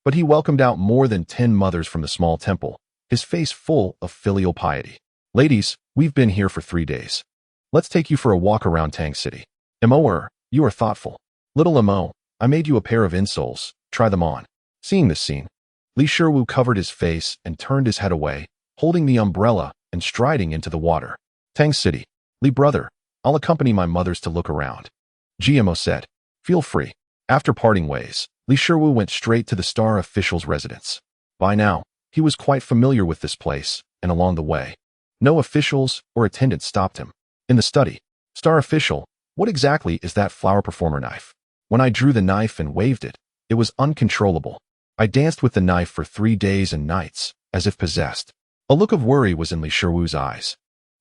But he welcomed out more than 10 mothers from the small temple, his face full of filial piety. Ladies, we've been here for 3 days. Let's take you for a walk around Tang City. Mo, you are thoughtful. Little Mo, I made you a pair of insoles. Try them on. Seeing this scene, Li Shiwu covered his face and turned his head away, holding the umbrella and striding into the water. Tang City. Li brother, I'll accompany my mothers to look around. GMO said, feel free. After parting ways, Li Shiwu went straight to the star official's residence. By now, he was quite familiar with this place, and along the way, no officials or attendants stopped him. In the study, star official, what exactly is that flower performer knife? When I drew the knife and waved it, it was uncontrollable. I danced with the knife for 3 days and nights, as if possessed. A look of worry was in Li Shiwu's eyes.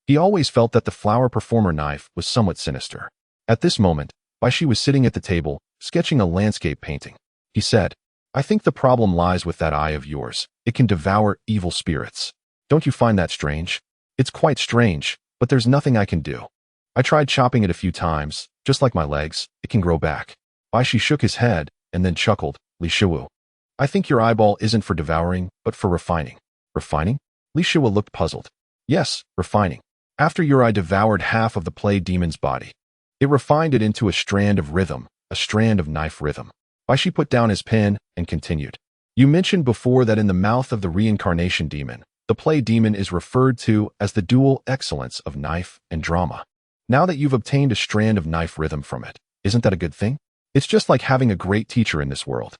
He always felt that the flower performer knife was somewhat sinister. At this moment, Baishi was sitting at the table, sketching a landscape painting. He said, I think the problem lies with that eye of yours. It can devour evil spirits. Don't you find that strange? It's quite strange, but there's nothing I can do. I tried chopping it a few times, just like my legs, it can grow back. Baishi shook his head, and then chuckled, Li Shiwu. I think your eyeball isn't for devouring, but for refining. Refining? Li Shiwu looked puzzled. Yes, refining. After your eye devoured half of the play demon's body, it refined it into a strand of rhythm, a strand of knife rhythm. Baishi put down his pen and continued. You mentioned before that in the mouth of the reincarnation demon, the play demon is referred to as the dual excellence of knife and drama. Now that you've obtained a strand of knife rhythm from it, isn't that a good thing? It's just like having a great teacher in this world,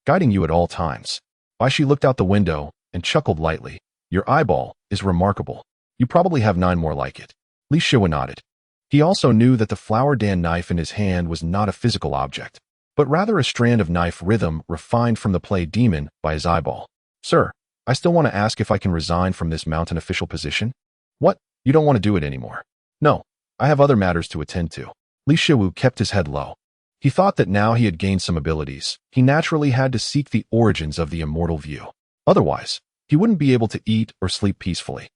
guiding you at all times. Baishi looked out the window and chuckled lightly. Your eyeball is remarkable. You probably have 9 more like it. Li Shiwu nodded. He also knew that the flower dan knife in his hand was not a physical object. but rather a strand of knife rhythm refined from the play demon by his eyeball. Sir, I still want to ask if I can resign from this mountain official position? What? You don't want to do it anymore? No, I have other matters to attend to. Li Shiwu kept his head low. He thought that now he had gained some abilities, he naturally had to seek the origins of the immortal view. Otherwise, he wouldn't be able to eat or sleep peacefully.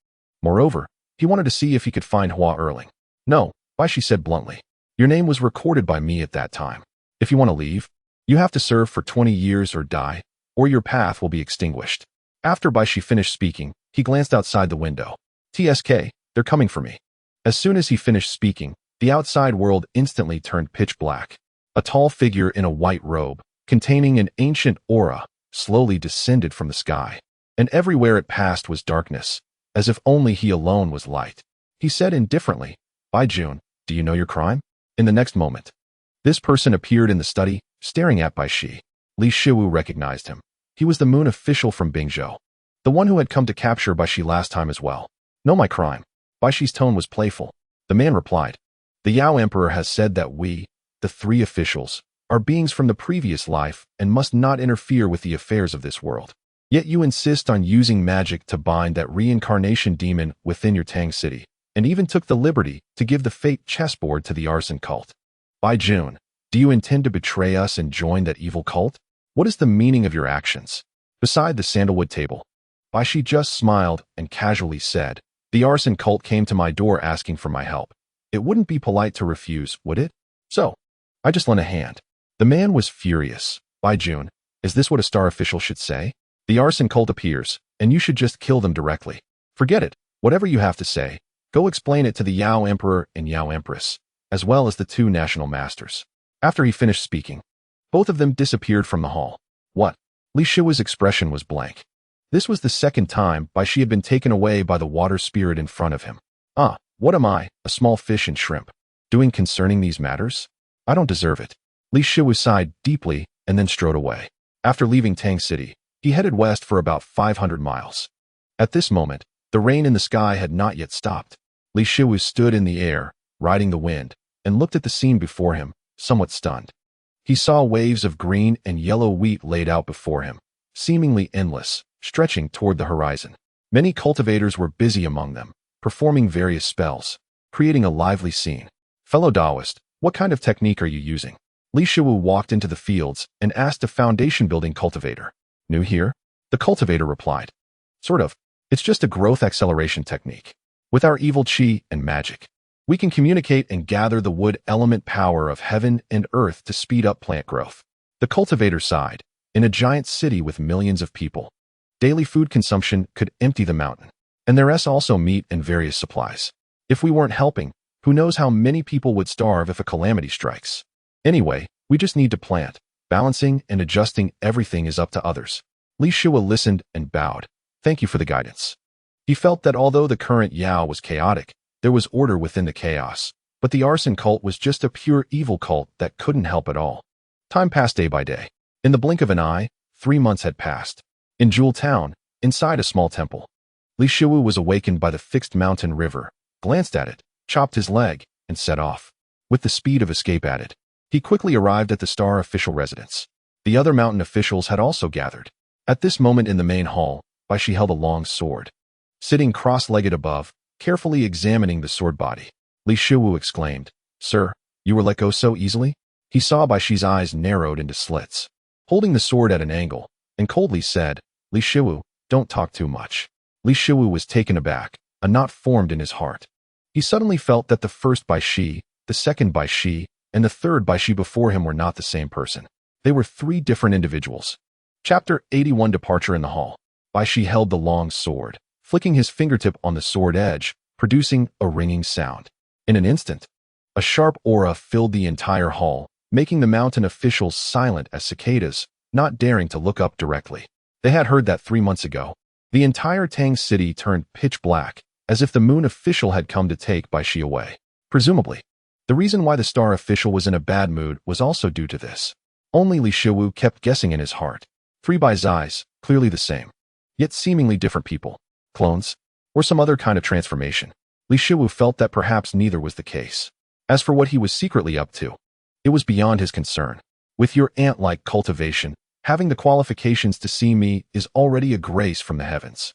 Moreover, he wanted to see if he could find Hua Erling. No, Bai Shi said bluntly. Your name was recorded by me at that time. If you want to leave, you have to serve for 20 years or die, or your path will be extinguished. After Bai Shi finished speaking, he glanced outside the window. TSK, they're coming for me. As soon as he finished speaking, the outside world instantly turned pitch black. A tall figure in a white robe, containing an ancient aura, slowly descended from the sky, and everywhere it passed was darkness, as if only he alone was light. He said indifferently, Bai Jun, do you know your crime? In the next moment, this person appeared in the study, staring at Bai Shi. Li Shiwu recognized him. He was the moon official from Bingzhou, the one who had come to capture Bai Shi last time as well. Know my crime. Bai Shi's tone was playful. The man replied, the Yao Emperor has said that we, the three officials, are beings from the previous life and must not interfere with the affairs of this world. Yet you insist on using magic to bind that reincarnation demon within your Tang city, and even took the liberty to give the fate chessboard to the arson cult. Bai Jun, do you intend to betray us and join that evil cult? What is the meaning of your actions? Beside the sandalwood table, Bai Shi just smiled and casually said, the arson cult came to my door asking for my help. It wouldn't be polite to refuse, would it? So, I just lent a hand. The man was furious. Bai Jun, is this what a star official should say? The arson cult appears, and you should just kill them directly. Forget it. Whatever you have to say, go explain it to the Yao Emperor and Yao Empress, as well as the two national masters. After he finished speaking, both of them disappeared from the hall. What? Li Shiwu's expression was blank. This was the second time Bai Shi had been taken away by the water spirit in front of him. Ah, what am I, a small fish and shrimp, doing concerning these matters? I don't deserve it. Li Shiwu sighed deeply and then strode away. After leaving Tang City, he headed west for about 500 miles. At this moment, the rain in the sky had not yet stopped. Li Shiwu stood in the air, riding the wind, and looked at the scene before him, somewhat stunned. He saw waves of green and yellow wheat laid out before him, seemingly endless, stretching toward the horizon. Many cultivators were busy among them, performing various spells, creating a lively scene. Fellow Taoist, what kind of technique are you using? Li Shiwu walked into the fields and asked a foundation-building cultivator. New here? The cultivator replied. Sort of. It's just a growth acceleration technique. With our evil qi and magic, we can communicate and gather the wood element power of heaven and earth to speed up plant growth. The cultivator sighed. In a giant city with millions of people, daily food consumption could empty the mountain, and there's also meat and various supplies. If we weren't helping, who knows how many people would starve if a calamity strikes. Anyway, we just need to plant. Balancing and adjusting everything is up to others. Li Shiwu listened and bowed. Thank you for the guidance. He felt that although the current Yao was chaotic, there was order within the chaos, but the arson cult was just a pure evil cult that couldn't help at all. Time passed day by day. In the blink of an eye, 3 months had passed. In Jewel Town, inside a small temple, Li Shiwu was awakened by the fixed mountain river, glanced at it, chopped his leg, and set off. With the speed of escape added, he quickly arrived at the star official residence. The other mountain officials had also gathered. At this moment in the main hall, Bai Shi held a long sword. Sitting cross-legged above, carefully examining the sword body, Li Shiwu exclaimed, Sir, you were let go so easily? He saw Bai Shi's eyes narrowed into slits. Holding the sword at an angle, and coldly said, Li Shiwu, don't talk too much. Li Shiwu was taken aback, a knot formed in his heart. He suddenly felt that the first Bai Shi, the second Bai Shi, and the third Bai Shi before him were not the same person. They were 3 different individuals. Chapter 81 Departure in the Hall. Bai Shi held the long sword, flicking his fingertip on the sword edge, producing a ringing sound. In an instant, a sharp aura filled the entire hall, making the mountain officials silent as cicadas, not daring to look up directly. They had heard that 3 months ago. The entire Tang city turned pitch black, as if the moon official had come to take Bai Shi away. Presumably, the reason why the star official was in a bad mood was also due to this. Only Li Shiwu kept guessing in his heart. 3 Bai's eyes, clearly the same, yet seemingly different people. Clones, or some other kind of transformation. Li Shiwu felt that perhaps neither was the case. As for what he was secretly up to, it was beyond his concern. With your ant-like cultivation, having the qualifications to see me is already a grace from the heavens.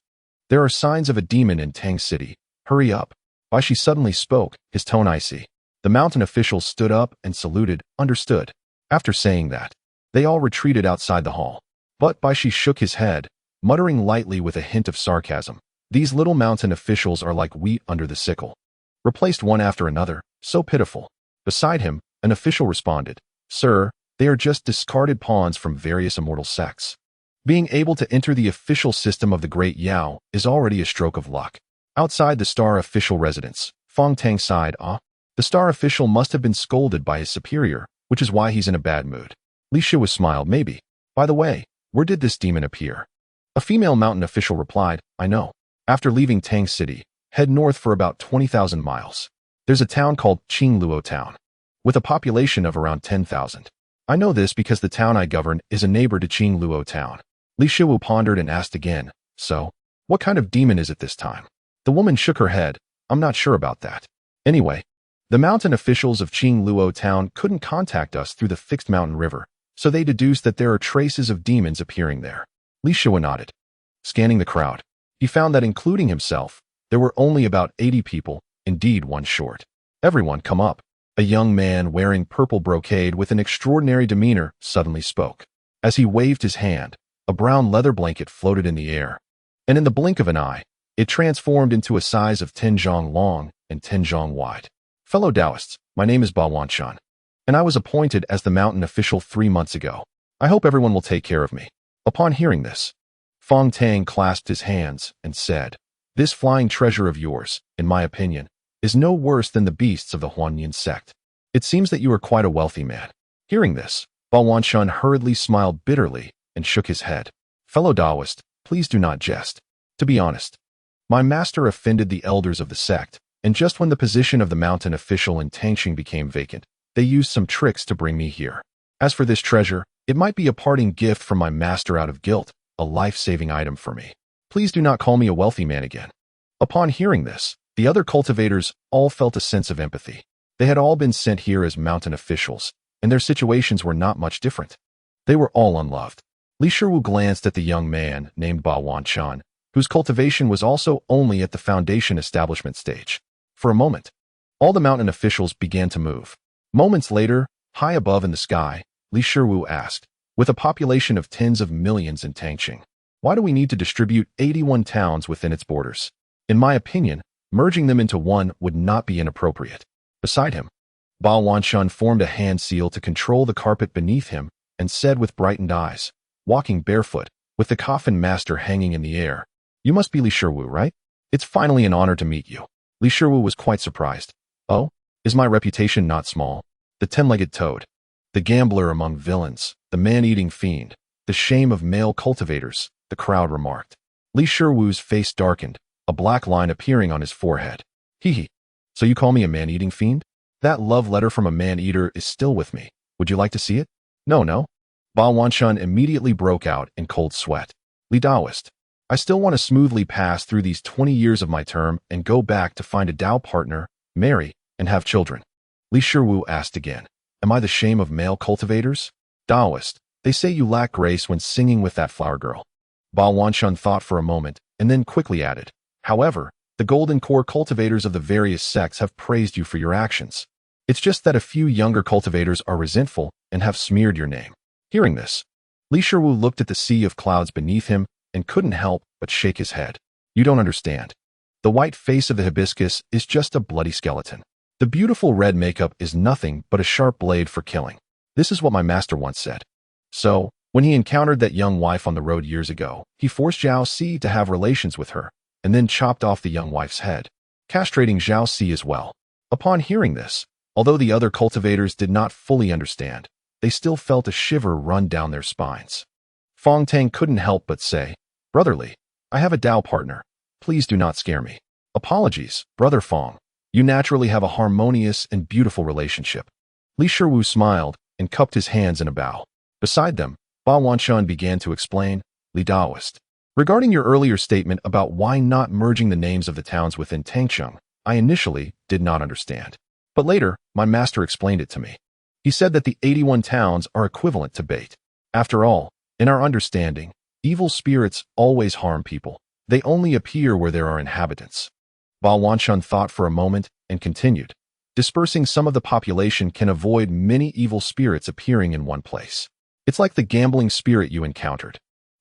There are signs of a demon in Tang City. Hurry up. Bai Shi suddenly spoke, his tone icy. The mountain officials stood up and saluted, understood. After saying that, they all retreated outside the hall. But Bai Shi shook his head, muttering lightly with a hint of sarcasm. These little mountain officials are like wheat under the sickle. Replaced one after another, so pitiful. Beside him, an official responded, Sir, they are just discarded pawns from various immortal sects. Being able to enter the official system of the Great Yao is already a stroke of luck. Outside the star official residence, Fong Tang sighed, The star official must have been scolded by his superior, which is why he's in a bad mood. Li Shi smiled, maybe. By the way, where did this demon appear? A female mountain official replied, I know. After leaving Tang City, head north for about 20,000 miles. There's a town called Qingluo Town, with a population of around 10,000. I know this because the town I govern is a neighbor to Qingluo Town. Li Shiwu pondered and asked again, So, what kind of demon is it this time? The woman shook her head, I'm not sure about that. Anyway, the mountain officials of Qingluo Town couldn't contact us through the fixed mountain river, so they deduced that there are traces of demons appearing there. Li Shiwu nodded. Scanning the crowd, he found that including himself, there were only about 80 people, indeed one short. Everyone come up. A young man wearing purple brocade with an extraordinary demeanor suddenly spoke. As he waved his hand, a brown leather blanket floated in the air, and in the blink of an eye, it transformed into a size of 10 zhang long and 10 zhang wide. Fellow Taoists, my name is Ba Wanshan, and I was appointed as the mountain official 3 months ago. I hope everyone will take care of me. Upon hearing this, Fong Tang clasped his hands and said, This flying treasure of yours, in my opinion, is no worse than the beasts of the Huanyin sect. It seems that you are quite a wealthy man. Hearing this, Ba Wanshan hurriedly smiled bitterly and shook his head. Fellow Taoist, please do not jest. To be honest, my master offended the elders of the sect, and just when the position of the mountain official in Tangxing became vacant, they used some tricks to bring me here. As for this treasure, it might be a parting gift from my master out of guilt, a life-saving item for me. Please do not call me a wealthy man again. Upon hearing this, the other cultivators all felt a sense of empathy. They had all been sent here as mountain officials, and their situations were not much different. They were all unloved. Li Shiwu glanced at the young man named Ba Wanshan, whose cultivation was also only at the foundation establishment stage. For a moment, all the mountain officials began to move. Moments later, high above in the sky, Li Shiwu asked, with a population of tens of millions in Tangxing, why do we need to distribute 81 towns within its borders? In my opinion, merging them into one would not be inappropriate. Beside him, Ba Wanshan formed a hand seal to control the carpet beneath him and said with brightened eyes, walking barefoot, with the coffin master hanging in the air, You must be Li Shiwu, right? It's finally an honor to meet you. Li Shiwu was quite surprised. Oh, is my reputation not small? The 10-legged toad, the gambler among villains, the man-eating fiend, the shame of male cultivators, the crowd remarked. Li Shiwu's face darkened, a black line appearing on his forehead. Hee. So you call me a man-eating fiend? That love letter from a man-eater is still with me. Would you like to see it? No. Ba Wanshan immediately broke out in cold sweat. Li Taoist, I still want to smoothly pass through these 20 years of my term and go back to find a Tao partner, marry, and have children. Li Shiwu asked again, Am I the shame of male cultivators? Taoist, they say you lack grace when singing with that flower girl. Ba Wanshan thought for a moment and then quickly added, However, the golden core cultivators of the various sects have praised you for your actions. It's just that a few younger cultivators are resentful and have smeared your name. Hearing this, Li Shiwu looked at the sea of clouds beneath him and couldn't help but shake his head. You don't understand. The white face of the hibiscus is just a bloody skeleton. The beautiful red makeup is nothing but a sharp blade for killing. This is what my master once said. So, when he encountered that young wife on the road years ago, he forced Zhao Si to have relations with her, and then chopped off the young wife's head, castrating Zhao Si as well. Upon hearing this, although the other cultivators did not fully understand, they still felt a shiver run down their spines. Fong Tang couldn't help but say, Brotherly, I have a Tao partner. Please do not scare me. Apologies, Brother Fong. You naturally have a harmonious and beautiful relationship. Li Shiwu smiled and cupped his hands in a bow. Beside them, Ba Wanshan began to explain, Li Taoist. Regarding your earlier statement about why not merging the names of the towns within Tangxing, I initially did not understand. But later, my master explained it to me. He said that the 81 towns are equivalent to bait. After all, in our understanding, evil spirits always harm people. They only appear where there are inhabitants. Bao Wanshun thought for a moment and continued. Dispersing some of the population can avoid many evil spirits appearing in one place. It's like the gambling spirit you encountered.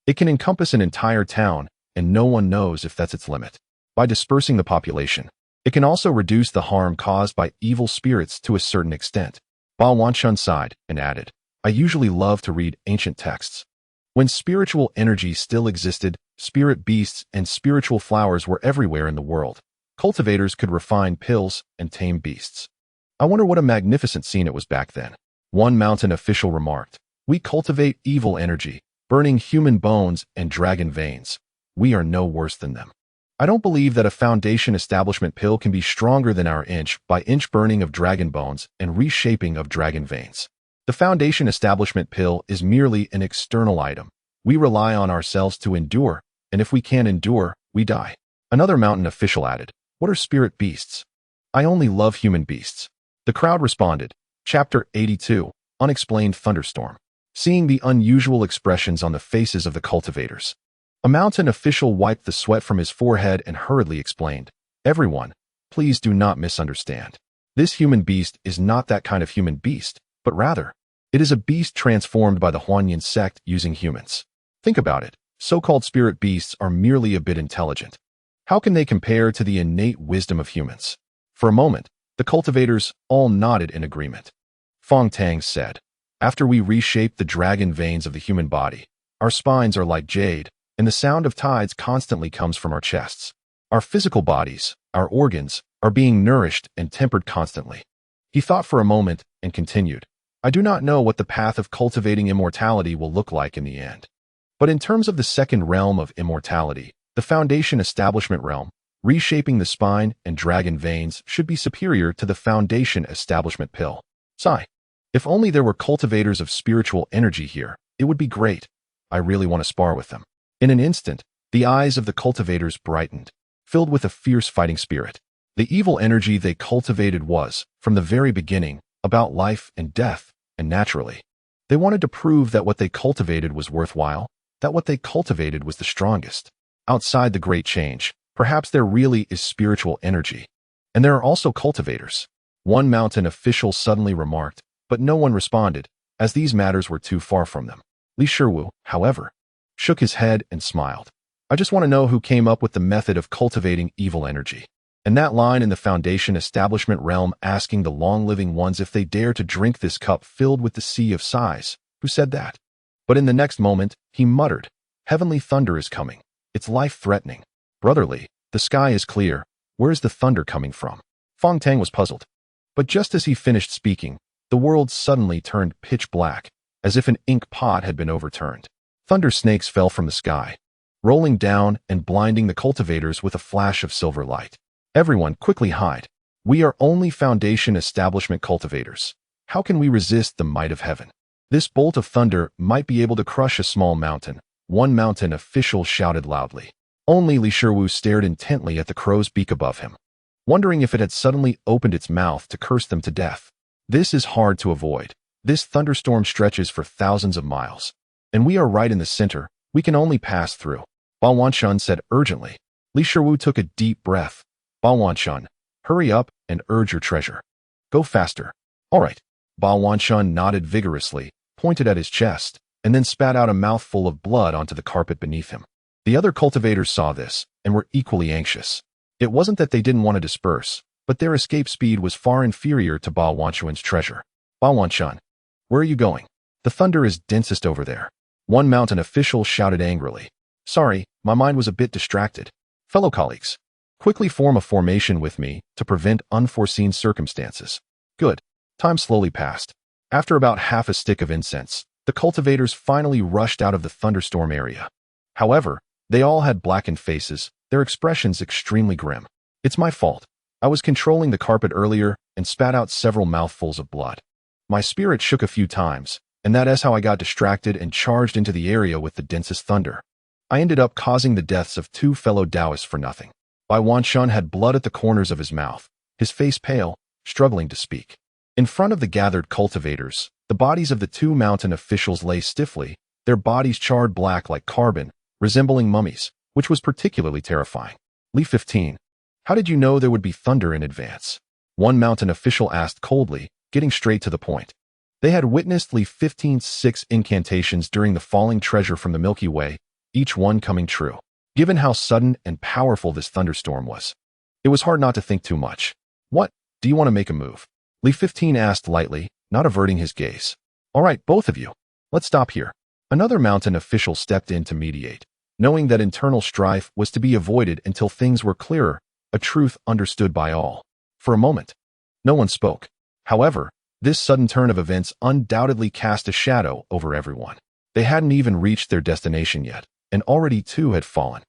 It can encompass an entire town, and no one knows if that's its limit. By dispersing the population, it can also reduce the harm caused by evil spirits to a certain extent. Bao Wanshun sighed and added, I usually love to read ancient texts. When spiritual energy still existed, spirit beasts and spiritual flowers were everywhere in the world. Cultivators could refine pills and tame beasts. I wonder what a magnificent scene it was back then. One mountain official remarked, we cultivate evil energy, burning human bones and dragon veins. We are no worse than them. I don't believe that a Foundation establishment pill can be stronger than our inch-by-inch burning of dragon bones and reshaping of dragon veins. The Foundation establishment pill is merely an external item. We rely on ourselves to endure, and if we can't endure, we die. Another mountain official added, what are spirit beasts? I only love human beasts. The crowd responded. Chapter 82, Unexplained Thunderstorm. Seeing the unusual expressions on the faces of the cultivators, a mountain official wiped the sweat from his forehead and hurriedly explained, everyone, please do not misunderstand. This human beast is not that kind of human beast, but rather, it is a beast transformed by the Huanyan sect using humans. Think about it, so-called spirit beasts are merely a bit intelligent. How can they compare to the innate wisdom of humans? For a moment, the cultivators all nodded in agreement. Fong Tang said, after we reshape the dragon veins of the human body, our spines are like jade, and the sound of tides constantly comes from our chests. Our physical bodies, our organs, are being nourished and tempered constantly. He thought for a moment and continued, I do not know what the path of cultivating immortality will look like in the end. But in terms of the second realm of immortality, the Foundation establishment realm, reshaping the spine and dragon veins should be superior to the Foundation establishment pill. Sigh. If only there were cultivators of spiritual energy here, it would be great. I really want to spar with them. In an instant, the eyes of the cultivators brightened, filled with a fierce fighting spirit. The evil energy they cultivated was, from the very beginning, about life and death, and naturally, they wanted to prove that what they cultivated was worthwhile, that what they cultivated was the strongest. Outside the great change, perhaps there really is spiritual energy. And there are also cultivators. One mountain official suddenly remarked, but no one responded, as these matters were too far from them. Li Shiwu, however, shook his head and smiled. I just want to know who came up with the method of cultivating evil energy. And that line in the Foundation establishment realm asking the long-living ones if they dare to drink this cup filled with the sea of sighs. Who said that? But in the next moment, he muttered, heavenly thunder is coming. It's life-threatening. Brotherly, the sky is clear. Where is the thunder coming from? Fong Tang was puzzled. But just as he finished speaking, the world suddenly turned pitch black, as if an ink pot had been overturned. Thunder snakes fell from the sky, rolling down and blinding the cultivators with a flash of silver light. Everyone quickly hide. We are only Foundation establishment cultivators. How can we resist the might of heaven? This bolt of thunder might be able to crush a small mountain. One mountain official shouted loudly. Only Li Shiwu stared intently at the crow's beak above him, wondering if it had suddenly opened its mouth to curse them to death. This is hard to avoid. This thunderstorm stretches for thousands of miles, and we are right in the center. We can only pass through. Bao Wanshun said urgently. Li Shiwu took a deep breath. Bao Wanshun, hurry up and urge your treasure. Go faster. All right. Bao Wanshun nodded vigorously, pointed at his chest, and then spat out a mouthful of blood onto the carpet beneath him. The other cultivators saw this and were equally anxious. It wasn't that they didn't want to disperse, but their escape speed was far inferior to Bao Wanshun's treasure. Bao Wanshun, where are you going? The thunder is densest over there. One mountain official shouted angrily. Sorry, my mind was a bit distracted. Fellow colleagues, quickly form a formation with me to prevent unforeseen circumstances. Good. Time slowly passed. After about half a stick of incense, the cultivators finally rushed out of the thunderstorm area. However, they all had blackened faces, their expressions extremely grim. It's my fault. I was controlling the carpet earlier and spat out several mouthfuls of blood. My spirit shook a few times, and that is how I got distracted and charged into the area with the densest thunder. I ended up causing the deaths of 2 fellow Taoists for nothing. Bai Wanshun had blood at the corners of his mouth, his face pale, struggling to speak. In front of the gathered cultivators, the bodies of the two mountain officials lay stiffly, their bodies charred black like carbon, resembling mummies, which was particularly terrifying. Lee 15. How did you know there would be thunder in advance? One mountain official asked coldly, getting straight to the point. They had witnessed Lee 15's 6 incantations during the falling treasure from the Milky Way, each one coming true. Given how sudden and powerful this thunderstorm was, it was hard not to think too much. What? Do you want to make a move? Lee 15 asked lightly, not averting his gaze. All right, both of you. Let's stop here. Another mountain official stepped in to mediate, knowing that internal strife was to be avoided until things were clearer, a truth understood by all. For a moment, no one spoke. However, this sudden turn of events undoubtedly cast a shadow over everyone. They hadn't even reached their destination yet, and already 2 had fallen.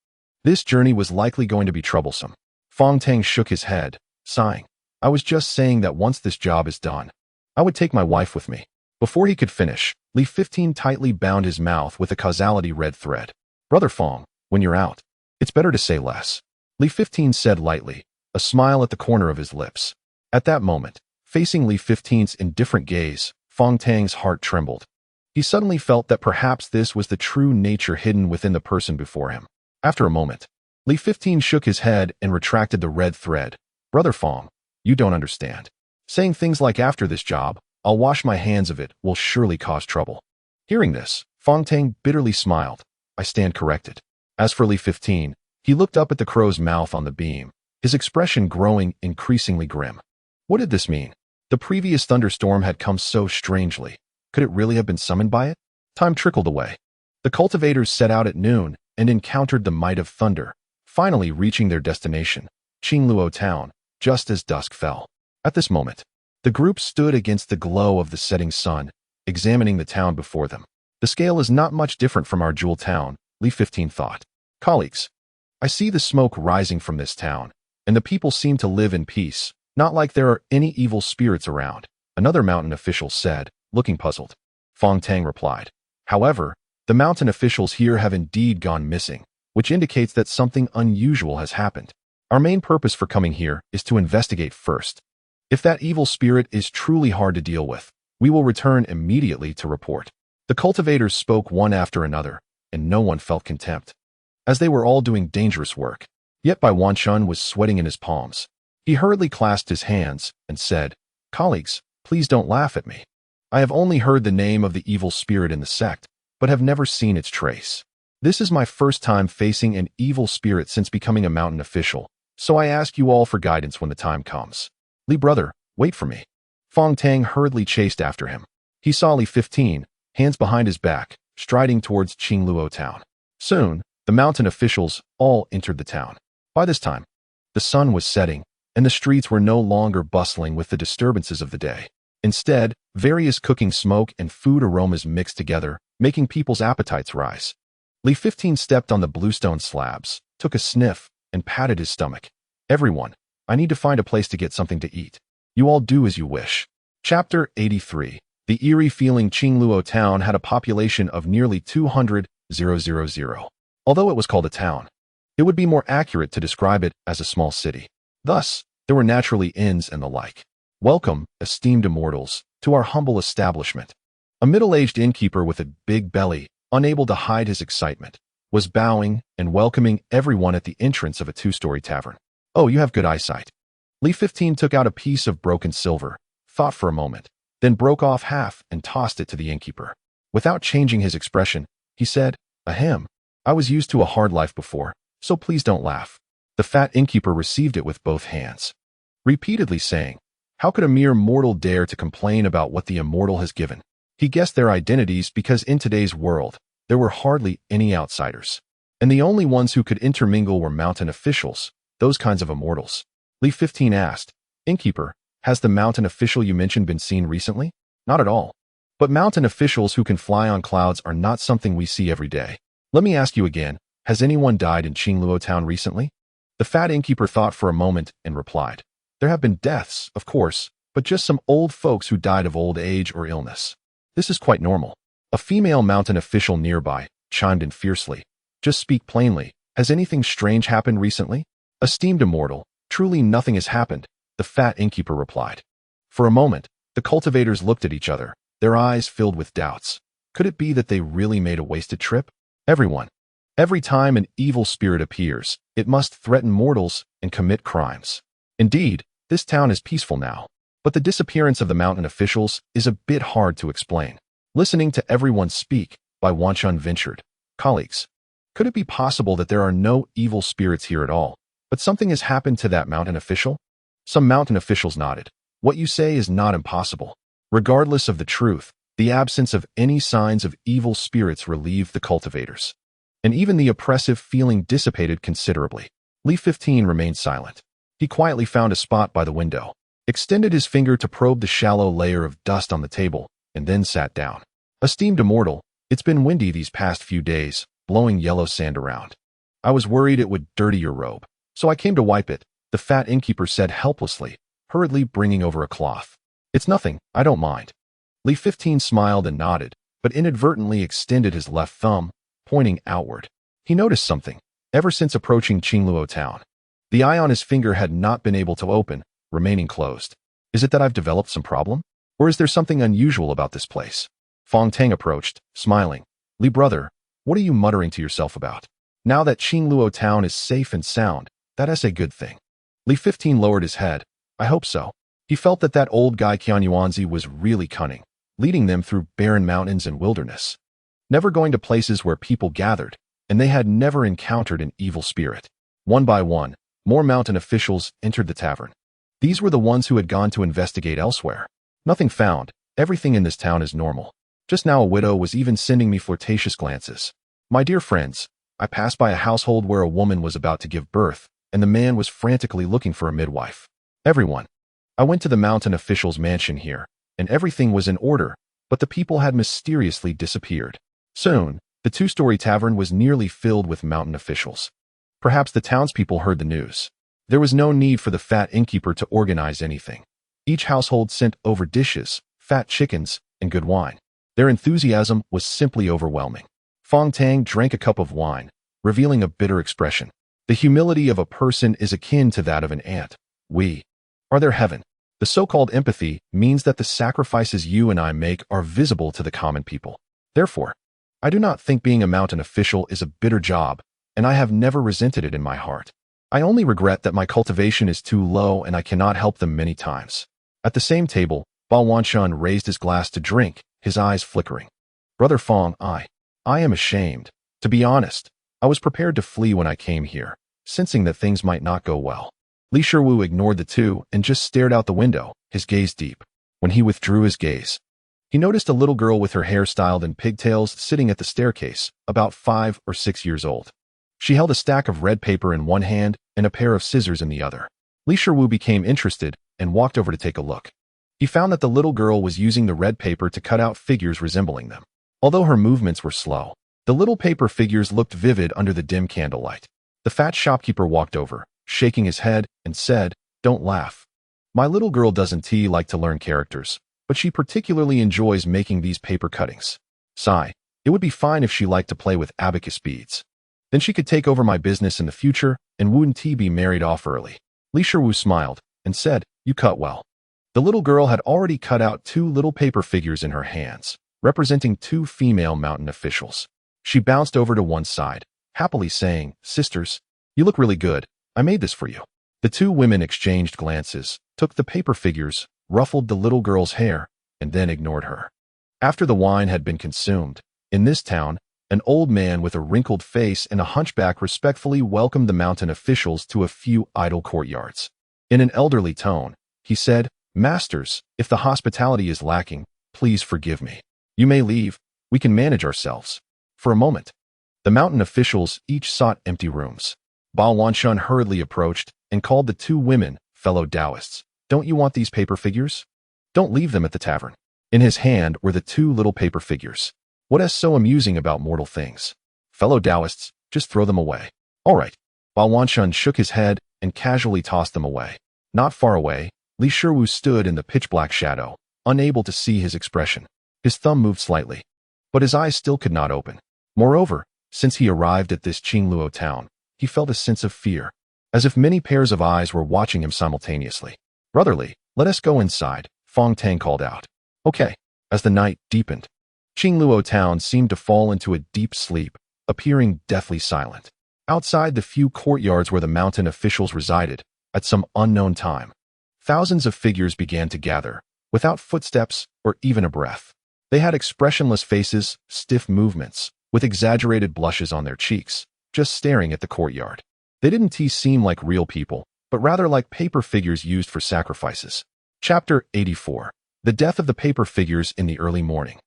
This journey was likely going to be troublesome. Fong Tang shook his head, sighing. I was just saying that once this job is done, I would take my wife with me. Before he could finish, Lee 15 tightly bound his mouth with a causality red thread. Brother Fong, when you're out, it's better to say less. Lee 15 said lightly, a smile at the corner of his lips. At that moment, facing Lee 15's indifferent gaze, Fong Tang's heart trembled. He suddenly felt that perhaps this was the true nature hidden within the person before him. After a moment, Lee 15 shook his head and retracted the red thread. Brother Fong, you don't understand. Saying things like after this job, I'll wash my hands of it will surely cause trouble. Hearing this, Fong Tang bitterly smiled. I stand corrected. As for Lee 15, he looked up at the crow's mouth on the beam, his expression growing increasingly grim. What did this mean? The previous thunderstorm had come so strangely. Could it really have been summoned by it? Time trickled away. The cultivators set out at noon and encountered the might of thunder, finally reaching their destination, Qingluo Town, just as dusk fell. At this moment, the group stood against the glow of the setting sun, examining the town before them. The scale is not much different from our jewel town, Lee 15 thought. Colleagues, I see the smoke rising from this town, and the people seem to live in peace, not like there are any evil spirits around, another mountain official said, looking puzzled. Fong Tang replied. However, the mountain officials here have indeed gone missing, which indicates that something unusual has happened. Our main purpose for coming here is to investigate first. If that evil spirit is truly hard to deal with, we will return immediately to report. The cultivators spoke one after another, and no one felt contempt, as they were all doing dangerous work. Yet Bai Wanchun was sweating in his palms. He hurriedly clasped his hands and said, Colleagues, please don't laugh at me. I have only heard the name of the evil spirit in the sect, but have never seen its trace. This is my first time facing an evil spirit since becoming a mountain official, so I ask you all for guidance when the time comes. Lee brother, wait for me. Fong Tang hurriedly chased after him. He saw Lee 15, hands behind his back, striding towards Qingluo Town. Soon, the mountain officials all entered the town. By this time, the sun was setting, and the streets were no longer bustling with the disturbances of the day. Instead, various cooking smoke and food aromas mixed together, making people's appetites rise. Lee 15 stepped on the bluestone slabs, took a sniff, and patted his stomach. Everyone, I need to find a place to get something to eat. You all do as you wish. Chapter 83. The eerie feeling Qingluo Town had a population of nearly 200,000. Although it was called a town, it would be more accurate to describe it as a small city. Thus, there were naturally inns and the like. Welcome, esteemed immortals, to our humble establishment. A middle-aged innkeeper with a big belly, unable to hide his excitement, was bowing and welcoming everyone at the entrance of a 2-story tavern. Oh, you have good eyesight. Lee 15 took out a piece of broken silver, thought for a moment, then broke off half and tossed it to the innkeeper. Without changing his expression, he said, Ahem, I was used to a hard life before, so please don't laugh. The fat innkeeper received it with both hands, repeatedly saying, How could a mere mortal dare to complain about what the immortal has given? He guessed their identities because in today's world, there were hardly any outsiders, and the only ones who could intermingle were mountain officials, those kinds of immortals. Lee 15 asked, Innkeeper, has the mountain official you mentioned been seen recently? Not at all. But mountain officials who can fly on clouds are not something we see every day. Let me ask you again, has anyone died in Qingluo Town recently? The fat innkeeper thought for a moment and replied, There have been deaths, of course, but just some old folks who died of old age or illness. This is quite normal. A female mountain official nearby chimed in fiercely. Just speak plainly. Has anything strange happened recently? Esteemed immortal, truly nothing has happened, the fat innkeeper replied. For a moment, The cultivators looked at each other, their eyes filled with doubts. Could it be that they really made a wasted trip? Everyone. Every time an evil spirit appears, it must threaten mortals and commit crimes. Indeed, this town is peaceful now. But the disappearance of the mountain officials is a bit hard to explain. Listening to everyone speak, Bai Wanchun ventured. Colleagues, could it be possible that there are no evil spirits here at all, but something has happened to that mountain official? Some mountain officials nodded. What you say is not impossible. Regardless of the truth, the absence of any signs of evil spirits relieved the cultivators. And even the oppressive feeling dissipated considerably. Li 15 remained silent. He quietly found a spot by the window, extended his finger to probe the shallow layer of dust on the table, and then sat down. Esteemed immortal, it's been windy these past few days, blowing yellow sand around. I was worried it would dirty your robe, so I came to wipe it, the fat innkeeper said helplessly, hurriedly bringing over a cloth. It's nothing, I don't mind. Li 15 smiled and nodded, but inadvertently extended his left thumb, pointing outward. He noticed something. Ever since approaching Qingluo town, the eye on his finger had not been able to open, remaining closed. Is it that I've developed some problem? Or is there something unusual about this place? Fong Tang approached, smiling. Li brother, what are you muttering to yourself about? Now that Qingluo town is safe and sound, that is a good thing. Li 15 lowered his head. I hope so. He felt that old guy Qian Yuanzi was really cunning, leading them through barren mountains and wilderness, never going to places where people gathered, and they had never encountered an evil spirit. One by one, more mountain officials entered the tavern. These were the ones who had gone to investigate elsewhere. Nothing found. Everything in this town is normal. Just now a widow was even sending me flirtatious glances. My dear friends, I passed by a household where a woman was about to give birth, and the man was frantically looking for a midwife. Everyone. I went to the mountain official's mansion here, and everything was in order, but the people had mysteriously disappeared. Soon, the two-story tavern was nearly filled with mountain officials. Perhaps the townspeople heard the news. There was no need for the fat innkeeper to organize anything. Each household sent over dishes, fat chickens, and good wine. Their enthusiasm was simply overwhelming. Fong Tang drank a cup of wine, revealing a bitter expression. The humility of a person is akin to that of an ant. We are their heaven. The so-called empathy means that the sacrifices you and I make are visible to the common people. Therefore, I do not think being a mountain official is a bitter job, and I have never resented it in my heart. I only regret that my cultivation is too low and I cannot help them many times. At the same table, Bao Wanchun raised his glass to drink, his eyes flickering. Brother Fong, I am ashamed. To be honest, I was prepared to flee when I came here, sensing that things might not go well. Li Shiwu ignored the two and just stared out the window, his gaze deep. When he withdrew his gaze, he noticed a little girl with her hair styled in pigtails sitting at the staircase, about 5 or 6 years old. She held a stack of red paper in one hand and a pair of scissors in the other. Li Shiwu became interested and walked over to take a look. He found that the little girl was using the red paper to cut out figures resembling them. Although her movements were slow, the little paper figures looked vivid under the dim candlelight. The fat shopkeeper walked over, shaking his head, and said, "Don't laugh. My little girl doesn't like to learn characters, but she particularly enjoys making these paper cuttings. Sigh, it would be fine if she liked to play with abacus beads. Then she could take over my business in the future and wouldn't be married off early." Li Shiwu smiled and said, "You cut well." The little girl had already cut out 2 little paper figures in her hands, representing 2 female mountain officials. She bounced over to one side, happily saying, "Sisters, you look really good. I made this for you." The 2 women exchanged glances, took the paper figures, ruffled the little girl's hair, and then ignored her. After the wine had been consumed, in this town, an old man with a wrinkled face and a hunchback respectfully welcomed the mountain officials to a few idle courtyards. In an elderly tone, he said, "Masters, if the hospitality is lacking, please forgive me. You may leave. We can manage ourselves." For a moment, the mountain officials each sought empty rooms. Bao Wanchun hurriedly approached and called the 2 women, fellow Taoists. "Don't you want these paper figures? Don't leave them at the tavern." In his hand were the 2 little paper figures. What is so amusing about mortal things? Fellow Taoists, just throw them away. All right. Bao Wanchun shook his head and casually tossed them away. Not far away, Li Shiwu stood in the pitch-black shadow, unable to see his expression. His thumb moved slightly, but his eyes still could not open. Moreover, since he arrived at this Qingluo town, he felt a sense of fear, as if many pairs of eyes were watching him simultaneously. "Brotherly, let us go inside," Fong Tang called out. Okay. As the night deepened, Qingluo town seemed to fall into a deep sleep, appearing deathly silent. Outside the few courtyards where the mountain officials resided, at some unknown time, thousands of figures began to gather, without footsteps or even a breath. They had expressionless faces, stiff movements, with exaggerated blushes on their cheeks, just staring at the courtyard. They didn't seem like real people, but rather like paper figures used for sacrifices. Chapter 84. The death of the paper figures in the early morning.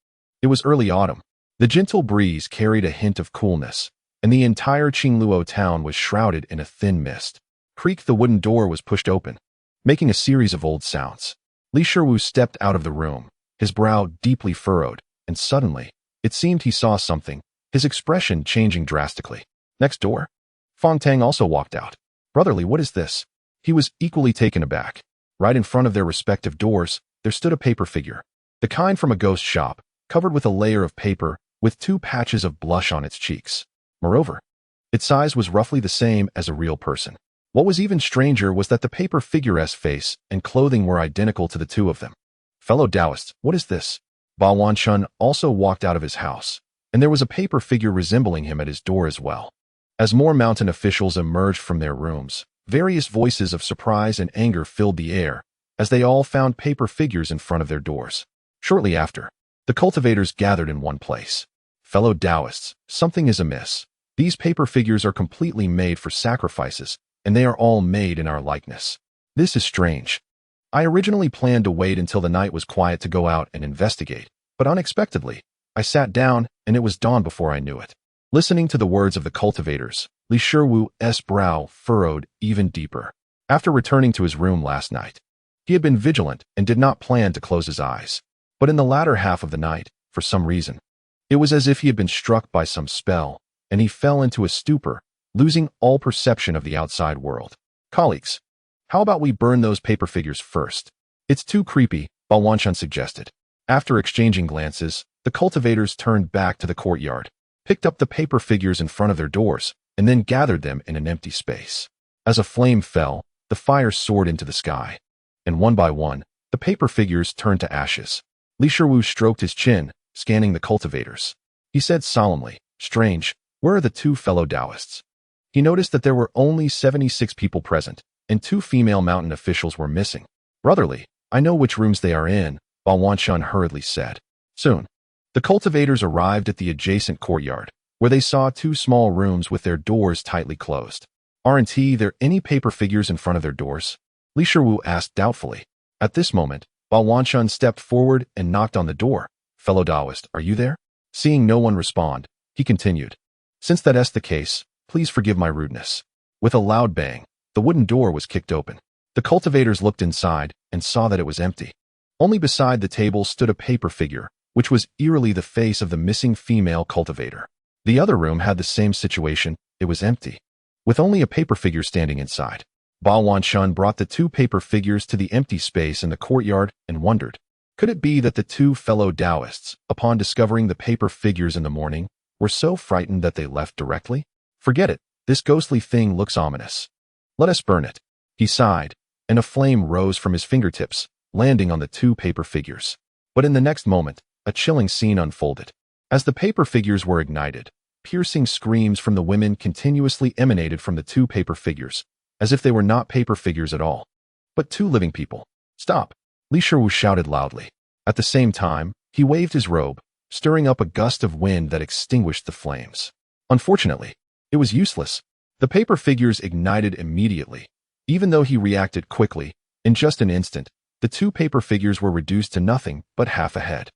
It was early autumn. The gentle breeze carried a hint of coolness, and the entire Qingluo town was shrouded in a thin mist. Creak, the wooden door was pushed open, making a series of old sounds. Li Shiwu stepped out of the room, his brow deeply furrowed, and suddenly, it seemed he saw something, his expression changing drastically. Next door? Fong Tang also walked out. Brotherly, what is this? He was equally taken aback. Right in front of their respective doors, there stood a paper figure, the kind from a ghost shop, covered with a layer of paper, with 2 patches of blush on its cheeks. Moreover, its size was roughly the same as a real person. What was even stranger was that the paper figure's face and clothing were identical to the 2 of them. Fellow Taoists, what is this? Ba Wanshun also walked out of his house, and there was a paper figure resembling him at his door as well. As more mountain officials emerged from their rooms, various voices of surprise and anger filled the air, as they all found paper figures in front of their doors. Shortly after, the cultivators gathered in one place. Fellow Taoists, something is amiss. These paper figures are completely made for sacrifices, and they are all made in our likeness. This is strange. I originally planned to wait until the night was quiet to go out and investigate, but unexpectedly, I sat down and it was dawn before I knew it. Listening to the words of the cultivators, Li Shiwu's brow furrowed even deeper. After returning to his room last night, he had been vigilant and did not plan to close his eyes. But in the latter half of the night, for some reason, it was as if he had been struck by some spell, and he fell into a stupor, losing all perception of the outside world. Colleagues, how about we burn those paper figures first? It's too creepy, Ba Wanshun suggested. After exchanging glances, the cultivators turned back to the courtyard, picked up the paper figures in front of their doors, and then gathered them in an empty space. As a flame fell, the fire soared into the sky, and one by one, the paper figures turned to ashes. Li Shiwu stroked his chin, scanning the cultivators. He said solemnly, "Strange, where are the 2 fellow Taoists?" He noticed that there were only 76 people present, and 2 female mountain officials were missing. "Brotherly, I know which rooms they are in," Ba Wanshun hurriedly said. Soon, the cultivators arrived at the adjacent courtyard, where they saw 2 small rooms with their doors tightly closed. "Aren't there any paper figures in front of their doors?" Li Shiwu asked doubtfully. At this moment, Ba Wanshun stepped forward and knocked on the door. "Fellow Taoist, are you there?" Seeing no one respond, he continued. "Since that is the case, please forgive my rudeness." With a loud bang, the wooden door was kicked open. The cultivators looked inside and saw that it was empty. Only beside the table stood a paper figure, which was eerily the face of the missing female cultivator. The other room had the same situation, it was empty, with only a paper figure standing inside. Ba Wanshun brought the 2 paper figures to the empty space in the courtyard and wondered, could it be that the 2 fellow Taoists, upon discovering the paper figures in the morning, were so frightened that they left directly? "Forget it, this ghostly thing looks ominous. Let us burn it." He sighed, and a flame rose from his fingertips, landing on the 2 paper figures. But in the next moment, a chilling scene unfolded. As the paper figures were ignited, piercing screams from the women continuously emanated from the 2 paper figures, as if they were not paper figures at all, but 2 living people. "Stop!" Li Shiwu shouted loudly. At the same time, he waved his robe, stirring up a gust of wind that extinguished the flames. Unfortunately, it was useless. The paper figures ignited immediately. Even though he reacted quickly, in just an instant, the 2 paper figures were reduced to nothing but half a head.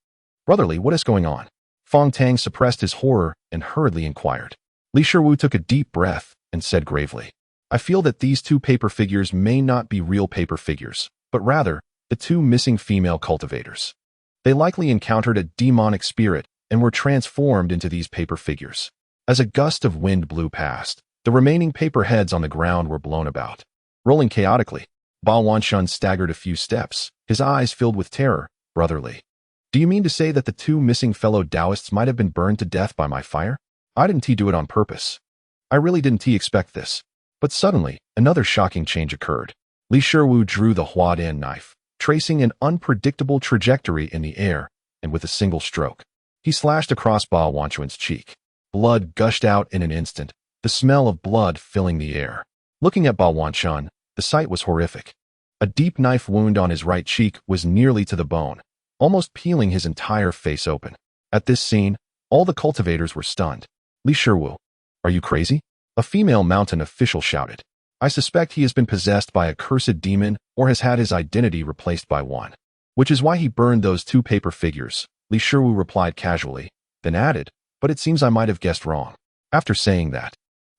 "Brotherly, what is going on?" Fong Tang suppressed his horror and hurriedly inquired. Li Shiwu took a deep breath and said gravely, "I feel that these 2 paper figures may not be real paper figures, but rather, the 2 missing female cultivators. They likely encountered a demonic spirit and were transformed into these paper figures." As a gust of wind blew past, the remaining paper heads on the ground were blown about. Rolling chaotically, Ba Wanshun staggered a few steps, his eyes filled with terror. "Brotherly, do you mean to say that the 2 missing fellow Taoists might have been burned to death by my fire? I didn't do it on purpose. I really didn't expect this." But suddenly, another shocking change occurred. Li Shiwu drew the Huadian knife, tracing an unpredictable trajectory in the air, and with a single stroke, he slashed across Bao Wanchuan's cheek. Blood gushed out in an instant, the smell of blood filling the air. Looking at Bao Wanchuan, the sight was horrific. A deep knife wound on his right cheek was nearly to the bone, almost peeling his entire face open. At this scene, all the cultivators were stunned. Li Shiwu, are you crazy? A female mountain official shouted. I suspect he has been possessed by a cursed demon or has had his identity replaced by one. Which is why he burned those 2 paper figures, Li Shiwu replied casually, then added, but it seems I might have guessed wrong. After saying that,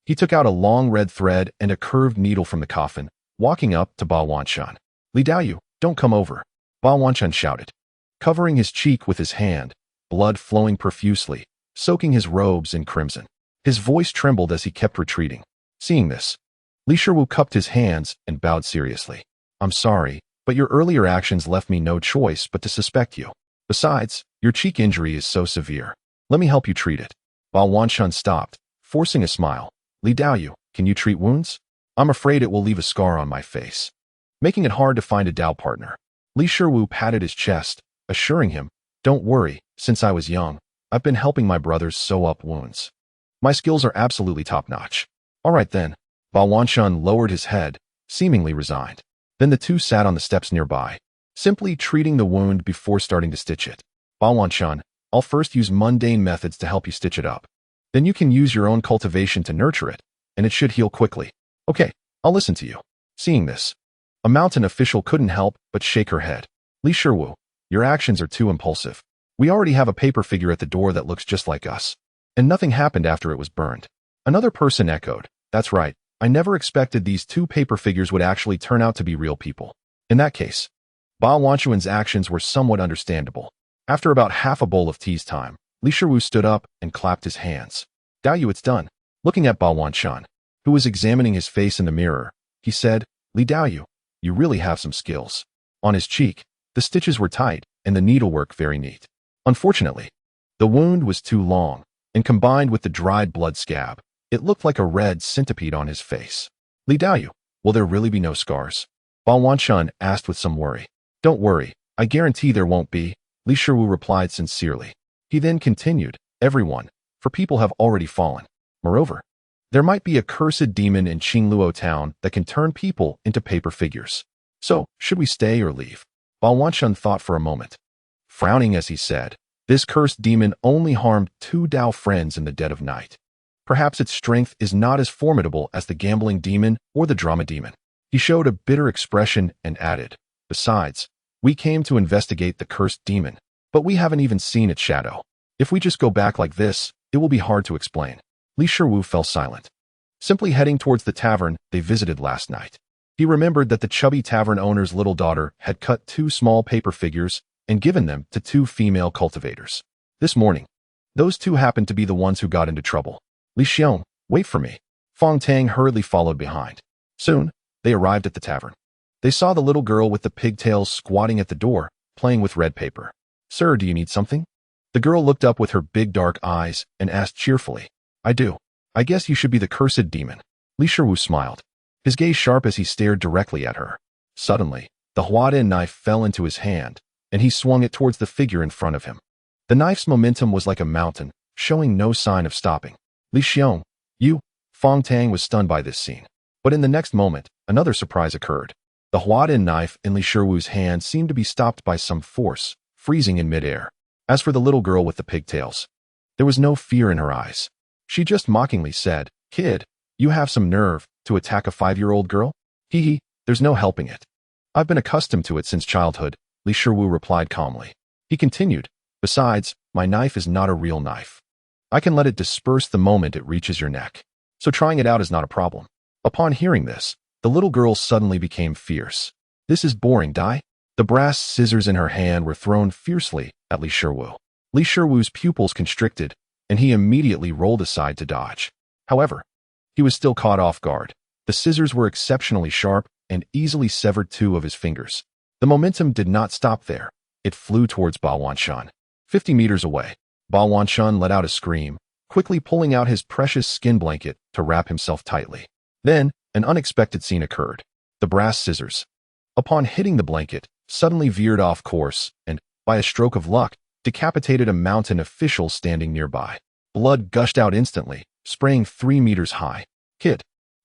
he took out a long red thread and a curved needle from the coffin, walking up to Bao Wanchuan. Li Daoyu, don't come over, Bao Wanchuan shouted, covering his cheek with his hand, blood flowing profusely, soaking his robes in crimson. His voice trembled as he kept retreating. Seeing this, Li Shiwu cupped his hands and bowed seriously. I'm sorry, but your earlier actions left me no choice but to suspect you. Besides, your cheek injury is so severe. Let me help you treat it. Bao Wanchuan stopped, forcing a smile. Li Daoyu, can you treat wounds? I'm afraid it will leave a scar on my face. Making it hard to find a Dao partner, Li Shiwu patted his chest, assuring him, don't worry, since I was young, I've been helping my brothers sew up wounds. My skills are absolutely top-notch. All right then. Bao Wanchuan lowered his head, seemingly resigned. Then the two sat on the steps nearby, simply treating the wound before starting to stitch it. Bao Wanchuan, I'll first use mundane methods to help you stitch it up. Then you can use your own cultivation to nurture it, and it should heal quickly. Okay, I'll listen to you. Seeing this, a mountain official couldn't help but shake her head. Li Shiwu, your actions are too impulsive. We already have a paper figure at the door that looks just like us. And nothing happened after it was burned. Another person echoed, that's right, I never expected these 2 paper figures would actually turn out to be real people. In that case, Bao Wanchuan's actions were somewhat understandable. After about half a bowl of tea's time, Li Shiwu stood up and clapped his hands. Daoyu, it's done. Looking at Bao Wanchuan, who was examining his face in the mirror, he said, Li Daoyu, you really have some skills. On his cheek, the stitches were tight and the needlework very neat. Unfortunately, the wound was too long, and combined with the dried blood scab, it looked like a red centipede on his face. Li Daoyu, will there really be no scars? Bao Wanchuan asked with some worry. Don't worry, I guarantee there won't be, Li Shiwu replied sincerely. He then continued, everyone, for people have already fallen. Moreover, there might be a cursed demon in Qingluo town that can turn people into paper figures. So, should we stay or leave? Bao Wanchuan thought for a moment. Frowning as he said, this cursed demon only harmed 2 Dao friends in the dead of night. Perhaps its strength is not as formidable as the gambling demon or the drama demon. He showed a bitter expression and added, besides, we came to investigate the cursed demon, but we haven't even seen its shadow. If we just go back like this, it will be hard to explain. Li Shiwu fell silent. Simply heading towards the tavern they visited last night. He remembered that the chubby tavern owner's little daughter had cut 2 small paper figures and given them to 2 female cultivators. This morning, those 2 happened to be the ones who got into trouble. Li Xiong, wait for me. Fong Tang hurriedly followed behind. Soon, they arrived at the tavern. They saw the little girl with the pigtails squatting at the door, playing with red paper. Sir, do you need something? The girl looked up with her big dark eyes and asked cheerfully. I do. I guess you should be the cursed demon. Li Shiwu smiled, his gaze sharp as he stared directly at her. Suddenly, the Huaden knife fell into his hand, and he swung it towards the figure in front of him. The knife's momentum was like a mountain, showing no sign of stopping. Li Xiong, you? Fong Tang was stunned by this scene. But in the next moment, another surprise occurred. The Huaden knife in Li Shiwu's hand seemed to be stopped by some force, freezing in midair. As for the little girl with the pigtails, there was no fear in her eyes. She just mockingly said, Kid, you have some nerve to attack a 5-year-old girl? Hee hee, there's no helping it. I've been accustomed to it since childhood, Li Shiwu replied calmly. He continued, besides, my knife is not a real knife. I can let it disperse the moment it reaches your neck. So trying it out is not a problem. Upon hearing this, the little girl suddenly became fierce. This is boring, Dai. The brass scissors in her hand were thrown fiercely at Li Shiwu. Li Shiwu's pupils constricted, and he immediately rolled aside to dodge. However, he was still caught off guard. The scissors were exceptionally sharp and easily severed 2 of his fingers. The momentum did not stop there. It flew towards Bao Wanchuan. 50 meters away, Bao Wanchuan let out a scream, quickly pulling out his precious skin blanket to wrap himself tightly. Then, an unexpected scene occurred. The brass scissors, upon hitting the blanket, suddenly veered off course and, by a stroke of luck, decapitated a mountain official standing nearby. Blood gushed out instantly, spraying 3 meters high. Kid,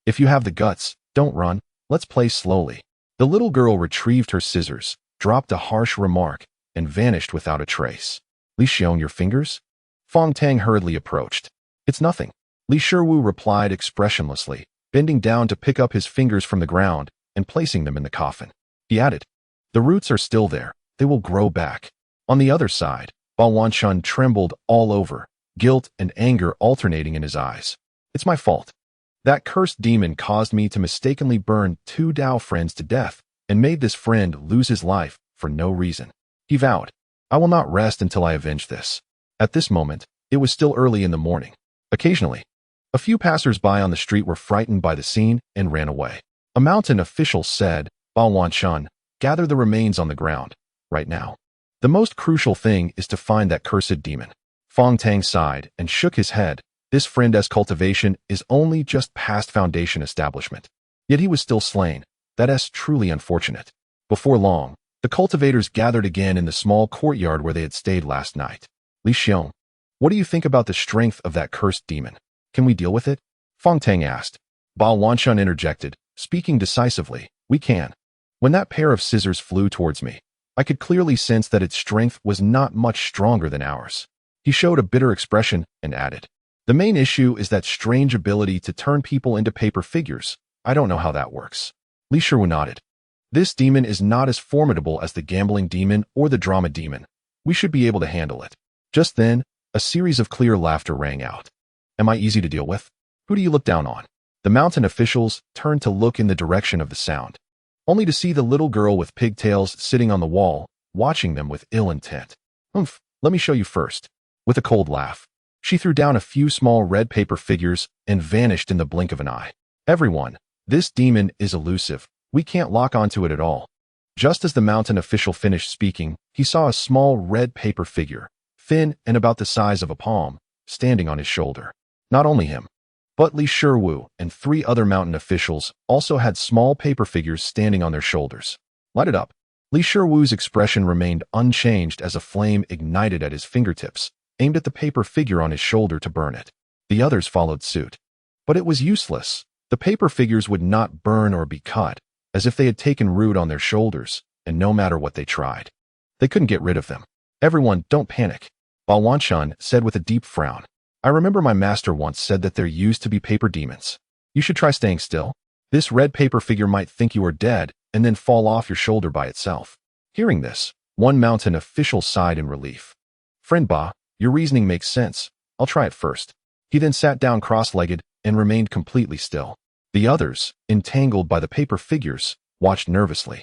if you have the guts, don't run. Let's play slowly. The little girl retrieved her scissors, dropped a harsh remark, and vanished without a trace. Li Xiong, your fingers? Fong Tang hurriedly approached. It's nothing. Li Shiwu replied expressionlessly, bending down to pick up his fingers from the ground and placing them in the coffin. He added, the roots are still there. They will grow back. On the other side, Bao Wanshun trembled all over, guilt and anger alternating in his eyes. It's my fault. That cursed demon caused me to mistakenly burn 2 Dao friends to death and made this friend lose his life for no reason. He vowed, I will not rest until I avenge this. At this moment, it was still early in the morning. Occasionally, a few passers-by on the street were frightened by the scene and ran away. A mountain official said, Bao Wanshun, gather the remains on the ground, right now. The most crucial thing is to find that cursed demon. Fong Tang sighed and shook his head. This friend's cultivation is only just past foundation establishment. Yet he was still slain. That's truly unfortunate. Before long, the cultivators gathered again in the small courtyard where they had stayed last night. Li Xiong, what do you think about the strength of that cursed demon? Can we deal with it? Fong Tang asked. Bao Wanshun interjected, speaking decisively, we can. When that pair of scissors flew towards me, I could clearly sense that its strength was not much stronger than ours. He showed a bitter expression and added, the main issue is that strange ability to turn people into paper figures. I don't know how that works. Li Shiwu nodded. This demon is not as formidable as the gambling demon or the drama demon. We should be able to handle it. Just then, a series of clear laughter rang out. Am I easy to deal with? Who do you look down on? The mountain officials turned to look in the direction of the sound, only to see the little girl with pigtails sitting on the wall, watching them with ill intent. Let me show you first. With a cold laugh, she threw down a few small red paper figures and vanished in the blink of an eye. Everyone, this demon is elusive. We can't lock onto it at all. Just as the mountain official finished speaking, he saw a small red paper figure, thin and about the size of a palm, standing on his shoulder. Not only him, but Li Shiwu and 3 other mountain officials also had small paper figures standing on their shoulders. Light it up. Li Shiwu's expression remained unchanged as a flame ignited at his fingertips, aimed at the paper figure on his shoulder to burn it. The others followed suit. But it was useless. The paper figures would not burn or be cut, as if they had taken root on their shoulders, and no matter what they tried, they couldn't get rid of them. Everyone, don't panic. Bao Wanshun said with a deep frown. I remember my master once said that there used to be paper demons. You should try staying still. This red paper figure might think you are dead and then fall off your shoulder by itself. Hearing this, one mountain official sighed in relief. Friend Ba, your reasoning makes sense. I'll try it first. He then sat down cross-legged and remained completely still. The others, entangled by the paper figures, watched nervously.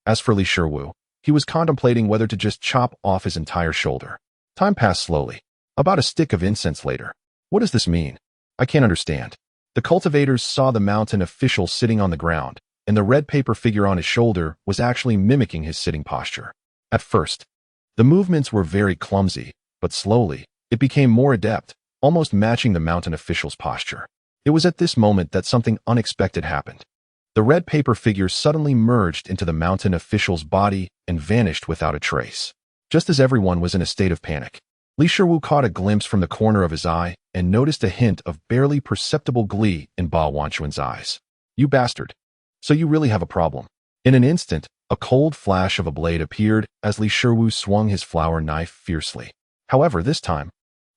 As for Li Shiwu, he was contemplating whether to just chop off his entire shoulder. Time passed slowly. About a stick of incense later. What does this mean? I can't understand. The cultivators saw the mountain official sitting on the ground, and the red paper figure on his shoulder was actually mimicking his sitting posture. At first, the movements were very clumsy, but slowly, it became more adept, almost matching the mountain official's posture. It was at this moment that something unexpected happened. The red paper figure suddenly merged into the mountain official's body and vanished without a trace. Just as everyone was in a state of panic, Li Shiwu caught a glimpse from the corner of his eye and noticed a hint of barely perceptible glee in Bao Wanshun's eyes. You bastard. So you really have a problem. In an instant, a cold flash of a blade appeared as Li Shiwu swung his flower knife fiercely. However, this time,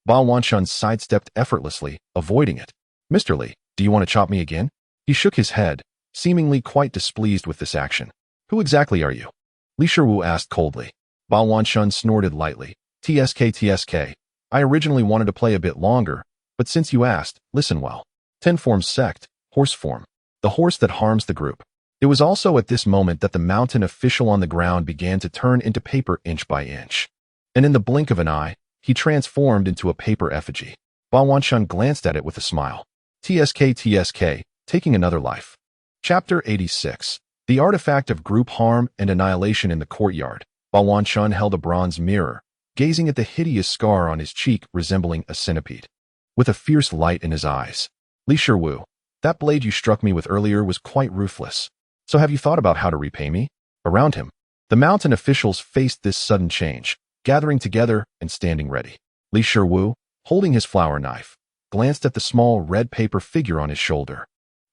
Bao Wanshun sidestepped effortlessly, avoiding it. Mr. Li, do you want to chop me again? He shook his head, seemingly quite displeased with this action. Who exactly are you? Li Shiwu asked coldly. Bao Wanshun snorted lightly. TSK. I originally wanted to play a bit longer, but since you asked, listen well. 10 forms sect, horse form. The horse that harms the group. It was also at this moment that the mountain official on the ground began to turn into paper inch by inch. And in the blink of an eye, he transformed into a paper effigy. Bao Wanshun glanced at it with a smile. TSK, taking another life. Chapter 86. The artifact of group harm and annihilation in the courtyard. Bao Wanshun held a bronze mirror, gazing at the hideous scar on his cheek resembling a centipede. With a fierce light in his eyes. Li Shiwu, that blade you struck me with earlier was quite ruthless. So have you thought about how to repay me? Around him, The mountain officials faced this sudden change, gathering together and standing ready. Li Shiwu, holding his flower knife, glanced at the small red paper figure on his shoulder,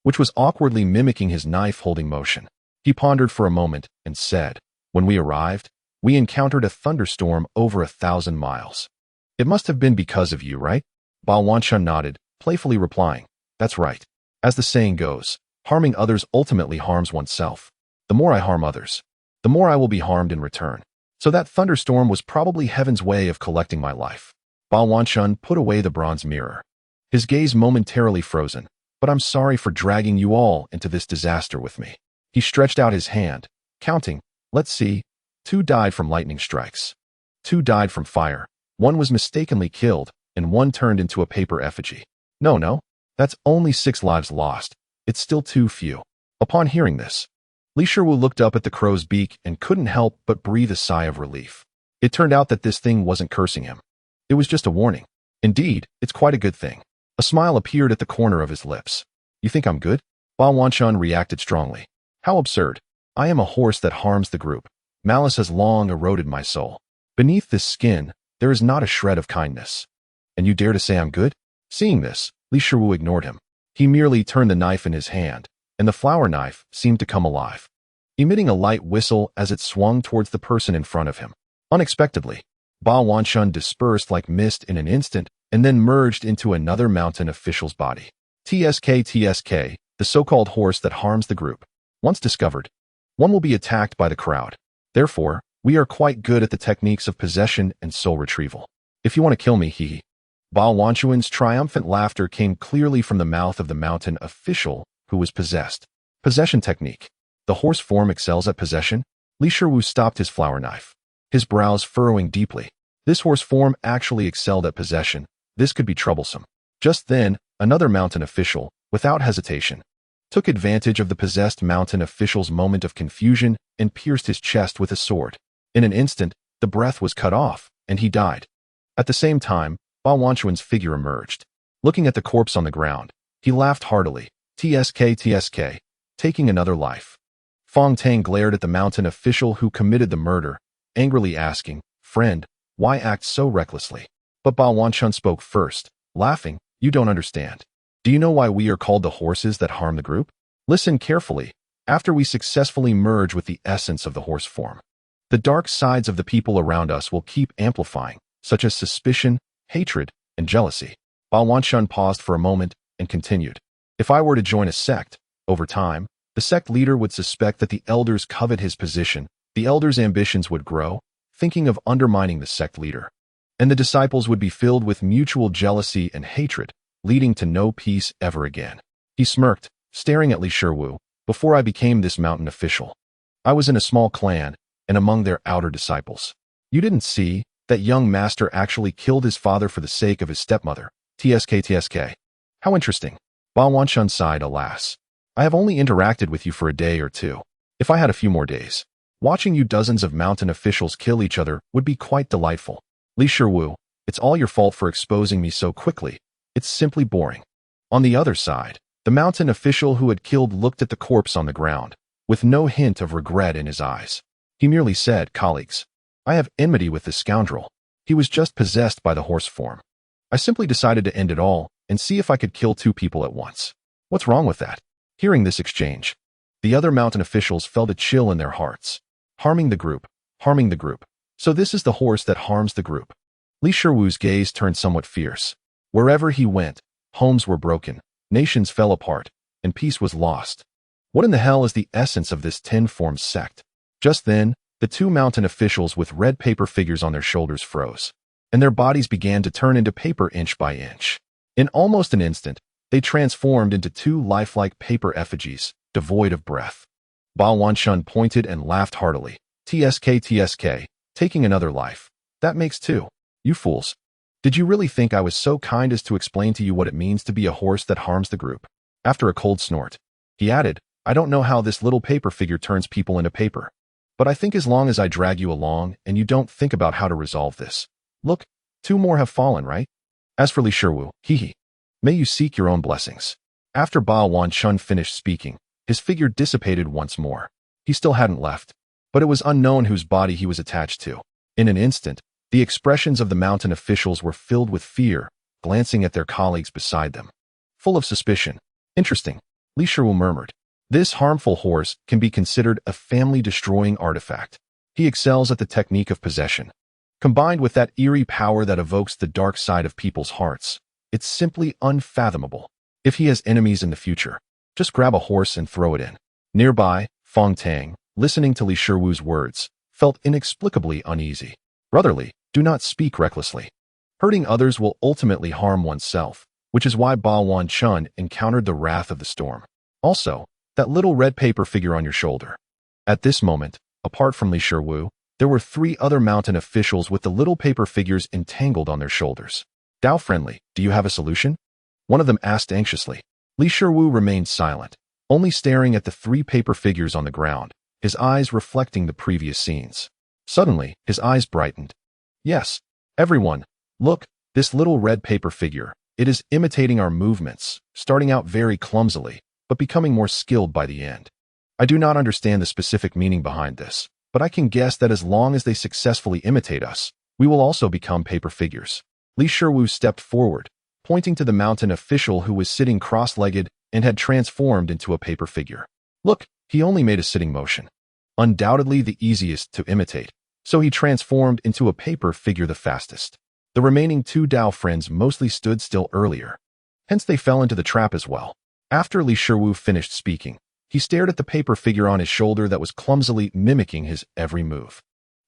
which was awkwardly mimicking his knife-holding motion. He pondered for a moment and said, "When we arrived, we encountered a thunderstorm over 1,000 miles. It must have been because of you, right?" Bao Wanshun nodded, playfully replying, "That's right. As the saying goes, harming others ultimately harms oneself. The more I harm others, the more I will be harmed in return. So that thunderstorm was probably heaven's way of collecting my life." Bao Wanshun put away the bronze mirror, his gaze momentarily frozen. "But I'm sorry for dragging you all into this disaster with me." He stretched out his hand, counting. "Let's see. 2 died from lightning strikes. 2 died from fire. 1 was mistakenly killed, and 1 turned into a paper effigy. No, that's only 6 lives lost. It's still too few." Upon hearing this, Li Shiwu looked up at the crow's beak and couldn't help but breathe a sigh of relief. It turned out that this thing wasn't cursing him. It was just a warning. Indeed, it's quite a good thing. A smile appeared at the corner of his lips. "You think I'm good?" Bao Wanshun reacted strongly. "How absurd. I am a horse that harms the group. Malice has long eroded my soul. Beneath this skin, there is not a shred of kindness. And you dare to say I'm good?" Seeing this, Li Shiwu ignored him. He merely turned the knife in his hand, and the flower knife seemed to come alive, emitting a light whistle as it swung towards the person in front of him. Unexpectedly, Bao Wanshun dispersed like mist in an instant and then merged into another mountain official's body. TSK, the so-called horse that harms the group. Once discovered, one will be attacked by the crowd. Therefore, we are quite good at the techniques of possession and soul retrieval. If you want to kill me, hee. Bao Wanshun's triumphant laughter came clearly from the mouth of the mountain official who was possessed. Possession technique. The horse form excels at possession? Li Shiwu stopped his flower knife, his brows furrowing deeply. This horse form actually excelled at possession. This could be troublesome. Just then, another mountain official, without hesitation, took advantage of the possessed mountain official's moment of confusion and pierced his chest with a sword. In an instant, the breath was cut off, and he died. At the same time, Bao Wanshun's figure emerged. Looking at the corpse on the ground, he laughed heartily. TSK, taking another life. Fong Tang glared at the mountain official who committed the murder, angrily asking, "Friend, why act so recklessly?" But Bao Wanshun spoke first, laughing, "You don't understand. Do you know why we are called the horses that harm the group? Listen carefully. After we successfully merge with the essence of the horse form, the dark sides of the people around us will keep amplifying, such as suspicion, hatred, and jealousy." Bao Wanshun paused for a moment and continued. "If I were to join a sect, over time, the sect leader would suspect that the elders covet his position, the elders' ambitions would grow, thinking of undermining the sect leader, and the disciples would be filled with mutual jealousy and hatred, leading to no peace ever again." He smirked, staring at Li Shiwu. "Before I became this mountain official, I was in a small clan and among their outer disciples. You didn't see that young master actually killed his father for the sake of his stepmother. TSK. How interesting." Bao Wanshun sighed, "Alas, I have only interacted with you for a day or two. If I had a few more days, watching you dozens of mountain officials kill each other would be quite delightful." Li Shiwu, "It's all your fault for exposing me so quickly. It's simply boring." On the other side, the mountain official who had killed looked at the corpse on the ground, with no hint of regret in his eyes. He merely said, "Colleagues, I have enmity with this scoundrel. He was just possessed by the horse form. I simply decided to end it all and see if I could kill 2 people at once. What's wrong with that?" Hearing this exchange, the other mountain officials felt a chill in their hearts. Harming the group. So this is the horse that harms the group. Li Shiwu's gaze turned somewhat fierce. Wherever he went, homes were broken, nations fell apart, and peace was lost. What in the hell is the essence of this 10-form sect? Just then, the 2 mountain officials with red paper figures on their shoulders froze, and their bodies began to turn into paper inch by inch. In almost an instant, they transformed into 2 lifelike paper effigies, devoid of breath. Bao Wanshun pointed and laughed heartily. TSK, taking another life. That makes 2. You fools. Did you really think I was so kind as to explain to you what it means to be a horse that harms the group?" After a cold snort, he added, "I don't know how this little paper figure turns people into paper, but I think as long as I drag you along and you don't think about how to resolve this. Look, 2 more have fallen, right? As for Li Shiwu, may you seek your own blessings." After Bao Wanshun finished speaking, his figure dissipated once more. He still hadn't left. but it was unknown whose body he was attached to. In an instant, the expressions of the mountain officials were filled with fear, glancing at their colleagues beside them. Full of suspicion. Interesting, Li Shiwu murmured. This harmful horse can be considered a family-destroying artifact. He excels at the technique of possession. Combined with that eerie power that evokes the dark side of people's hearts, it's simply unfathomable. If he has enemies in the future, just grab a horse and throw it in. Nearby, Fong Tang, listening to Li Shiwu's words, felt inexplicably uneasy. Brotherly, do not speak recklessly. Hurting others will ultimately harm oneself, which is why Ba Wan Chun encountered the wrath of the storm. Also, that little red paper figure on your shoulder. At this moment, apart from Li Shiwu, there were 3 other mountain officials with the little paper figures entangled on their shoulders. Dao Friendly, do you have a solution? One of them asked anxiously. Li Shiwu remained silent, only staring at the 3 paper figures on the ground, his eyes reflecting the previous scenes. Suddenly, his eyes brightened. Yes, everyone, look, this little red paper figure. It is imitating our movements, starting out very clumsily, but becoming more skilled by the end. I do not understand the specific meaning behind this, but I can guess that as long as they successfully imitate us, we will also become paper figures. Li Shiwu stepped forward, pointing to the mountain official who was sitting cross-legged and had transformed into a paper figure. Look, he only made a sitting motion. Undoubtedly the easiest to imitate, so he transformed into a paper figure the fastest. The remaining 2 Dao friends mostly stood still earlier. Hence they fell into the trap as well. After Li Shiwu finished speaking, he stared at the paper figure on his shoulder that was clumsily mimicking his every move.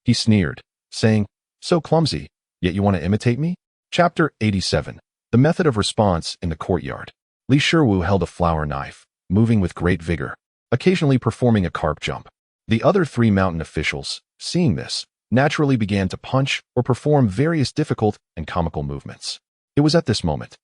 He sneered, saying, "So clumsy, yet you want to imitate me?" Chapter 87. The Method of Response in the Courtyard. Li Shiwu held a flower knife, moving with great vigor, occasionally performing a carp jump. The other 3 mountain officials, seeing this, naturally began to punch or perform various difficult and comical movements. It was at this moment.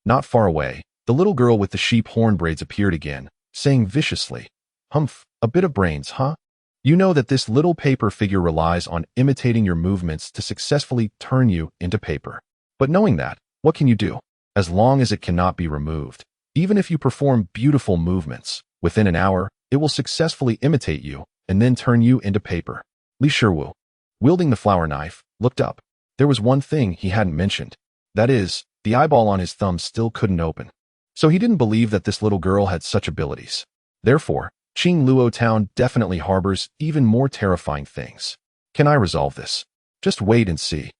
Not far away, the little girl with the sheep horn braids appeared again, saying viciously, "Humph, a bit of brains, huh? You know that this little paper figure relies on imitating your movements to successfully turn you into paper. But knowing that, what can you do? As long as it cannot be removed, even if you perform beautiful movements, within an hour, it will successfully imitate you and then turn you into paper." Li Shiwu, wielding the flower knife, looked up. There was one thing he hadn't mentioned. That is, the eyeball on his thumb still couldn't open. So he didn't believe that this little girl had such abilities. Therefore, Qing Luo Town definitely harbors even more terrifying things. Can I resolve this? Just wait and see.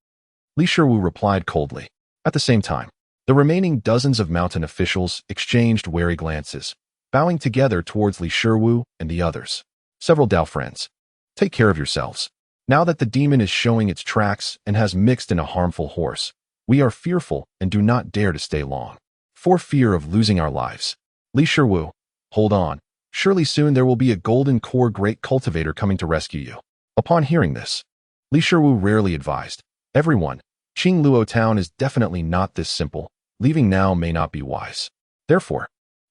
Li Shiwu replied coldly. At the same time, the remaining dozens of mountain officials exchanged wary glances, bowing together towards Li Shiwu and the others. Several Dao friends. Take care of yourselves. Now that the demon is showing its tracks and has mixed in a harmful horse, we are fearful and do not dare to stay long, for fear of losing our lives. Li Shiwu, hold on. Surely soon there will be a golden core great cultivator coming to rescue you. Upon hearing this, Li Shiwu rarely advised, everyone, Qing Luo Town is definitely not this simple. Leaving now may not be wise. Therefore,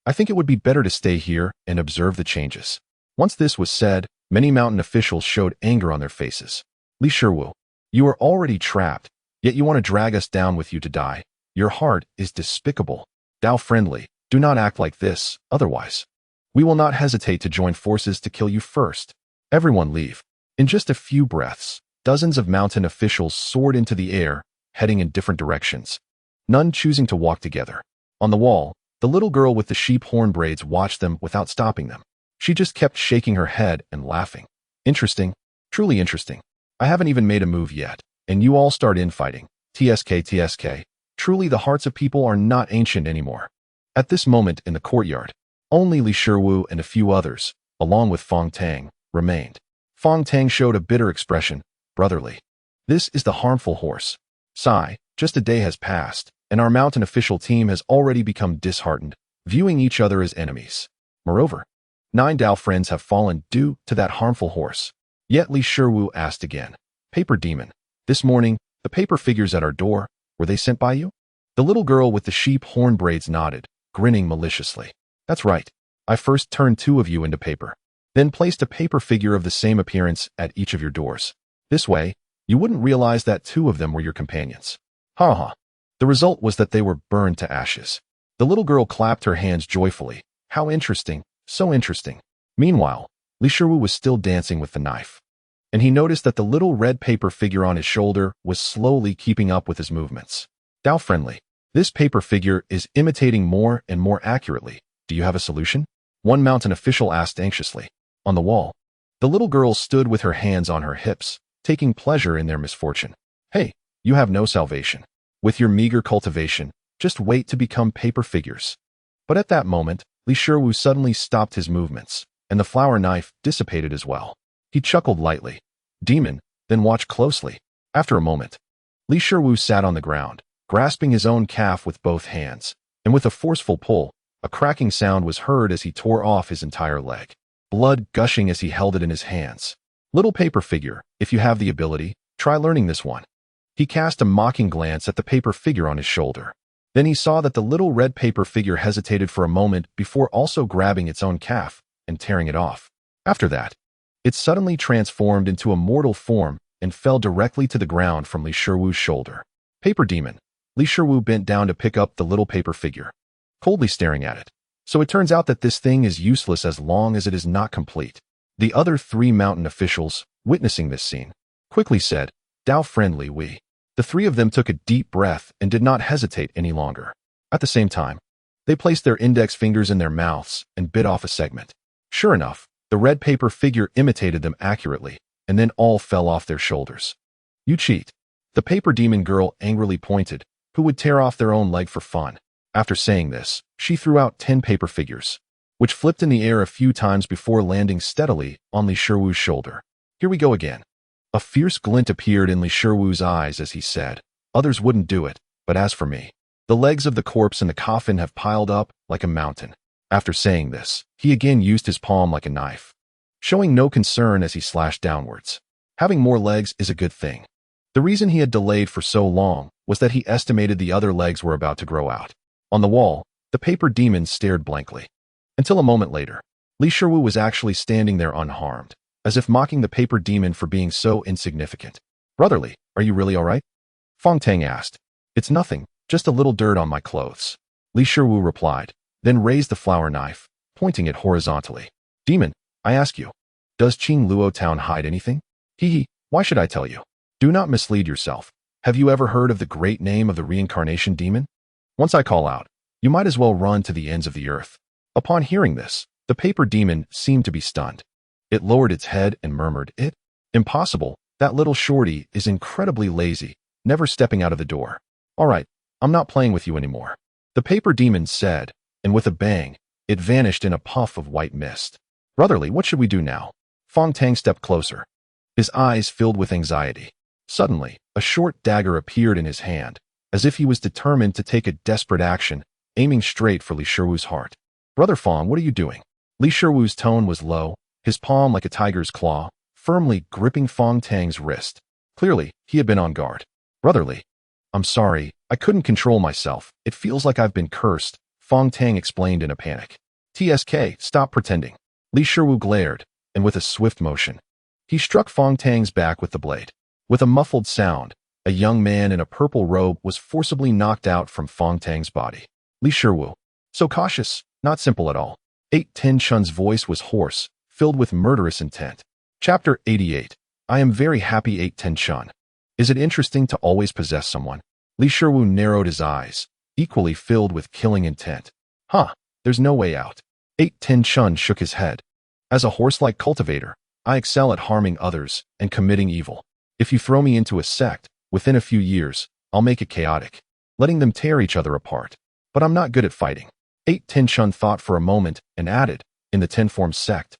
I think it would be better to stay here and observe the changes. Once this was said, many mountain officials showed anger on their faces. Li Shiwu, you are already trapped, yet you want to drag us down with you to die. Your heart is despicable. Dao Friendly, do not act like this, otherwise we will not hesitate to join forces to kill you first. Everyone leave. In just a few breaths, dozens of mountain officials soared into the air, heading in different directions, none choosing to walk together. On the wall, the little girl with the sheep horn braids watched them without stopping them. She just kept shaking her head and laughing. Interesting, truly interesting. I haven't even made a move yet, and you all start infighting. TSK. Truly the hearts of people are not ancient anymore. At this moment in the courtyard, only Li Shiwu and a few others, along with Fong Tang, remained. Fong Tang showed a bitter expression, brotherly. This is the harmful horse. Sigh, just a day has passed, and our mountain official team has already become disheartened, viewing each other as enemies. Moreover, 9 Dao friends have fallen due to that harmful horse. Yet Li Shiwu asked again, Paper Demon, this morning, the paper figures at our door, were they sent by you? The little girl with the sheep horn braids nodded, grinning maliciously. That's right. I first turned 2 of you into paper, then placed a paper figure of the same appearance at each of your doors. This way, you wouldn't realize that 2 of them were your companions. Ha ha. The result was that they were burned to ashes. The little girl clapped her hands joyfully. How interesting, so interesting. Meanwhile, Li Shiwu was still dancing with the knife. and he noticed that the little red paper figure on his shoulder was slowly keeping up with his movements. Dao friendly. This paper figure is imitating more and more accurately. Do you have a solution? One mountain official asked anxiously. On the wall, the little girl stood with her hands on her hips, taking pleasure in their misfortune. Hey, you have no salvation. With your meager cultivation, just wait to become paper figures. But at that moment, Li Shiwu suddenly stopped his movements, and the flower knife dissipated as well. He chuckled lightly. Demon, then watch closely. After a moment, Li Shiwu sat on the ground, grasping his own calf with both hands, and with a forceful pull, a cracking sound was heard as he tore off his entire leg, blood gushing as he held it in his hands. Little paper figure, if you have the ability, try learning this one. He cast a mocking glance at the paper figure on his shoulder. Then he saw that the little red paper figure hesitated for a moment before also grabbing its own calf and tearing it off. After that, it suddenly transformed into a mortal form and fell directly to the ground from Li Shiwu's shoulder. Paper demon. Li Shiwu bent down to pick up the little paper figure, coldly staring at it. So it turns out that this thing is useless as long as it is not complete. The other 3 mountain officials, witnessing this scene, quickly said, Dao friendly we. The 3 of them took a deep breath and did not hesitate any longer. At the same time, they placed their index fingers in their mouths and bit off a segment. Sure enough, the red paper figure imitated them accurately, and then all fell off their shoulders. You cheat. The paper demon girl angrily pointed, who would tear off their own leg for fun. After saying this, she threw out 10 paper figures, which flipped in the air a few times before landing steadily on Li Shiwu's shoulder. Here we go again. A fierce glint appeared in Li Shiwu's eyes as he said, others wouldn't do it, but as for me, the legs of the corpse in the coffin have piled up like a mountain. After saying this, he again used his palm like a knife, showing no concern as he slashed downwards. Having more legs is a good thing. The reason he had delayed for so long was that he estimated the other legs were about to grow out. On the wall, the paper demon stared blankly. Until a moment later, Li Shiwu was actually standing there unharmed, as if mocking the paper demon for being so insignificant. Brotherly, are you really all right? Fong Tang asked. It's nothing, just a little dirt on my clothes. Li Shiwu replied, then raised the flower knife, pointing it horizontally. Demon, I ask you, does Qing Luo Town hide anything? Hee, why should I tell you? Do not mislead yourself. Have you ever heard of the great name of the reincarnation demon? Once I call out, you might as well run to the ends of the earth. Upon hearing this, the paper demon seemed to be stunned. It lowered its head and murmured, Impossible, that little shorty is incredibly lazy, never stepping out of the door. All right, I'm not playing with you anymore. The paper demon said, and with a bang, it vanished in a puff of white mist. Brotherly, what should we do now? Fong Tang stepped closer, his eyes filled with anxiety. Suddenly, a short dagger appeared in his hand, as if he was determined to take a desperate action, aiming straight for Li Shiwu's heart. Brother Fong, what are you doing? Li Shiwu's tone was low, his palm like a tiger's claw, firmly gripping Fong Tang's wrist. Clearly, he had been on guard. Brotherly, I'm sorry, I couldn't control myself. It feels like I've been cursed, Fong Tang explained in a panic. TSK, stop pretending. Li Shiwu glared, and with a swift motion, he struck Fong Tang's back with the blade. With a muffled sound, a young man in a purple robe was forcibly knocked out from Fong Tang's body. Li Shiwu, so cautious, not simple at all. 810 Chun's voice was hoarse, filled with murderous intent. Chapter 88. I am very happy 810 Chun. Is it interesting to always possess someone? Li Shiwu narrowed his eyes, equally filled with killing intent. There's no way out. 810 Chun shook his head. As a horse-like cultivator, I excel at harming others and committing evil. If you throw me into a sect, within a few years, I'll make it chaotic, letting them tear each other apart. But I'm not good at fighting. 810 Chun thought for a moment and added, in the Ten-Form sect,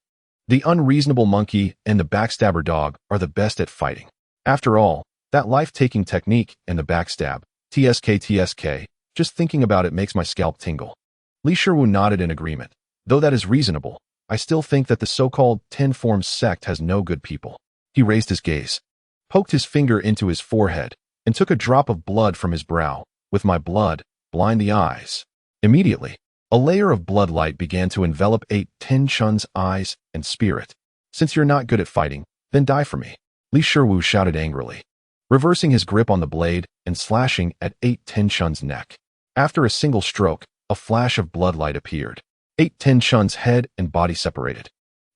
the unreasonable monkey and the backstabber dog are the best at fighting. After all, that life-taking technique and the backstab, TSK, just thinking about it makes my scalp tingle. Li Shiwu nodded in agreement. Though that is reasonable, I still think that the so-called Ten-Form sect has no good people. He raised his gaze, poked his finger into his forehead, and took a drop of blood from his brow. With my blood, blind the eyes. Immediately, a layer of blood light began to envelop 810 Chun's eyes and spirit. Since you're not good at fighting, then die for me. Li Shiwu shouted angrily, reversing his grip on the blade and slashing at 810 Chun's neck. After a single stroke, a flash of blood light appeared. 810 Chun's head and body separated,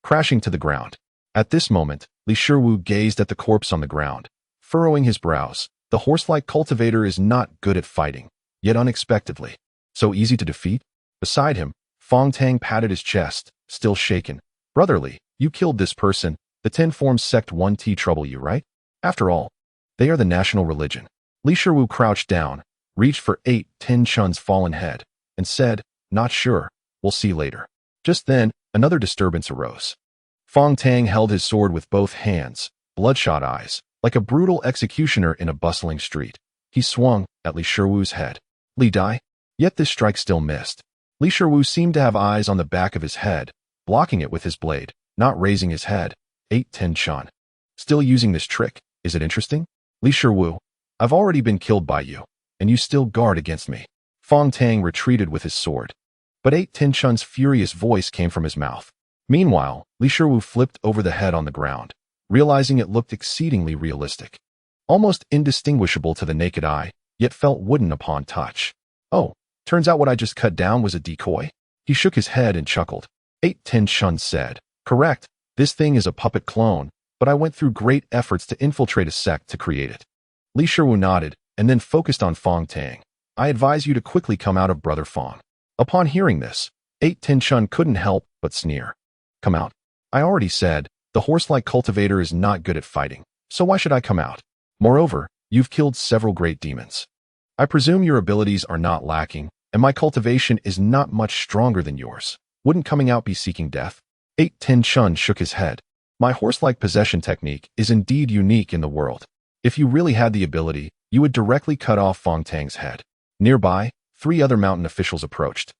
crashing to the ground. At this moment, Li Shiwu gazed at the corpse on the ground, furrowing his brows. The horse-like cultivator is not good at fighting, yet unexpectedly so easy to defeat. Beside him, Fong Tang patted his chest, still shaken. Brotherly, you killed this person. The Ten Forms sect 1T trouble you, right? After all, they are the national religion. Li Shiwu crouched down, reached for 8-10 Chun's fallen head, and said, not sure, we'll see later. Just then, another disturbance arose. Fong Tang held his sword with both hands, bloodshot eyes, like a brutal executioner in a bustling street. He swung at Li Shiwu's head. Li Dai? Yet this strike still missed. Li Shiwu seemed to have eyes on the back of his head, blocking it with his blade, not raising his head. 8-10 Chun. Still using this trick, is it interesting? Li Shiwu, I've already been killed by you, and you still guard against me. Fong Tang retreated with his sword. But 8-10 Chun's furious voice came from his mouth. Meanwhile, Li Shiwu flipped over the head on the ground, realizing it looked exceedingly realistic. Almost indistinguishable to the naked eye, yet felt wooden upon touch. Oh, turns out what I just cut down was a decoy? He shook his head and chuckled. 8-10 Chun said, correct, this thing is a puppet clone, but I went through great efforts to infiltrate a sect to create it. Li Shiwu nodded, and then focused on Fong Tang. I advise you to quickly come out of Brother Fong. Upon hearing this, 8-10 Chun couldn't help but sneer. Come out. I already said, the horse-like cultivator is not good at fighting, so why should I come out? Moreover, you've killed several great demons. I presume your abilities are not lacking, and my cultivation is not much stronger than yours. Wouldn't coming out be seeking death? 8-10 Chun shook his head. My horse-like possession technique is indeed unique in the world. If you really had the ability, you would directly cut off Fong Tang's head. Nearby, 3 other mountain officials approached,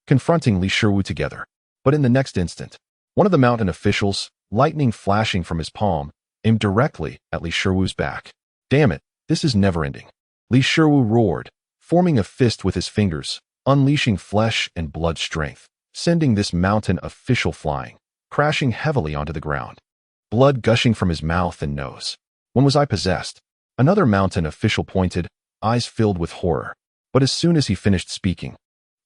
confronting Li Shiwu together. But in the next instant, one of the mountain officials, lightning flashing from his palm, aimed directly at Li Shiwu's back. Damn it, this is never-ending. Li Shiwu roared, forming a fist with his fingers, unleashing flesh and blood strength, sending this mountain official flying, crashing heavily onto the ground. Blood gushing from his mouth and nose. When was I possessed? Another mountain official pointed, eyes filled with horror. But as soon as he finished speaking,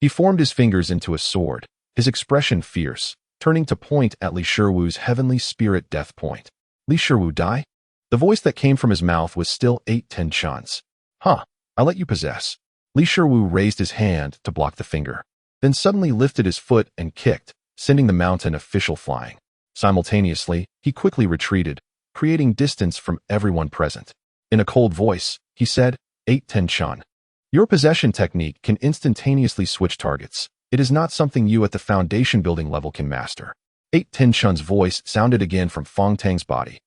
he formed his fingers into a sword, his expression fierce, turning to point at Li Shiwu's heavenly spirit death point. Li Shiwu die? The voice that came from his mouth was still 8-10 Chun's. Huh, I let you possess. Li Shiwu raised his hand to block the finger, then suddenly lifted his foot and kicked, sending the mountain official flying. Simultaneously, he quickly retreated, creating distance from everyone present. In a cold voice, he said, 8-10 Chun. Your possession technique can instantaneously switch targets. It is not something you at the foundation building level can master. 8-10 Chun's voice sounded again from Fong Tang's body.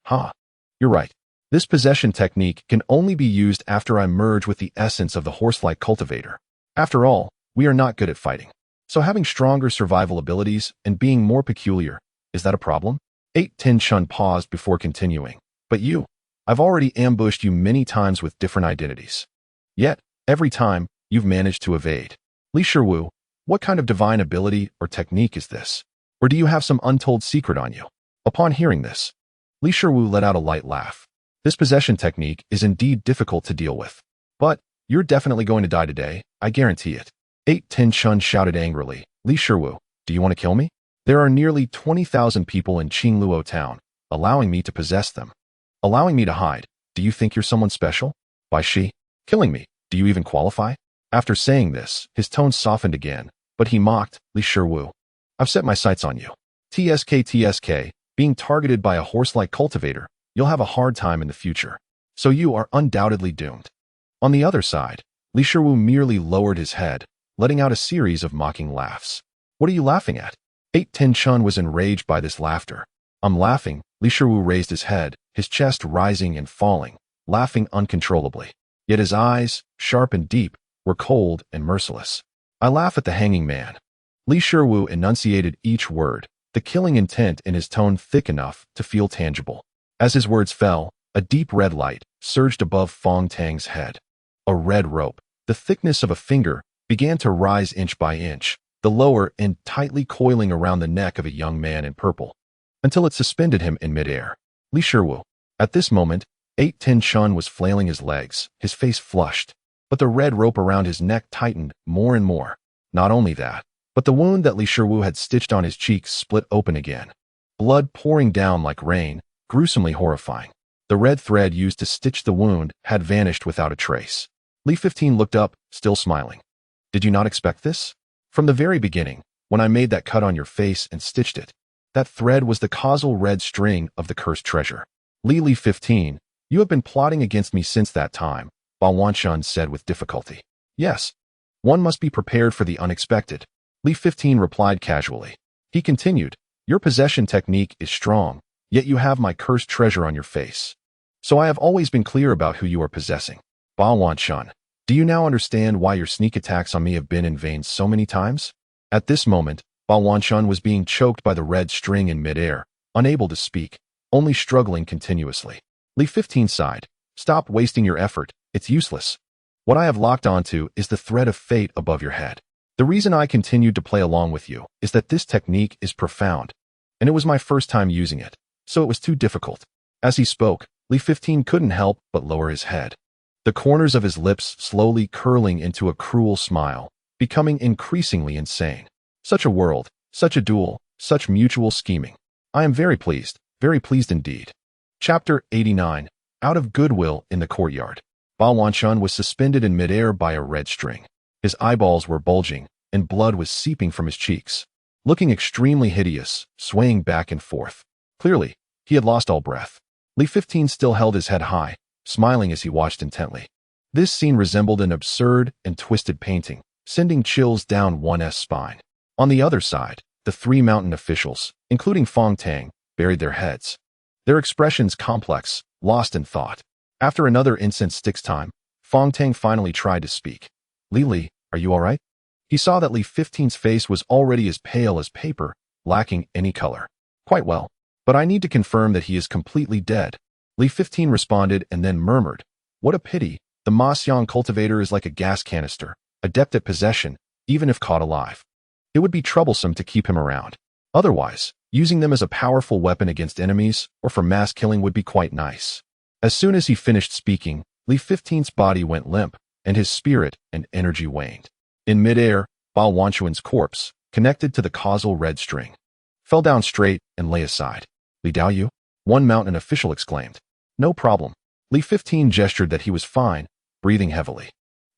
You're right. This possession technique can only be used after I merge with the essence of the horse-like cultivator. After all, we are not good at fighting. So having stronger survival abilities and being more peculiar, is that a problem? 8-10 Chun paused before continuing. But you, I've already ambushed you many times with different identities. Yet, every time, you've managed to evade. Li Shiwu, what kind of divine ability or technique is this? Or do you have some untold secret on you? Upon hearing this, Li Shiwu let out a light laugh. This possession technique is indeed difficult to deal with. But, you're definitely going to die today, I guarantee it. 8-10 Chun shouted angrily. Li Shiwu, do you want to kill me? There are nearly 20,000 people in Qingluo town, allowing me to possess them. Allowing me to hide. Do you think you're someone special? By killing me, do you even qualify? After saying this, his tone softened again, but he mocked, Li Shiwu. I've set my sights on you. TSK, being targeted by a horse-like cultivator, you'll have a hard time in the future. So you are undoubtedly doomed. On the other side, Li Shiwu merely lowered his head, letting out a series of mocking laughs. What are you laughing at? 8-10 Chun was enraged by this laughter. I'm laughing. Li Shiwu raised his head, his chest rising and falling, laughing uncontrollably. Yet his eyes, sharp and deep, were cold and merciless. I laugh at the hanging man. Li Shiwu enunciated each word, the killing intent in his tone thick enough to feel tangible. As his words fell, a deep red light surged above Fong Tang's head. A red rope, the thickness of a finger, began to rise inch by inch, the lower end tightly coiling around the neck of a young man in purple, until it suspended him in midair. Li Shiwu. At this moment, 8-10 Chun was flailing his legs, his face flushed, but the red rope around his neck tightened more and more. Not only that, but the wound that Li Shiwu had stitched on his cheek split open again. blood pouring down like rain, gruesomely horrifying. The red thread used to stitch the wound had vanished without a trace. Lee 15 looked up, still smiling. Did you not expect this? From the very beginning, when I made that cut on your face and stitched it, that thread was the causal red string of the cursed treasure. Lee 15, you have been plotting against me since that time, Ba Wanshun said with difficulty. Yes. One must be prepared for the unexpected. Lee 15 replied casually. He continued, your possession technique is strong, yet you have my cursed treasure on your face. So I have always been clear about who you are possessing. Ba Wanshun, do you now understand why your sneak attacks on me have been in vain so many times? At this moment, Ba Wanshun was being choked by the red string in midair, unable to speak, only struggling continuously. Lee 15 sighed. Stop wasting your effort, it's useless. What I have locked onto is the thread of fate above your head. The reason I continued to play along with you is that this technique is profound, and it was my first time using it, so it was too difficult. As he spoke, Lee 15 couldn't help but lower his head, the corners of his lips slowly curling into a cruel smile, becoming increasingly insane. Such a world, such a duel, such mutual scheming. I am very pleased indeed. Chapter 89. Out of goodwill in the courtyard. Ba Wanshun was suspended in midair by a red string. His eyeballs were bulging, and blood was seeping from his cheeks. Looking extremely hideous, swaying back and forth. Clearly, he had lost all breath. Lee 15 still held his head high, smiling as he watched intently. This scene resembled an absurd and twisted painting, sending chills down one's spine. On the other side, the three mountain officials, including Fong Tang, buried their heads. Their expressions complex, lost in thought. After another incense stick's time, Fong Tang finally tried to speak. Li, are you all right? He saw that Lee 15's face was already as pale as paper, lacking any color. Quite well, but I need to confirm that he is completely dead. Lee 15 responded and then murmured, what a pity, the Ma Xiang cultivator is like a gas canister, adept at possession, even if caught alive. It would be troublesome to keep him around. Otherwise, using them as a powerful weapon against enemies or for mass killing would be quite nice. As soon as he finished speaking, Lee 15's body went limp, and his spirit and energy waned. In midair, Ba Wanshun's corpse, connected to the causal red string, fell down straight and lay aside. Li Daoyu? One mountain official exclaimed. No problem. Lee 15 gestured that he was fine, breathing heavily.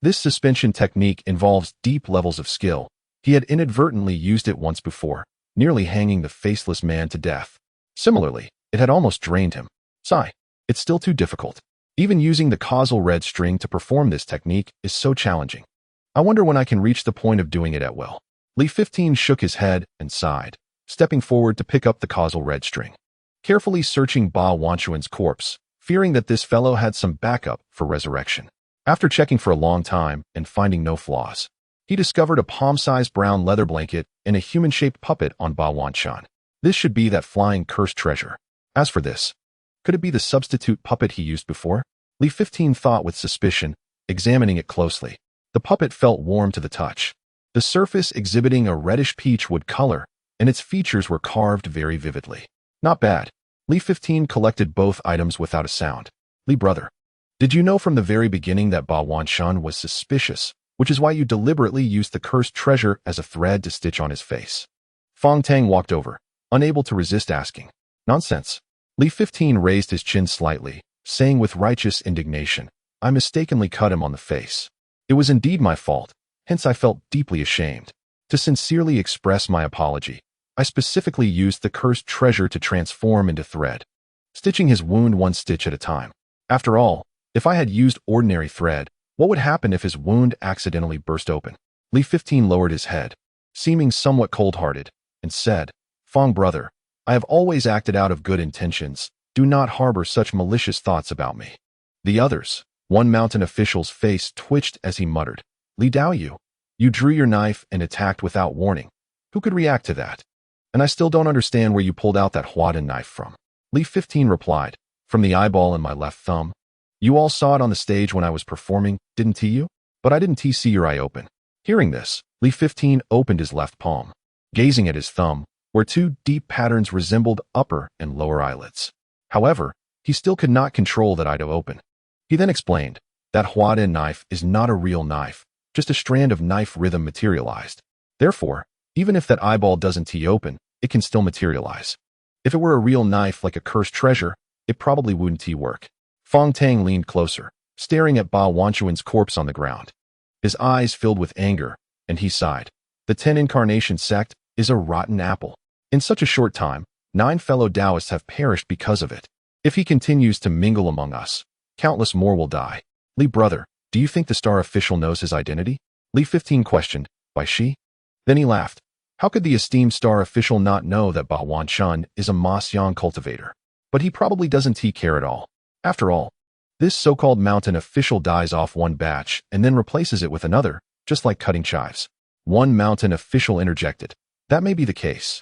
This suspension technique involves deep levels of skill. He had inadvertently used it once before, nearly hanging the faceless man to death. Similarly, it had almost drained him. Sigh. It's still too difficult. Even using the causal red string to perform this technique is so challenging. I wonder when I can reach the point of doing it at will. Lee 15 shook his head and sighed, stepping forward to pick up the causal red string. Carefully searching Ba Wanshun's corpse, fearing that this fellow had some backup for resurrection. After checking for a long time and finding no flaws, he discovered a palm-sized brown leather blanket and a human-shaped puppet on Ba Wanshun. This should be that flying cursed treasure. As for this, could it be the substitute puppet he used before? Lee 15 thought with suspicion, examining it closely. The puppet felt warm to the touch, the surface exhibiting a reddish peach wood color, and its features were carved very vividly. Not bad. Lee 15 collected both items without a sound. Lee brother, did you know from the very beginning that Ba Wanshun was suspicious, which is why you deliberately used the cursed treasure as a thread to stitch on his face? Fong Tang walked over, unable to resist asking. Nonsense. Lee 15 raised his chin slightly, saying with righteous indignation, I mistakenly cut him on the face. It was indeed my fault, hence I felt deeply ashamed. To sincerely express my apology, I specifically used the cursed treasure to transform into thread, stitching his wound one stitch at a time. After all, if I had used ordinary thread, what would happen if his wound accidentally burst open? Lee 15 lowered his head, seeming somewhat cold-hearted, and said, Fong brother, I have always acted out of good intentions. Do not harbor such malicious thoughts about me. The others, one mountain official's face twitched as he muttered, Li Daoyu, you drew your knife and attacked without warning. Who could react to that? And I still don't understand where you pulled out that Huadan knife from. Lee 15 replied, from the eyeball in my left thumb. You all saw it on the stage when I was performing, didn't you? But I didn't see your eye open. Hearing this, Lee 15 opened his left palm, gazing at his thumb, where two deep patterns resembled upper and lower eyelids. However, he still could not control that eye to open. He then explained, that Huadan knife is not a real knife, just a strand of knife rhythm materialized. Therefore, even if that eyeball doesn't tee open, it can still materialize. If it were a real knife like a cursed treasure, it probably wouldn't work. Fong Tang leaned closer, staring at Ba Wanchuan's corpse on the ground. His eyes filled with anger, and he sighed. The 10 Incarnation sect is a rotten apple. In such a short time, 9 fellow Taoists have perished because of it. If he continues to mingle among us, countless more will die. Li brother, do you think the star official knows his identity? Li 15 questioned. Why she? Then he laughed. How could the esteemed star official not know that Ba Wanchuan is a Ma Xiang cultivator? But he probably doesn't care at all. After all, this so-called mountain official dies off one batch and then replaces it with another, just like cutting chives. One mountain official interjected. That may be the case.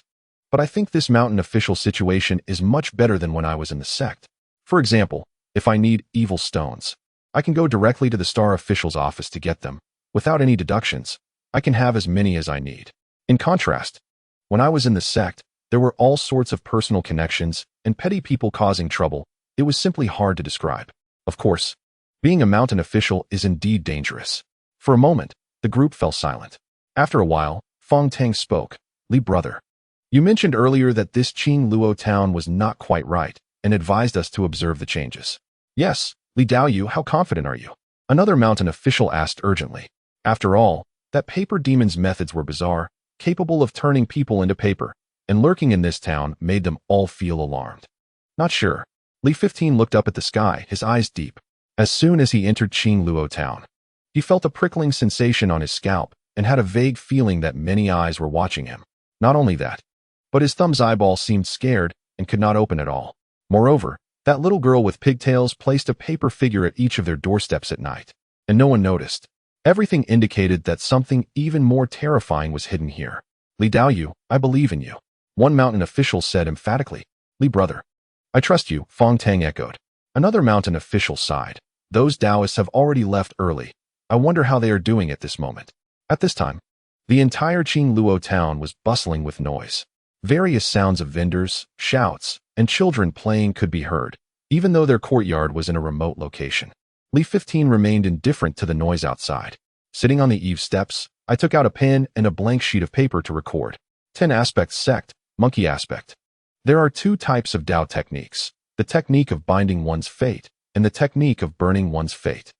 But I think this mountain official situation is much better than when I was in the sect. For example, if I need evil stones, I can go directly to the star official's office to get them. Without any deductions, I can have as many as I need. In contrast, when I was in the sect, there were all sorts of personal connections and petty people causing trouble. It was simply hard to describe. Of course, being a mountain official is indeed dangerous. For a moment, the group fell silent. After a while, Fong Tang spoke. Li brother, you mentioned earlier that this Qing Luo town was not quite right and advised us to observe the changes. Yes, Li Daoyu, how confident are you? Another mountain official asked urgently. After all, that paper demon's methods were bizarre, capable of turning people into paper, and lurking in this town made them all feel alarmed. Not sure. Li 15 looked up at the sky, his eyes deep. As soon as he entered Qing Luo town, he felt a prickling sensation on his scalp and had a vague feeling that many eyes were watching him. Not only that, but his thumb's eyeball seemed scared and could not open at all. Moreover, that little girl with pigtails placed a paper figure at each of their doorsteps at night, and no one noticed. Everything indicated that something even more terrifying was hidden here. Li Daoyu, I believe in you. One mountain official said emphatically. Li brother, I trust you, Fong Tang echoed. Another mountain official sighed. Those Taoists have already left early. I wonder how they are doing at this moment. At this time, the entire Qing Luo town was bustling with noise. Various sounds of vendors, shouts, and children playing could be heard, even though their courtyard was in a remote location. Li 15 remained indifferent to the noise outside. Sitting on the eave steps, I took out a pen and a blank sheet of paper to record. 10 aspects sect, monkey aspect. There are 2 types of Tao techniques, the technique of binding one's fate and the technique of burning one's fate.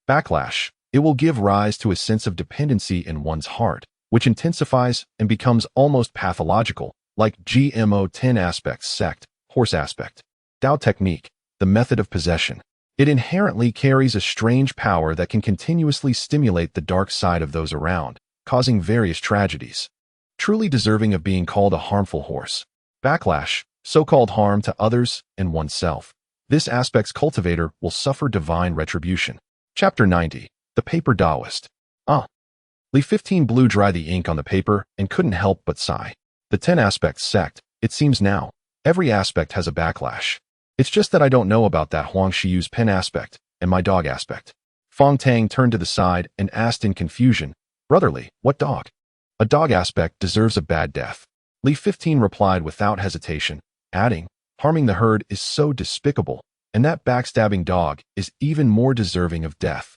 Backlash, it will give rise to a sense of dependency in one's heart, which intensifies and becomes almost pathological, like GMO 10 aspects sect, horse aspect. Tao technique, the method of possession. It inherently carries a strange power that can continuously stimulate the dark side of those around, causing various tragedies. Truly deserving of being called a harmful horse. Backlash, so-called harm to others and oneself. This aspect's cultivator will suffer divine retribution. Chapter 90. The Paper Taoist. Li 15 blew dry the ink on the paper and couldn't help but sigh. The 10 aspects sect, it seems now, every aspect has a backlash. It's just that I don't know about that Huang Shiyu's pen aspect and my dog aspect. Fong Tang turned to the side and asked in confusion, Brotherly, what dog? A dog aspect deserves a bad death. Li 15 replied without hesitation, adding, harming the herd is so despicable, and that backstabbing dog is even more deserving of death.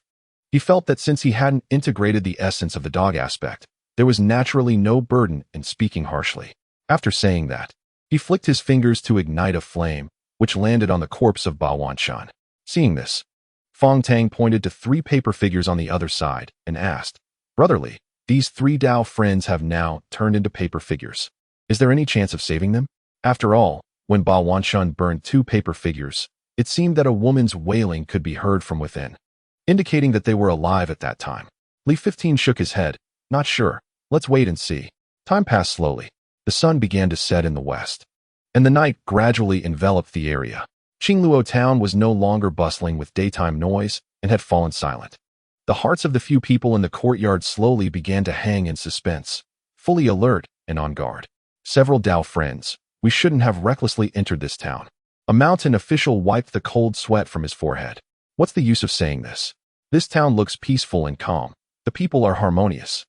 He felt that since he hadn't integrated the essence of the dog aspect, there was naturally no burden in speaking harshly. After saying that, he flicked his fingers to ignite a flame, which landed on the corpse of Ba Wanchuan. Seeing this, Fong Tang pointed to 3 paper figures on the other side and asked, Brotherly, these 3 Tao friends have now turned into paper figures. Is there any chance of saving them? After all, when Ba Wanchuan burned 2 paper figures, it seemed that a woman's wailing could be heard from within, indicating that they were alive at that time. Li 15 shook his head. Not sure. Let's wait and see. Time passed slowly. The sun began to set in the west, and the night gradually enveloped the area. Qingluo town was no longer bustling with daytime noise and had fallen silent. The hearts of the few people in the courtyard slowly began to hang in suspense, fully alert and on guard. Several Tao friends, we shouldn't have recklessly entered this town. A mountain official wiped the cold sweat from his forehead. What's the use of saying this? This town looks peaceful and calm. The people are harmonious.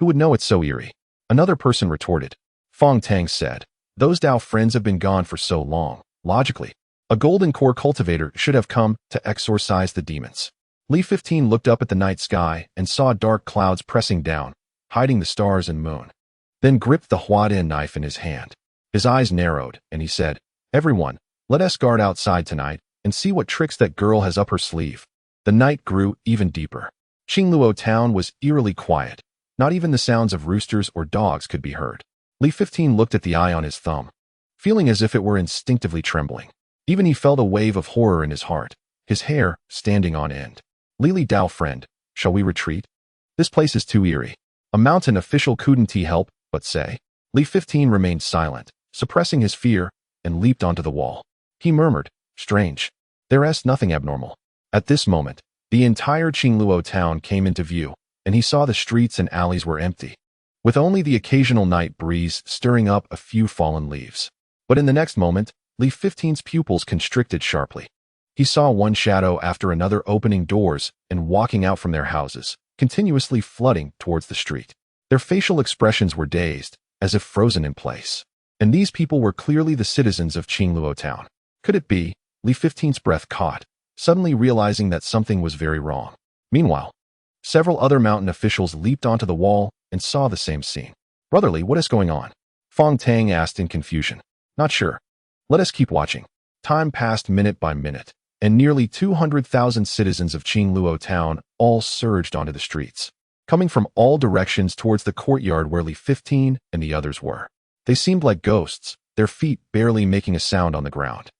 Who would know it's so eerie? Another person retorted. Fong Tang said, those Tao friends have been gone for so long. Logically, a golden core cultivator should have come to exorcise the demons. Li 15 looked up at the night sky and saw dark clouds pressing down, hiding the stars and moon. Then gripped the Huadian knife in his hand. His eyes narrowed, and he said, Everyone, let us guard outside tonight and see what tricks that girl has up her sleeve. The night grew even deeper. Qingluo town was eerily quiet. Not even the sounds of roosters or dogs could be heard. Li 15 looked at the eye on his thumb, feeling as if it were instinctively trembling. Even he felt a wave of horror in his heart, his hair standing on end. Li Dao friend, shall we retreat? This place is too eerie. A mountain official couldn't he help but say. Li 15 remained silent, suppressing his fear, and leaped onto the wall. He murmured, strange. There's nothing abnormal. At this moment, the entire Qingluo town came into view, and he saw the streets and alleys were empty, with only the occasional night breeze stirring up a few fallen leaves. But in the next moment, Li 15's pupils constricted sharply. He saw one shadow after another opening doors and walking out from their houses, continuously flooding towards the street. Their facial expressions were dazed, as if frozen in place. And these people were clearly the citizens of Qingluo town. Could it be? Li 15's breath caught, suddenly realizing that something was very wrong. Meanwhile, several other mountain officials leaped onto the wall and saw the same scene. Brotherly, what is going on? Fong Tang asked in confusion. Not sure. Let us keep watching. Time passed minute by minute, and nearly 200,000 citizens of Qingluo town all surged onto the streets, coming from all directions towards the courtyard where Li 15 and the others were. They seemed like ghosts, their feet barely making a sound on the ground.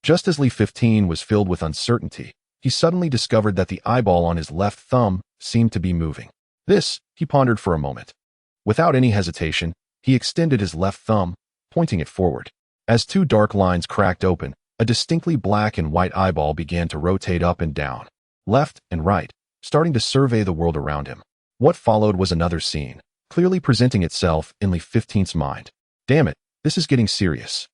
Just as Li 15 was filled with uncertainty, he suddenly discovered that the eyeball on his left thumb seemed to be moving. This, he pondered for a moment. Without any hesitation, he extended his left thumb, pointing it forward. As two dark lines cracked open, a distinctly black and white eyeball began to rotate up and down, left and right, starting to survey the world around him. What followed was another scene, clearly presenting itself in Li 15's mind. Damn it, this is getting serious.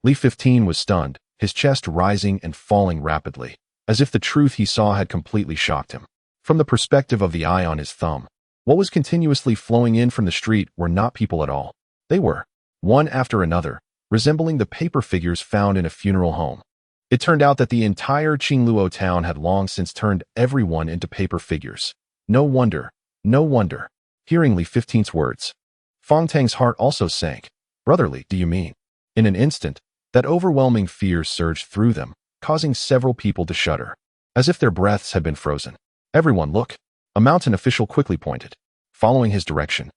Li 15 was stunned, his chest rising and falling rapidly, as if the truth he saw had completely shocked him. From the perspective of the eye on his thumb, what was continuously flowing in from the street were not people at all. They were, one after another, resembling the paper figures found in a funeral home. It turned out that the entire Qingluo town had long since turned everyone into paper figures. No wonder, no wonder. Hearing Li 15's words, Fong Tang's heart also sank. Brotherly, do you mean? In an instant, that overwhelming fear surged through them, causing several people to shudder, as if their breaths had been frozen. Everyone, look. A mountain official quickly pointed. Following his direction,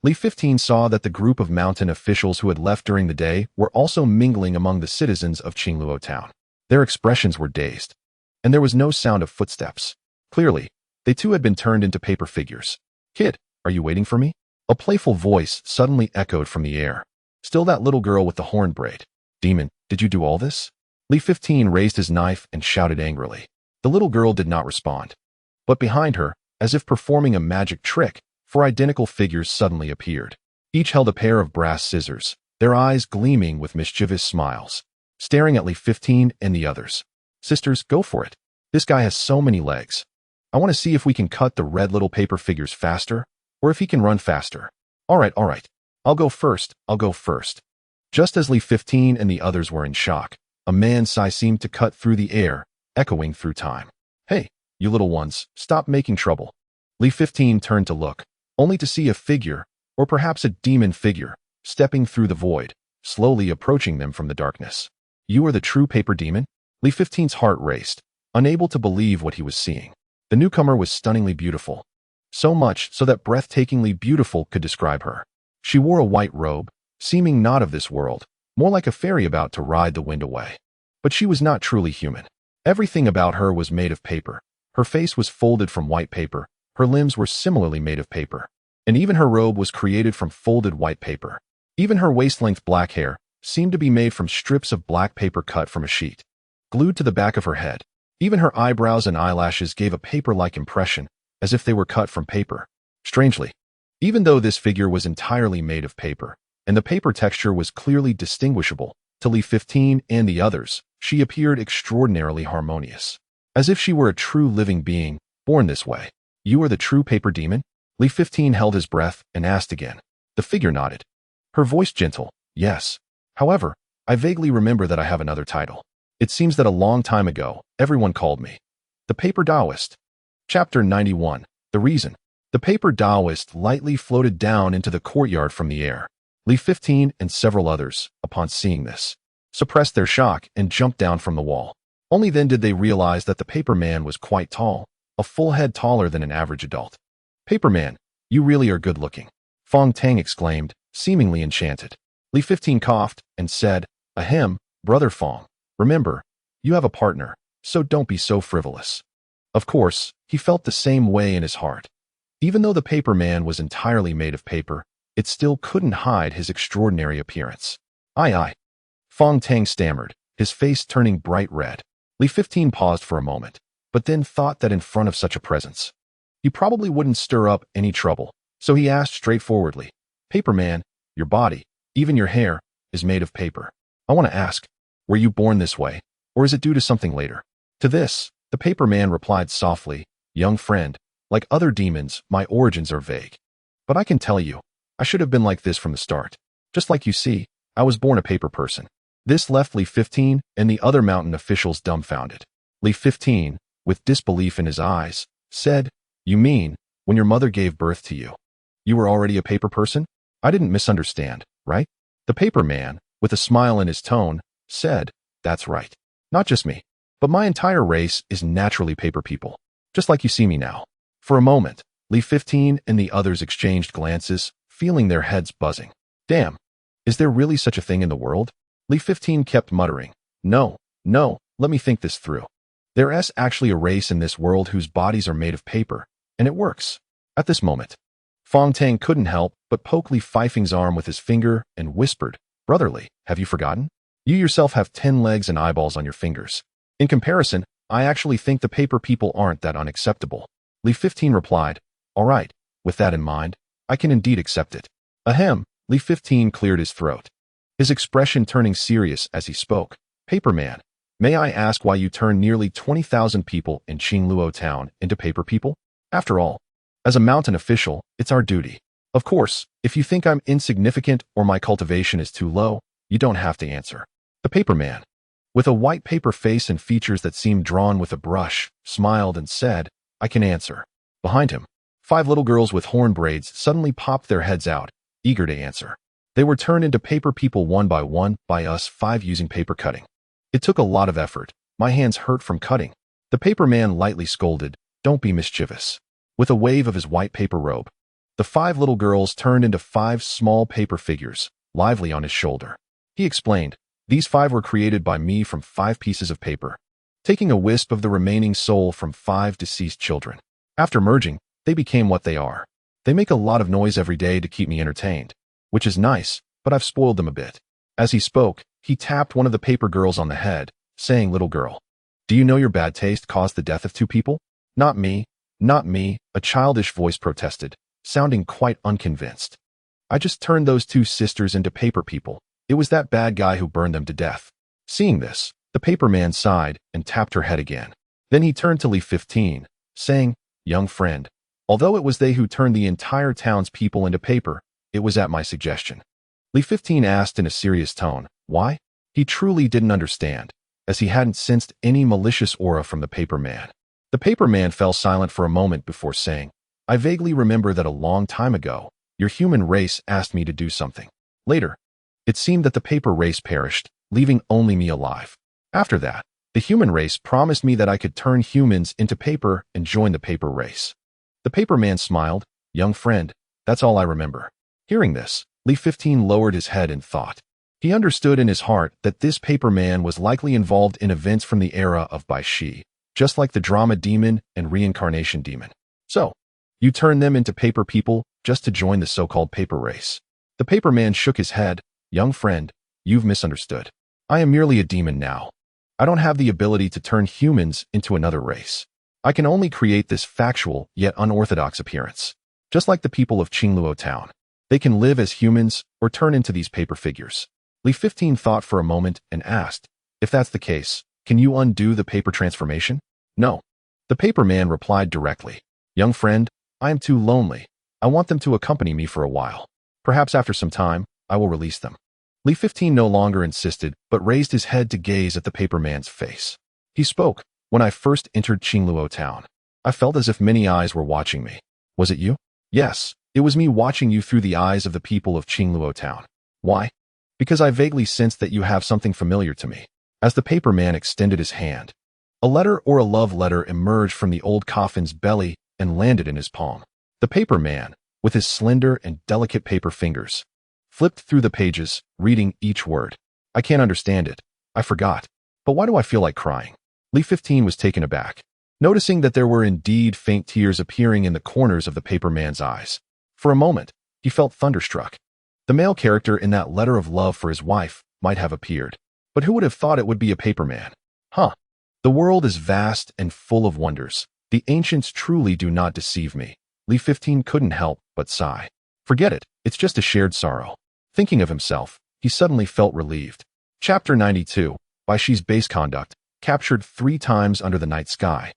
Li 15 saw that the group of mountain officials who had left during the day were also mingling among the citizens of Qingluo town. Their expressions were dazed, and there was no sound of footsteps. Clearly, they too had been turned into paper figures. Kid, are you waiting for me? A playful voice suddenly echoed from the air. Still that little girl with the horn braid. Demon, did you do all this? Li 15 raised his knife and shouted angrily. The little girl did not respond. But behind her, as if performing a magic trick, 4 identical figures suddenly appeared. Each held a pair of brass scissors, their eyes gleaming with mischievous smiles, staring at Li 15 and the others. Sisters, go for it. This guy has so many legs. I want to see if we can cut the red little paper figures faster, or if he can run faster. All right. I'll go first. Just as Li 15 and the others were in shock, a man's sigh seemed to cut through the air, echoing through time. Hey, you little ones, stop making trouble. Li 15 turned to look, only to see a figure, or perhaps a demon figure, stepping through the void, slowly approaching them from the darkness. You are the true paper demon? Li 15's heart raced, unable to believe what he was seeing. The newcomer was stunningly beautiful. So much so that breathtakingly beautiful could describe her. She wore a white robe, seeming not of this world, more like a fairy about to ride the wind away. But she was not truly human. Everything about her was made of paper. Her face was folded from white paper, her limbs were similarly made of paper, and even her robe was created from folded white paper. Even her waist-length black hair seemed to be made from strips of black paper cut from a sheet, glued to the back of her head. Even her eyebrows and eyelashes gave a paper-like impression, as if they were cut from paper. Strangely, even though this figure was entirely made of paper, and the paper texture was clearly distinguishable, to Li 15 and the others, she appeared extraordinarily harmonious, as if she were a true living being, born this way. You are the true paper demon? Li 15 held his breath and asked again. The figure nodded. Her voice gentle, yes. However, I vaguely remember that I have another title. It seems that a long time ago, everyone called me the Paper Taoist. Chapter 91. The Reason. The Paper Taoist lightly floated down into the courtyard from the air. Li 15 and several others, upon seeing this, suppressed their shock, and jumped down from the wall. Only then did they realize that the paper man was quite tall, a full head taller than an average adult. "Paper man, you really are good looking," Fong Tang exclaimed, seemingly enchanted. Li 15 coughed and said, "Ahem, brother Fong. Remember, you have a partner, so don't be so frivolous." Of course, he felt the same way in his heart. Even though the paper man was entirely made of paper, it still couldn't hide his extraordinary appearance. Aye. Fong Tang stammered, his face turning bright red. Li 15 paused for a moment, but then thought that in front of such a presence, he probably wouldn't stir up any trouble, so he asked straightforwardly, "Paper man, your body, even your hair, is made of paper. I want to ask, were you born this way, or is it due to something later?" To this, the paper man replied softly, "Young friend, like other demons, my origins are vague. But I can tell you, I should have been like this from the start. Just like you see, I was born a paper person." This left Li 15 and the other mountain officials dumbfounded. Li 15, with disbelief in his eyes, said, "You mean, when your mother gave birth to you, you were already a paper person? I didn't misunderstand, right?" The paper man, with a smile in his tone, said, "That's right. Not just me, but my entire race is naturally paper people, just like you see me now." For a moment, Li 15 and the others exchanged glances, feeling their heads buzzing. Damn, is there really such a thing in the world? Li 15 kept muttering, No, let me think this through. There's actually a race in this world whose bodies are made of paper, and it works." At this moment, Fong Tang couldn't help but poke Li Fifing's arm with his finger and whispered, "Brotherly, have you forgotten? You yourself have 10 legs and eyeballs on your fingers. In comparison, I actually think the paper people aren't that unacceptable." Li 15 replied, "All right, with that in mind, I can indeed accept it." Ahem, Li 15 cleared his throat, his expression turning serious as he spoke. "Paper man, may I ask why you turned nearly 20,000 people in Qingluo town into paper people? After all, as a mountain official, it's our duty. Of course, if you think I'm insignificant or my cultivation is too low, you don't have to answer." The paper man, with a white paper face and features that seemed drawn with a brush, smiled and said, "I can answer." Behind him, 5 little girls with horn braids suddenly popped their heads out, eager to answer. They were turned into paper people one by us 5 using paper cutting. "It took a lot of effort. My hands hurt from cutting." The paper man lightly scolded, "Don't be mischievous." With a wave of his white paper robe, the 5 little girls turned into 5 small paper figures, lively on his shoulder. He explained, "These 5 were created by me from 5 pieces of paper, taking a wisp of the remaining soul from 5 deceased children. After merging, they became what they are. They make a lot of noise every day to keep me entertained, which is nice, but I've spoiled them a bit." As he spoke, he tapped one of the paper girls on the head, saying, "Little girl, do you know your bad taste caused the death of 2 people? Not me, a childish voice protested, sounding quite unconvinced. "I just turned those 2 sisters into paper people. It was that bad guy who burned them to death." Seeing this, the paper man sighed and tapped her head again. Then he turned to Li 15, saying, "Young friend, although it was they who turned the entire town's people into paper, it was at my suggestion." Li 15 asked in a serious tone, "Why?" He truly didn't understand, as he hadn't sensed any malicious aura from the paper man. The paper man fell silent for a moment before saying, "I vaguely remember that a long time ago, your human race asked me to do something. Later, it seemed that the paper race perished, leaving only me alive. After that, the human race promised me that I could turn humans into paper and join the paper race." The paper man smiled, "Young friend, that's all I remember." Hearing this, Li 15 lowered his head in thought. He understood in his heart that this paper man was likely involved in events from the era of Bai Shi, just like the drama demon and reincarnation demon. "So, you turned them into paper people just to join the so-called paper race?" The paper man shook his head, "Young friend, you've misunderstood. I am merely a demon now. I don't have the ability to turn humans into another race. I can only create this factual yet unorthodox appearance. Just like the people of Qingluo town, they can live as humans or turn into these paper figures." Li 15 thought for a moment and asked, "If that's the case, can you undo the paper transformation?" "No." The paper man replied directly, "Young friend, I am too lonely. I want them to accompany me for a while. Perhaps after some time, I will release them." Li 15 no longer insisted, but raised his head to gaze at the paper man's face. He spoke, "When I first entered Qingluo town, I felt as if many eyes were watching me. Was it you?" "Yes, it was me watching you through the eyes of the people of Qingluo town." "Why?" Because I vaguely sensed that you have something familiar to me. As the paper man extended his hand, a letter or a love letter emerged from the old coffin's belly and landed in his palm. The paper man, with his slender and delicate paper fingers, flipped through the pages, reading each word. I can't understand it. I forgot. But why do I feel like crying? Lee 15 was taken aback, noticing that there were indeed faint tears appearing in the corners of the paper man's eyes. For a moment, he felt thunderstruck. The male character in that letter of love for his wife might have appeared. But who would have thought it would be a paper man? Huh. The world is vast and full of wonders. The ancients truly do not deceive me. Lee 15 couldn't help but sigh. Forget it. It's just a shared sorrow. Thinking of himself, he suddenly felt relieved. Chapter 92. Bai Shi's base conduct, captured 3 times under the night sky.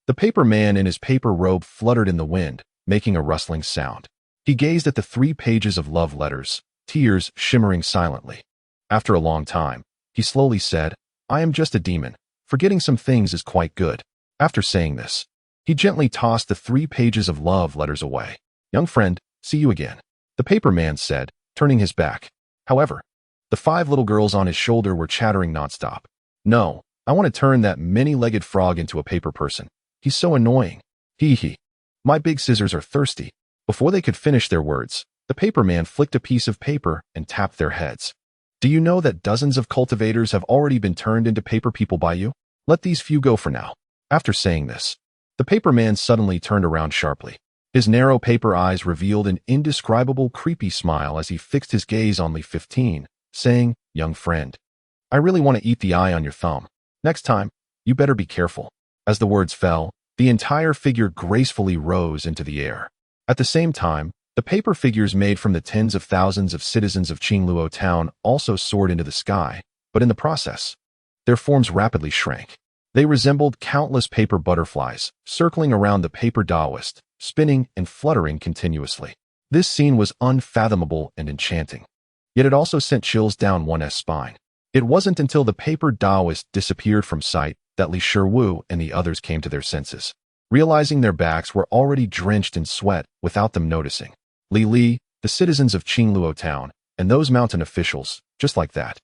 The paper man in his paper robe fluttered in the wind, making a rustling sound. He gazed at the 3 pages of love letters, tears shimmering silently. After a long time, he slowly said, I am just a demon. Forgetting some things is quite good. After saying this, he gently tossed the 3 pages of love letters away. Young friend, see you again, the paper man said, turning his back. However, the 5 little girls on his shoulder were chattering nonstop. No, I want to turn that many-legged frog into a paper person. He's so annoying. Hee hee. My big scissors are thirsty. Before they could finish their words, the paper man flicked a piece of paper and tapped their heads. Do you know that dozens of cultivators have already been turned into paper people by you? Let these few go for now. After saying this, the paper man suddenly turned around sharply. His narrow paper eyes revealed an indescribable creepy smile as he fixed his gaze on Lee 15, saying, Young friend, I really want to eat the eye on your thumb. Next time, you better be careful. As the words fell, the entire figure gracefully rose into the air. At the same time, the paper figures made from the tens of thousands of citizens of Qingluo town also soared into the sky, but in the process, their forms rapidly shrank. They resembled countless paper butterflies, circling around the paper Taoist, spinning and fluttering continuously. This scene was unfathomable and enchanting. Yet it also sent chills down one's spine. It wasn't until the paper Taoist disappeared from sight that Li Shiwu and the others came to their senses, realizing their backs were already drenched in sweat without them noticing. Li, the citizens of Qingluo town, and those mountain officials, just like that,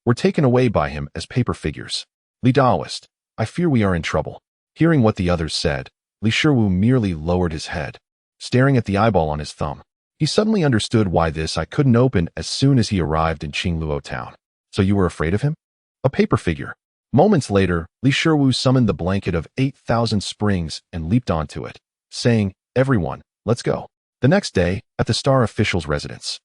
were taken away by him as paper figures. Li Taoist, I fear we are in trouble. Hearing what the others said, Li Shiwu merely lowered his head, staring at the eyeball on his thumb. He suddenly understood why this eye couldn't open as soon as he arrived in Qingluo town. So you were afraid of him? A paper figure. Moments later, Li Shiwu summoned the blanket of 8,000 springs and leaped onto it, saying, Everyone, let's go. The next day, at the star official's residence,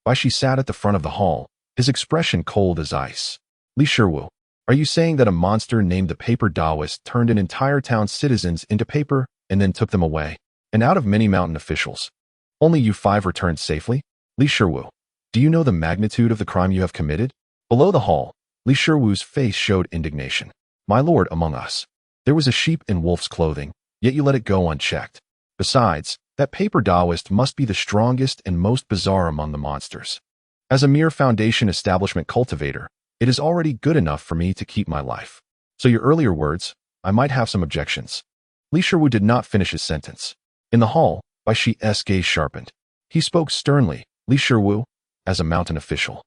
Bai Shi sat at the front of the hall, his expression cold as ice. Li Shiwu, are you saying that a monster named the Paper Taoist turned an entire town's citizens into paper and then took them away? And out of many mountain officials, only you 5 returned safely? Li Shiwu, do you know the magnitude of the crime you have committed? Below the hall, Li Shiwu's face showed indignation. My lord, among us, there was a sheep in wolf's clothing, yet you let it go unchecked. Besides, that paper Taoist must be the strongest and most bizarre among the monsters. As a mere foundation establishment cultivator, it is already good enough for me to keep my life. So your earlier words, I might have some objections. Li Shiwu did not finish his sentence. In the hall, Bai Shi's gaze sharpened. He spoke sternly, Li Shiwu, as a mountain official,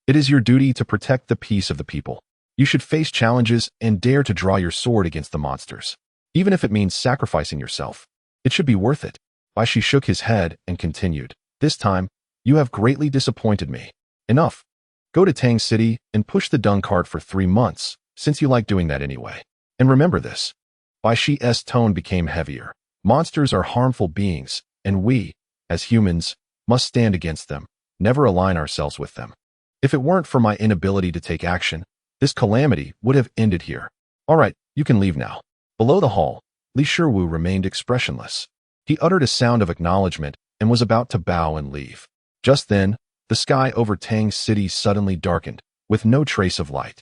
it is your duty to protect the peace of the people. You should face challenges and dare to draw your sword against the monsters. Even if it means sacrificing yourself, it should be worth it. Bai Shi shook his head and continued, This time, you have greatly disappointed me. Enough. Go to Tang City and push the dung cart for 3 months, since you like doing that anyway. And remember this. Bai Shi's tone became heavier. Monsters are harmful beings, and we, as humans, must stand against them, never align ourselves with them. If it weren't for my inability to take action, this calamity would have ended here. All right, you can leave now. Below the hall, Li Shiwu remained expressionless. He uttered a sound of acknowledgement and was about to bow and leave. Just then, the sky over Tang City suddenly darkened, with no trace of light.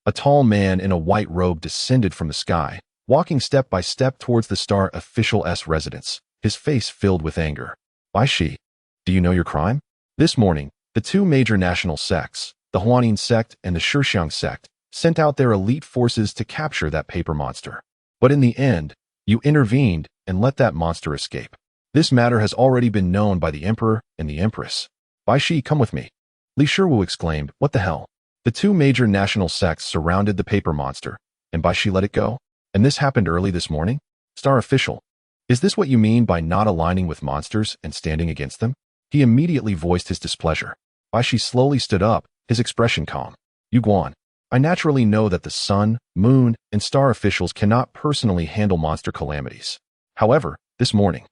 A tall man in a white robe descended from the sky, walking step by step towards the star official's residence, his face filled with anger. Bai Shi, do you know your crime? This morning, the 2 major national sects, the Huanin sect and the Shixiang sect, sent out their elite forces to capture that paper monster. But in the end, you intervened and let that monster escape. This matter has already been known by the emperor and the empress. Bai Shi, come with me. Li Shiwu exclaimed, "What the hell?" The two major national sects surrounded the paper monster, and by she let it go? And this happened early this morning? Star official, is this what you mean by not aligning with monsters and standing against them? He immediately voiced his displeasure. Bai Shi slowly stood up, his expression calm. Yu Guan, I naturally know that the sun, moon, and star officials cannot personally handle monster calamities. However, this morning,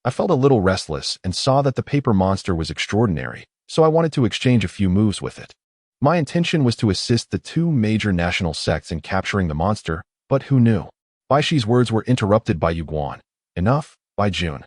I felt a little restless and saw that the paper monster was extraordinary, so I wanted to exchange a few moves with it. My intention was to assist the two major national sects in capturing the monster, but who knew? Bai Shi's words were interrupted by Yu Guan. Enough, Bai Jun.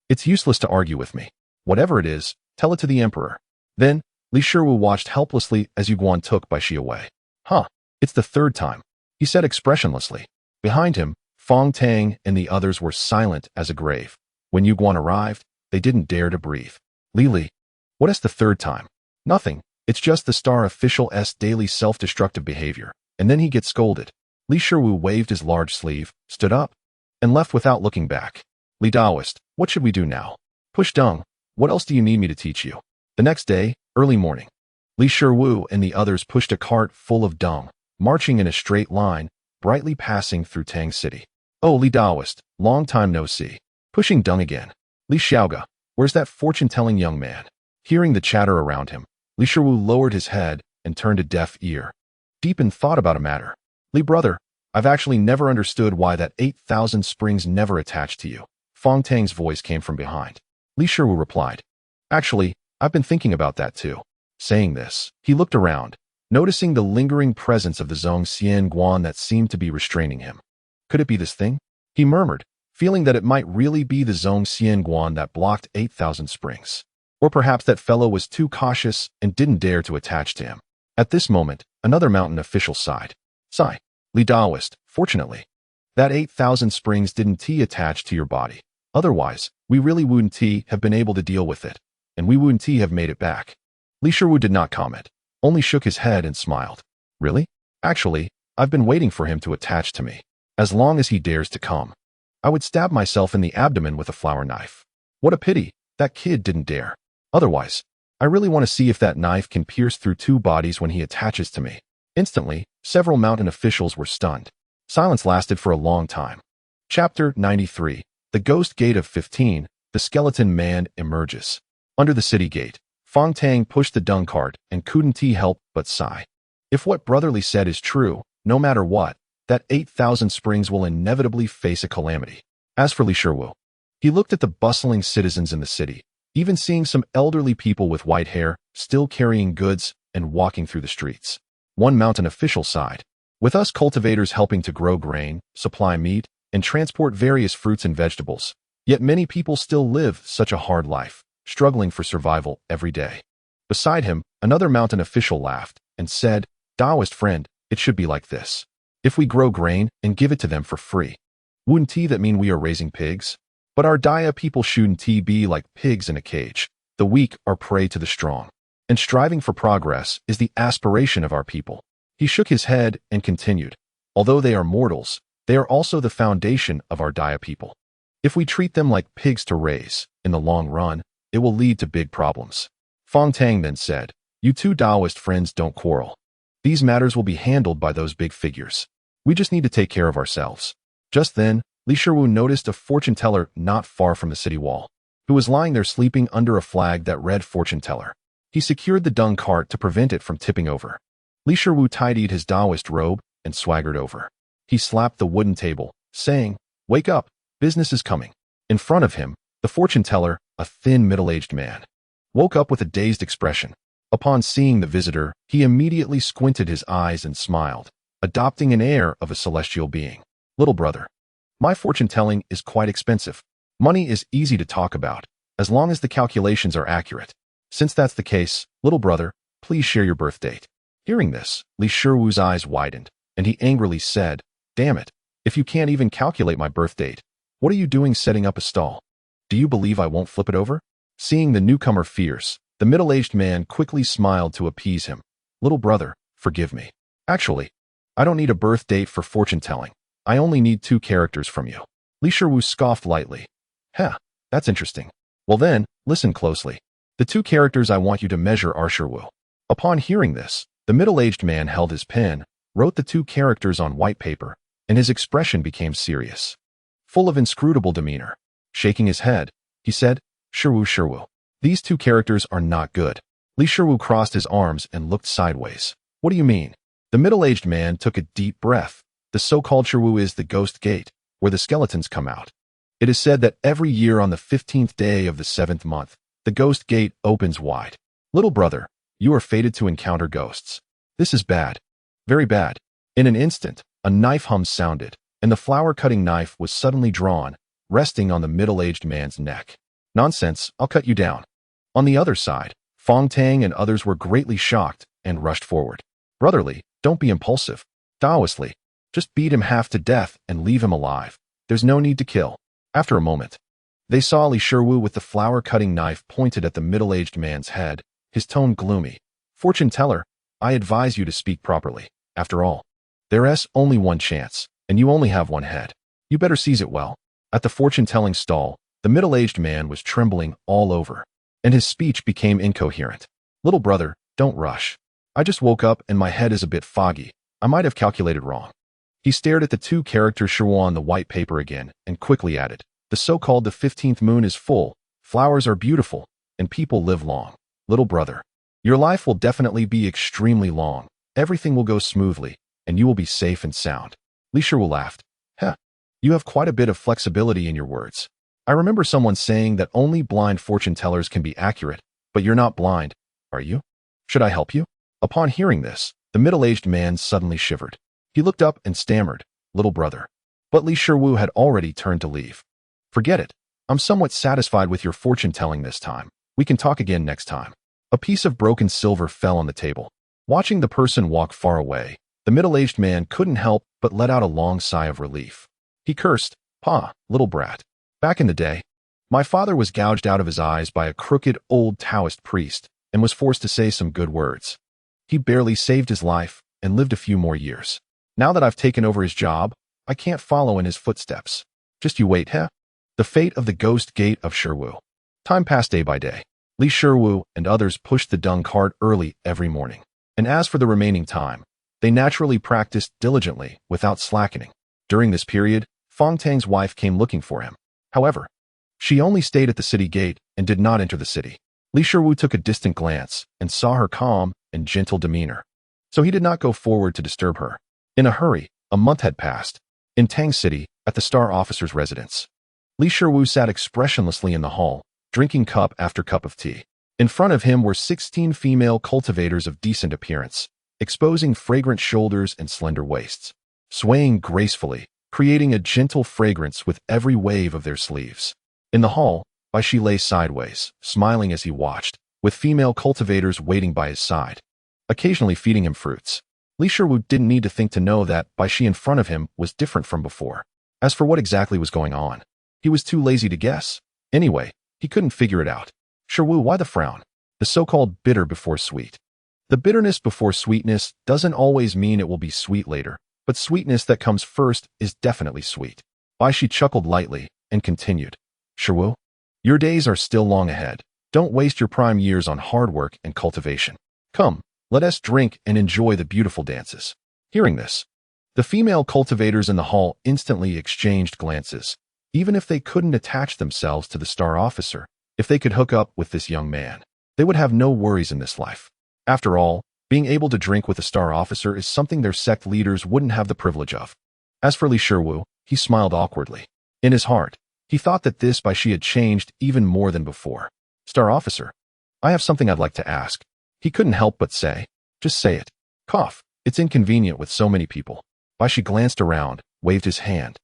It's useless to argue with me. Whatever it is, tell it to the emperor. Then, Li Shiwu watched helplessly as Yu Guan took Bai Shi away. Huh, it's the third time, he said expressionlessly. Behind him, Fong Tang and the others were silent as a grave. When Yu Guan arrived, they didn't dare to breathe. Li, what is the third time? Nothing, it's just the star official's daily self-destructive behavior, and then he gets scolded. Li Shiwu waved his large sleeve, stood up, and left without looking back. Li Daoist, what should we do now? Push dung, what else do you need me to teach you? The next day, early morning, Li Shiwu and the others pushed a cart full of dung, marching in a straight line, brightly passing through Tang City. Oh, Li Daoist, long time no see. Pushing dung again. Li Xiaoga, where's that fortune-telling young man? Hearing the chatter around him, Li Shiwu lowered his head and turned a deaf ear. Deep in thought about a matter. Li brother, I've actually never understood why that 8,000 springs never attached to you. Fong Tang's voice came from behind. Li Shiwu replied. Actually, I've been thinking about that too. Saying this, he looked around, noticing the lingering presence of the Zhong Xian Guan that seemed to be restraining him. Could it be this thing? He murmured, feeling that it might really be the Zhong Xian Guan that blocked 8,000 springs. Or perhaps that fellow was too cautious and didn't dare to attach to him. At this moment, another mountain official sighed. Sigh. Li Daoist, fortunately, that 8,000 springs didn't attach to your body. Otherwise, we really wouldn't have been able to deal with it, and we wouldn't have made it back. Li Shiwu did not comment, only shook his head and smiled. Really? Actually, I've been waiting for him to attach to me. As long as he dares to come, I would stab myself in the abdomen with a flower knife. What a pity, that kid didn't dare. Otherwise, I really want to see if that knife can pierce through two bodies when he attaches to me. Instantly, several mountain officials were stunned. Silence lasted for a long time. Chapter 93. The Ghost Gate of 15. The Skeleton Man emerges. Under the city gate, Fong Tang pushed the dung cart and couldn't help but sigh. If what Brotherly said is true, no matter what, that 8,000 springs will inevitably face a calamity. As for Li Shiwu, he looked at the bustling citizens in the city, even seeing some elderly people with white hair, still carrying goods and walking through the streets. One mountain official sighed. With us cultivators helping to grow grain, supply meat, and transport various fruits and vegetables, yet many people still live such a hard life, struggling for survival every day. Beside him, another mountain official laughed and said, Taoist friend, it should be like this. If we grow grain and give it to them for free, wouldn't that mean we are raising pigs? But our Daya people shouldn't be like pigs in a cage. The weak are prey to the strong. And striving for progress is the aspiration of our people. He shook his head and continued, although they are mortals, they are also the foundation of our Daya people. If we treat them like pigs to raise, in the long run, it will lead to big problems. Fong Tang then said, you two Taoist friends don't quarrel. These matters will be handled by those big figures. We just need to take care of ourselves. Just then, Li Shiwu noticed a fortune teller not far from the city wall, who was lying there sleeping under a flag that read fortune teller. He secured the dung cart to prevent it from tipping over. Li Shiwu tidied his Taoist robe and swaggered over. He slapped the wooden table, saying, wake up, business is coming. In front of him, the fortune teller, a thin middle-aged man, woke up with a dazed expression. Upon seeing the visitor, he immediately squinted his eyes and smiled, adopting an air of a celestial being. Little brother, my fortune-telling is quite expensive. Money is easy to talk about, as long as the calculations are accurate. Since that's the case, little brother, please share your birth date. Hearing this, Li Shiwu's eyes widened, and he angrily said, damn it, if you can't even calculate my birth date, what are you doing setting up a stall? Do you believe I won't flip it over? Seeing the newcomer fierce, the middle-aged man quickly smiled to appease him. Little brother, forgive me. Actually, I don't need a birth date for fortune-telling. I only need 2 characters from you. Li Shiwu scoffed lightly. Heh, that's interesting. Well then, listen closely. The 2 characters I want you to measure are Shiwu. Upon hearing this, the middle-aged man held his pen, wrote the two characters on white paper, and his expression became serious. Full of inscrutable demeanor. Shaking his head, he said, "Shiru, Shiru. These two characters are not good." Li Shiru crossed his arms and looked sideways. "What do you mean?" The middle-aged man took a deep breath. The so-called Shiru is the ghost gate, where the skeletons come out. It is said that every year on the 15th day of the 7th month, the ghost gate opens wide. Little brother, you are fated to encounter ghosts. This is bad. Very bad. In an instant, a knife hum sounded, and the flower-cutting knife was suddenly drawn, resting on the middle-aged man's neck. "Nonsense, I'll cut you down." On the other side, Fong Tang and others were greatly shocked and rushed forward. "Brotherly, don't be impulsive. Taoistly, just beat him half to death and leave him alive. There's no need to kill." After a moment, they saw Li Shiru with the flower-cutting knife pointed at the middle-aged man's head, his tone gloomy. "Fortune teller, I advise you to speak properly. After all, there's only one chance, and you only have one head. You better seize it well." At the fortune-telling stall, the middle-aged man was trembling all over, and his speech became incoherent. "Little brother, don't rush. I just woke up and my head is a bit foggy. I might have calculated wrong." He stared at the two characters Shiru on the white paper again and quickly added, "The so-called the 15th moon is full, flowers are beautiful, and people live long. Little brother, your life will definitely be extremely long. Everything will go smoothly, and you will be safe and sound." Li Shiru laughed. "Heh, you have quite a bit of flexibility in your words. I remember someone saying that only blind fortune tellers can be accurate, but you're not blind, are you? Should I help you?" Upon hearing this, the middle-aged man suddenly shivered. He looked up and stammered, "Little brother." But Li Shiru had already turned to leave. "Forget it. I'm somewhat satisfied with your fortune-telling this time. We can talk again next time." A piece of broken silver fell on the table. Watching the person walk far away, the middle-aged man couldn't help but let out a long sigh of relief. He cursed, "Pa, little brat. Back in the day, my father was gouged out of his eyes by a crooked old Taoist priest and was forced to say some good words. He barely saved his life and lived a few more years. Now that I've taken over his job, I can't follow in his footsteps. Just you wait, heh?" The fate of the ghost gate of Shiru. Time passed day by day. Li Shiru and others pushed the dung cart early every morning. And as for the remaining time, they naturally practiced diligently without slackening. During this period, Fong Tang's wife came looking for him. However, she only stayed at the city gate and did not enter the city. Li Shiru took a distant glance and saw her calm and gentle demeanor. So he did not go forward to disturb her. In a hurry, a month had passed. In Tang City, at the star officer's residence, Li Shiru sat expressionlessly in the hall, drinking cup after cup of tea. In front of him were 16 female cultivators of decent appearance, exposing fragrant shoulders and slender waists, swaying gracefully, creating a gentle fragrance with every wave of their sleeves. In the hall, Bai Shi lay sideways, smiling as he watched, with female cultivators waiting by his side, occasionally feeding him fruits. Li Shiru didn't need to think to know that Bai Shi in front of him was different from before. As for what exactly was going on, he was too lazy to guess. Anyway, he couldn't figure it out. Shiru, why the frown? The so-called bitter before sweet. The bitterness before sweetness doesn't always mean it will be sweet later, but sweetness that comes first is definitely sweet. Bai Shi chuckled lightly and continued, "Shiru, your days are still long ahead. Don't waste your prime years on hard work and cultivation. Come, let us drink and enjoy the beautiful dances." Hearing this, the female cultivators in the hall instantly exchanged glances. Even if they couldn't attach themselves to the star officer, if they could hook up with this young man, they would have no worries in this life. After all, being able to drink with a star officer is something their sect leaders wouldn't have the privilege of. As for Li Shiru, he smiled awkwardly. In his heart, he thought that this Bai Shi had changed even more than before. "Star officer, I have something I'd like to ask." He couldn't help but say, "Just say it." Cough. It's inconvenient with so many people. Bai Shi glanced around, waved his hand,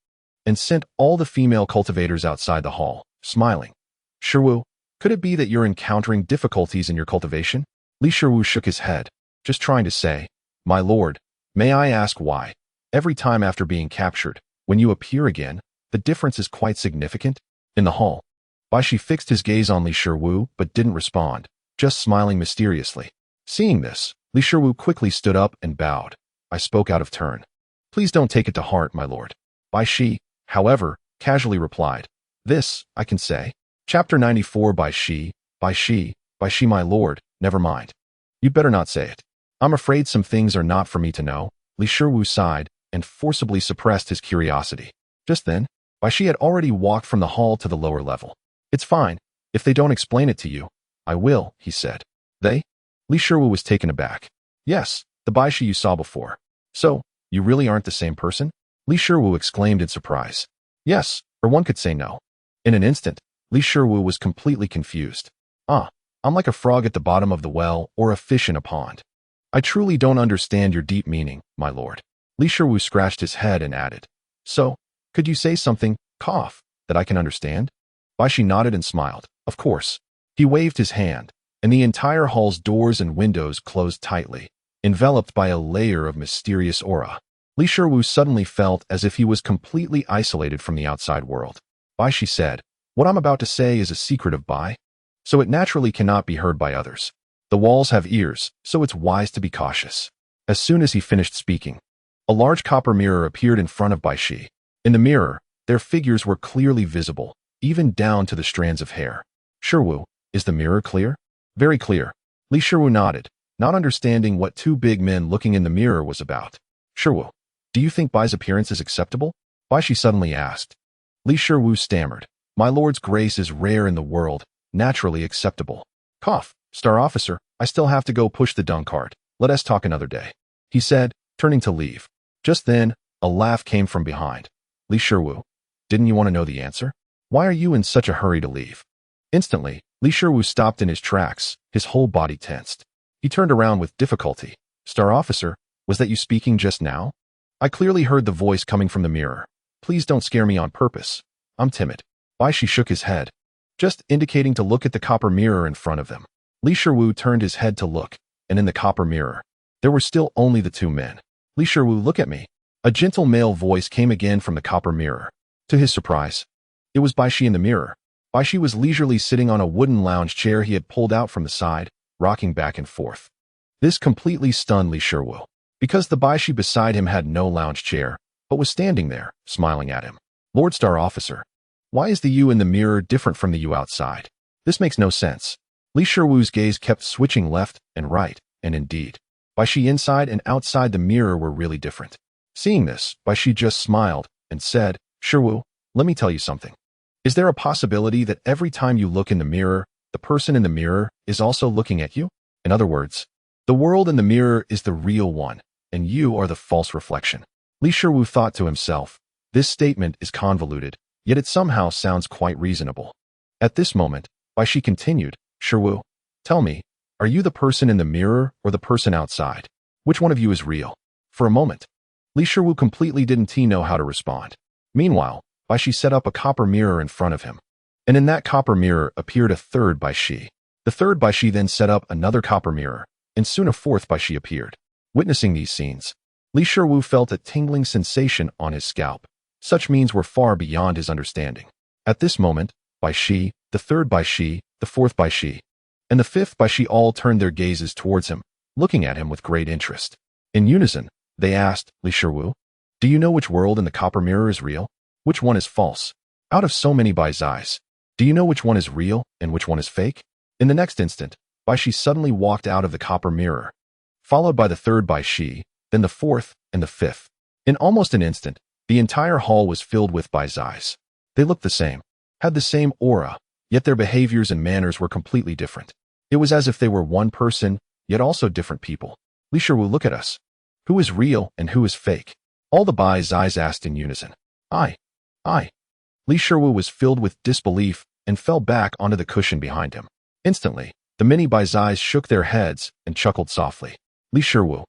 and sent all the female cultivators outside the hall, smiling. "Shiru, could it be that you're encountering difficulties in your cultivation?" Li Shiru shook his head, just trying to say, "My lord, may I ask why? Every time after being captured, when you appear again, the difference is quite significant." In the hall, Bai Shi fixed his gaze on Li Shiru but didn't respond, just smiling mysteriously. Seeing this, Li Shiru quickly stood up and bowed. "I spoke out of turn. Please don't take it to heart, my lord." Bai Shi, however, casually replied, "This, I can say." Chapter 94 Bai Shi, my lord, never mind. You'd better not say it. I'm afraid some things are not for me to know. Li Shiwu sighed and forcibly suppressed his curiosity. Just then, Bai Shi had already walked from the hall to the lower level. It's fine. If they don't explain it to you, I will, he said. They? Li Shiwu was taken aback. Yes, the Bai Shi you saw before. So, you really aren't the same person? Li Shiwu exclaimed in surprise. Yes, or one could say no. In an instant, Li Shiwu was completely confused. I'm like a frog at the bottom of the well or a fish in a pond. I truly don't understand your deep meaning, my lord. Li Shiwu scratched his head and added. So, could you say something, that I can understand? Bai Shi nodded and smiled. Of course. He waved his hand, and the entire hall's doors and windows closed tightly, enveloped by a layer of mysterious aura. Li Shiwu suddenly felt as if he was completely isolated from the outside world. Bai Shi said, what I'm about to say is a secret of Bai, so it naturally cannot be heard by others. The walls have ears, so it's wise to be cautious. As soon as he finished speaking, a large copper mirror appeared in front of Bai Shi. In the mirror, their figures were clearly visible, even down to the strands of hair. Shiwu, is the mirror clear? Very clear. Li Shiwu nodded, not understanding what two big men looking in the mirror was about. Shiwu, do you think Bai's appearance is acceptable? Bai Shi suddenly asked. Li Shiwu stammered. My lord's grace is rare in the world, naturally acceptable. Star officer, I still have to go push the dung cart. Let us talk another day, he said, turning to leave. Just then, a laugh came from behind. Li Shiwu, didn't you want to know the answer? Why are you in such a hurry to leave? Instantly, Li Shiwu stopped in his tracks, his whole body tensed. He turned around with difficulty. Star officer, was that you speaking just now? I clearly heard the voice coming from the mirror. Please don't scare me on purpose. I'm timid. Bai Shi shook his head, just indicating to look at the copper mirror in front of them. Li Shiwu turned his head to look, and in the copper mirror, there were still only the two men. Li Shiwu, look at me. A gentle male voice came again from the copper mirror. To his surprise, it was Bai Shi in the mirror. Bai Shi was leisurely sitting on a wooden lounge chair he had pulled out from the side, rocking back and forth. This completely stunned Li Shiwu, because the Bai Shi beside him had no lounge chair, but was standing there, smiling at him. Lord Star Officer, why is the you in the mirror different from the you outside? This makes no sense. Li Shiwu's gaze kept switching left and right, and indeed, Bai Shi inside and outside the mirror were really different. Seeing this, Bai Shi just smiled and said, Shiwu, let me tell you something. Is there a possibility that every time you look in the mirror, the person in the mirror is also looking at you? In other words, the world in the mirror is the real one, and you are the false reflection. Li Shiwu thought to himself, this statement is convoluted, yet it somehow sounds quite reasonable. At this moment, Bai Shi continued, Shiwu, tell me, are you the person in the mirror or the person outside? Which one of you is real? For a moment, Li Shiwu completely didn't know how to respond. Meanwhile, Bai Shi set up a copper mirror in front of him, and in that copper mirror appeared a third Bai Shi. The third Bai Shi then set up another copper mirror, and soon a fourth Bai Shi appeared. Witnessing these scenes, Li Shiwu felt a tingling sensation on his scalp. Such means were far beyond his understanding. At this moment, Bai Shi, the third Bai Shi, the fourth Bai Shi, and the fifth Bai Shi all turned their gazes towards him, looking at him with great interest. In unison, they asked, Li Shiwu, do you know which world in the copper mirror is real? Which one is false? Out of so many Bai's eyes, do you know which one is real and which one is fake? In the next instant, Bai Shi suddenly walked out of the copper mirror, followed by the third Bai Shi, then the fourth and the fifth. In almost an instant, the entire hall was filled with Bai's eyes. They looked the same, had the same aura, yet their behaviors and manners were completely different. It was as if they were one person, yet also different people. Li Shiwu, look at us. Who is real and who is fake? All the Bai's eyes asked in unison. I. Li Shiwu was filled with disbelief and fell back onto the cushion behind him. Instantly, the many Bai's eyes shook their heads and chuckled softly. Li Shiwu,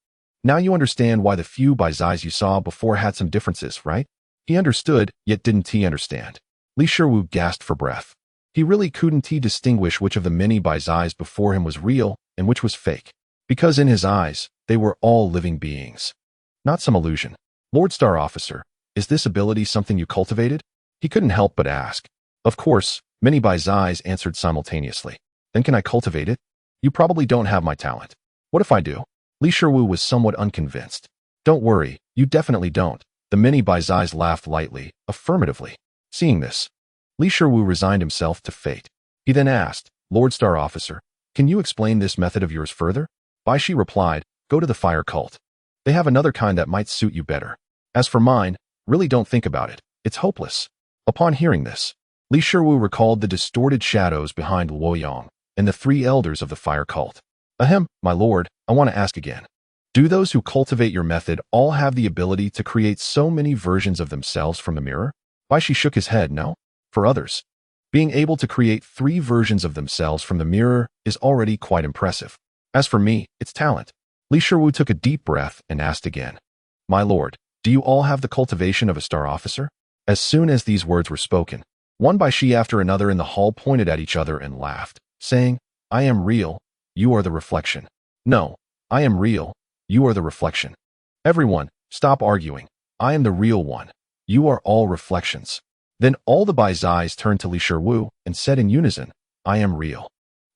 now you understand why the few Bai's eyes you saw before had some differences, right? He understood, yet didn't he understand. Li Shiwu gasped for breath. He really couldn't distinguish which of the many Bai's eyes before him was real and which was fake, because in his eyes, they were all living beings. Not some illusion. Lord Star Officer, is this ability something you cultivated? He couldn't help but ask. Of course, many Bai's eyes answered simultaneously. Then can I cultivate it? You probably don't have my talent. What if I do? Li Shiwu was somewhat unconvinced. Don't worry, you definitely don't. The many Bai's eyes laughed lightly, affirmatively. Seeing this, Li Shiwu resigned himself to fate. He then asked, Lord Star Officer, can you explain this method of yours further? Bai Shi replied, go to the fire cult. They have another kind that might suit you better. As for mine, really don't think about it. It's hopeless. Upon hearing this, Li Shiwu recalled the distorted shadows behind Luoyang and the 3 elders of the fire cult. Ahem, my lord, I want to ask again. Do those who cultivate your method all have the ability to create so many versions of themselves from the mirror? Bai Shi shook his head, no. For others, being able to create 3 versions of themselves from the mirror is already quite impressive. As for me, it's talent. Li Shiwu took a deep breath and asked again. My lord, do you all have the cultivation of a star officer? As soon as these words were spoken, one Bai Shi after another in the hall pointed at each other and laughed, saying, I am real, you are the reflection. No, I am real, you are the reflection. Everyone, stop arguing. I am the real one. You are all reflections. Then all the Baizais turned to Li Shiwu and said in unison, I am real.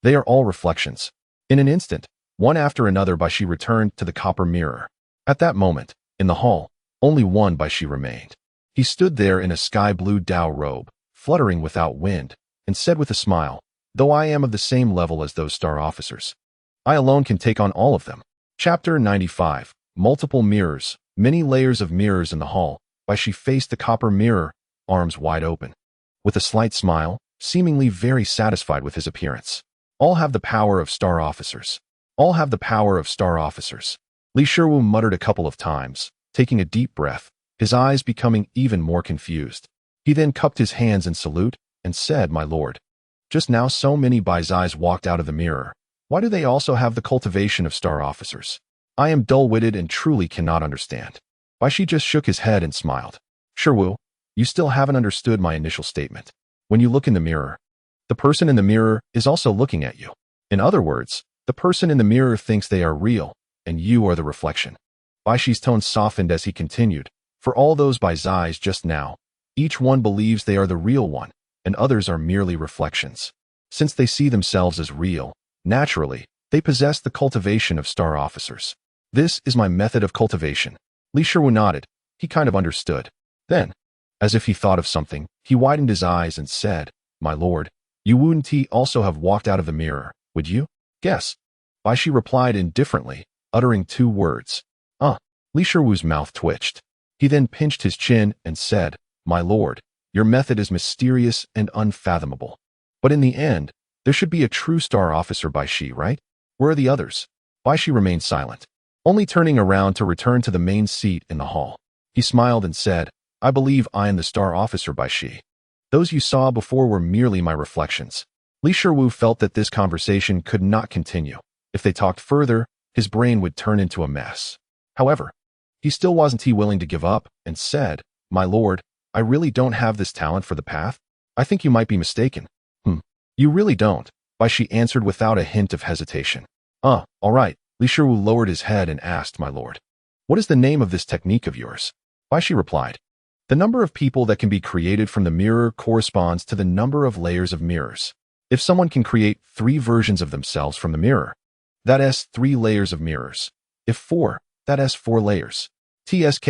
They are all reflections. In an instant, one after another Bai Shi returned to the copper mirror. At that moment, in the hall, only one Bai Shi remained. He stood there in a sky-blue Dao robe, fluttering without wind, and said with a smile, though I am of the same level as those star officers, I alone can take on all of them. Chapter 95. Multiple mirrors. Many layers of mirrors in the hall. Bai Shi faced the copper mirror, arms wide open. With a slight smile, seemingly very satisfied with his appearance. All have the power of star officers. All have the power of star officers. Li Shiwu muttered a couple of times, taking a deep breath, his eyes becoming even more confused. He then cupped his hands in salute and said, my lord. Just now so many Baizais walked out of the mirror. Why do they also have the cultivation of star officers? I am dull-witted and truly cannot understand. Bai Shi just shook his head and smiled. Shiwu, you still haven't understood my initial statement. When you look in the mirror, the person in the mirror is also looking at you. In other words, the person in the mirror thinks they are real, and you are the reflection. Bai Shi's tone softened as he continued. For all those Baizais just now, each one believes they are the real one, and others are merely reflections. Since they see themselves as real, naturally, they possess the cultivation of star officers. This is my method of cultivation. Li Shiwu nodded. He kind of understood. Then, as if he thought of something, he widened his eyes and said, my lord, you wouldn't also have walked out of the mirror, would you? Guess. Bai Shi replied indifferently, uttering 2 words. Li Shiwu's mouth twitched. He then pinched his chin and said, my lord, your method is mysterious and unfathomable. But in the end, there should be a true star officer Bai Shi, right? Where are the others? Bai Shi remained silent, only turning around to return to the main seat in the hall. He smiled and said, I believe I am the star officer Bai Shi. Those you saw before were merely my reflections. Li Shiwu felt that this conversation could not continue. If they talked further, his brain would turn into a mess. However, he still wasn't willing to give up and said, my lord, I really don't have this talent for the path. I think you might be mistaken. You really don't, Bai Shi answered without a hint of hesitation. All right. Li Shiwu lowered his head and asked, my lord, what is the name of this technique of yours? Bai Shi replied, the number of people that can be created from the mirror corresponds to the number of layers of mirrors. If someone can create 3 versions of themselves from the mirror, that is 3 layers of mirrors. If 4, that is 4 layers. TSK,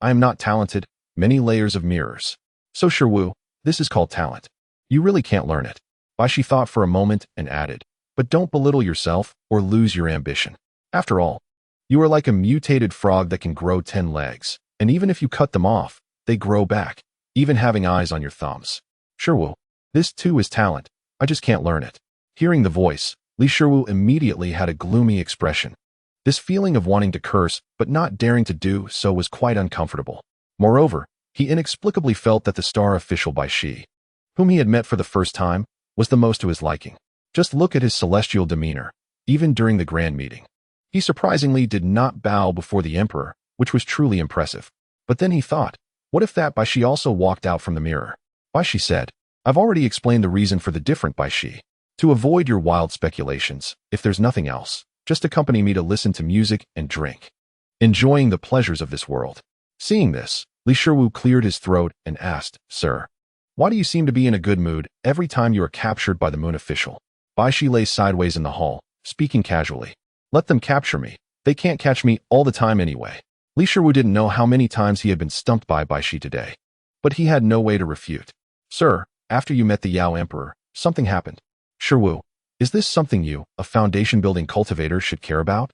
I am not talented, many layers of mirrors. So Shiwu, this is called talent. You really can't learn it. Bai Shi thought for a moment and added, but don't belittle yourself or lose your ambition. After all, you are like a mutated frog that can grow 10 legs, and even if you cut them off, they grow back, even having eyes on your thumbs. Shiwu, this too is talent, I just can't learn it. Hearing the voice, Li Shiwu immediately had a gloomy expression. This feeling of wanting to curse but not daring to do so was quite uncomfortable. Moreover, he inexplicably felt that the star official Bai Shi, whom he had met for the first time, was the most to his liking. Just look at his celestial demeanor, even during the grand meeting. He surprisingly did not bow before the emperor, which was truly impressive. But then he thought, what if that Bai Shi also walked out from the mirror? Bai Shi said, I've already explained the reason for the different Bai Shi. To avoid your wild speculations, if there's nothing else, just accompany me to listen to music and drink, enjoying the pleasures of this world. Seeing this, Li Shiwu cleared his throat and asked, Sir, why do you seem to be in a good mood every time you are captured by the moon official? Bai Shi lay sideways in the hall, speaking casually. Let them capture me. They can't catch me all the time anyway. Li Shiwu didn't know how many times he had been stumped by Bai Shi today. But he had no way to refute. Sir, after you met the Yao Emperor, something happened. Shiwu, Is this something you, a foundation-building cultivator, should care about?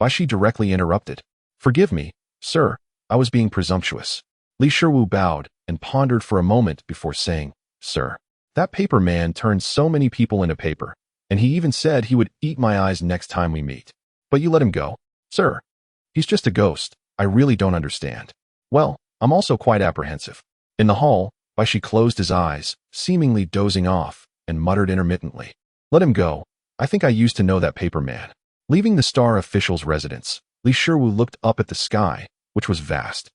Baishi directly interrupted. Forgive me, sir, I was being presumptuous. Li Shiwu bowed and pondered for a moment before saying, Sir, that paper man turned so many people into paper, and he even said he would eat my eyes next time we meet. But you let him go, sir. He's just a ghost. I really don't understand. Well, I'm also quite apprehensive. In the hall, Baishi closed his eyes, seemingly dozing off, and muttered intermittently. Let him go. I think I used to know that paper man. Leaving the star official's residence, Li Shiwu looked up at the sky, which was vast,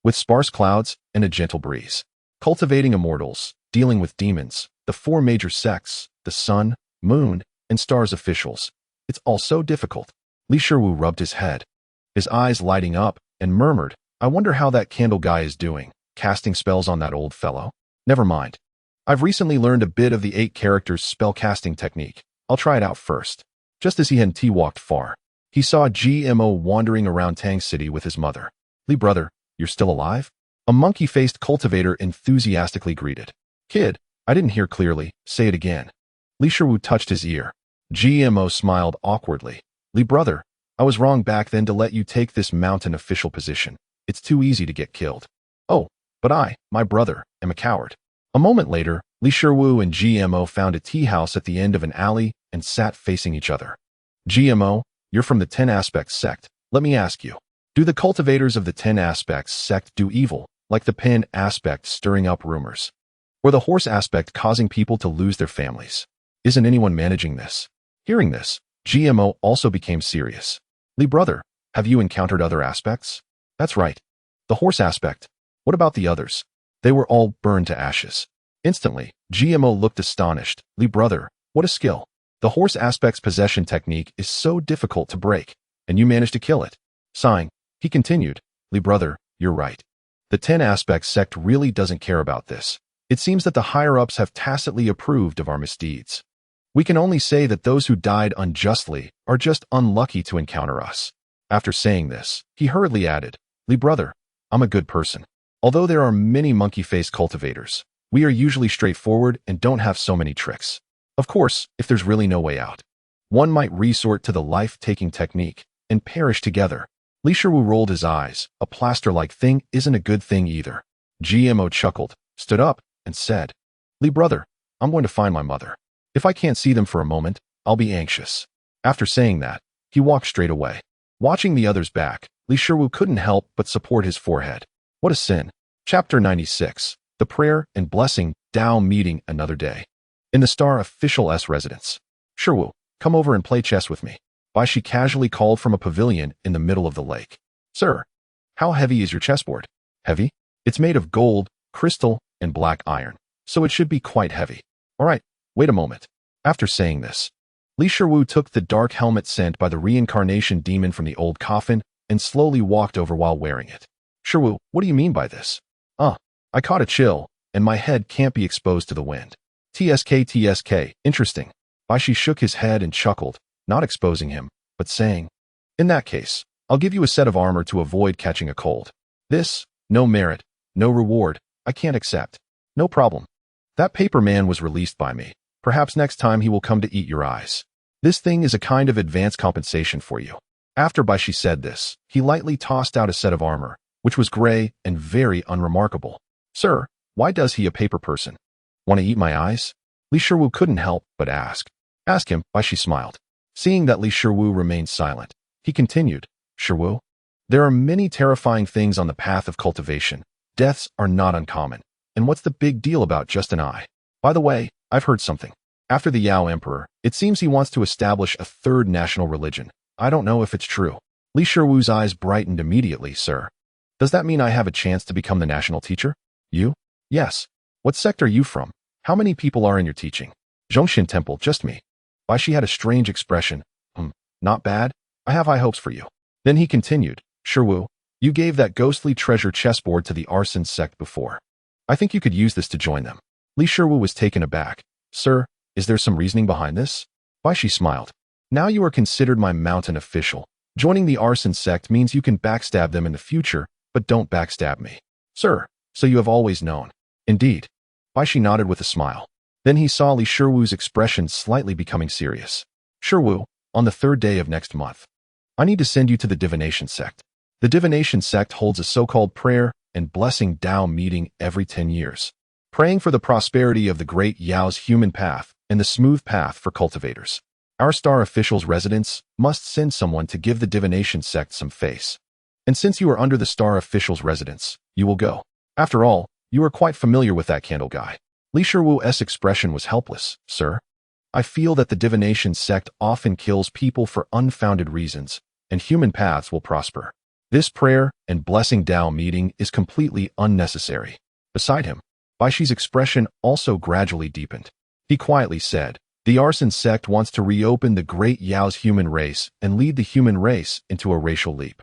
with sparse clouds and a gentle breeze. Cultivating immortals, dealing with demons, the four major sects, the sun, moon, and stars officials. It's all so difficult. Li Shiwu rubbed his head, his eyes lighting up, and murmured, I wonder how that candle guy is doing, casting spells on that old fellow. Never mind. I've recently learned a bit of the 8 characters spellcasting technique. I'll try it out first. Just as he hadn't walked far, he saw GMO wandering around Tang City with his mother. Li brother, you're still alive? A monkey-faced cultivator enthusiastically greeted. Kid, I didn't hear clearly. Say it again. Li Shiwu touched his ear. GMO smiled awkwardly. Li brother, I was wrong back then to let you take this mountain official position. It's too easy to get killed. Oh, but I, my brother, am a coward. A moment later, Li Shiwu and GMO found a tea house at the end of an alley and sat facing each other. GMO, you're from the 10 Aspects sect. Let me ask you, do the cultivators of the 10 Aspects sect do evil, like the Pen aspect stirring up rumors? Or the Horse aspect causing people to lose their families? Isn't anyone managing this? Hearing this, GMO also became serious. Li brother, have you encountered other aspects? That's right. The Horse aspect. What about the others? They were all burned to ashes. Instantly, GMO looked astonished. Li brother, what a skill. The Horse aspect's possession technique is so difficult to break, and you managed to kill it. Sighing, he continued, Li brother, you're right. The 10 Aspects sect really doesn't care about this. It seems that the higher-ups have tacitly approved of our misdeeds. We can only say that those who died unjustly are just unlucky to encounter us. After saying this, he hurriedly added, Li brother, I'm a good person. Although there are many monkey-faced cultivators, we are usually straightforward and don't have so many tricks. Of course, if there's really no way out, one might resort to the life-taking technique and perish together. Li Shiwu rolled his eyes. A plaster-like thing isn't a good thing either. GMO chuckled, stood up, and said, Li brother, I'm going to find my mother. If I can't see them for a moment, I'll be anxious. After saying that, he walked straight away. Watching the others back, Li Shiwu couldn't help but support his forehead. What a sin. Chapter 96. The Prayer and Blessing Tao Meeting Another Day. In the Star Official's residence. Shiwu, come over and play chess with me. Baishi casually called from a pavilion in the middle of the lake. Sir, how heavy is your chessboard? Heavy? It's made of gold, crystal, and black iron, so it should be quite heavy. All right, wait a moment. After saying this, Li Shiwu took the dark helmet sent by the reincarnation demon from the old coffin and slowly walked over while wearing it. Shiwu, what do you mean by this? I caught a chill, and my head can't be exposed to the wind. TSK, interesting. Baishi shook his head and chuckled, not exposing him, but saying, in that case, I'll give you a set of armor to avoid catching a cold. This, no merit, no reward, I can't accept. No problem. That paper man was released by me. Perhaps next time he will come to eat your eyes. This thing is a kind of advance compensation for you. After Baishi said this, he lightly tossed out a set of armor, which was gray and very unremarkable. Sir, why does he a paper person? Want to eat my eyes? Li Shiwu couldn't help but ask. Ask him, Baishi smiled. Seeing that Li Shiwu remained silent, he continued, Shiwu, there are many terrifying things on the path of cultivation. Deaths are not uncommon. And what's the big deal about just an eye? By the way, I've heard something. After the Yao Emperor, it seems he wants to establish a third national religion. I don't know if it's true. Li Shiwu's eyes brightened immediately, sir. Does that mean I have a chance to become the national teacher? You? Yes. What sect are you from? How many people are in your teaching? Zhongshan Temple, just me. Baishi had a strange expression. Not bad. I have high hopes for you. Then he continued, Shiwu, you gave that ghostly treasure chessboard to the arson sect before. I think you could use this to join them. Li Shiwu was taken aback. Sir, is there some reasoning behind this? Baishi smiled. Now you are considered my mountain official. Joining the arson sect means you can backstab them in the future, but don't backstab me. Sir, so you have always known. Indeed. Baishi nodded with a smile. Then he saw Li Shiwu's expression slightly becoming serious. Shiwu, on the 3rd day of next month, I need to send you to the divination sect. The divination sect holds a so-called prayer and blessing Tao meeting every 10 years, praying for the prosperity of the great Yao's human path and the smooth path for cultivators. Our star official's residence must send someone to give the divination sect some face. And since you are under the star official's residence, you will go. After all, you are quite familiar with that candle guy. Li Shiwu's expression was helpless. Sir, I feel that the divination sect often kills people for unfounded reasons, and human paths will prosper. This prayer and blessing Tao meeting is completely unnecessary. Beside him, Baishi's expression also gradually deepened. He quietly said, the arson sect wants to reopen the great Yao's human race and lead the human race into a racial leap.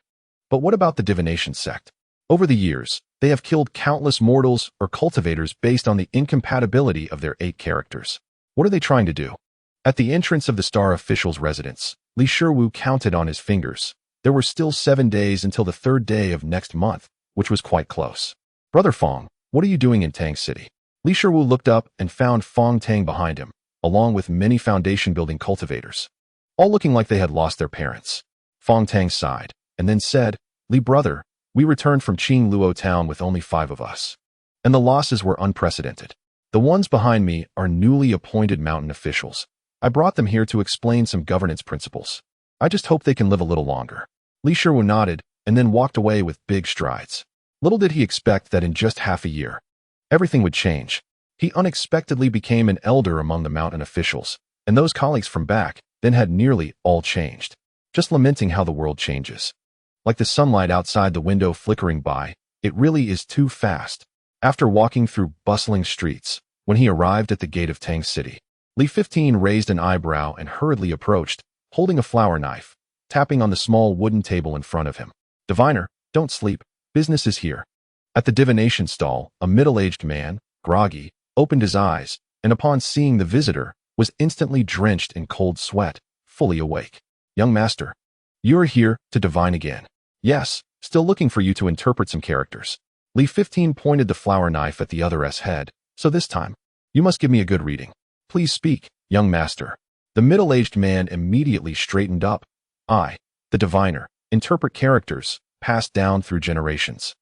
But what about the divination sect? Over the years, they have killed countless mortals or cultivators based on the incompatibility of their 8 characters. What are they trying to do? At the entrance of the star official's residence, Li Shiwu counted on his fingers. There were still 7 days until the 3rd day of next month, which was quite close. Brother Fong, what are you doing in Tang City? Li Shiwu looked up and found Fong Tang behind him, along with many foundation-building cultivators, all looking like they had lost their parents. Fong Tang sighed, and then said, Li brother, we returned from Qing Luo town with only 5 of us. And the losses were unprecedented. The ones behind me are newly appointed mountain officials. I brought them here to explain some governance principles. I just hope they can live a little longer. Li Shiwu nodded, and then walked away with big strides. Little did he expect that in just half a year, everything would change. He unexpectedly became an elder among the mountain officials, and those colleagues from back then had nearly all changed, just lamenting how the world changes. Like the sunlight outside the window flickering by, it really is too fast. After walking through bustling streets, when he arrived at the gate of Tang City, Li 15 raised an eyebrow and hurriedly approached, holding a flower knife, tapping on the small wooden table in front of him. Diviner, don't sleep, business is here. At the divination stall, a middle-aged man, groggy, opened his eyes, and upon seeing the visitor, was instantly drenched in cold sweat, fully awake. Young master, you are here to divine again. Yes, still looking for you to interpret some characters. Li 15 pointed the flower knife at the other's head, so this time, you must give me a good reading. Please speak, young master. The middle-aged man immediately straightened up. I, the diviner, interpret characters, passed down through generations.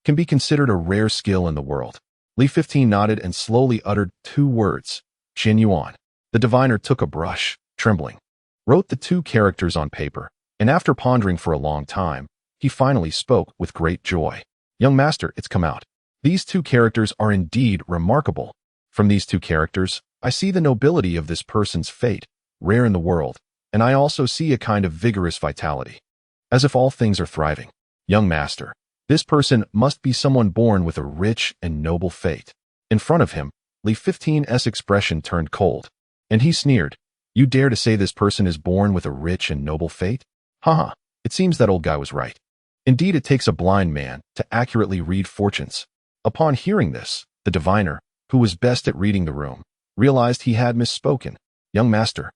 Can be considered a rare skill in the world. Li 15 nodded and slowly uttered 2 words, Jin Yuan. The diviner took a brush, trembling, wrote the 2 characters on paper, and after pondering for a long time, he finally spoke with great joy. Young master, it's come out. These 2 characters are indeed remarkable. From these 2 characters, I see the nobility of this person's fate, rare in the world, and I also see a kind of vigorous vitality, as if all things are thriving. Young master, this person must be someone born with a rich and noble fate. In front of him, Li 15's expression turned cold, and he sneered. You dare to say this person is born with a rich and noble fate? Haha, it seems that old guy was right. Indeed, it takes a blind man to accurately read fortunes. Upon hearing this, the diviner, who was best at reading the room, realized he had misspoken. Young master,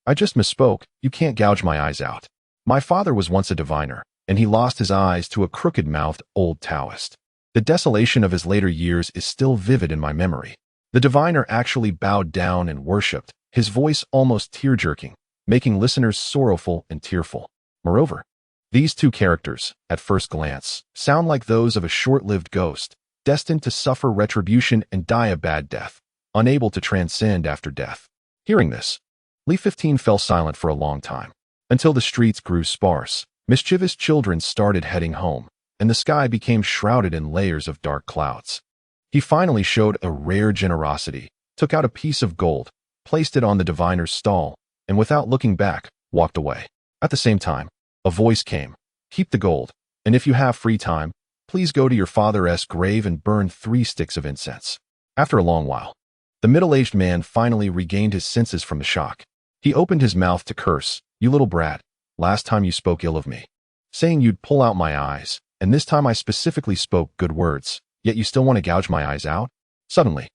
I just misspoke. You can't gouge my eyes out. My father was once a diviner, and he lost his eyes to a crooked-mouthed old Taoist. The desolation of his later years is still vivid in my memory. The diviner actually bowed down and worshipped, his voice almost tear-jerking, making listeners sorrowful and tearful. Moreover, these 2 characters, at first glance, sound like those of a short-lived ghost, destined to suffer retribution and die a bad death, unable to transcend after death. Hearing this, Li 15 fell silent for a long time, until the streets grew sparse. Mischievous children started heading home, and the sky became shrouded in layers of dark clouds. He finally showed a rare generosity, took out a piece of gold, placed it on the diviner's stall, and without looking back, walked away. At the same time, a voice came. Keep the gold, and if you have free time, please go to your father's grave and burn 3 sticks of incense. After a long while, the middle-aged man finally regained his senses from the shock. He opened his mouth to curse. You little brat, last time you spoke ill of me, saying you'd pull out my eyes, and this time I specifically spoke good words, yet you still want to gouge my eyes out? Suddenly,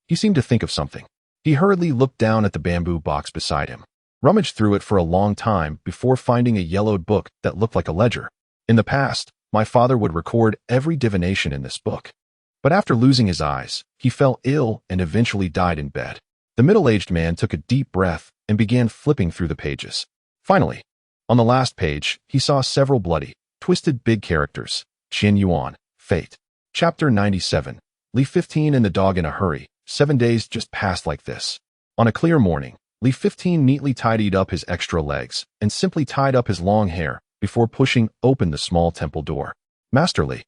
he seemed to think of something. He hurriedly looked down at the bamboo box beside him, rummaged through it for a long time before finding a yellowed book that looked like a ledger. In the past, my father would record every divination in this book. But after losing his eyes, he fell ill and eventually died in bed. The middle-aged man took a deep breath and began flipping through the pages. Finally, on the last page, he saw several bloody, twisted big characters. Qin Yuan, Fate. Chapter 97. Li 15 and the dog in a hurry. 7 days just passed like this. On a clear morning, Li 15 neatly tidied up his extra legs and simply tied up his long hair before pushing open the small temple door. Master Li.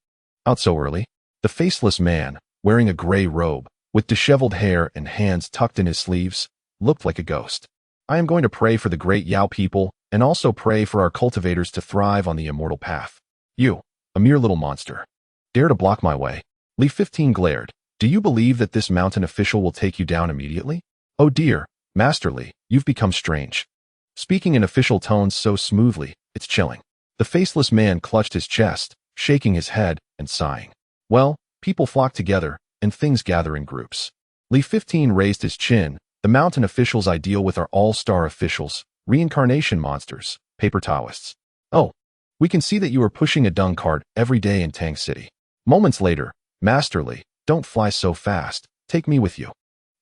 Out so early? The faceless man, wearing a gray robe, with disheveled hair and hands tucked in his sleeves, looked like a ghost. I am going to pray for the great Yao people and also pray for our cultivators to thrive on the immortal path. You, a mere little monster, dare to block my way? Li 15 glared. Do you believe that this mountain official will take you down immediately? Oh dear, Master Li, you've become strange. Speaking in official tones so smoothly, it's chilling. The faceless man clutched his chest, shaking his head and sighing. Well, people flock together, and things gather in groups. Li 15 raised his chin. The mountain officials I deal with are all-star officials, reincarnation monsters, paper Taoists. Oh, we can see that you are pushing a dung cart every day in Tang City. Moments later, Master Li, don't fly so fast, take me with you.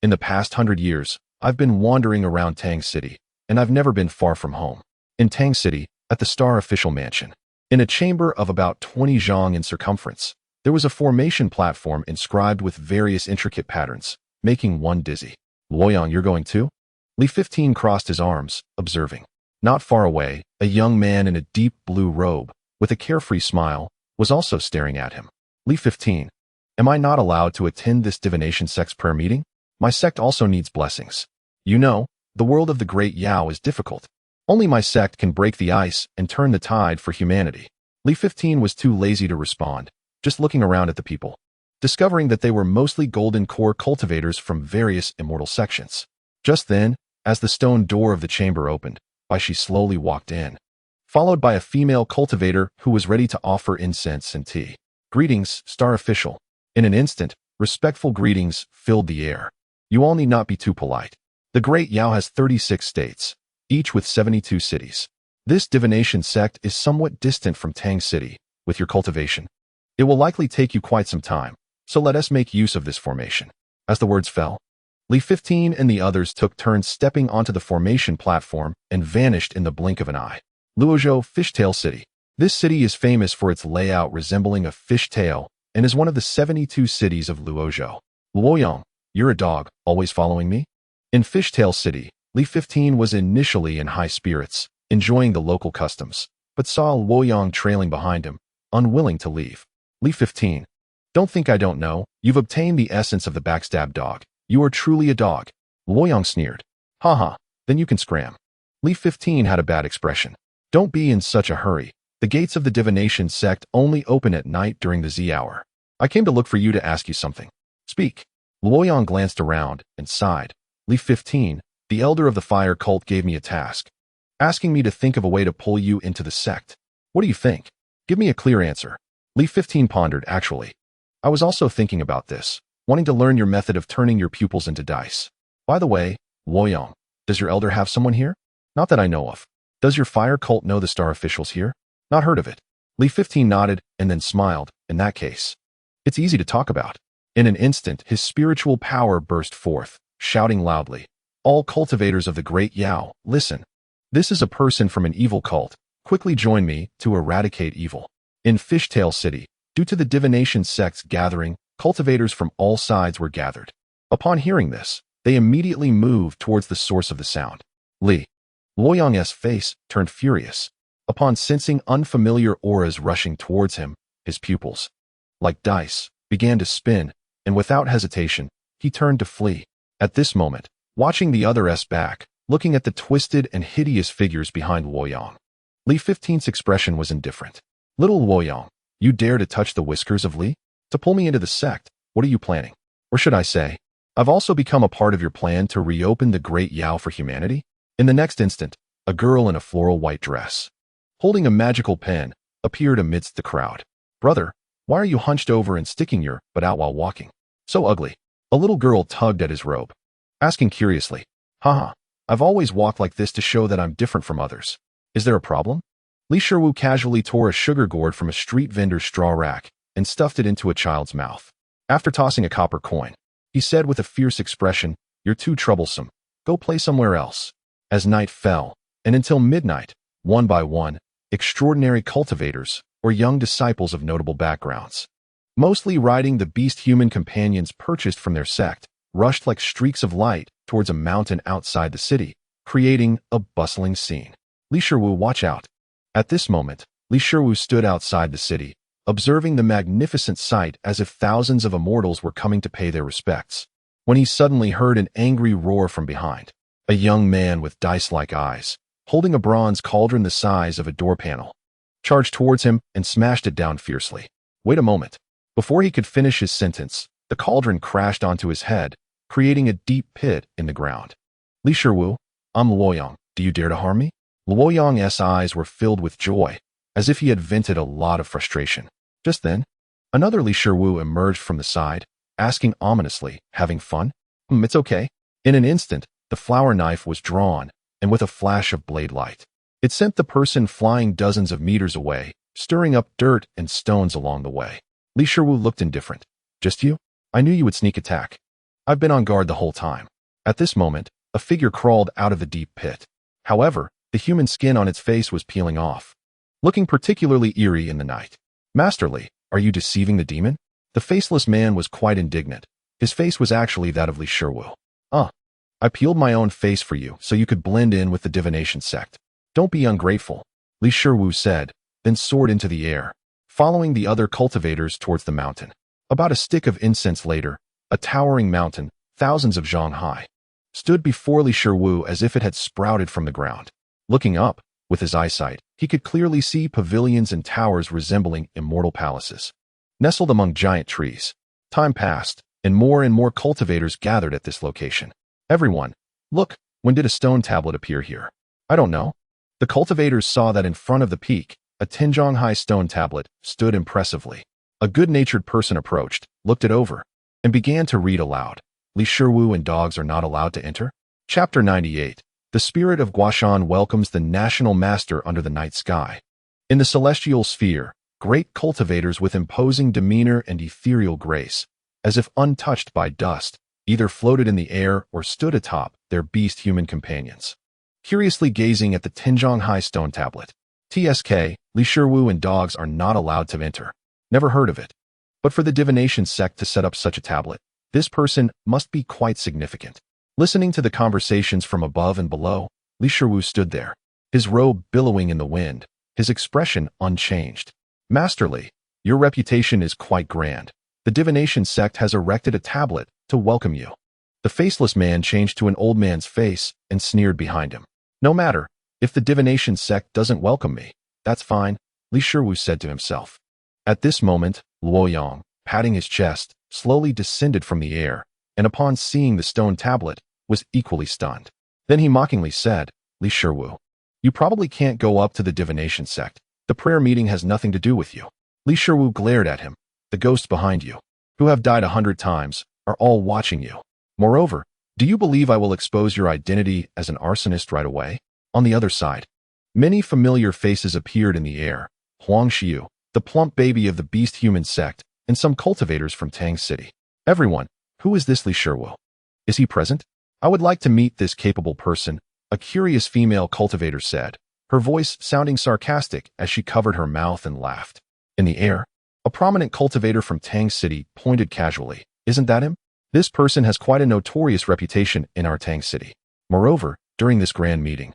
In the past 100 years, I've been wandering around Tang City, and I've never been far from home. In Tang City, at the Star Official Mansion, in a chamber of about 20 zhang in circumference, there was a formation platform inscribed with various intricate patterns, making one dizzy. Luoyang, you're going too? Li 15 crossed his arms, observing. Not far away, a young man in a deep blue robe, with a carefree smile, was also staring at him. Li 15. Am I not allowed to attend this divination sect's prayer meeting? My sect also needs blessings. You know, the world of the great Yao is difficult. Only my sect can break the ice and turn the tide for humanity. Li 15 was too lazy to respond, just looking around at the people, discovering that they were mostly golden core cultivators from various immortal sections. Just then, as the stone door of the chamber opened, she slowly walked in, followed by a female cultivator who was ready to offer incense and tea. Greetings, Star Official. In an instant, respectful greetings filled the air. You all need not be too polite. The Great Yao has 36 states, each with 72 cities. This divination sect is somewhat distant from Tang City, with your cultivation. It will likely take you quite some time, so let us make use of this formation. As the words fell, Li 15 and the others took turns stepping onto the formation platform and vanished in the blink of an eye. Luozhou, Fishtail City. This city is famous for its layout resembling a fishtail and is one of the 72 cities of Luozhou. Luoyang, you're a dog, always following me? In Fishtail City, Li 15 was initially in high spirits, enjoying the local customs, but saw Luoyang trailing behind him, unwilling to leave. Li 15. Don't think I don't know, you've obtained the essence of the backstab dog. You are truly a dog. Luoyang sneered. Haha, then you can scram. Li 15 had a bad expression. Don't be in such a hurry. The gates of the divination sect only open at night during the Z hour. I came to look for you to ask you something. Speak. Luoyang glanced around and sighed. Li 15, the elder of the fire cult gave me a task, asking me to think of a way to pull you into the sect. What do you think? Give me a clear answer. Li 15 pondered, actually. I was also thinking about this, wanting to learn your method of turning your pupils into dice. By the way, Luoyang, does your elder have someone here? Not that I know of. Does your fire cult know the star officials here? Not heard of it. Li 15 nodded and then smiled. In that case, it's easy to talk about. In an instant, his spiritual power burst forth, shouting loudly, all cultivators of the great Yao, listen. This is a person from an evil cult. Quickly join me to eradicate evil. In Fishtail City, due to the divination sect's gathering, cultivators from all sides were gathered. Upon hearing this, they immediately moved towards the source of the sound. Luoyang's face turned furious. Upon sensing unfamiliar auras rushing towards him, his pupils, like dice, began to spin, and without hesitation, he turned to flee. At this moment, watching the other back, looking at the twisted and hideous figures behind Luoyang, Li 15's expression was indifferent. Little Luoyang, you dare to touch the whiskers of Li? To pull me into the sect, what are you planning? Or should I say, I've also become a part of your plan to reopen the great Yao for humanity? In the next instant, a girl in a floral white dress, holding a magical pen, appeared amidst the crowd. Brother, why are you hunched over and sticking your butt out while walking? So ugly. A little girl tugged at his robe, asking curiously, Haha, I've always walked like this to show that I'm different from others. Is there a problem? Li Shiwu casually tore a sugar gourd from a street vendor's straw rack and stuffed it into a child's mouth. After tossing a copper coin, he said with a fierce expression, You're too troublesome. Go play somewhere else. As night fell, and until midnight, one by one, extraordinary cultivators, or young disciples of notable backgrounds, mostly riding the beast-human companions purchased from their sect, rushed like streaks of light towards a mountain outside the city, creating a bustling scene. Li Shiwu, watch out. At this moment, Li Shiwu stood outside the city, observing the magnificent sight as if thousands of immortals were coming to pay their respects, when he suddenly heard an angry roar from behind. A young man with dice-like eyes, holding a bronze cauldron the size of a door panel, charged towards him and smashed it down fiercely. Wait a moment. Before he could finish his sentence, the cauldron crashed onto his head, creating a deep pit in the ground. Li Shiwu, I'm Luoyang. Do you dare to harm me? Luoyang's eyes were filled with joy, as if he had vented a lot of frustration. Just then, another Li Shiwu emerged from the side, asking ominously, having fun? It's okay. In an instant, the flower knife was drawn, and with a flash of blade light, it sent the person flying dozens of meters away, stirring up dirt and stones along the way. Li Shiwu looked indifferent. Just you? I knew you would sneak attack. I've been on guard the whole time. At this moment, a figure crawled out of the deep pit. However, the human skin on its face was peeling off, looking particularly eerie in the night. Master Li, are you deceiving the demon? The faceless man was quite indignant. His face was actually that of Li Shiwu. I peeled my own face for you so you could blend in with the divination sect. Don't be ungrateful, Li Shiwu said, then soared into the air, following the other cultivators towards the mountain. About a stick of incense later, a towering mountain, thousands of zhang high, stood before Li Shiwu as if it had sprouted from the ground. Looking up, with his eyesight, he could clearly see pavilions and towers resembling immortal palaces, nestled among giant trees. Time passed, and more cultivators gathered at this location. Everyone, look, when did a stone tablet appear here? I don't know. The cultivators saw that in front of the peak, a 10-zhang-high stone tablet stood impressively. A good-natured person approached, looked it over, and began to read aloud. Li Shiwu and dogs are not allowed to enter? Chapter 98. The spirit of Guashan welcomes the national master under the night sky. In the celestial sphere, great cultivators with imposing demeanor and ethereal grace, as if untouched by dust, either floated in the air or stood atop their beast-human companions, curiously gazing at the 10-zhang-high stone tablet. TSK, Li Shiwu and dogs are not allowed to enter. Never heard of it. But for the divination sect to set up such a tablet, this person must be quite significant. Listening to the conversations from above and below, Li Shiwu stood there, his robe billowing in the wind, his expression unchanged. Master Li, your reputation is quite grand. The divination sect has erected a tablet to welcome you. The faceless man changed to an old man's face and sneered behind him. No matter, if the divination sect doesn't welcome me, that's fine, Li Shiwu said to himself. At this moment, Luoyang, patting his chest, slowly descended from the air, and upon seeing the stone tablet, was equally stunned. Then he mockingly said, Li Shiwu, you probably can't go up to the divination sect. The prayer meeting has nothing to do with you. Li Shiwu glared at him. The ghosts behind you, who have died 100 times, are all watching you. Moreover, do you believe I will expose your identity as an arsonist right away? On the other side, many familiar faces appeared in the air. Huang Xiu, the plump baby of the beast-human sect, and some cultivators from Tang City. Everyone, who is this Li Shiwu? Is he present? I would like to meet this capable person, a curious female cultivator said, her voice sounding sarcastic as she covered her mouth and laughed. In the air, a prominent cultivator from Tang City pointed casually. Isn't that him? This person has quite a notorious reputation in our Tang City. Moreover, during this grand meeting,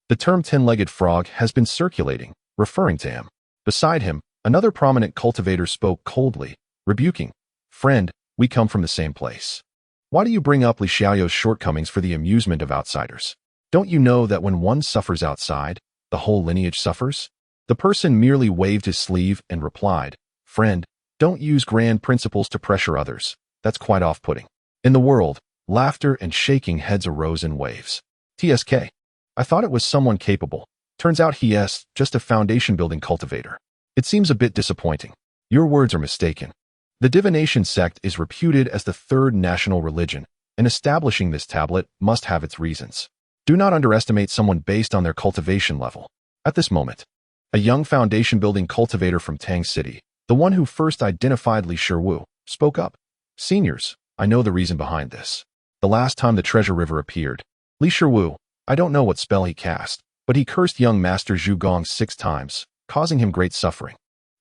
the term 10-legged frog has been circulating, referring to him. Beside him, another prominent cultivator spoke coldly, rebuking. Friend, we come from the same place. Why do you bring up Li Xiao's shortcomings for the amusement of outsiders? Don't you know that when one suffers outside, the whole lineage suffers? The person merely waved his sleeve and replied, Friend, don't use grand principles to pressure others. That's quite off-putting. In the world, laughter and shaking heads arose in waves. TSK. I thought it was someone capable. Turns out he's just a foundation-building cultivator. It seems a bit disappointing. Your words are mistaken. The divination sect is reputed as the third national religion, and establishing this tablet must have its reasons. Do not underestimate someone based on their cultivation level. At this moment, a young foundation-building cultivator from Tang City, the one who first identified Li Shiwu, spoke up. Seniors, I know the reason behind this. the last time the treasure river appeared. Li Shiwu, I don't know what spell he cast, but he cursed young Master Zhu Gong 6 times, causing him great suffering.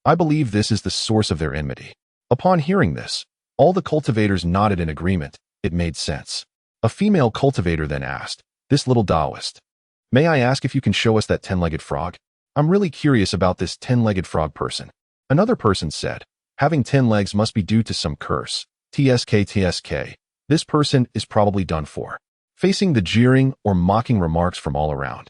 I believe this is the source of their enmity. Upon hearing this, all the cultivators nodded in agreement. It made sense. A female cultivator then asked, "This little Taoist, may I ask if you can show us that 10-legged frog? I'm really curious about this 10-legged frog person." Another person said, "Having 10 legs must be due to some curse. TSK. This person is probably done for." Facing the jeering or mocking remarks from all around,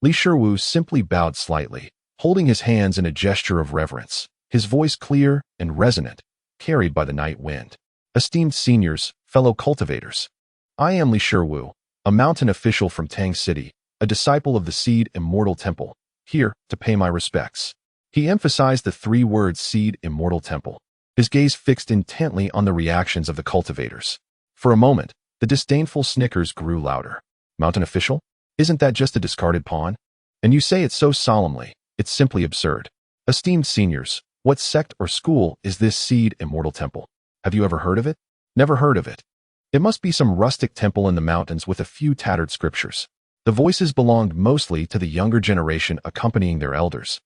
Li Shiwu simply bowed slightly, holding his hands in a gesture of reverence, his voice clear and resonant, carried by the night wind. "Esteemed seniors, fellow cultivators, I am Li Shiwu, a mountain official from Tang City, a disciple of the Seed Immortal Temple, here to pay my respects." He emphasized the 3 words Seed Immortal Temple, his gaze fixed intently on the reactions of the cultivators. For a moment, the disdainful snickers grew louder. "Mountain official? Isn't that just a discarded pawn? And you say it so solemnly, it's simply absurd. Esteemed seniors, what sect or school is this Seed Immortal Temple? Have you ever heard of it?" "Never heard of it. It must be some rustic temple in the mountains with a few tattered scriptures." The voices belonged mostly to the younger generation accompanying their elders,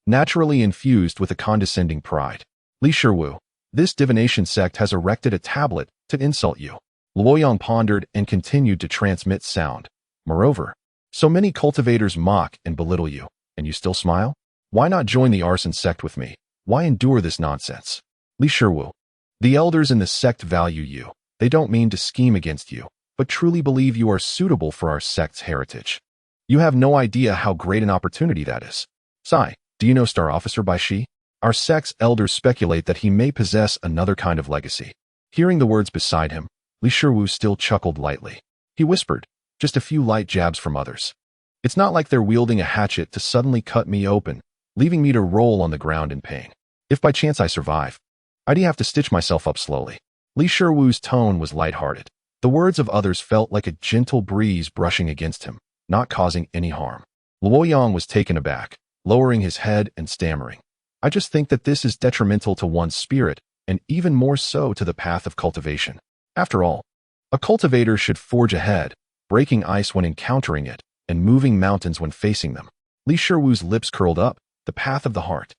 naturally infused with a condescending pride. "Li Shiwu, this divination sect has erected a tablet to insult you." Luoyang pondered and continued to transmit sound. "Moreover, so many cultivators mock and belittle you, and you still smile? Why not join the arson sect with me? Why endure this nonsense?" "Li Shiwu, the elders in the sect value you. They don't mean to scheme against you, but truly believe you are suitable for our sect's heritage. You have no idea how great an opportunity that is. Sai, do you know Star Officer Bai Shi? Our sect's elders speculate that he may possess another kind of legacy." Hearing the words beside him, Li Shiwu still chuckled lightly. He whispered, "Just a few light jabs from others. It's not like they're wielding a hatchet to suddenly cut me open, leaving me to roll on the ground in pain. If by chance I survive, I'd have to stitch myself up slowly." Li Shiwu's tone was lighthearted. The words of others felt like a gentle breeze brushing against him, not causing any harm. Luoyang was taken aback, lowering his head and stammering, "I just think that this is detrimental to one's spirit, and even more so to the path of cultivation. After all, a cultivator should forge ahead, breaking ice when encountering it, and moving mountains when facing them." Li Shiwu's lips curled up, the path of the heart.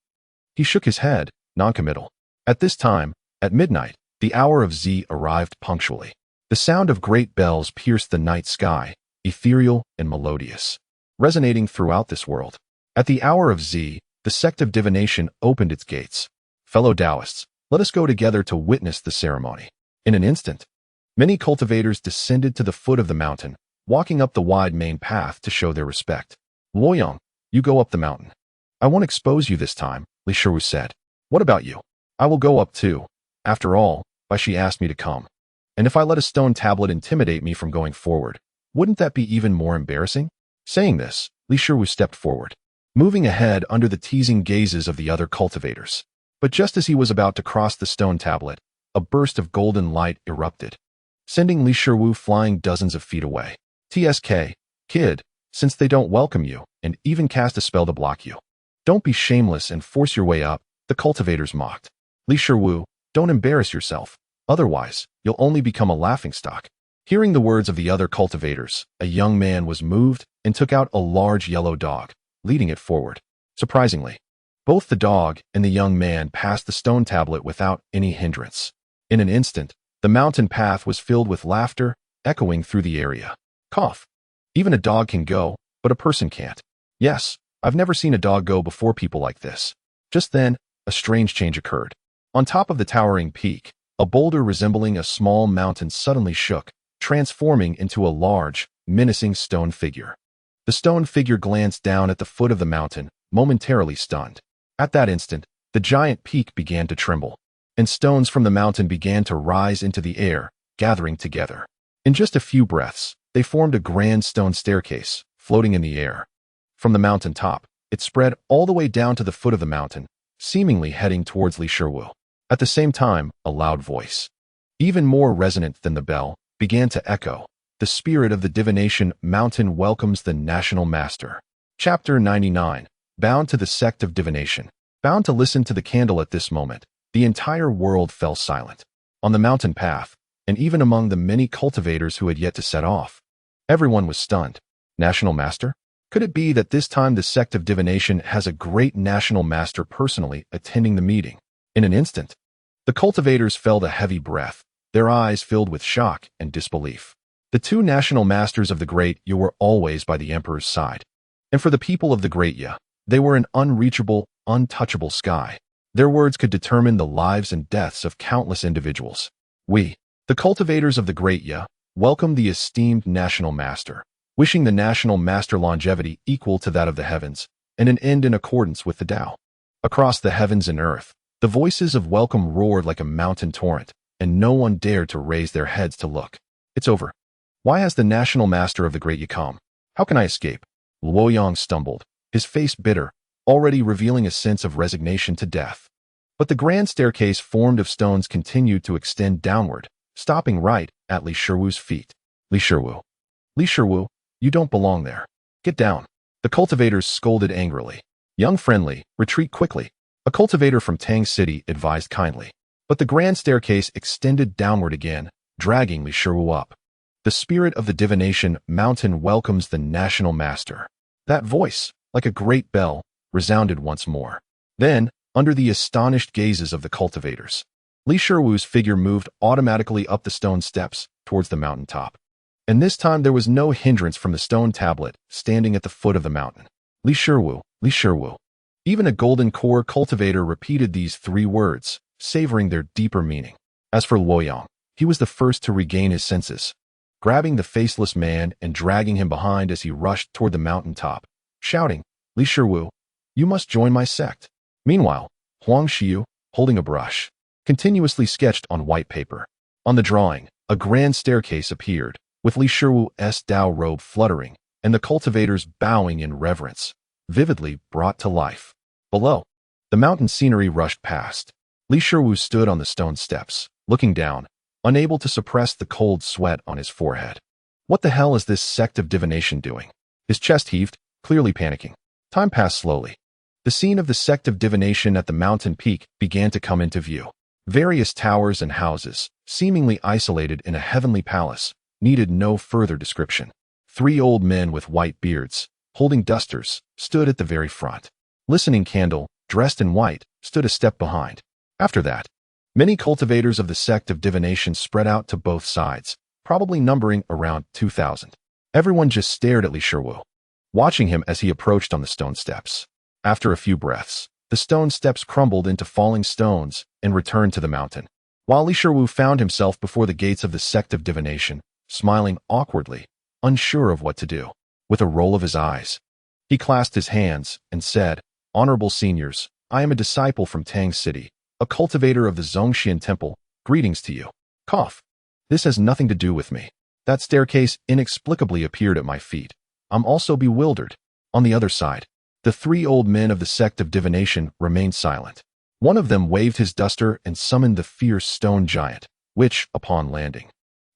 He shook his head, noncommittal. At this time, at midnight, the hour of Z arrived punctually. The sound of great bells pierced the night sky, ethereal and melodious, resonating throughout this world. At the hour of Z, the sect of divination opened its gates. "Fellow Taoists, let us go together to witness the ceremony." In an instant, many cultivators descended to the foot of the mountain, walking up the wide main path to show their respect. "Luoyang, you go up the mountain. I won't expose you this time," Li Shiwu said. "What about you?" "I will go up too. After all, why she asked me to come. And if I let a stone tablet intimidate me from going forward, wouldn't that be even more embarrassing?" Saying this, Li Shiwu stepped forward, moving ahead under the teasing gazes of the other cultivators. But just as he was about to cross the stone tablet, a burst of golden light erupted, sending Li Shiwu flying dozens of feet away. "TSK, kid, since they don't welcome you and even cast a spell to block you, don't be shameless and force your way up," the cultivators mocked. "Li Shiwu, don't embarrass yourself. Otherwise, you'll only become a laughingstock." Hearing the words of the other cultivators, a young man was moved and took out a large yellow dog, leading it forward. Surprisingly, both the dog and the young man passed the stone tablet without any hindrance. In an instant, the mountain path was filled with laughter, echoing through the area. Cough. Even a dog can go, but a person can't. Yes, I've never seen a dog go before people like this. Just then, a strange change occurred. On top of the towering peak, a boulder resembling a small mountain suddenly shook, transforming into a large, menacing stone figure. The stone figure glanced down at the foot of the mountain, momentarily stunned. At that instant, the giant peak began to tremble, and stones from the mountain began to rise into the air, gathering together. In just a few breaths, they formed a grand stone staircase, floating in the air. From the mountain top, it spread all the way down to the foot of the mountain, seemingly heading towards Li Shiwu. At the same time, a loud voice, even more resonant than the bell, began to echo. "The spirit of the divination mountain welcomes the national master." Chapter 99. Bound to the sect of divination. Bound to listen to the candle at this moment, the entire world fell silent. On the mountain path, and even among the many cultivators who had yet to set off. Everyone was stunned. National Master? Could it be that this time the sect of divination has a great national master personally attending the meeting? In an instant, the cultivators felt a heavy breath, their eyes filled with shock and disbelief. The two national masters of the Great Ya were always by the emperor's side. And for the people of the Great Ya, they were an unreachable, untouchable sky. Their words could determine the lives and deaths of countless individuals. We, the cultivators of the Great Ya, welcome the esteemed national master, wishing the national master longevity equal to that of the heavens, and an end in accordance with the Tao. Across the heavens and earth, the voices of welcome roared like a mountain torrent, and no one dared to raise their heads to look. It's over. Why has the national master of the Great Ya come? How can I escape? Luoyang stumbled, his face bitter, already revealing a sense of resignation to death. But the grand staircase formed of stones continued to extend downward, stopping right at Li Shiwu's feet. Li Shiwu. Li Shiwu, you don't belong there. Get down. The cultivators scolded angrily. Young friendly, retreat quickly. A cultivator from Tang City advised kindly. But the grand staircase extended downward again, dragging Li Shiwu up. The spirit of the divination mountain welcomes the national master. That voice, like a great bell, resounded once more. Then, under the astonished gazes of the cultivators, Li Shiwu's figure moved automatically up the stone steps towards the mountain top. And this time there was no hindrance from the stone tablet standing at the foot of the mountain. Li Shiwu, Li Shiwu. Even a golden core cultivator repeated these three words, savoring their deeper meaning. As for Luoyang, he was the first to regain his senses, grabbing the faceless man and dragging him behind as he rushed toward the mountain top, shouting, Li Shiwu, you must join my sect. Meanwhile, Huang Xiu, holding a brush, continuously sketched on white paper. On the drawing, a grand staircase appeared, with Li Shiwu's Dao robe fluttering, and the cultivators bowing in reverence, vividly brought to life. Below, the mountain scenery rushed past. Li Shiwu stood on the stone steps, looking down, unable to suppress the cold sweat on his forehead. What the hell is this sect of divination doing? His chest heaved, clearly panicking. Time passed slowly. The scene of the sect of divination at the mountain peak began to come into view. Various towers and houses, seemingly isolated in a heavenly palace, needed no further description. 3 old men with white beards, holding dusters, stood at the very front. Listening Candle, dressed in white, stood a step behind. After that, many cultivators of the sect of divination spread out to both sides, probably numbering around 2,000. Everyone just stared at Li Shiwu, watching him as he approached on the stone steps. After a few breaths, the stone steps crumbled into falling stones and returned to the mountain. While Li Shiwu found himself before the gates of the sect of divination, smiling awkwardly, unsure of what to do. With a roll of his eyes, he clasped his hands and said, Honorable seniors, I am a disciple from Tang City, a cultivator of the Zhongxian Temple. Greetings to you. Cough. This has nothing to do with me. That staircase inexplicably appeared at my feet. I'm also bewildered. On the other side, the 3 old men of the sect of divination remained silent. One of them waved his duster and summoned the fierce stone giant, which, upon landing,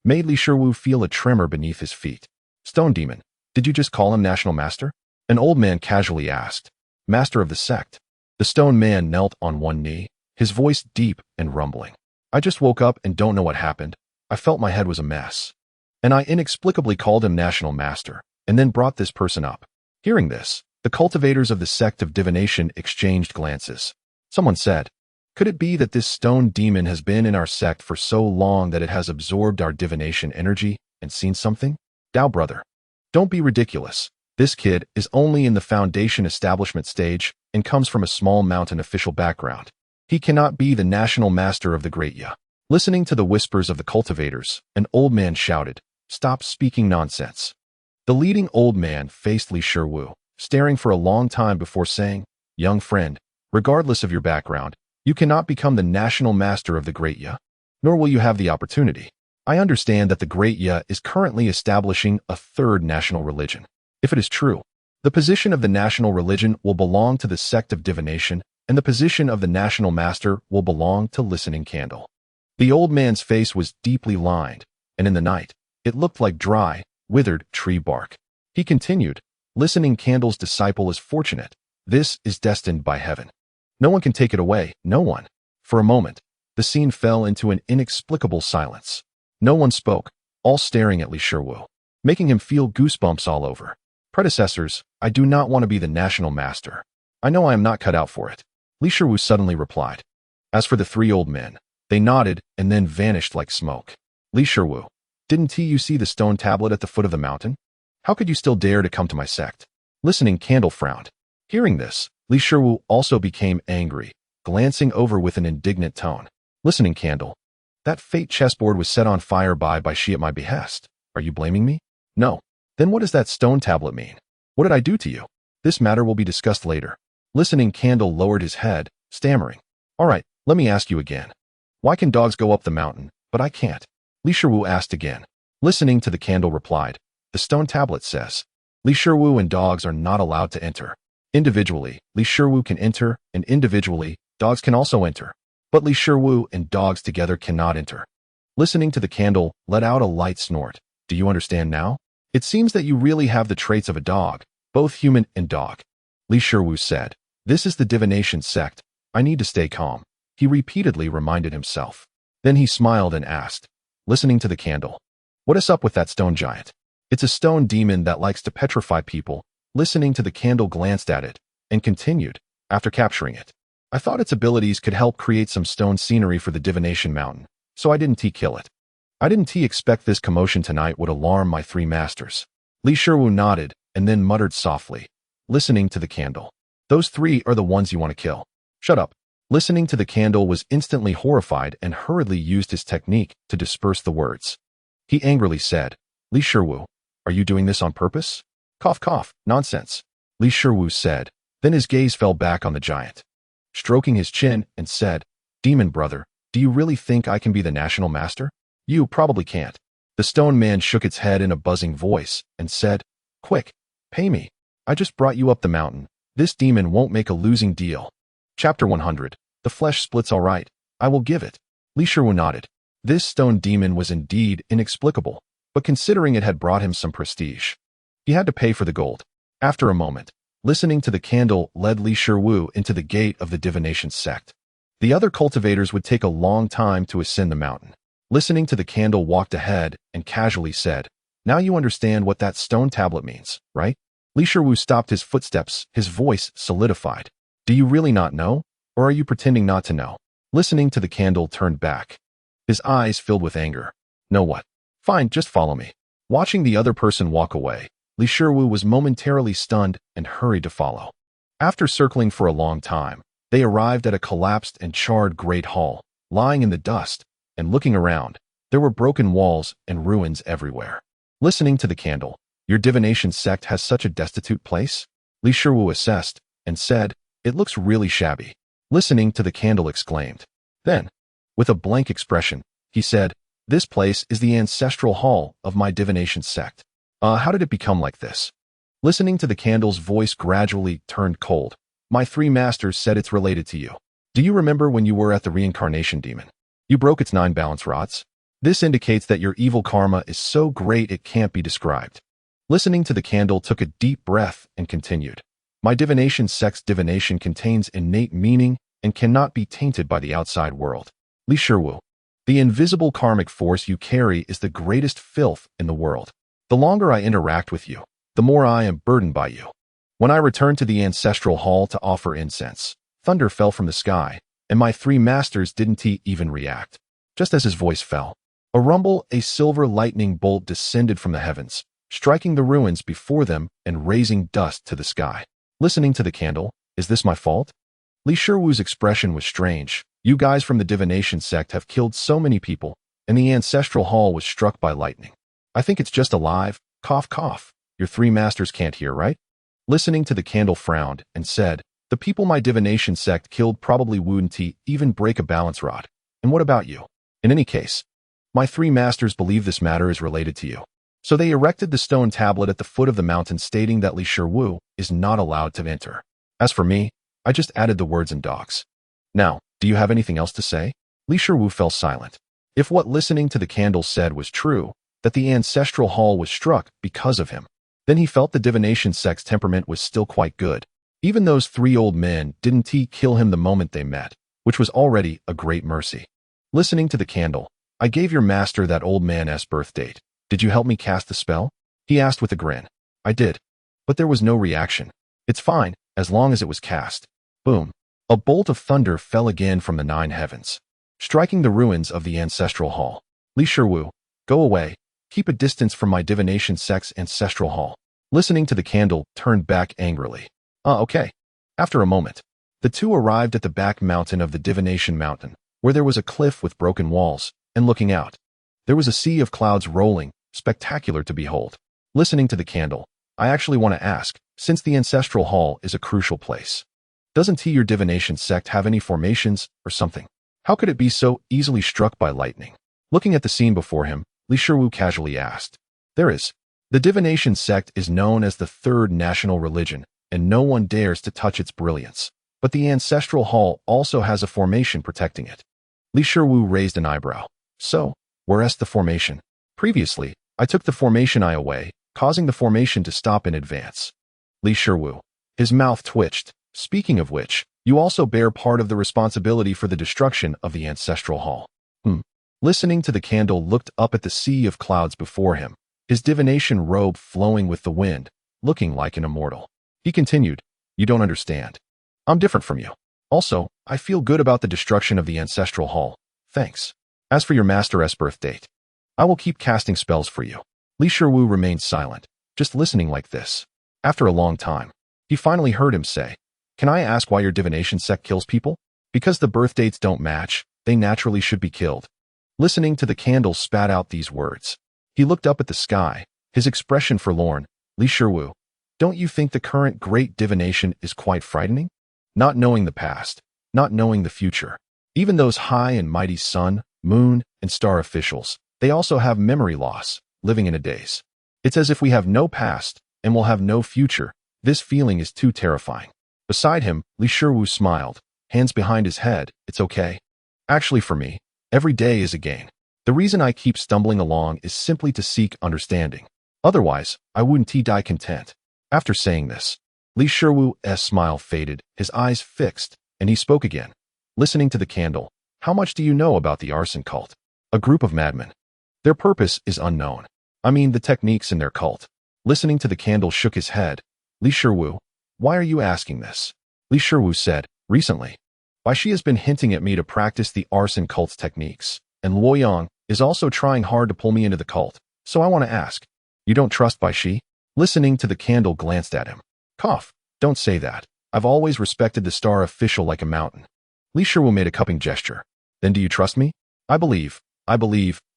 made Li Shiwu feel a tremor beneath his feet. Stone demon, did you just call him national master? An old man casually asked. Master of the sect. The stone man knelt on one knee, his voice deep and rumbling. I just woke up and don't know what happened. I felt my head was a mess. And I inexplicably called him national master, and then brought this person up. Hearing this, the cultivators of the sect of divination exchanged glances. Someone said, could it be that this stone demon has been in our sect for so long that it has absorbed our divination energy and seen something? Dao brother, don't be ridiculous. This kid is only in the foundation establishment stage and comes from a small mountain official background. He cannot be the national master of the Great Ya. Listening to the whispers of the cultivators, an old man shouted, stop speaking nonsense. The leading old man faced Li Shiwu, staring for a long time before saying, young friend, regardless of your background, you cannot become the national master of the Great Ya, nor will you have the opportunity. I understand that the Great Ya is currently establishing a 3rd national religion. If it is true, the position of the national religion will belong to the sect of divination, and the position of the national master will belong to Listening Candle. The old man's face was deeply lined, and in the night, it looked like dry, withered tree bark. He continued, Listening Candle's disciple is fortunate. This is destined by heaven. No one can take it away, no one. For a moment, the scene fell into an inexplicable silence. No one spoke, all staring at Li Shiwu, making him feel goosebumps all over. Predecessors, I do not want to be the national master. I know I am not cut out for it, Li Shiwu suddenly replied. As for the three old men, they nodded and then vanished like smoke. Li Shiwu, didn't you see the stone tablet at the foot of the mountain? How could you still dare to come to my sect? Listening Candle frowned. Hearing this, Li Shiwu also became angry, glancing over with an indignant tone. Listening Candle, that fate chessboard was set on fire by she at my behest. Are you blaming me? No. Then what does that stone tablet mean? What did I do to you? This matter will be discussed later. Listening Candle lowered his head, stammering. All right, let me ask you again. Why can dogs go up the mountain, but I can't? Li Shiwu asked again. Listening to the Candle replied. The stone tablet says, Li Shiwu and dogs are not allowed to enter. Individually, Li Shiwu can enter, and individually, dogs can also enter. But Li Shiwu and dogs together cannot enter. Listening to the Candle let out a light snort. Do you understand now? It seems that you really have the traits of a dog, both human and dog. Li Shiwu said, This is the divination sect. I need to stay calm. He repeatedly reminded himself. Then he smiled and asked, listening to the Candle, What is up with that stone giant? It's a stone demon that likes to petrify people. Listening to the Candle glanced at it and continued, after capturing it. I thought its abilities could help create some stone scenery for the divination mountain, so I didn't kill it. I didn't expect this commotion tonight would alarm my three masters. Li Shiwu nodded and then muttered softly, listening to the Candle. Those three are the ones you want to kill. Shut up. Listening to the Candle was instantly horrified and hurriedly used his technique to disperse the words. He angrily said, Li Shiwu, are you doing this on purpose? Cough cough, nonsense. Li Shiwu said, then his gaze fell back on the giant. Stroking his chin and said, Demon brother, do you really think I can be the national master? You probably can't. The stone man shook its head in a buzzing voice and said, Quick, pay me. I just brought you up the mountain. This demon won't make a losing deal. Chapter 100. The flesh splits all right. I will give it. Li Shiwu nodded. This stone demon was indeed inexplicable, but considering it had brought him some prestige, he had to pay for the gold. After a moment, listening to the Candle led Li Shiwu into the gate of the divination sect. The other cultivators would take a long time to ascend the mountain. Listening to the Candle walked ahead and casually said, Now you understand what that stone tablet means, right? Li Shiwu stopped his footsteps, his voice solidified. Do you really not know, or are you pretending not to know? Listening to the Candle turned back. His eyes filled with anger. Know what? Fine, just follow me. Watching the other person walk away, Li Shiwu was momentarily stunned and hurried to follow. After circling for a long time, they arrived at a collapsed and charred great hall, lying in the dust, and looking around, there were broken walls and ruins everywhere. Listening to the Candle, your divination sect has such a destitute place? Li Shiwu assessed and said, It looks really shabby. Listening to the Candle exclaimed. Then, with a blank expression, he said, This place is the ancestral hall of my divination sect. How did it become like this? Listening to the Candle's voice gradually turned cold. My three masters said it's related to you. Do you remember when you were at the reincarnation demon? You broke its 9 balance rods. This indicates that your evil karma is so great it can't be described. Listening to the Candle took a deep breath and continued. My divination sect's divination contains innate meaning and cannot be tainted by the outside world. Li Shiwu, the invisible karmic force you carry is the greatest filth in the world. The longer I interact with you, the more I am burdened by you. When I returned to the ancestral hall to offer incense, thunder fell from the sky, and my three masters didn't even react. Just as his voice fell, a rumble, a silver lightning bolt descended from the heavens, striking the ruins before them and raising dust to the sky. Listening to the Candle, is this my fault? Li Shiwu's expression was strange. You guys from the divination sect have killed so many people, and the ancestral hall was struck by lightning. I think it's just alive. Cough cough. Your three masters can't hear, right? Listening to the Candle frowned and said, The people my divination sect killed probably wouldn't even break a balance rod. And what about you? In any case, my three masters believe this matter is related to you. So they erected the stone tablet at the foot of the mountain stating that Li Shiwu is not allowed to enter. As for me, I just added the words in dogs. Now, do you have anything else to say? Li Shiwu fell silent. If what listening to the Candle said was true, that the ancestral hall was struck because of him, then he felt the divination sect's temperament was still quite good. Even those three old men didn't kill him the moment they met, which was already a great mercy. Listening to the Candle, I gave your master that old man's birth date. Did you help me cast the spell? He asked with a grin. I did. But there was no reaction. It's fine, as long as it was cast. Boom. A bolt of thunder fell again from the 9 heavens, striking the ruins of the ancestral hall. Li Shiwu, go away. Keep a distance from my divination sect's ancestral hall. Listening to the candle turned back angrily. Okay. After a moment, the two arrived at the back mountain of the divination mountain, where there was a cliff with broken walls, and looking out, there was a sea of clouds rolling, spectacular to behold. Listening to the candle, I actually want to ask, since the ancestral hall is a crucial place, doesn't your divination sect have any formations or something? How could it be so easily struck by lightning? Looking at the scene before him, Li Shiwu casually asked. There is. The divination sect is known as the third national religion, and no one dares to touch its brilliance. But the ancestral hall also has a formation protecting it. Li Shiwu raised an eyebrow. So, where's the formation? Previously, I took the formation eye away, causing the formation to stop in advance. Li Shiwu. His mouth twitched. Speaking of which, you also bear part of the responsibility for the destruction of the ancestral hall. Listening to the candle looked up at the sea of clouds before him, his divination robe flowing with the wind, looking like an immortal. He continued, you don't understand. I'm different from you. Also, I feel good about the destruction of the ancestral hall. Thanks. As for your master's birth date, I will keep casting spells for you. Li Shiwu remained silent, just listening like this. After a long time, he finally heard him say, can I ask why your divination sect kills people? Because the birth dates don't match, they naturally should be killed. Listening to the candle spat out these words. He looked up at the sky, his expression forlorn. Li Shiwu, don't you think the current great divination is quite frightening? Not knowing the past, not knowing the future. Even those high and mighty sun, moon, and star officials, they also have memory loss, living in a daze. It's as if we have no past, and will have no future. This feeling is too terrifying. Beside him, Li Shiwu smiled, hands behind his head. It's okay. Actually for me, every day is a gain. The reason I keep stumbling along is simply to seek understanding. Otherwise, I wouldn't die content. After saying this, Li Shiwu's smile faded, his eyes fixed, and he spoke again. Listening to the candle, how much do you know about the arson cult? A group of madmen. Their purpose is unknown. I mean the techniques in their cult. Listening to the candle shook his head. Li Shiwu, why are you asking this? Li Shiwu said, recently. Why she has been hinting at me to practice the arson cult's techniques, and Luoyang is also trying hard to pull me into the cult, so I want to ask. You don't trust Bai Shi? Listening to the candle glanced at him. Cough, don't say that. I've always respected the star official like a mountain. Li Shiwu made a cupping gesture. Then do you trust me? I believe.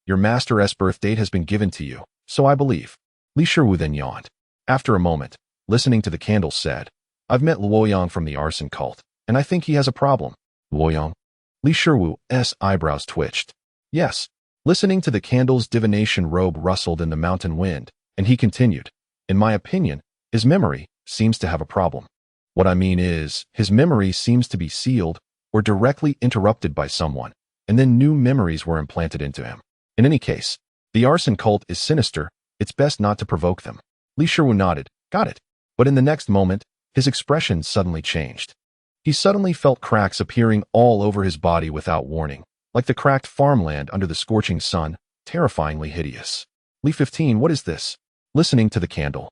Your master's birth date has been given to you, so I believe. Li Shiwu then yawned. After a moment, listening to the candle said, I've met Luoyang from the arson cult, and I think he has a problem. Luoyang? Li Shiwu's eyebrows twitched. Yes. Listening to the candle's divination robe rustled in the mountain wind, and he continued, in my opinion, his memory seems to have a problem. What I mean is, his memory seems to be sealed or directly interrupted by someone, and then new memories were implanted into him. In any case, the arson cult is sinister, it's best not to provoke them. Li Shiwu nodded, got it. But in the next moment, his expression suddenly changed. He suddenly felt cracks appearing all over his body without warning, like the cracked farmland under the scorching sun, terrifyingly hideous. Li 15, what is this? Listening to the candle.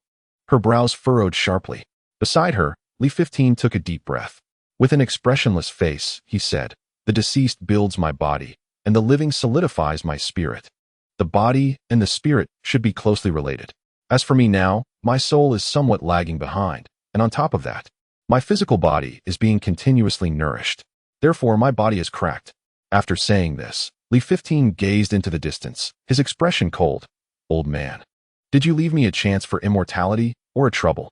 Her brows furrowed sharply. Beside her, Li 15 took a deep breath. With an expressionless face, he said, the deceased builds my body, and the living solidifies my spirit. The body and the spirit should be closely related. As for me now, my soul is somewhat lagging behind, and on top of that, my physical body is being continuously nourished. Therefore, my body is cracked. After saying this, Li 15 gazed into the distance, his expression cold. Old man, did you leave me a chance for immortality or a trouble?